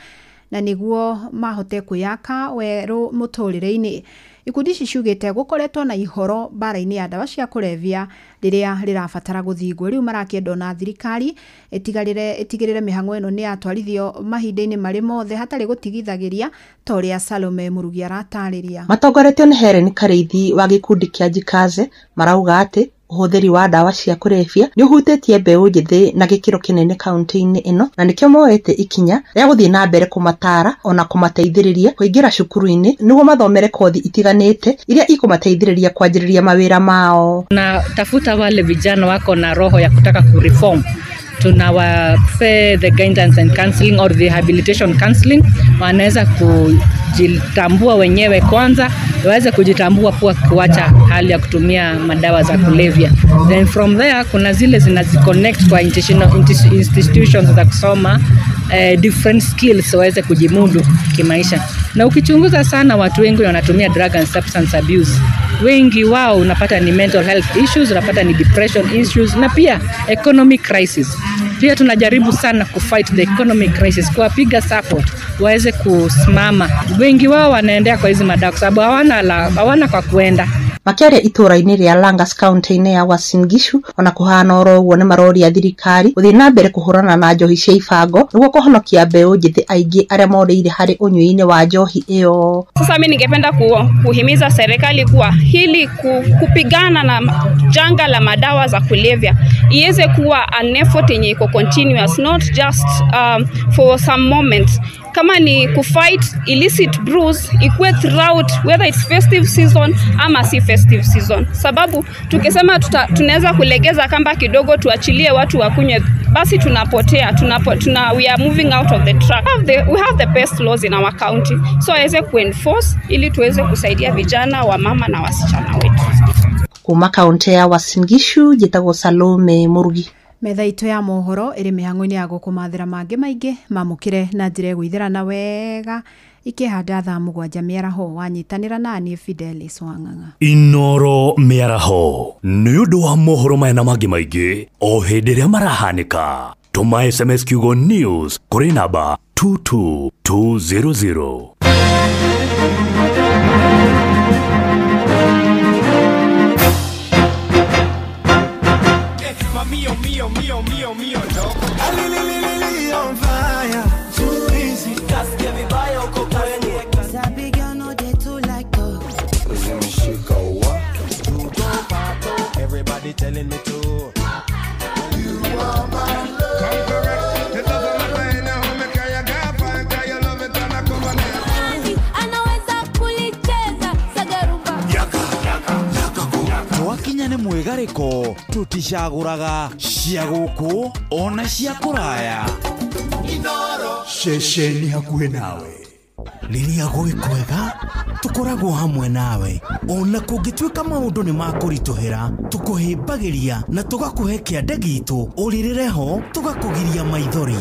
na niguo mahote kuyaka weru muturire-ini. Ikundi ici ciugite gukoretwo na ihoro bara-ini ya ndawa cia kulevya riria rirabatara guthingwo. Riu marakienda na thirikari itigirire mihango ino ni atwarithio mahinda-ini mari mothe hatari gutigithagiria toria Salome Murugi aratariria. Matongoretio ni Helen Kareithi wa gikundi kia Jikaze marauga ati uhuthiri wa ndawa cia kulevya ni uhutitie mbeu njithi na gikiro kinene kaunti-ini ino, na nikio moete ikinya ria guthii na mbere kumatara ona kumateithiriria kuingira cukuru-ini niguo mathomere kothi itiganite iria ikumateithiriria kwanjiriria mawira mao. Na tafuta wale vijana wako na roho ya kutaka kureform, tunawape the guidance and counseling or rehabilitation counseling, wanaweza kujitambua wenyewe kwanza, waweze kujitambua kuwa kuacha hali ya kutumia madawa za kulevya. Then from there kuna zile zinaziconnect kwa institutions za kusoma different skills waweze kujimudu kimaisha. Na ukichunguza sana watu wengi wanatumia drug and substance abuse, wengi wao unapata ni mental health issues, unapata ni depression issues na pia economic crisis. Pia tunajaribu sana kufight the economic crisis, kuwapiga support waweze kusimama. Wengi wao wanaendea kwa hizi madawa kwa sababu hawana kwa kuenda. Makiaria itura-ini ria Langas county-ini ya Uasin Gishu ona kuhana oro uguo ni maroria thirikari guthii na mbere kuhurana na njohi cia ibango niguo kuhonokia mbeu njithi aingi aria morire hari unyui-ini wa njohi iyo. Sasa mimi ningependa kuhimiza serikali kuwa hili kupigana na janga la madawa za kulevya iweze kuwa an effort yenye iko continuous, not just for some moments. Kama ni kufight illicit brews ikuwe throughout, whether it's festive season ama si festive season. Sababu tukisema tunaweza kulegeza kamba kidogo tuachilie watu wakunywe, basi tunapotea, we are moving out of the track. We have the best laws in our county, so aweze kuenforce ili tuweze kusaidia vijana wa mama na wasichana wetu. Kuma kaunti ya Uasin Gishu jitagwo Salome Murugi. Metha itu ya mohoro iri mihango-ini ya gukumathira mangi maingi mamukire na njire gwithirana wega ikihanda thaa 7 miaraho. Wanyitanira nani Fidelis Wang'ang'a. Inoro miaraho ni undu wa mohoro mena mangi maingi o hindi ria marahanika. Tuma SMS kiugo news kuri namba 22200. Mío, no. On fire, too easy. Cause give me by your cocaine. Sabi girl no they too like to. Let me shake a walk. Everybody telling me to. You are my love. Come correct. It doesn't matter now. Make your girlfriend, cause you love it and I come on it. Anaweza kulicheza sagarumba. Yaka. Twakinya ni mwigariko tutishaguraga cia guku ona cia kuraya. Inoro Shesheni hakuhe nawe riria gwikwega tukoragwo hamwe nawe ona kungituika maundu ni makurituhira tukuhimbagiria na tugakuhe kiande gitu uririreho tugakugiria maithori.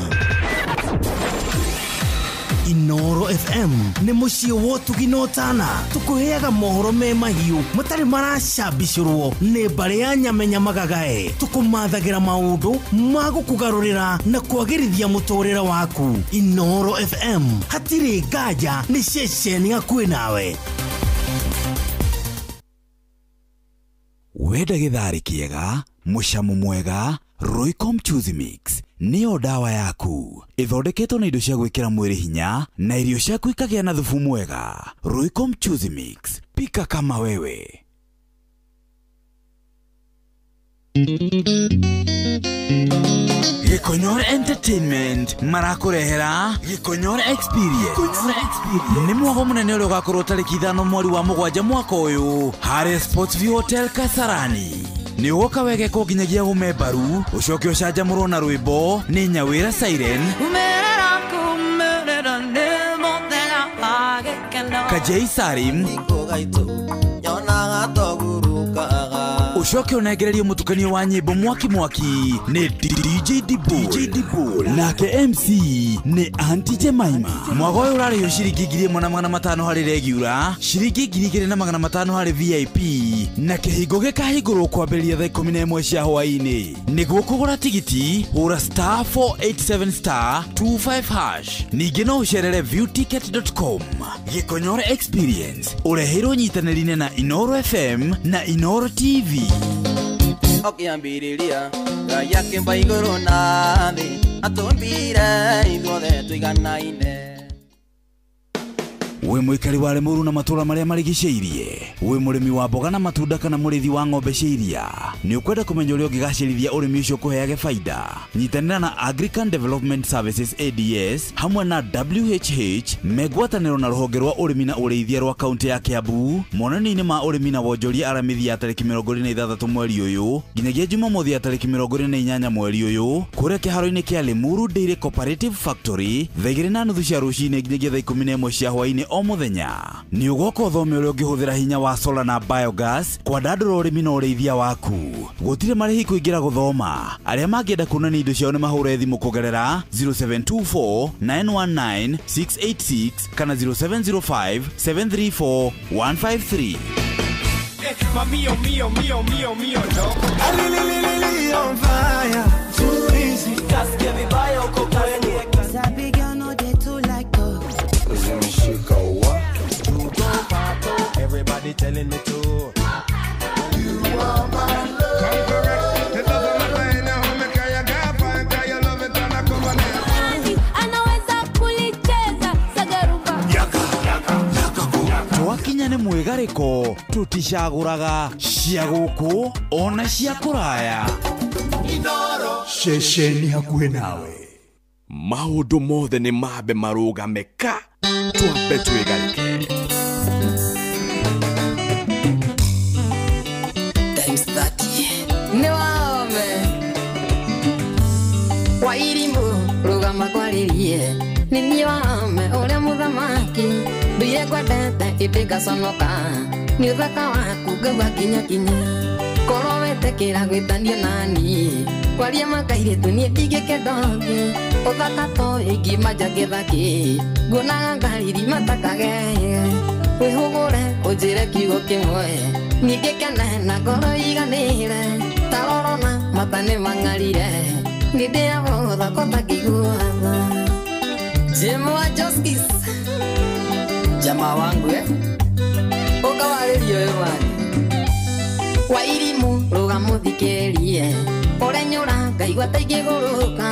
Inoro FM ni muciĩ wotuginotana tukuheaga mohoro me mahiu matari maracambicurwo ni mbari ya nyamenya magagae tukumathagira maundu magukugarurira na kwagirithia muturire waku. Inoro FM hatiri ngaja ni ceceni hakuhi nawe. Wenda githari kiega mucamo mwega Roycom Choose Mix niyo dawa yaku ithondeketwo na indo cia gwikira mwiri hinya na irio ciaku ikagia na thufu mwega. Roycom Choose Mix, pika kama wewe. Gikonyore Entertainment marakurehera Gikonyore Experience. Ni mwago munene uri ugakorwo tariki 5 mweri wa 7 mwaka uyu Hare Sports View Hotel Kasarani. Ni ugoka wege ko ginyagia gumebaru ucoke ucanjamurwo na rwimbo ni Nyawira Siren Kajei Sarim ucoke unegererie mutukanio wa nyimbo mwaki ni DJ Dibu nake MC ni Auntie Jemima. Mwago uyu urarihio ciringi 1,500 hari regular, ciringi 2,500 hari VIP na kihingo gikahingũrwo kwambĩrĩria thaa 11 cia hwaĩ-inĩ. Nĩguo kũgũra tigiti hũra star 487 star 25 hash. Ningĩ no ũcerere viewticket.com. Gĩkonyore Experience ũreheirwo nyitanĩri-inĩ na Inoro FM na Inoro TV. Okiambiriria Ngai akĩmba igũrũ na thĩ atũmbire ithuothe tũiganaine. Wĩ mũikari wa Limuru na matũra marĩa marigicĩirie, wĩ mũrĩmi wa mboga na matunda kana mũrĩithi wa ng'ombe cia iria, nĩ ũkwenda kũmenya ũrĩa ũngĩgacĩrithia ũrĩmi ũcio kũheage baida. Nyitanĩra na Agrican Development Services ADS hamwe na WHH megwatanĩro na rũhonge rwa ũrĩmi na ũrĩithia rwa kaunti ya Kiambu monania-inĩ ma ũrĩmi na wonjoria aramithi ya tarĩki 26 mweri ũyũ nginyagia Jumamothi ya tarĩki 28 mweri ũyũ kũrĩa kĩharo-inĩ kĩa Limuru Dairy Cooperative Factory thaa 2:30 cia rũcinĩ nginyagia thaa 11 cia hwaĩ-inĩ o muthenya. Ni ugoka uthome uria ungihuthira hinya wa solar na biogas kwandandura urimi na ureithia waku. Gutire marihi kuingira guthoma. Aria mangienda kuonania indo ciao ni mahure thimu kugerera 0724 919 686 kana 0705 734 153. Mío, loco. On fire, too easy. Just give me bio, cocaine. Sabi girl, no they too like us. Everybody telling me to. You are my love. Come correct. It doesn't matter in how me can you get fine, can you love it and I come on it. Anaweza kulicheza sagaruba. Yaka. Twakinya nĩ mwĩgarĩko tuticagũraga cia gũkũ ona cia kũraya. Inoro. Ceceni hakuhĩ nawe. Maũndũ mothe nĩ mambe marũgame ka twambe twĩgarĩke. Times 30 Niwame Wairimu Rugama kwaririe Nini wame Ule muthamaki Nduire kwendete Itigaconoka Ni uthaka waku Ngagwa kinya kinya Koro wetekera gwitanio nani Kwaria makairitu nie igike ndongi Uthaka toyo ingimanja githaki Nguonaga ngariri matakage Wihugure ujire kiugo kimwe Ningĩ kene na ngoro iganĩre Tarorona mata nĩ mang'arire Nĩndĩagwo thako takiguatha Jim wa Justice Jama wangu Ũkawarĩrio wani Wairimu rũgama ũthikĩrĩrie Ũrenyũra ngaigua ta ingĩgũrũka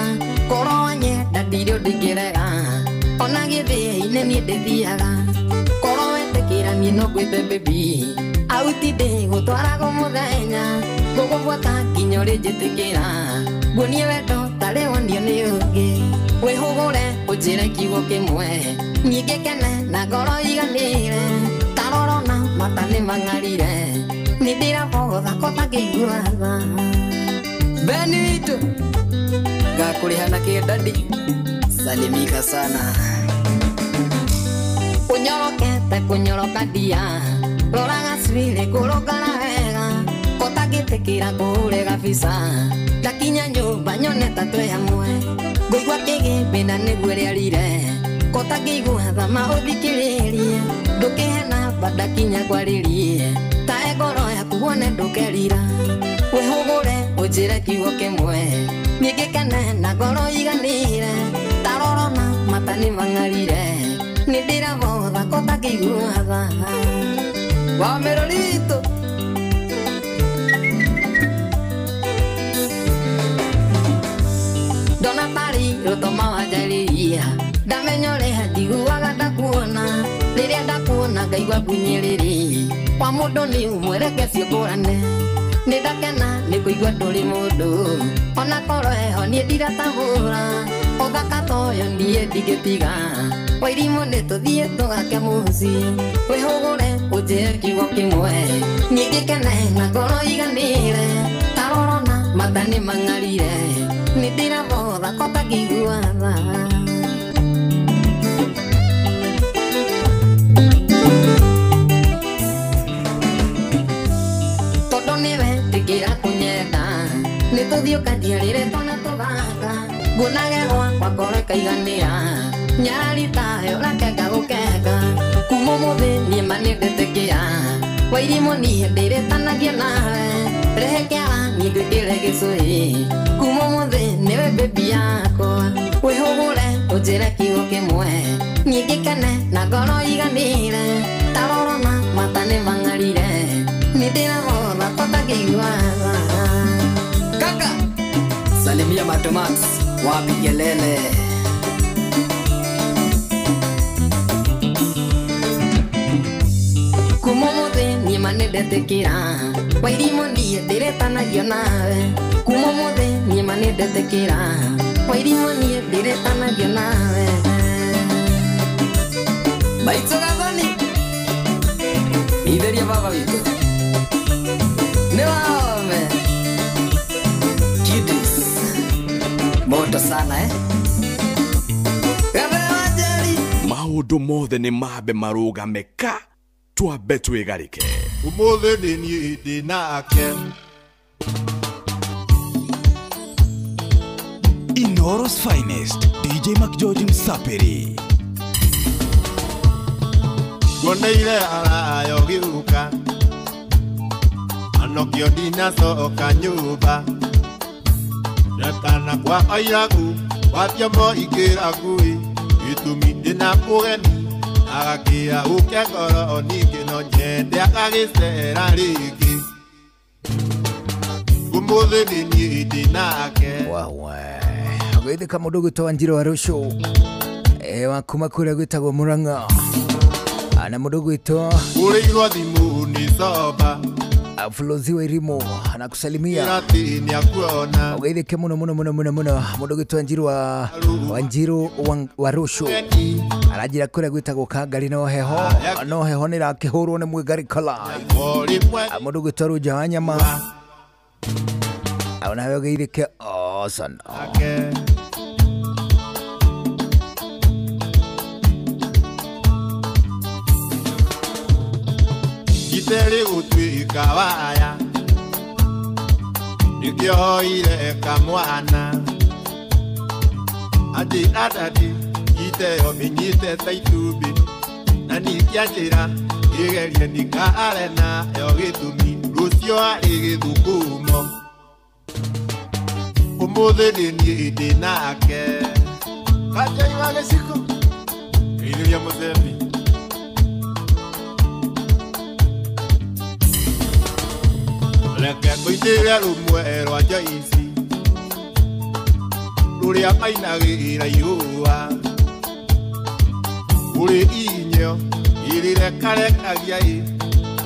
Koro wanyenda ndirĩ ũndũ ingĩrega Ona gĩthĩ-inĩ niĩ ndĩthiaga Koro wetĩkĩra niĩ no ngwĩte baby Auti de gutwarago muthenya Gũgũbuata nginya ũrĩnjĩtĩkĩra Nguonie wendo tarĩ wonio nĩ ũngĩ Wĩhũgũre ũnjĩre kiugo kĩmwe Ningĩ kene na ngoro iganĩre Tarorona mata nĩ mang'arire Nĩndĩrabogotha ko takĩiguatha Benito Ngakũrĩha na kĩndandi Salimika sana Ũnyorokete kũnyoroka ndia Roraga swile kurokana wega Kotagitekira kure kabisa Takinya nyumba nyone tatwe hamwe Ngũigua kĩgĩmbĩ na nĩguo rĩarire Kotakĩigua thama ũthikĩrĩrie Ndũkĩhena badakinya kwarĩrie Tae ngoro yaku wone ndũkerira Wĩhũgũre ũnjĩre kiugo kĩmwe Ningĩ kene na ngoro iganĩre Tarorona mata nĩ mang'arire Nĩndĩrabotha kotakĩiguatha Wamerolito Dona pari rutoma wajariria Ndamenyoreha njiguaga ndakuona Rĩrĩa ndakuona ngaigua mbunyĩrĩrĩ Kwa mũndũ nĩ umwerekecio ngũrane Nĩndakena nĩ kũigua ndũrĩ mũndũ Ona korwo heho niĩ ndiratahũra Ũthaka toyo niĩ ndingĩtiga Wairimu nĩtũthiĩ tũgake mũciĩ Wĩhũgũre ũnjĩre kiugo kĩmwe Ningĩ kene na ngoro iganĩre Tarorona mata nĩ mang'arire Nĩndĩrabotha ko takĩiguatha Tondũ nĩwe tĩkĩra kũnyenda Nĩtũthiĩ ũkandiarĩre twana tũthaka Nguonage gwakwa ngoro ĩkaiganĩra Nyarari tayo rakenga gũkenga Kuma ũmũthĩ niĩ ma nĩndĩtĩkĩra wairimo niĩ ndĩrĩtanagia nawe rehe kĩara niĩ ngwĩkĩre gĩcũĩ kuma mũthĩ nĩwe baby yakwa wĩhũgũre ũnjĩre kiugo kĩmwe niĩ ngĩkene na ngoro iganĩire tarorona mata nĩ mang'arire nĩ ndĩragotha tũtakĩiguaga kaka salimia Matomax wapi kelele kuma mũthĩ niĩ manĩndetekĩra wairimo niĩ ndĩrĩtanagio nawe kuma mũthĩ niĩ manĩndetekĩra wairimo niĩ ndĩrĩtanagio nawe Maitũ Gathoni itheria baba witũ nĩ wame Kidis moto sana maũndũ mothe nĩ mambe marũgame ka twambe twĩgarĩke ũmũthĩ nĩ niĩ ndĩ nake Inoros finest DJ McGeorge Msapiri Guoneire arayo gĩũka anokio ndinacoka nyũmba ndakana kwa airagu watiamo ingĩra ngui gĩtũmi ndĩna mũgeni agakĩra ũke ngoro ningĩ no nyende agagĩcera rĩngĩ ũmũthĩ nĩ niĩ ndĩ nake gwĩthĩka mũndũ gwĩtwo Njiro wa Rũciũ wa kuma kũrĩa gwĩtagwo Mũrang'a na mũndũ gwĩtwo ũrĩirwo thimũ nĩ coba Flozi wa Irimo anakusalimia Ratini akuona Ugetheke muno Mundu gwitwa Njiru wa Njiru wa Rũciũ arajira kũrĩa gwĩtagwo Kangari no heho nĩrakĩhũrwo nĩ Mwĩgari Kalai Mundu gwitwa Ruja wa Nyama nawe ũgeithĩke sana Giteri gũtuĩka waya nĩkĩhoire kamwana atĩ atati giteo mĩnyite ta itumbĩ na nĩkĩanjĩra ĩgerie ndikaare nayo gĩtũmi rũciũ arĩ gĩthũkũmo ũmũthĩ nĩ niĩ ndĩ nake Kanjai wa gĩciko Iriria Mũthembi Reke ngũitĩre rũmwe rwa Joyce rũrĩa mainagĩra ihũa ũrĩ inyo irĩrekarekagia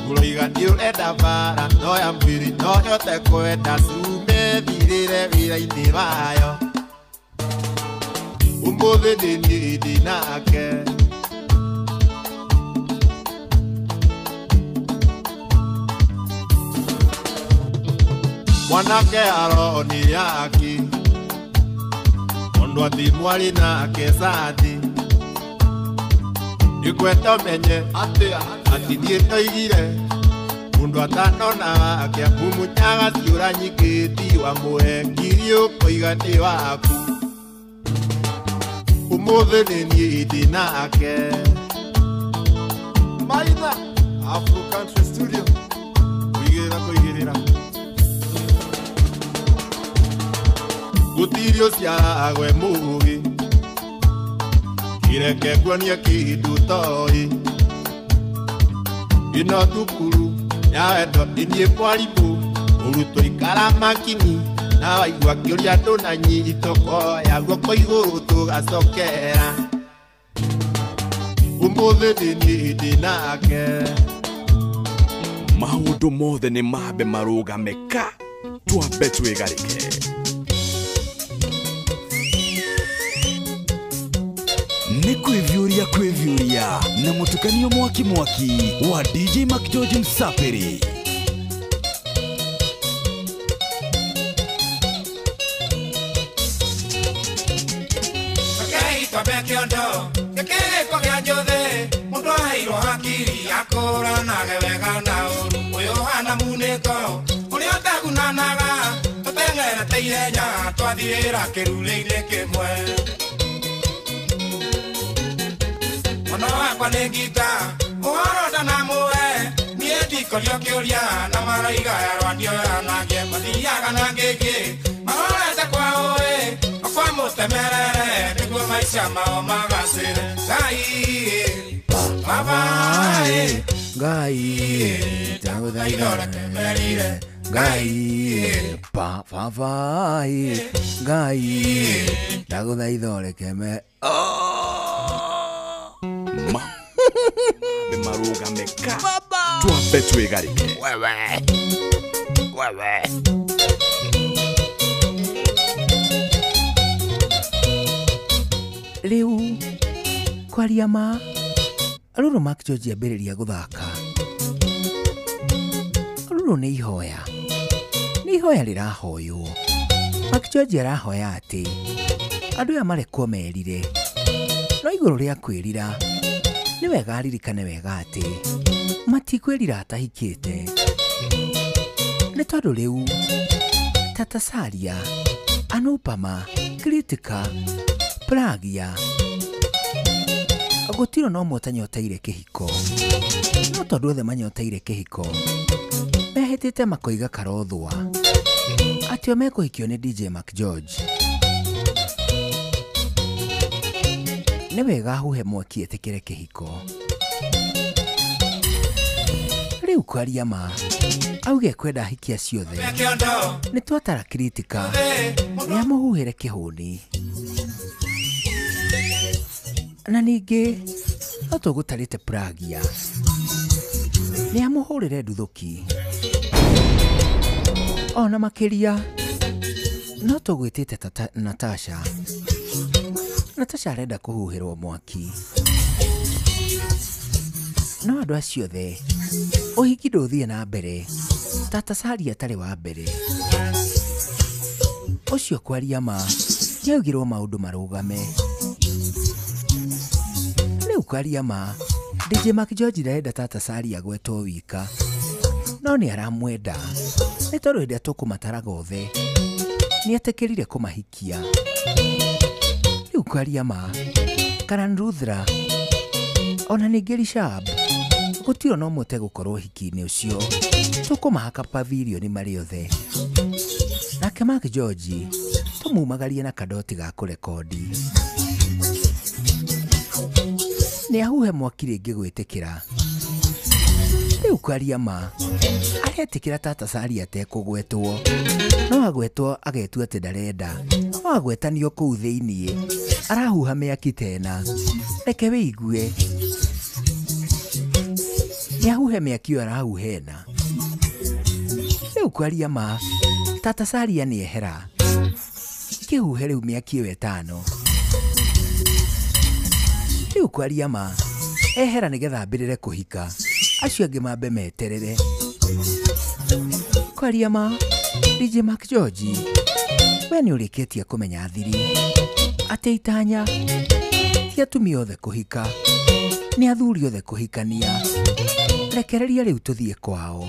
ũroiga nĩũrenda bara no ya mbĩrĩ no yote kwenda cume thirĩre wĩra-inĩ wayo ũmũthĩ nĩ niĩ ndĩ nake Mwanake aroni yaki Ondo ati mwari nake sati Nikweta menye ati nieto igire Ondo atanona wake Mumunyaga siura nyikiti wa muhe Kirio koigani waku Ũmũthĩ nĩ niĩ ndĩ nake Maina Afro Country Studio Kuigĩrĩra Gutirio ciaragwe mũgĩ Kireke kuonia kĩndũ toĩ Ino thukuru ya wendo inie mwarimũ Ũrutwo ikara makini na waigua kĩũria andũ na nyitoko ya guoko igũrũ tũgacokera Ũmũthĩ nĩ niĩ ndĩ nake maũndũ mothe nĩ mambe marũgame ka twambe twĩgarĩke Nĩ kwĩvyũria na mũtukanio mwaki wa DJ McGeorge Msapiri Twambe kĩondo gĩkĩrĩko gĩa njũthĩ mũndũ aheirwo hakiri akũranage wega na ũru ũyũ hana munĩko ũrĩa ũtagunanaga tũteng'erete ihenya twathirĩra kĩrurĩ-inĩ kĩmwe mwana wakwa nĩ ngita ũhoro ndanamũhe niĩ ndikorio kĩũria na maraiga ya rwandio yanangie mathiaga na ngĩngĩ marorete kwa ũĩ kwa mũtemerere nĩguo maica mao magacĩre Ngai baba Ngai ndagũthaitha ũrekemerire Ngai baba Ngai ndagũthaitha ũrekeme Maruga meka twambe twĩgarĩke wewe rĩu kwaria ma rũrũ Mark George ambĩrĩria gũthaka rũrũ nĩ ihoya rĩrahoywo Mark George arahoya atĩ andũ aya marekwo merire no igũrũ rĩa kwĩrira nĩ wega aririkane wega atĩ matikwĩrira atahikĩte nĩ tondũ rĩu Tata Salia Anupama Kritika Pragia gũtirĩ no mũtanyoteire kĩhiko no tondũ othe manyoteire kĩhiko mehĩtĩte makoiga karothwa atĩ o mekũhikio nĩ DJ Mark George nĩ wega huhe mwaki etĩkĩre kĩhiko rĩu kwaria ma auge kwenda hikia ciothe nĩ twatara Kritika nĩ amũhuhĩre kĩhũni na ningĩ no tũgũtarĩte Pragia nĩ amũhũrĩre nduthũki ona makĩria no tũgwĩtĩte Natasha arenda kũhuhĩrwo mwaki no andũ acio othe ũhiki ndũthiĩ na mbere Tata Salia atarĩ wa mbere ũcio kwaria ma nĩaugirwo maũndũ marũgame rĩu kwaria ma DJ Mark George ndarenda Tata Salia gwetwo wika no nĩ aramwenda nĩ tondũ hĩndĩ tũkũmataraga othe nĩ etĩkĩrire kũmahikia rĩu kwaria ma Karan Rudra ona ningĩ Rishab gũtirĩ no mũte gũkorwo hiki-inĩ ũcio tũkũmahaka pavilion marĩ othe nake Mark George tũmumagarie na kadoti ga kũrekodi nĩ ahuhe mwaki rĩngĩ gwĩtĩkĩra rĩu kwaria ma aretĩkĩra Tata Salia atekũgwetwo no agwetwo agetua atĩ ndarenda no agwetanio kũu thĩiniĩ arahuha mĩaki tena reke wĩigue nĩ ahuhe mĩaki ĩyo arahuhena rĩu kwaria ma Tata Salia nĩ ehera kĩhuhe rĩu mĩaki ĩyo ĩtano rĩu kwaria ma ehera nĩgetha ambĩrĩre kũhika acio angĩ mambe meterere kwaria ma DJ Mark George we nĩ ũrĩkĩtie kũmenya thiri atĩ itanya ti atumia othe kũhika nĩ athuri othe kũhikania rekereria rĩu tũthiĩ kwao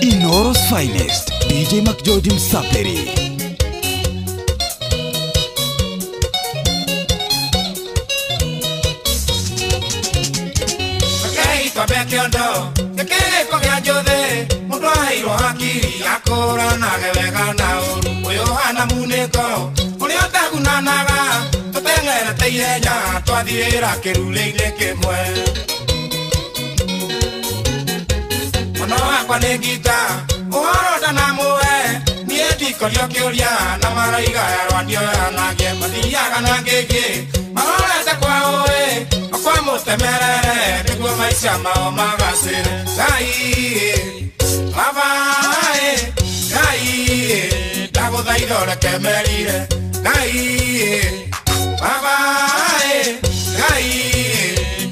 Inoros finest DJ Mark George Msaperi Kiondo kĩrĩko gĩa njũthĩ mũndũ aheirwo hakiri akũranage wega na ũru ũyũ hana munĩko ũrĩa ũtagunanaga tũteng'erete ihenya twathiĩra kĩrurĩ-inĩ kĩmwe mũno wakwa nĩ ngita ũhoro ndanamũwe niĩ ndikorio kĩũria na maraiga ya rwandio yanangie mathiaga na ngĩngĩ marorete kwa ũĩ kwa mũtemerere nĩguo maica mao magacĩre Ngai baba Ngai ndagũthaitha ũrekemerire Ngai baba Ngai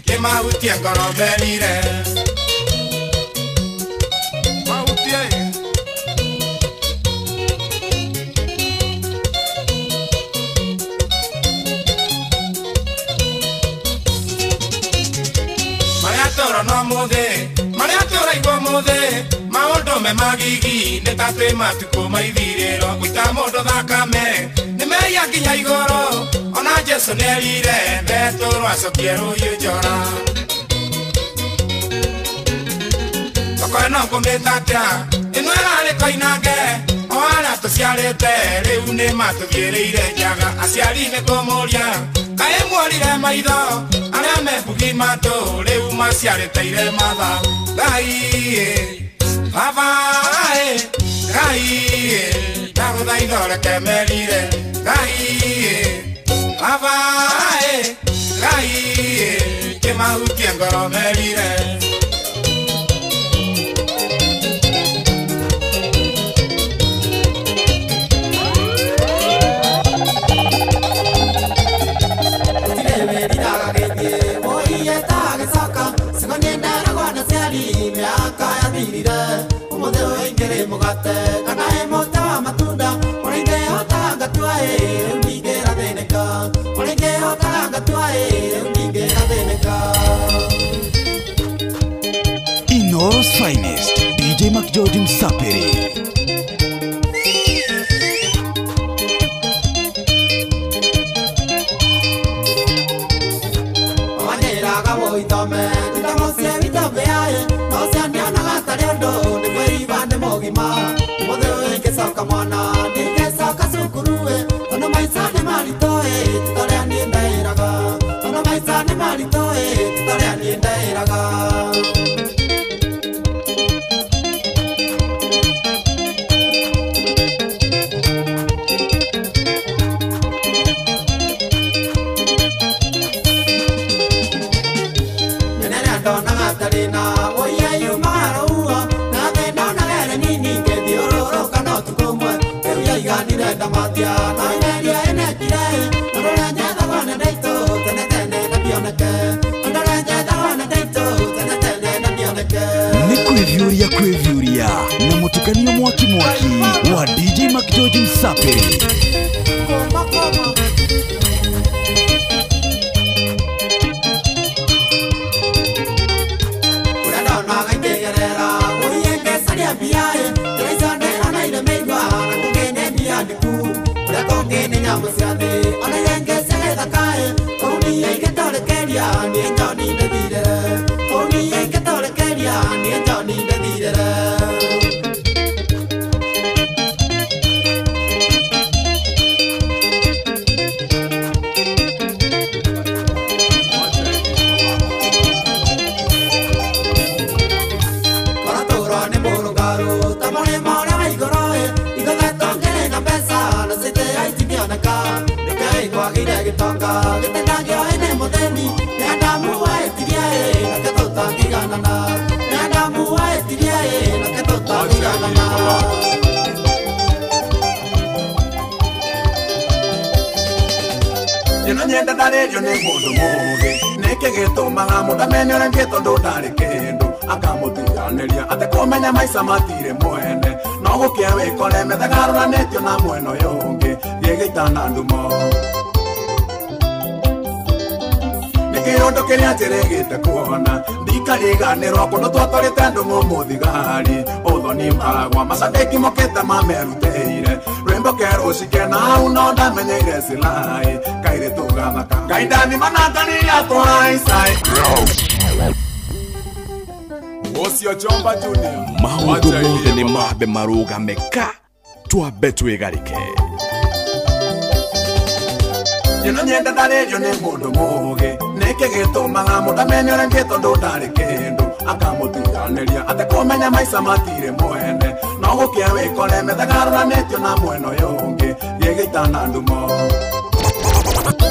kĩmahutie ngoro mberire mahutie no mũthĩ marĩa tũraigua mũthĩ maũndũ me magigi nĩ ta twĩ matukũ maithirĩro gũita mũndũ thakame nĩ meia nginya igũrũ ona Jesũ Rwaso nerire Beto Rwaso quiero yo llorar. Toko no kometatia Inuera le koinage Oara to siarete Reune mato viereire nyaga Asiari me komoria Kae muorire maido Ara me pugi mato Reuma siarete ire mada Gai Gai Gai Dago daidora que me lire Gai Gai Gai Que mau tiengoro me lire Inoro's finest, DJ McGeorge Msapiri. Kwevyuria na mutukanio mwaki wa DJ McGeorge Msapiri. Nyenda dare yo ne modo moge neke geto manga muda menyo na geto do dare kendo akamutianeria ate komenya maisa matire mwene no gukiawe kole me dagarura netio na mweno yonge yegeitana ndumo Nikirondo keria teregete kuona ndikariganirwo kuno twatorete ndumo muthigari uthoni magwa masabeki mokete mameruteire Rembo kero shikena uno da menyeire silai kaire tugathaka kaindani manatani ya twaisai Osio Chomba Junior Maundu mothe ni mabe marugameka twabe twigarike Yeno nyenda dare yo ne mundu muge neke gitumaga muda menyore ngeto ndutari kindu akamutianeria ate komenya maisa matire mwene no gukia wikore methagarura netio na mweno yongi yegeitana ndumo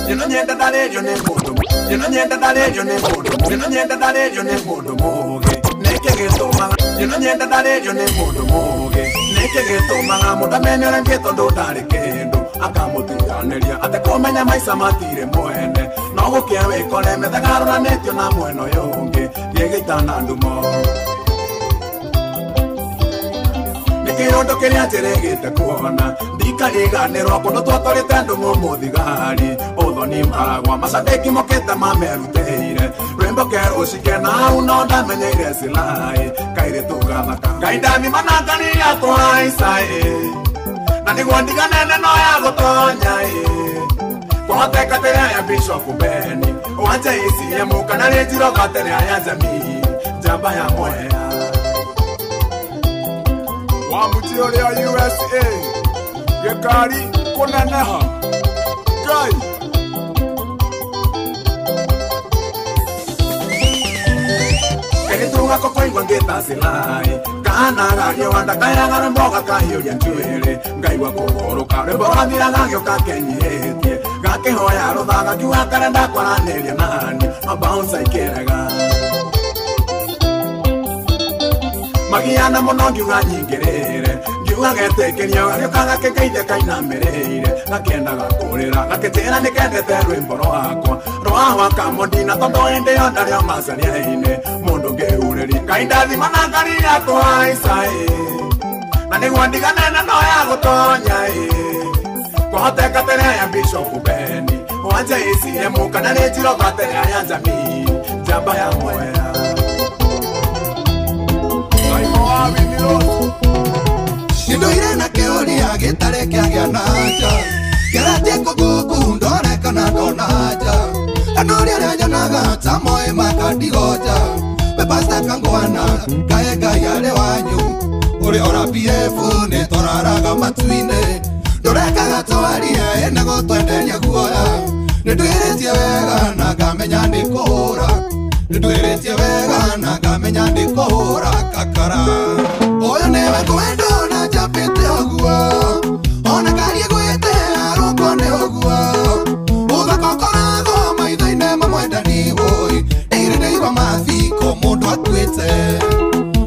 Yeno nyenda dare yo ne mundu Yeno nyenda dare yo ne mundu Yeno nyenda dare yo ne mundu muge neke gitumaga Yeno nyenda dare yo ne mundu muge neke gitumaga muda menyore ngeto ndutari kindu akamutianeria ate komenya maisa matire mwene no gukia wikore methagarura netio na mweno yongi yegeitana ndumo Nikirondo keria teregete kuona ndikariganirwo kuno twatorete ndumo muthigari uthoni magwa masabeki mokete mameruteire Rembo kero shikena uno ndamenyeire silai kaire tugathaka kaindani manatani ya twaisai na niguo ndiganene no ya gutonya kwa teka tere ya Bishop Beni wanja isi ya muka na rejiro katere ya jamii jamba ya moya wa mutiore ya USA gekari kuna naha gai Kenituga koko ingwangeta silai Kana gagyo wanda kaya garamboga kahio ya njuere Ngaiwa kugoroka rembo gathira gagyo kakenyihetie Gakihoya ruthaga kiuga karenda kwaranĩria nani Mabounce ikĩrega Magiana mũno ngiuga nyingĩrĩre Ngiuga getĩkĩrio gagyo kagakĩngeithia kainamĩrĩire Gakĩendaga kũrĩra gakĩtĩra nĩkendete rwĩmbo rwakwa Rwa kamondina tondũ hĩndĩ yo ndarĩo macaria-inĩ Mũndũ ngĩhurĩri Ngai ndathima na ngari yakũhaica Na nĩguo ndiganene no ya gũtonya Kwahoteka tere ya Bishop Beni Wanja isi ya muka na rejiro tere ya jamii Jamba ya moya Nindũire na kĩũria gĩtarĩ kĩagĩa na nja Kĩratie kũguku ndonekana ndona nja Andũ ũrĩa nyonaga ta moĩ makandigoja We Pastor Kangwana kaĩ Ngai arĩ wanyu Ũrĩ ora PF nĩ tũraraga matu-inĩ Ndũrekaga twarie na gũtwenderia guoya Nĩndwĩrĩtie wega na ngamenya nĩ kũhũra Nĩndwĩrĩtie wega na ngamenya nĩ kũhũra kakara Ũyũ nĩwe kwendo na njambĩte ũguo Ona ngari ĩgwĩte arũngwo nĩ ũguo Mũthako ũkoragwo maitho-inĩ mamwendani wũi Ndĩrĩ ndĩigua mathiko mũndũ atuĩte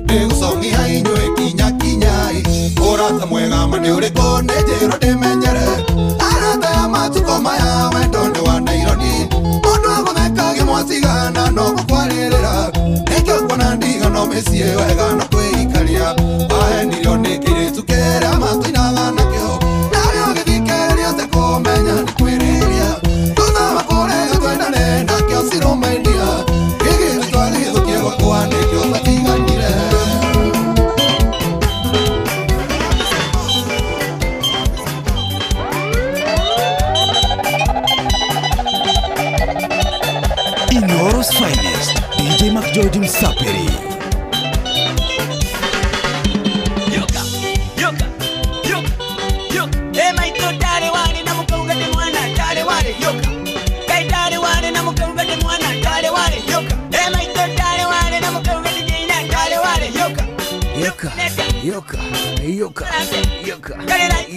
Ndĩgũcong'ia inyuĩ kinya kinyai Ũrata mwega ma nĩ ũrĩkũ nĩ njĩrwo ndĩmenyere Arata ya matukũ maya wendo nĩ wa naironi Mũndũ agũthekagia mwatigana no gũkwarĩrĩra Nĩkĩo kuona ndigano mĩciĩ wega no kwĩikaria Wahenirio nĩ kĩrĩtu kĩrĩa matũinaga nakĩo Narĩo gĩthikĩrĩrio te kũmenya nĩ kwĩrĩria Thutha wa kũrega twendane nakĩo cirũmainia Gĩgĩtu twagĩthũkie gwakwa nĩkĩo matiganire Inoros Finest, DJ Mac George Msaperi.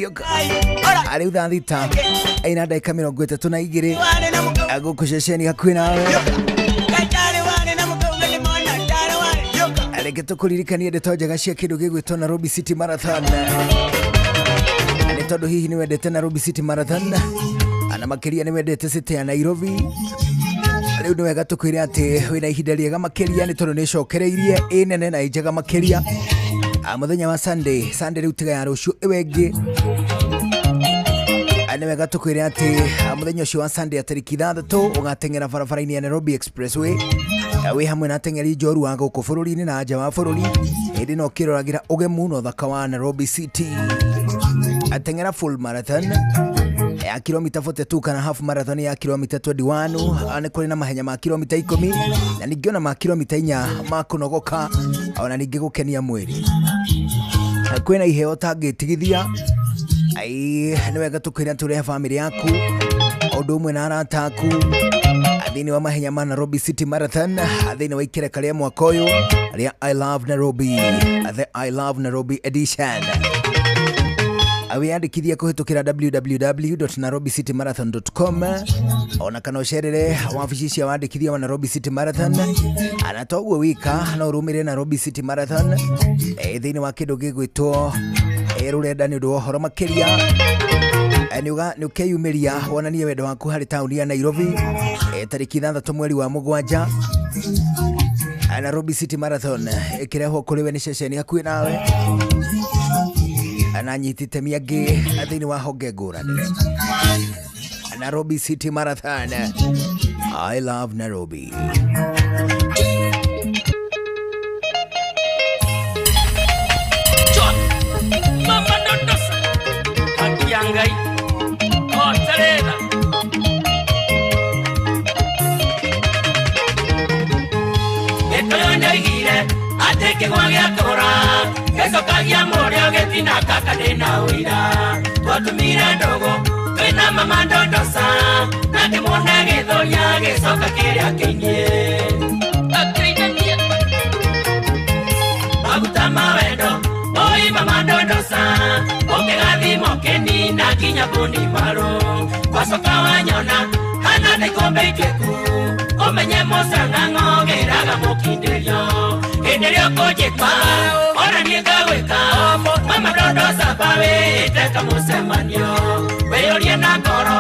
Yoka Arĩ thaa thita Aina ndagĩka 32 Gũkũ ceceni hakuhĩ nawe Reke tũkũririkanie ndeto njega cia kĩndũ gĩgwĩtwo Nairobi City Marathon Nĩ tondũ hihi nĩ wendete Nairobi City Marathon Ana makĩria nĩ wendete city ya Nairobi Rĩu nĩ wega tũkwĩre atĩ wĩna ihinda rĩega makĩria nĩ tondũ nĩ cokereirie ĩnene na njega makĩria Mũthenya wa Sunday rĩu tiga ya rũciũ ĩwengĩ Nĩ wega tũkwĩre atĩ mũthenya ũcio wa Sunday ya tarĩki 6 ũgateng'era barabara-inĩ ya Nairobi Expressway wĩ hamwe na ateng'eri njoru wa gũkũ bũrũri-inĩ na nja wa bũrũri hĩndĩ no kĩroragĩra ũgemu na ũthaka wa Nairobi City ateng'era full marathon ya kilomita 42 kana half marathon ya kilomita 21 nĩ kũrĩ na mahenya ma kilomita 10 na ningĩ ona ma kilomita 4 ma kũnogoka ona ningĩ gũkenia mwĩrĩ kwĩna iheo tangĩtigithia nĩ wega tũkwĩra tũrehe family yaku ũndũ ũmwe na arata aku thĩinĩ wa mahenya ma Nairobi City Marathon thĩinĩ wa ikĩreka rĩa mwaka ũyũ rĩa I Love Nairobi the I Love Nairobi edition Wĩyandĩkithie kũhĩtũkĩra www.nairobicitymarathon.com ona kana ũcerere wabici cia wandĩkithia wa Nairobi City Marathon ana toguo wika no ũrũmĩrĩre Nairobi City Marathon thĩinĩ wa kĩndũ gĩgwĩtwo rũrenda nĩ ũndũ wa ũhoro makĩria nĩ ũkeyumĩria wonanie wendo waku harĩ taũni ya Nairobi tarĩki 6 mweri wa 7 Nairobi City Marathon ĩkĩrehwo kũrĩ we nĩ ceceni hakuhĩ nawe na nyitite mĩangĩ thĩinĩ wa honge ngũrani Nairobi City Marathon I Love Nairobi Ngai oh tarera kĩgwa gĩatũra gĩcokagia mũrĩo gĩtina kaka ndĩna ũira twatumire ndũgũ twĩna mama ndondoca na ndĩmuona gĩthoria gĩcoka kĩrĩa kĩinie maguta mawendo oi mama ndondoca ũkĩgathimo kĩnina nginya mbũni marũ wacoka wanyona hana ndaikombe ikĩku ũmenye mũcang'ang'o gĩraga mũkindĩrio hĩndĩ ĩrĩa ũkũnjĩka ona niĩ ngagwĩka mama ndondoca mbawĩte kamũcemanio wĩyũrie na ngoro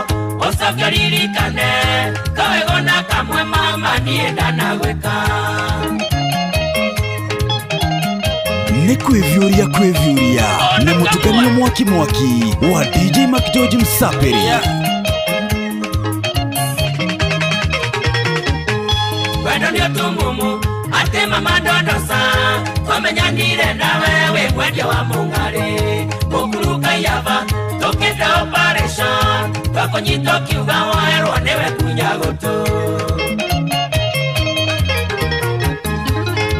ũcoke ũririkane kawego na kamwe mama niĩ ndanagwĩka nĩ kwĩvyũria na mũtukanio mwaki wa DJ Mark George Msaperi wendo nĩ ũtumumu atĩ mama ndondoca twamenyanire nawe wĩ mwendia wa mũng'arĩ mũkuruka yava tũkĩte operation twakũnyita ũkiuga woerwo nĩwe kunya gũtũ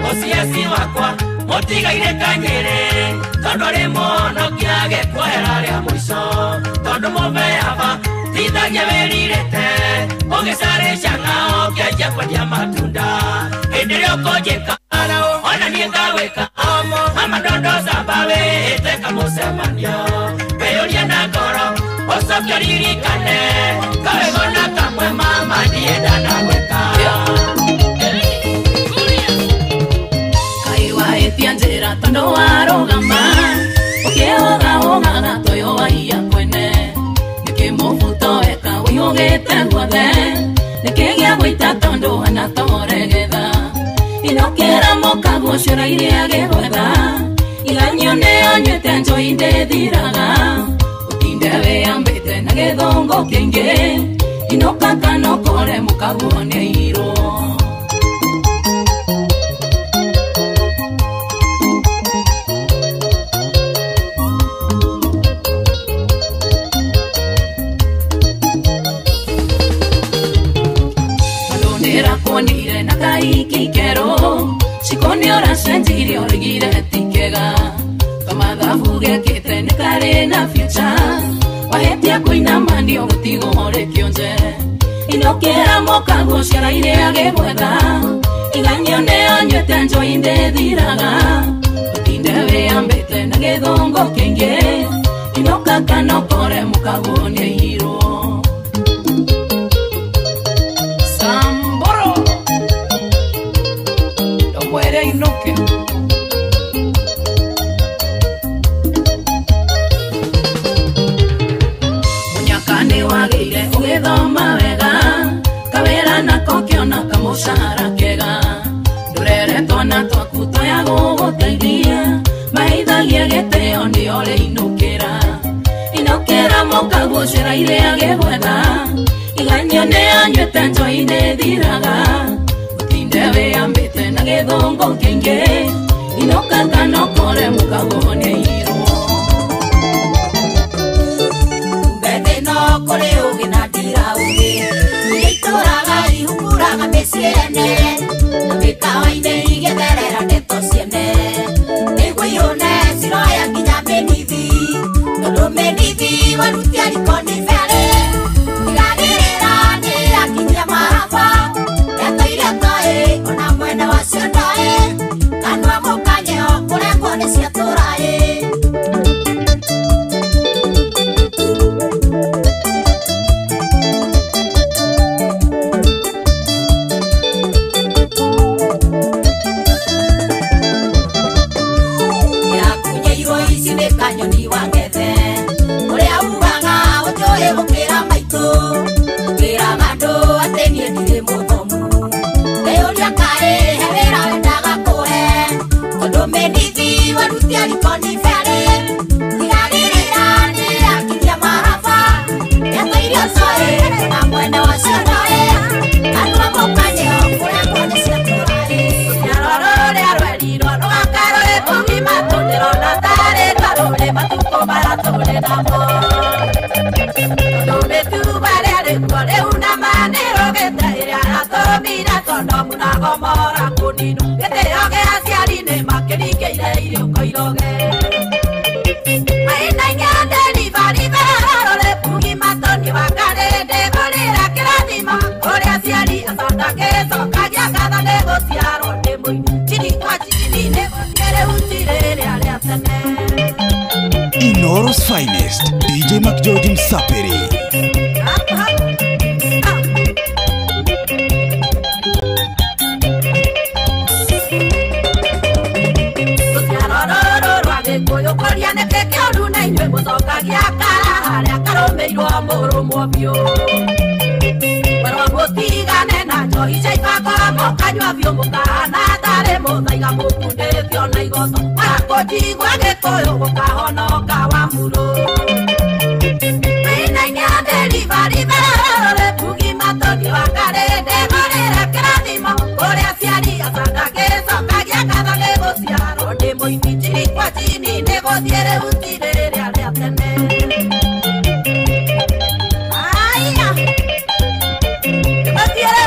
mũcieci wakwa mũtigaire kanyĩrĩ tondũ rĩ mũhonokia gĩkuohera rĩa mũico tondũ mũbeyava tithagia wĩrirĩte ũgĩcarĩca ng'ao kĩanjia kwendia matunda hĩndĩ ĩrĩa ũkũnjĩka ona niĩ ngagwĩka mama ndondoca mbawĩte kamũcemanio wĩyũrie na ngoro ũcoke ũririkane kawego na kamwe mama niĩ ndanagwĩka Wahĩtia njĩra tondũ warũgama ũkĩũgaũgaga toyo waiya kwene nĩkĩ mũbuto weka wĩihũgĩte guothe nĩkĩ gĩa gũita tondũ hana toregetha inokĩra mũkaguo ciũra iria gĩgwetha iganio nĩyo nyuĩte njoi ndĩthiraga ũtinde wĩyambĩte na gĩthũngũ kĩingĩ inoka kanokore mũkaguo nĩirwo kuonire na kaiki kero sikoni ora senjiri origire tikega kama dhabu gekete ne kare na future wahetia kuina mandi ogutigo hore kionje inokera mokago ciara ire agegwetha iganyo ne onywete njoi ndethiraga utinde wĩyambĩte na gĩthũngũ kĩingĩ inoka kanokore mũkago nĩ hiro muere inoke munyakane wagĩire ũgĩthoma wega kawĩra nako kĩona kamũcara kega ndũreretwo na twaku tũya gũgũteithia maithagia gĩtĩo nĩo rĩinũkĩra inũkĩra mũkaguo ciĩra iria gĩgwetha iganio nĩyanyuĩte njoi nĩthiraga wĩyambĩte na gĩthũngũ kĩingĩ inoka kanokore mũkaguo nĩirwo mbethĩno kũrĩ ũgĩ na ndira ũgĩ iria itũraga ihunguraga mĩciĩ ene na mĩkawa-inĩ igĩtherera ndeto ciene nĩguo ihũne ciroya nginya mĩnithi tondũ mĩnithi warutia rikoni bere igagĩrĩra nĩ akinyia maraba ona mwena wa ciondoe kanua mũkanyeo kũrengwo nĩ ciatũraĩ yakunyĩirwo ici nĩ kanyoni wa ngethe ũrĩa ugaga ũnjũĩ gũkĩra maitũ wĩraga andũ atĩ niĩ ndirĩ mũthomu Eoria kae hewera wendaga kũhe tondũ mĩnithi warutia rikoni bere igagĩrĩra nĩ akinyia maraba etha irio coĩ na mwene wa ciondoĩ kanua mũkanyeo kũrengwo nĩ ciatũraĩ nyaroro rũrĩa rwerirwo rũgakarũrĩ tũgima tũndĩrona tarĩ twarũrĩ matukũ maratũrĩ namo tondũ mĩtuba rĩa rĩkuo rĩu na manĩrũgĩte ĩrĩa ratũmire Sodom na Gomora kuninu gĩtĩo gĩa aciari nĩ makĩria irio koiroge maina ngande libari berore pugi matoni wakare de gorira kirathima oria ciari asanda keso kagia katha negociaro ndimwe chini kwa chini negociare utirere aria tene Inoros finest DJ McGeorge Msapiri. Koyo koria ne keke oruna inywe mucokagia kara haria karumirwo murumo biu Wero mutigane na njoi cia ibakora mukanyua biu mukahana tari muthaiga mukundithio na igoto wakujigua gikuyu gukahonoka wa muru Maina nyande libari berore pugi matoni wakarende gorira kirathimo uria ciari asanda gicokagia katha negociaro ndi muini kwa chini negociere utirere aria tene Aya negociere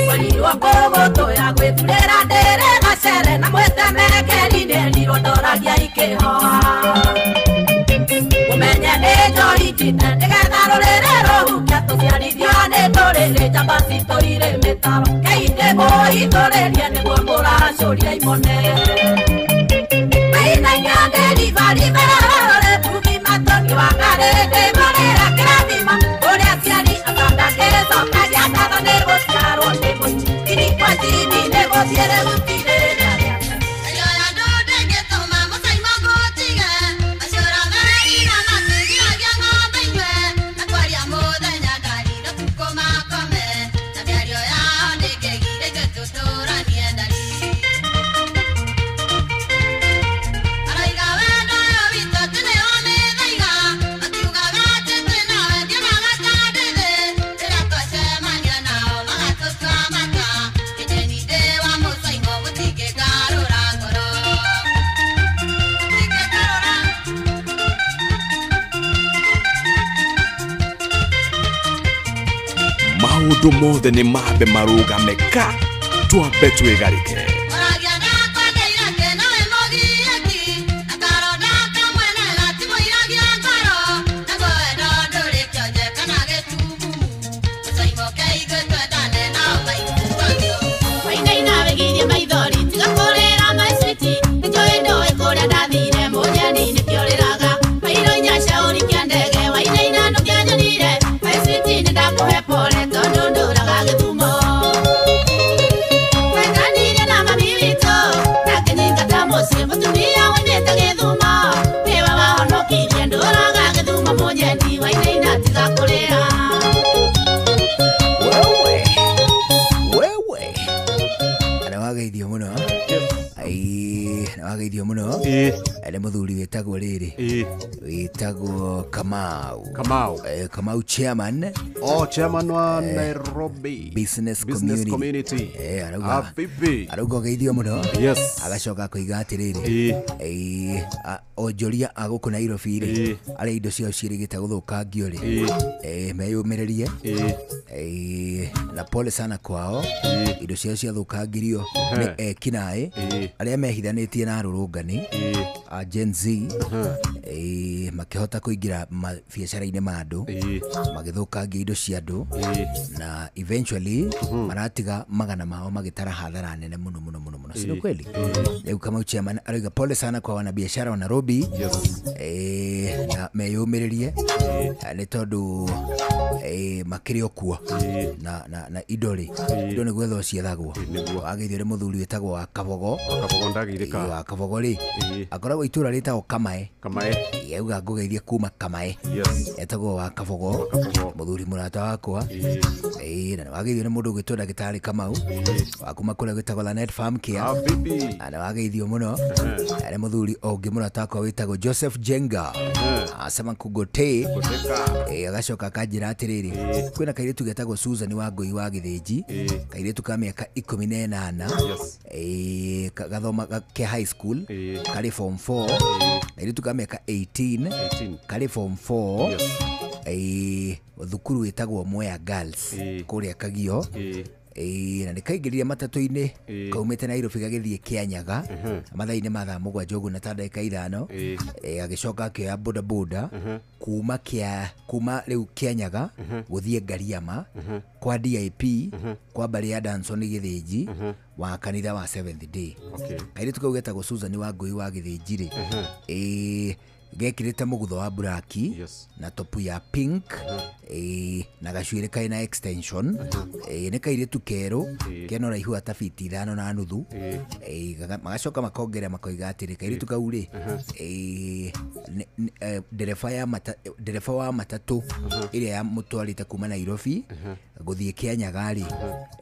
Wali wakogoto ya gwithurera ndere gacere na mwetemekeri ndirondoragia ikihoa Umenye nĩ njori njite nĩgetha rũrĩrĩ rũhukia tũciarithio nĩ ndũrĩrĩ njamba citũire mĩtaro keinde mũhithũrĩrie nĩguo mũracũria imone Maina nyande libari berore pugi matoni wakarĩndĩ gorĩra kĩrathima ũrĩa ciari asanda gĩcokagia katho nĩ gũciarwo nĩ mũingĩ kini kwa chini negociere gutirĩre aria Maundu mothe ni mabe marugameka twambe twigarike Geithio muno ele muthuri wetagwo riri wetagwo Kamau chairman chairman wa Nairobi Business Community arauga geithio muno agacoka kuiga atiriri onjoria aguku Nairobi ri ari indo ciao cirigite guthukangio ri meyumirerie na pole sana kwao indo ciao ciathukangirio ni ekinae aria mehithanitie na rurungani Gen Z makihota kuingira biacara-ini ma andu magithukangia indo cia andu na eventually maratiga magana mao magitara hadhara nene muno sio kweli leo kama chairman arauga pole sana kwa wana biashara wa Nairobi na meyumirerie ni tondu makirio kuo na idori indo ni gwetho ciethagwo ageithio ri muthuri wetagwo wa Kabogo ndagirika wa Kabogo ri akoragwo itura ritagwo Kamae yauga ngugeithie kuma Kamae etagwo wa Kabogo muthuri murata wakwa na wageithio ni mundu gwitwo ndagitari Kamau wakuma kuria gwitagwo Lanet Farm Care na wageithio muno ari muthuri ongi murata wakwa witagwo Joseph Jenga asema kugote agacoka kanjira atiriri kwina kairitu getagwo Susan wa Ngui wa Githinji kairitu ka miaka 18 gathoma ke high school kari form 4 kairitu ka miaka 18 kari form 4 thukuru witagwo Mwea Girls kuria Kagio na nikaingĩrire matatu-inĩ kaumĩte Nairobi gagĩthiĩ Kĩanyaga mathaa-inĩ ma thaa mũgwanja ũguo na ta ndagĩka ithano agĩcoka akĩoya bodaboda kuma rĩu Kĩanyaga gũthiĩ Ngariama kwa DIP kwa mbarĩ ya Danson Gĩthĩnji wa kanitha wa Seventh Day. Kairĩtu kau getagwo Susan Wangui wa Gĩthĩnji gekĩrĩte mũgutho wa buraki na topu ya pink na gacuĩrĩ kaĩ na extension nĩ kairĩtu kerũ kena ũraihu wa ta biti 5.5 magacoka makongerera makoiga atĩrĩ kairĩtu kau rĩ ndereba wa matatũ ĩrĩa ya mũtwarĩte kuma Nairobi gũthiĩ Kĩanyaga rĩ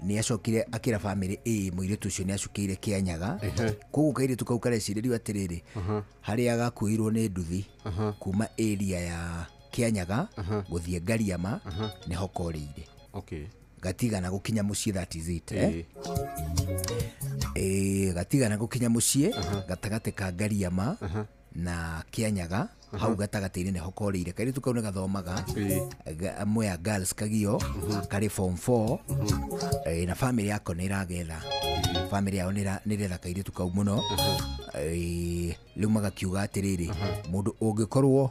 nĩ acokire akĩra family mũirĩtu ũcio nĩ acukĩire Kĩanyaga koguo kairĩtu kau karecirĩrio atĩrĩrĩ harĩa gakuirwo nĩ nduthi kuma area ya Kĩanyaga gũthiĩ Ngariama nĩ hokorĩire gatigana gũkinya mũciĩ that is it gatigana gũkinya mũciĩ gatagatĩ ka Ngariama na Kĩanyaga hau gatagatĩ-inĩ nĩ hokorĩire kairĩtu kau nĩ gathomaga Mwea Girls Kagio karĩ form 4 na family yako nĩ ĩragetha family yao nĩ ĩretha kairĩtu kau mũno rĩu magakiuga atĩrĩrĩ mũndũ ũngĩkorwo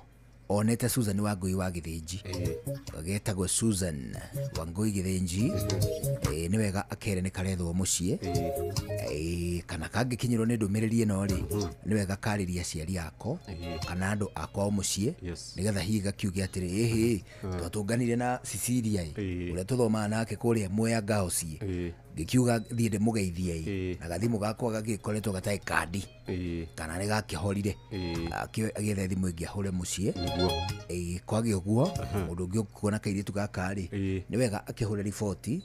onete Susan Wangui wa Gĩthĩnji getagwo Susan Wangui Gĩthĩnji nĩ wega akere nĩ karethwo mũciĩ kana kangĩkinyĩrwo nĩ ndũmĩrĩri ĩno rĩ nĩ wega karĩria aciari ako kana andũ akwao mũciĩ nĩgetha hihi gakiuge atĩrĩ twatũnganire na Cecilia ũrĩa tũthomaga nake kũrĩa Mwea Girls ngĩkiuga thiĩ ndĩmũgeithie na gathimũ gakwa gagĩkoretwo gatarĩ kandi kana nĩ gakĩhorire agĩetha thimũ ĩngĩ ahũre mũciĩ kwagĩa ũguo mũndũ ũngĩ ũkuona kairĩtu gaka rĩ nĩ wega akĩhũre riboti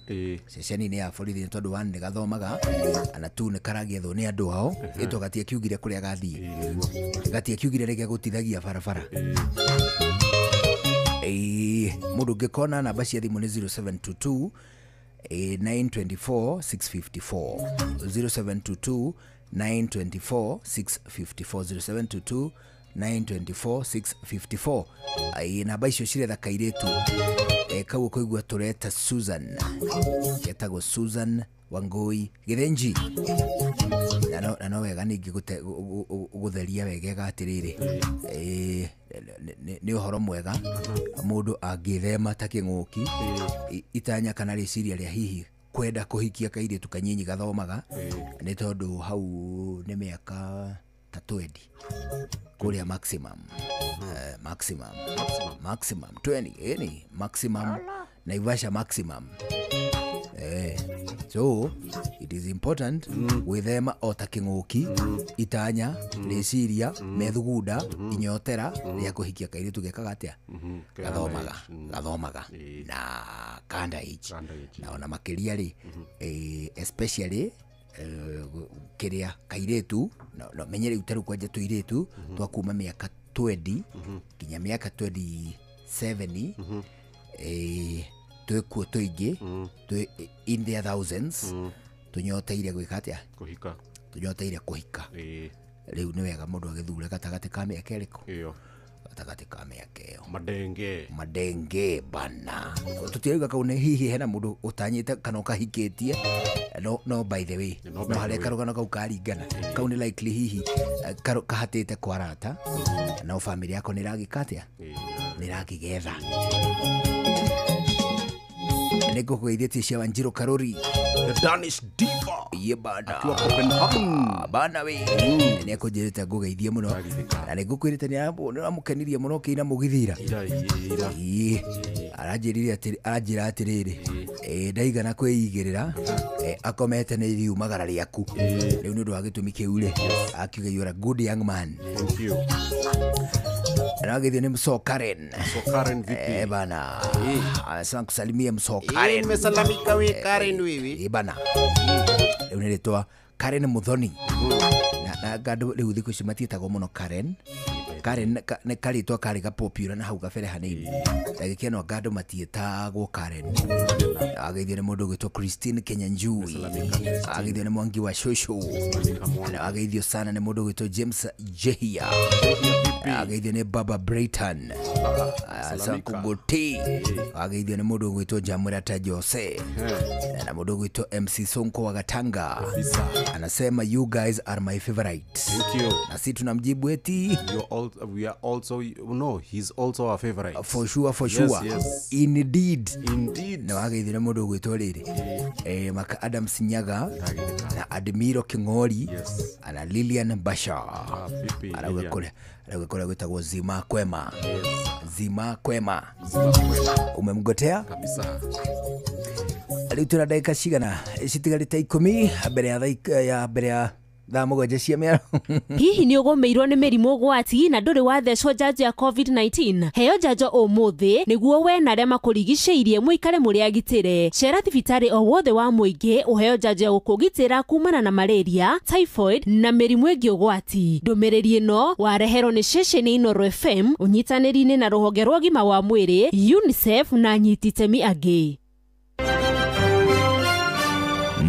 ceceni-inĩ ya borithi nĩ tondũ nĩ gathomaga na tu nĩ karagethwo nĩ andũ ao ĩtwo gatiakiugire kũrĩa gathiĩ gatiakiugire rĩgĩa gũtithagia barabara mũndũ ũngĩkona namba cia thimũ nĩ 0722 924 654 0722 924 654 0722 924 654 namba icio ciretha kairĩtu kau ũkoigua tũreta Susan getagwo Susan Wangui Gĩthĩnji na no wega ningĩ gũtheria wegega atĩrĩrĩ nĩ ũhoro mwega mũndũ angĩthema ta kĩng'ũki itanya kana rĩciria rĩa hihi kwenda kũhikia kairĩtu kanyinyi gathomaga nĩ tondũ hau nĩ mĩaka ta 20 kũrĩa maximum 20 maximum Naivasha maximum so it is important gwĩthema o ta kĩng'ũki itanya rĩciria methugunda inyotera rĩa kũhikia kairĩtu gekaga atĩa gathomaga na underage na ona makĩria rĩ especially kĩrĩa kairĩtu no menye rĩu tarĩu kwanja tũirĩtu twa kuma mĩaka 20 nginya mĩaka 27 twĩkuo tũingĩ in their thousands tũnyoteire gwĩka atĩa tũnyoteire kũhika rĩu nĩ wega mũndũ agĩthure gatagatĩ ka mĩaka ĩrĩkũ gatagatĩ ka mĩaka ĩyo madenge bana tũtirauga kau nĩ hihi hena mũndũ ũtanyĩte kana ũkahikĩtie no by the way no harĩa karũgano kau karingana kau nĩ likely hihi kahatĩte kwarata no family yako nĩ ĩragĩka atĩa nĩ ĩrakĩgetha nĩko kũgeithĩtie cia Wanjiru Karuri The Danish Diva bana akiwa Copenhagen bana we nĩ akũnjĩrĩte ngũgeithie mũno na nĩ ngũkwĩrĩte nĩ aramũkenirie mũno kĩina mũgithira aranjĩra atĩrĩrĩ ndaigana kwĩigĩrĩra akomete nĩ riumagara rĩaku rĩu nĩ ũndũ wa gĩtũmi kĩu rĩ akiuga you are a good young man. Thank you. Anagithio ni Mso Karen. Mso Karen vipi? Bana. Asante kusalimia Mso Karen. Nimesalamika we Karen wewe. Bana. Leo nilitoa Karen Muthoni. Na gado leo thiku cimatitagwo muno Karen. Karen ne karitwa kari ga popular na hau gabere hanini ndagĩkia no ngando matiĩtagwo Karen ageithio nĩ mũndũ gwĩtwo Christine Kenyanjui ageithio nĩ Mwangi wa Shosho ageithio sana nĩ mũndũ gwĩtwo James Jehia ageithio nĩ Baba Brayton Sankugoti ageithio nĩ mũndũ gwĩtwo Jamurata Jose na mũndũ gwĩtwo MC Sonko wa Gatanga anasema you guys are my favorites. Thank you. Na sisi tunamjibu eti we are also, no, he's also our favorite. For sure, for yes, sure. Yes. Indeed. Indeed. Na wageithio nĩ mũndũ gwĩtwo rĩrĩ Maka Adam Sinyaga na Admiro Kingori na Lilian Basha arauga kule gwĩtagwo Zima Kwema. Zima Kwema. Umemgotea kabisa. Rĩu tuna dakika cigana citigarĩte 10 mbere ya thaa mũgwanja cia mĩaraho. Hihi nĩ ũgũmĩirwo nĩ mĩrimũ ũgwati na ndũrĩ wathecwo njanjo ya COVID-19? Heo njanjo ũmũthĩ nĩguo we na arĩa makũrigicĩirie mũikare mũrĩ agitĩre. Cera thibitarĩ o wothe wa mũingĩ ũheo njanjo ya gũkũgitĩra kumana na malaria, typhoid na mĩrimũ ĩngĩ ũgwati. Ndũmĩrĩri ĩno wareherwo nĩ ceceni Inooro FM ũnyitanĩri-inĩ na rũhonge rwa ũgima wa mwĩrĩ, UNICEF na anyiti itemi angĩ.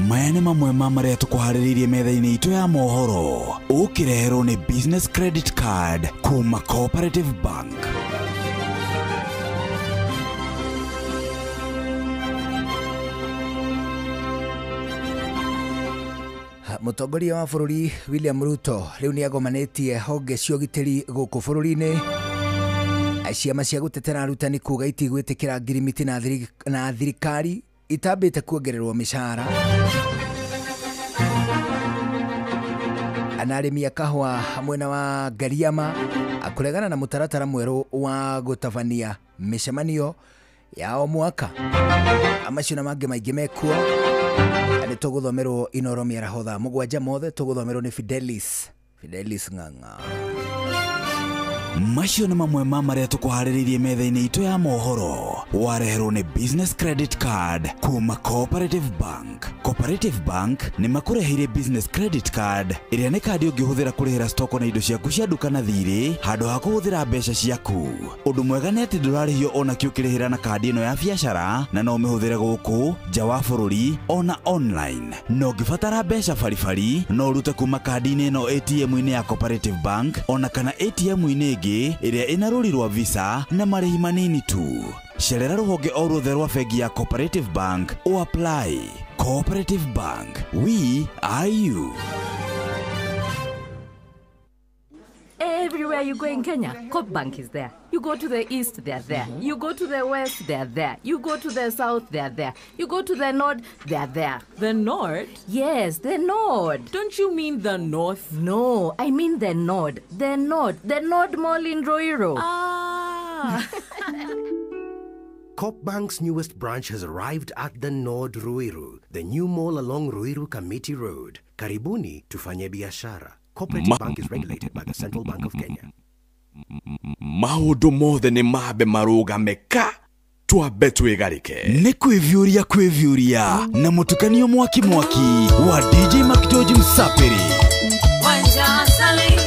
Maya nĩ mamwe ma marĩa tũkũharĩrĩirie metha-inĩ itũ ya mohoro. Ũkĩreherwo nĩ business credit card kuma Cooperative Bank. Mũtongoria wa bũrũri William Ruto rĩu nĩ agomanĩtie honge cia ũgitĩri gũkũ bũrũri-inĩ. Ciama cia gũtetera arutani kuga itigwĩtĩkĩra ngirimiti na thirikari itambĩte kuongererwo mĩcara. Anarĩmi a kahũa mwena wa Gariama akũregana na mũtaratara mwerũ wa gũtabania mĩcemanio ya o mwaka. Amacio na mangĩ maingĩ mekuo nĩ tũgũthomerwo Inooro mĩaraho thaa mũgwanja mothe tũgũthomerwo nĩ Fidelis Ng'ang'a. Macio nĩ mamwe ma marĩa tũkũharĩrĩirie metha-inĩ itũ ya mohoro. Wareherwo nĩ business credit card kuma Cooperative Bank. Cooperative Bank nĩ makũreheire business credit card ĩrĩa nĩ kandi ũngĩhũthĩra kũrĩhĩra stoko na indo ciaku cia nduka na thirĩ handũ ha kũhũthĩra mbeca ciaku. Ũndũ mwega nĩ atĩ ndũrarĩhio ona kĩ ũkĩrĩhĩra na kandi ĩno ya biacara na no ũmĩhũthĩre gũkũ nja wa bũrũri ona online. No ũngĩbatara mbeca baribari no ũrute kuma kandi-inĩ ĩno ATM-inĩ ya Cooperative Bank ona kana ATM-inĩ ĩngĩ ĩrĩa ĩna rũri rwa visa na marĩhi manini tu. Cerera rũhonge o ruothe rwa bengi ya Cooperative Bank o apply. Cooperative Bank, we are you. Everywhere you go in Kenya, Coop Bank is there. You go to the east, they are there. You go to the west, they are there. You go to the south, they are there. You go to the north, they are there. The north? Yes, the north. Don't you mean the north? No, I mean the north. The north. The North Mall in Ruiru. Ah. Coop Bank's newest branch has arrived at the Nord Ruiru, the new mall along Ruiru Committee Road. Karibuni tufanye biashara. Cooperative Bank is regulated by the Central Bank of Kenya. Maũndũ mothe nĩ mambe marũgame ka twambe twĩgarĩke. Nĩ kwĩvyũria na mũtukanio mwaki wa DJ Makidoji Msapiri. Wanja sali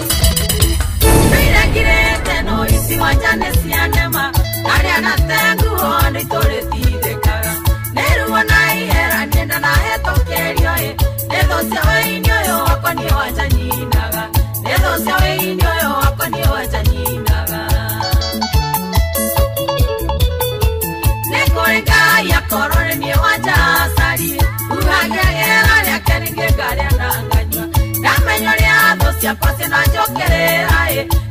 Nĩregirete no isi wanja nĩcianema arĩa na tengu hondĩ tũrĩtithĩkaga nĩruo na ihera nĩenda na hetũkĩrio nĩthũcio wĩini ũyũ wakwa nĩ wanja nyinaga nĩthũcio wĩini ũyũ wakwa nĩ wanja nyinaga nĩkũrĩ Ngai akorwo nĩ wanja acari uhagĩgĩra rĩake nĩngĩngarĩa na nganyua ndamenya rĩa thũ ciakwa ciĩna njokerera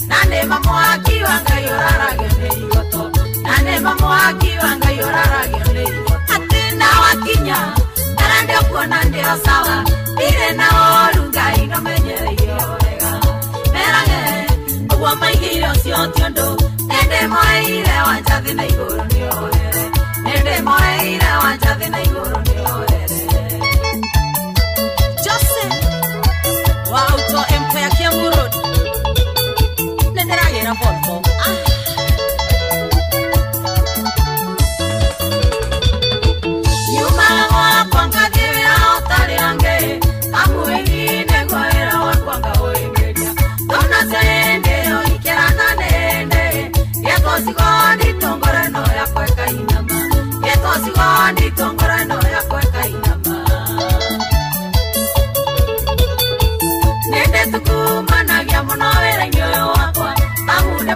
na nĩ mamwaki wa Ngai ũraragio nĩ igoto na nĩ mamwaki wa Ngai ũraragio nĩ igoto atĩ na wakinya ndio kuona ndio sawa ire na oru Ngai nomenyereire wega merage ũguo maigire ũcio ti ũndũ nĩndĩ moeire wanjathi na igũrũ nĩoere nĩndĩ moeire wanjathi na igũrũ nĩoere Joseph wa Auto Empire Kiambu Road nĩndĩragĩra Volvo Amuini negwera wakwanga oengeria Dona sende o ikerana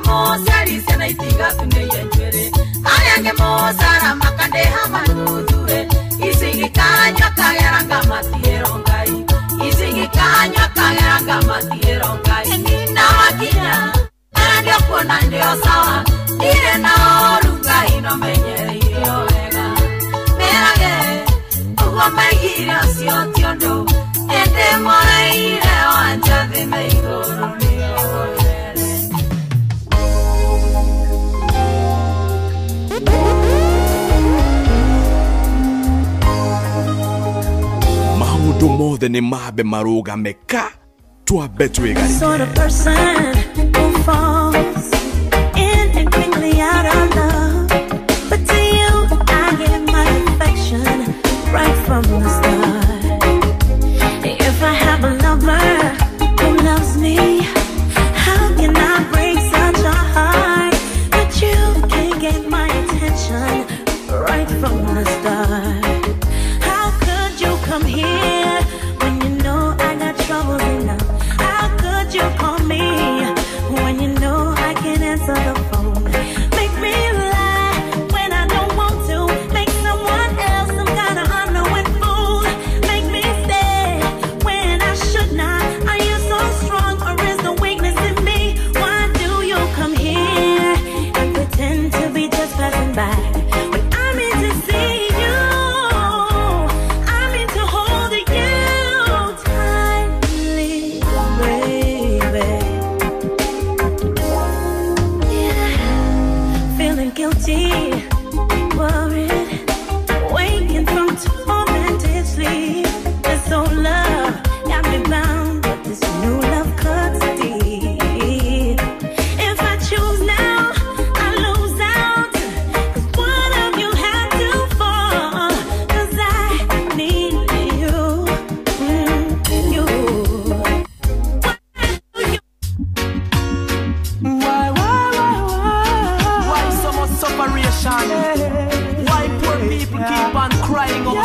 mosari sena itiga tuneire njwere ayange mosara makande hamanudure isingi kanya kageranga matiero ngai isingi kanya kageranga matiero ngai na wakinya ndio kuona ndio sawa dire na orunga ino menyere iyo wega merage ugo megire osio tiondo ende moire wanja de meigoro Maundu mothe ni mabe marugame ka twambe twigarike. Sort of person who falls in and quickly out of love, but to you I give my affection right from the start. If I have a lover who loves me, how can I break such a heart that you can't get my attention right from the start? How could you come here when you know I got troubles enough? How could you call me when you know I can't answer the phone? Make me lie when I don't want to. Make someone else some kind of unknowing fool. Make me stay when I should not. Are you so strong or is the weakness in me? Why do you come here and pretend to be just passing by? When I mean to see you, I mean to hold you tightly, baby. Yeah. Feeling guilty, worried, waking from tormented sleep. This old love got me bound, but this new love cuts deep. If I choose now, I lose out. 'Cause one of you had to fall. 'Cause I need you, you. Why so much separation? Why poor people keep on crying over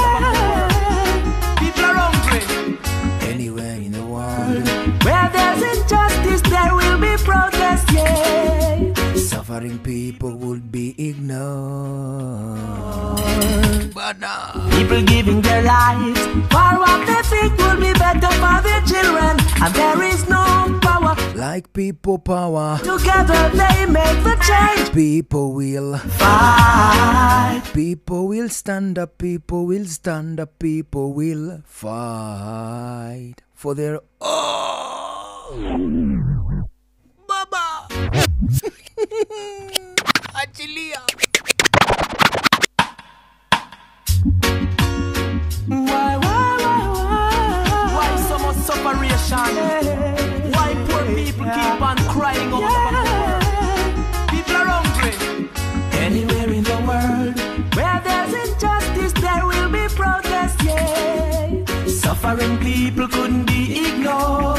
people are hungry. Anywhere in the world, Where there's injustice, there will be protest, yeah. suffering people would be ignored. People giving their lives for what they think will be better for their children, and there is no power. Like people power, Together they make the change. people will Fight. People will stand up, people will stand up, people will fight for their Baba. Achilia. Why so much separation? Why poor people keep on crying over people are hungry. Anywhere in the world where there's injustice, there will be protest, yeah. Suffering people couldn't be ignored.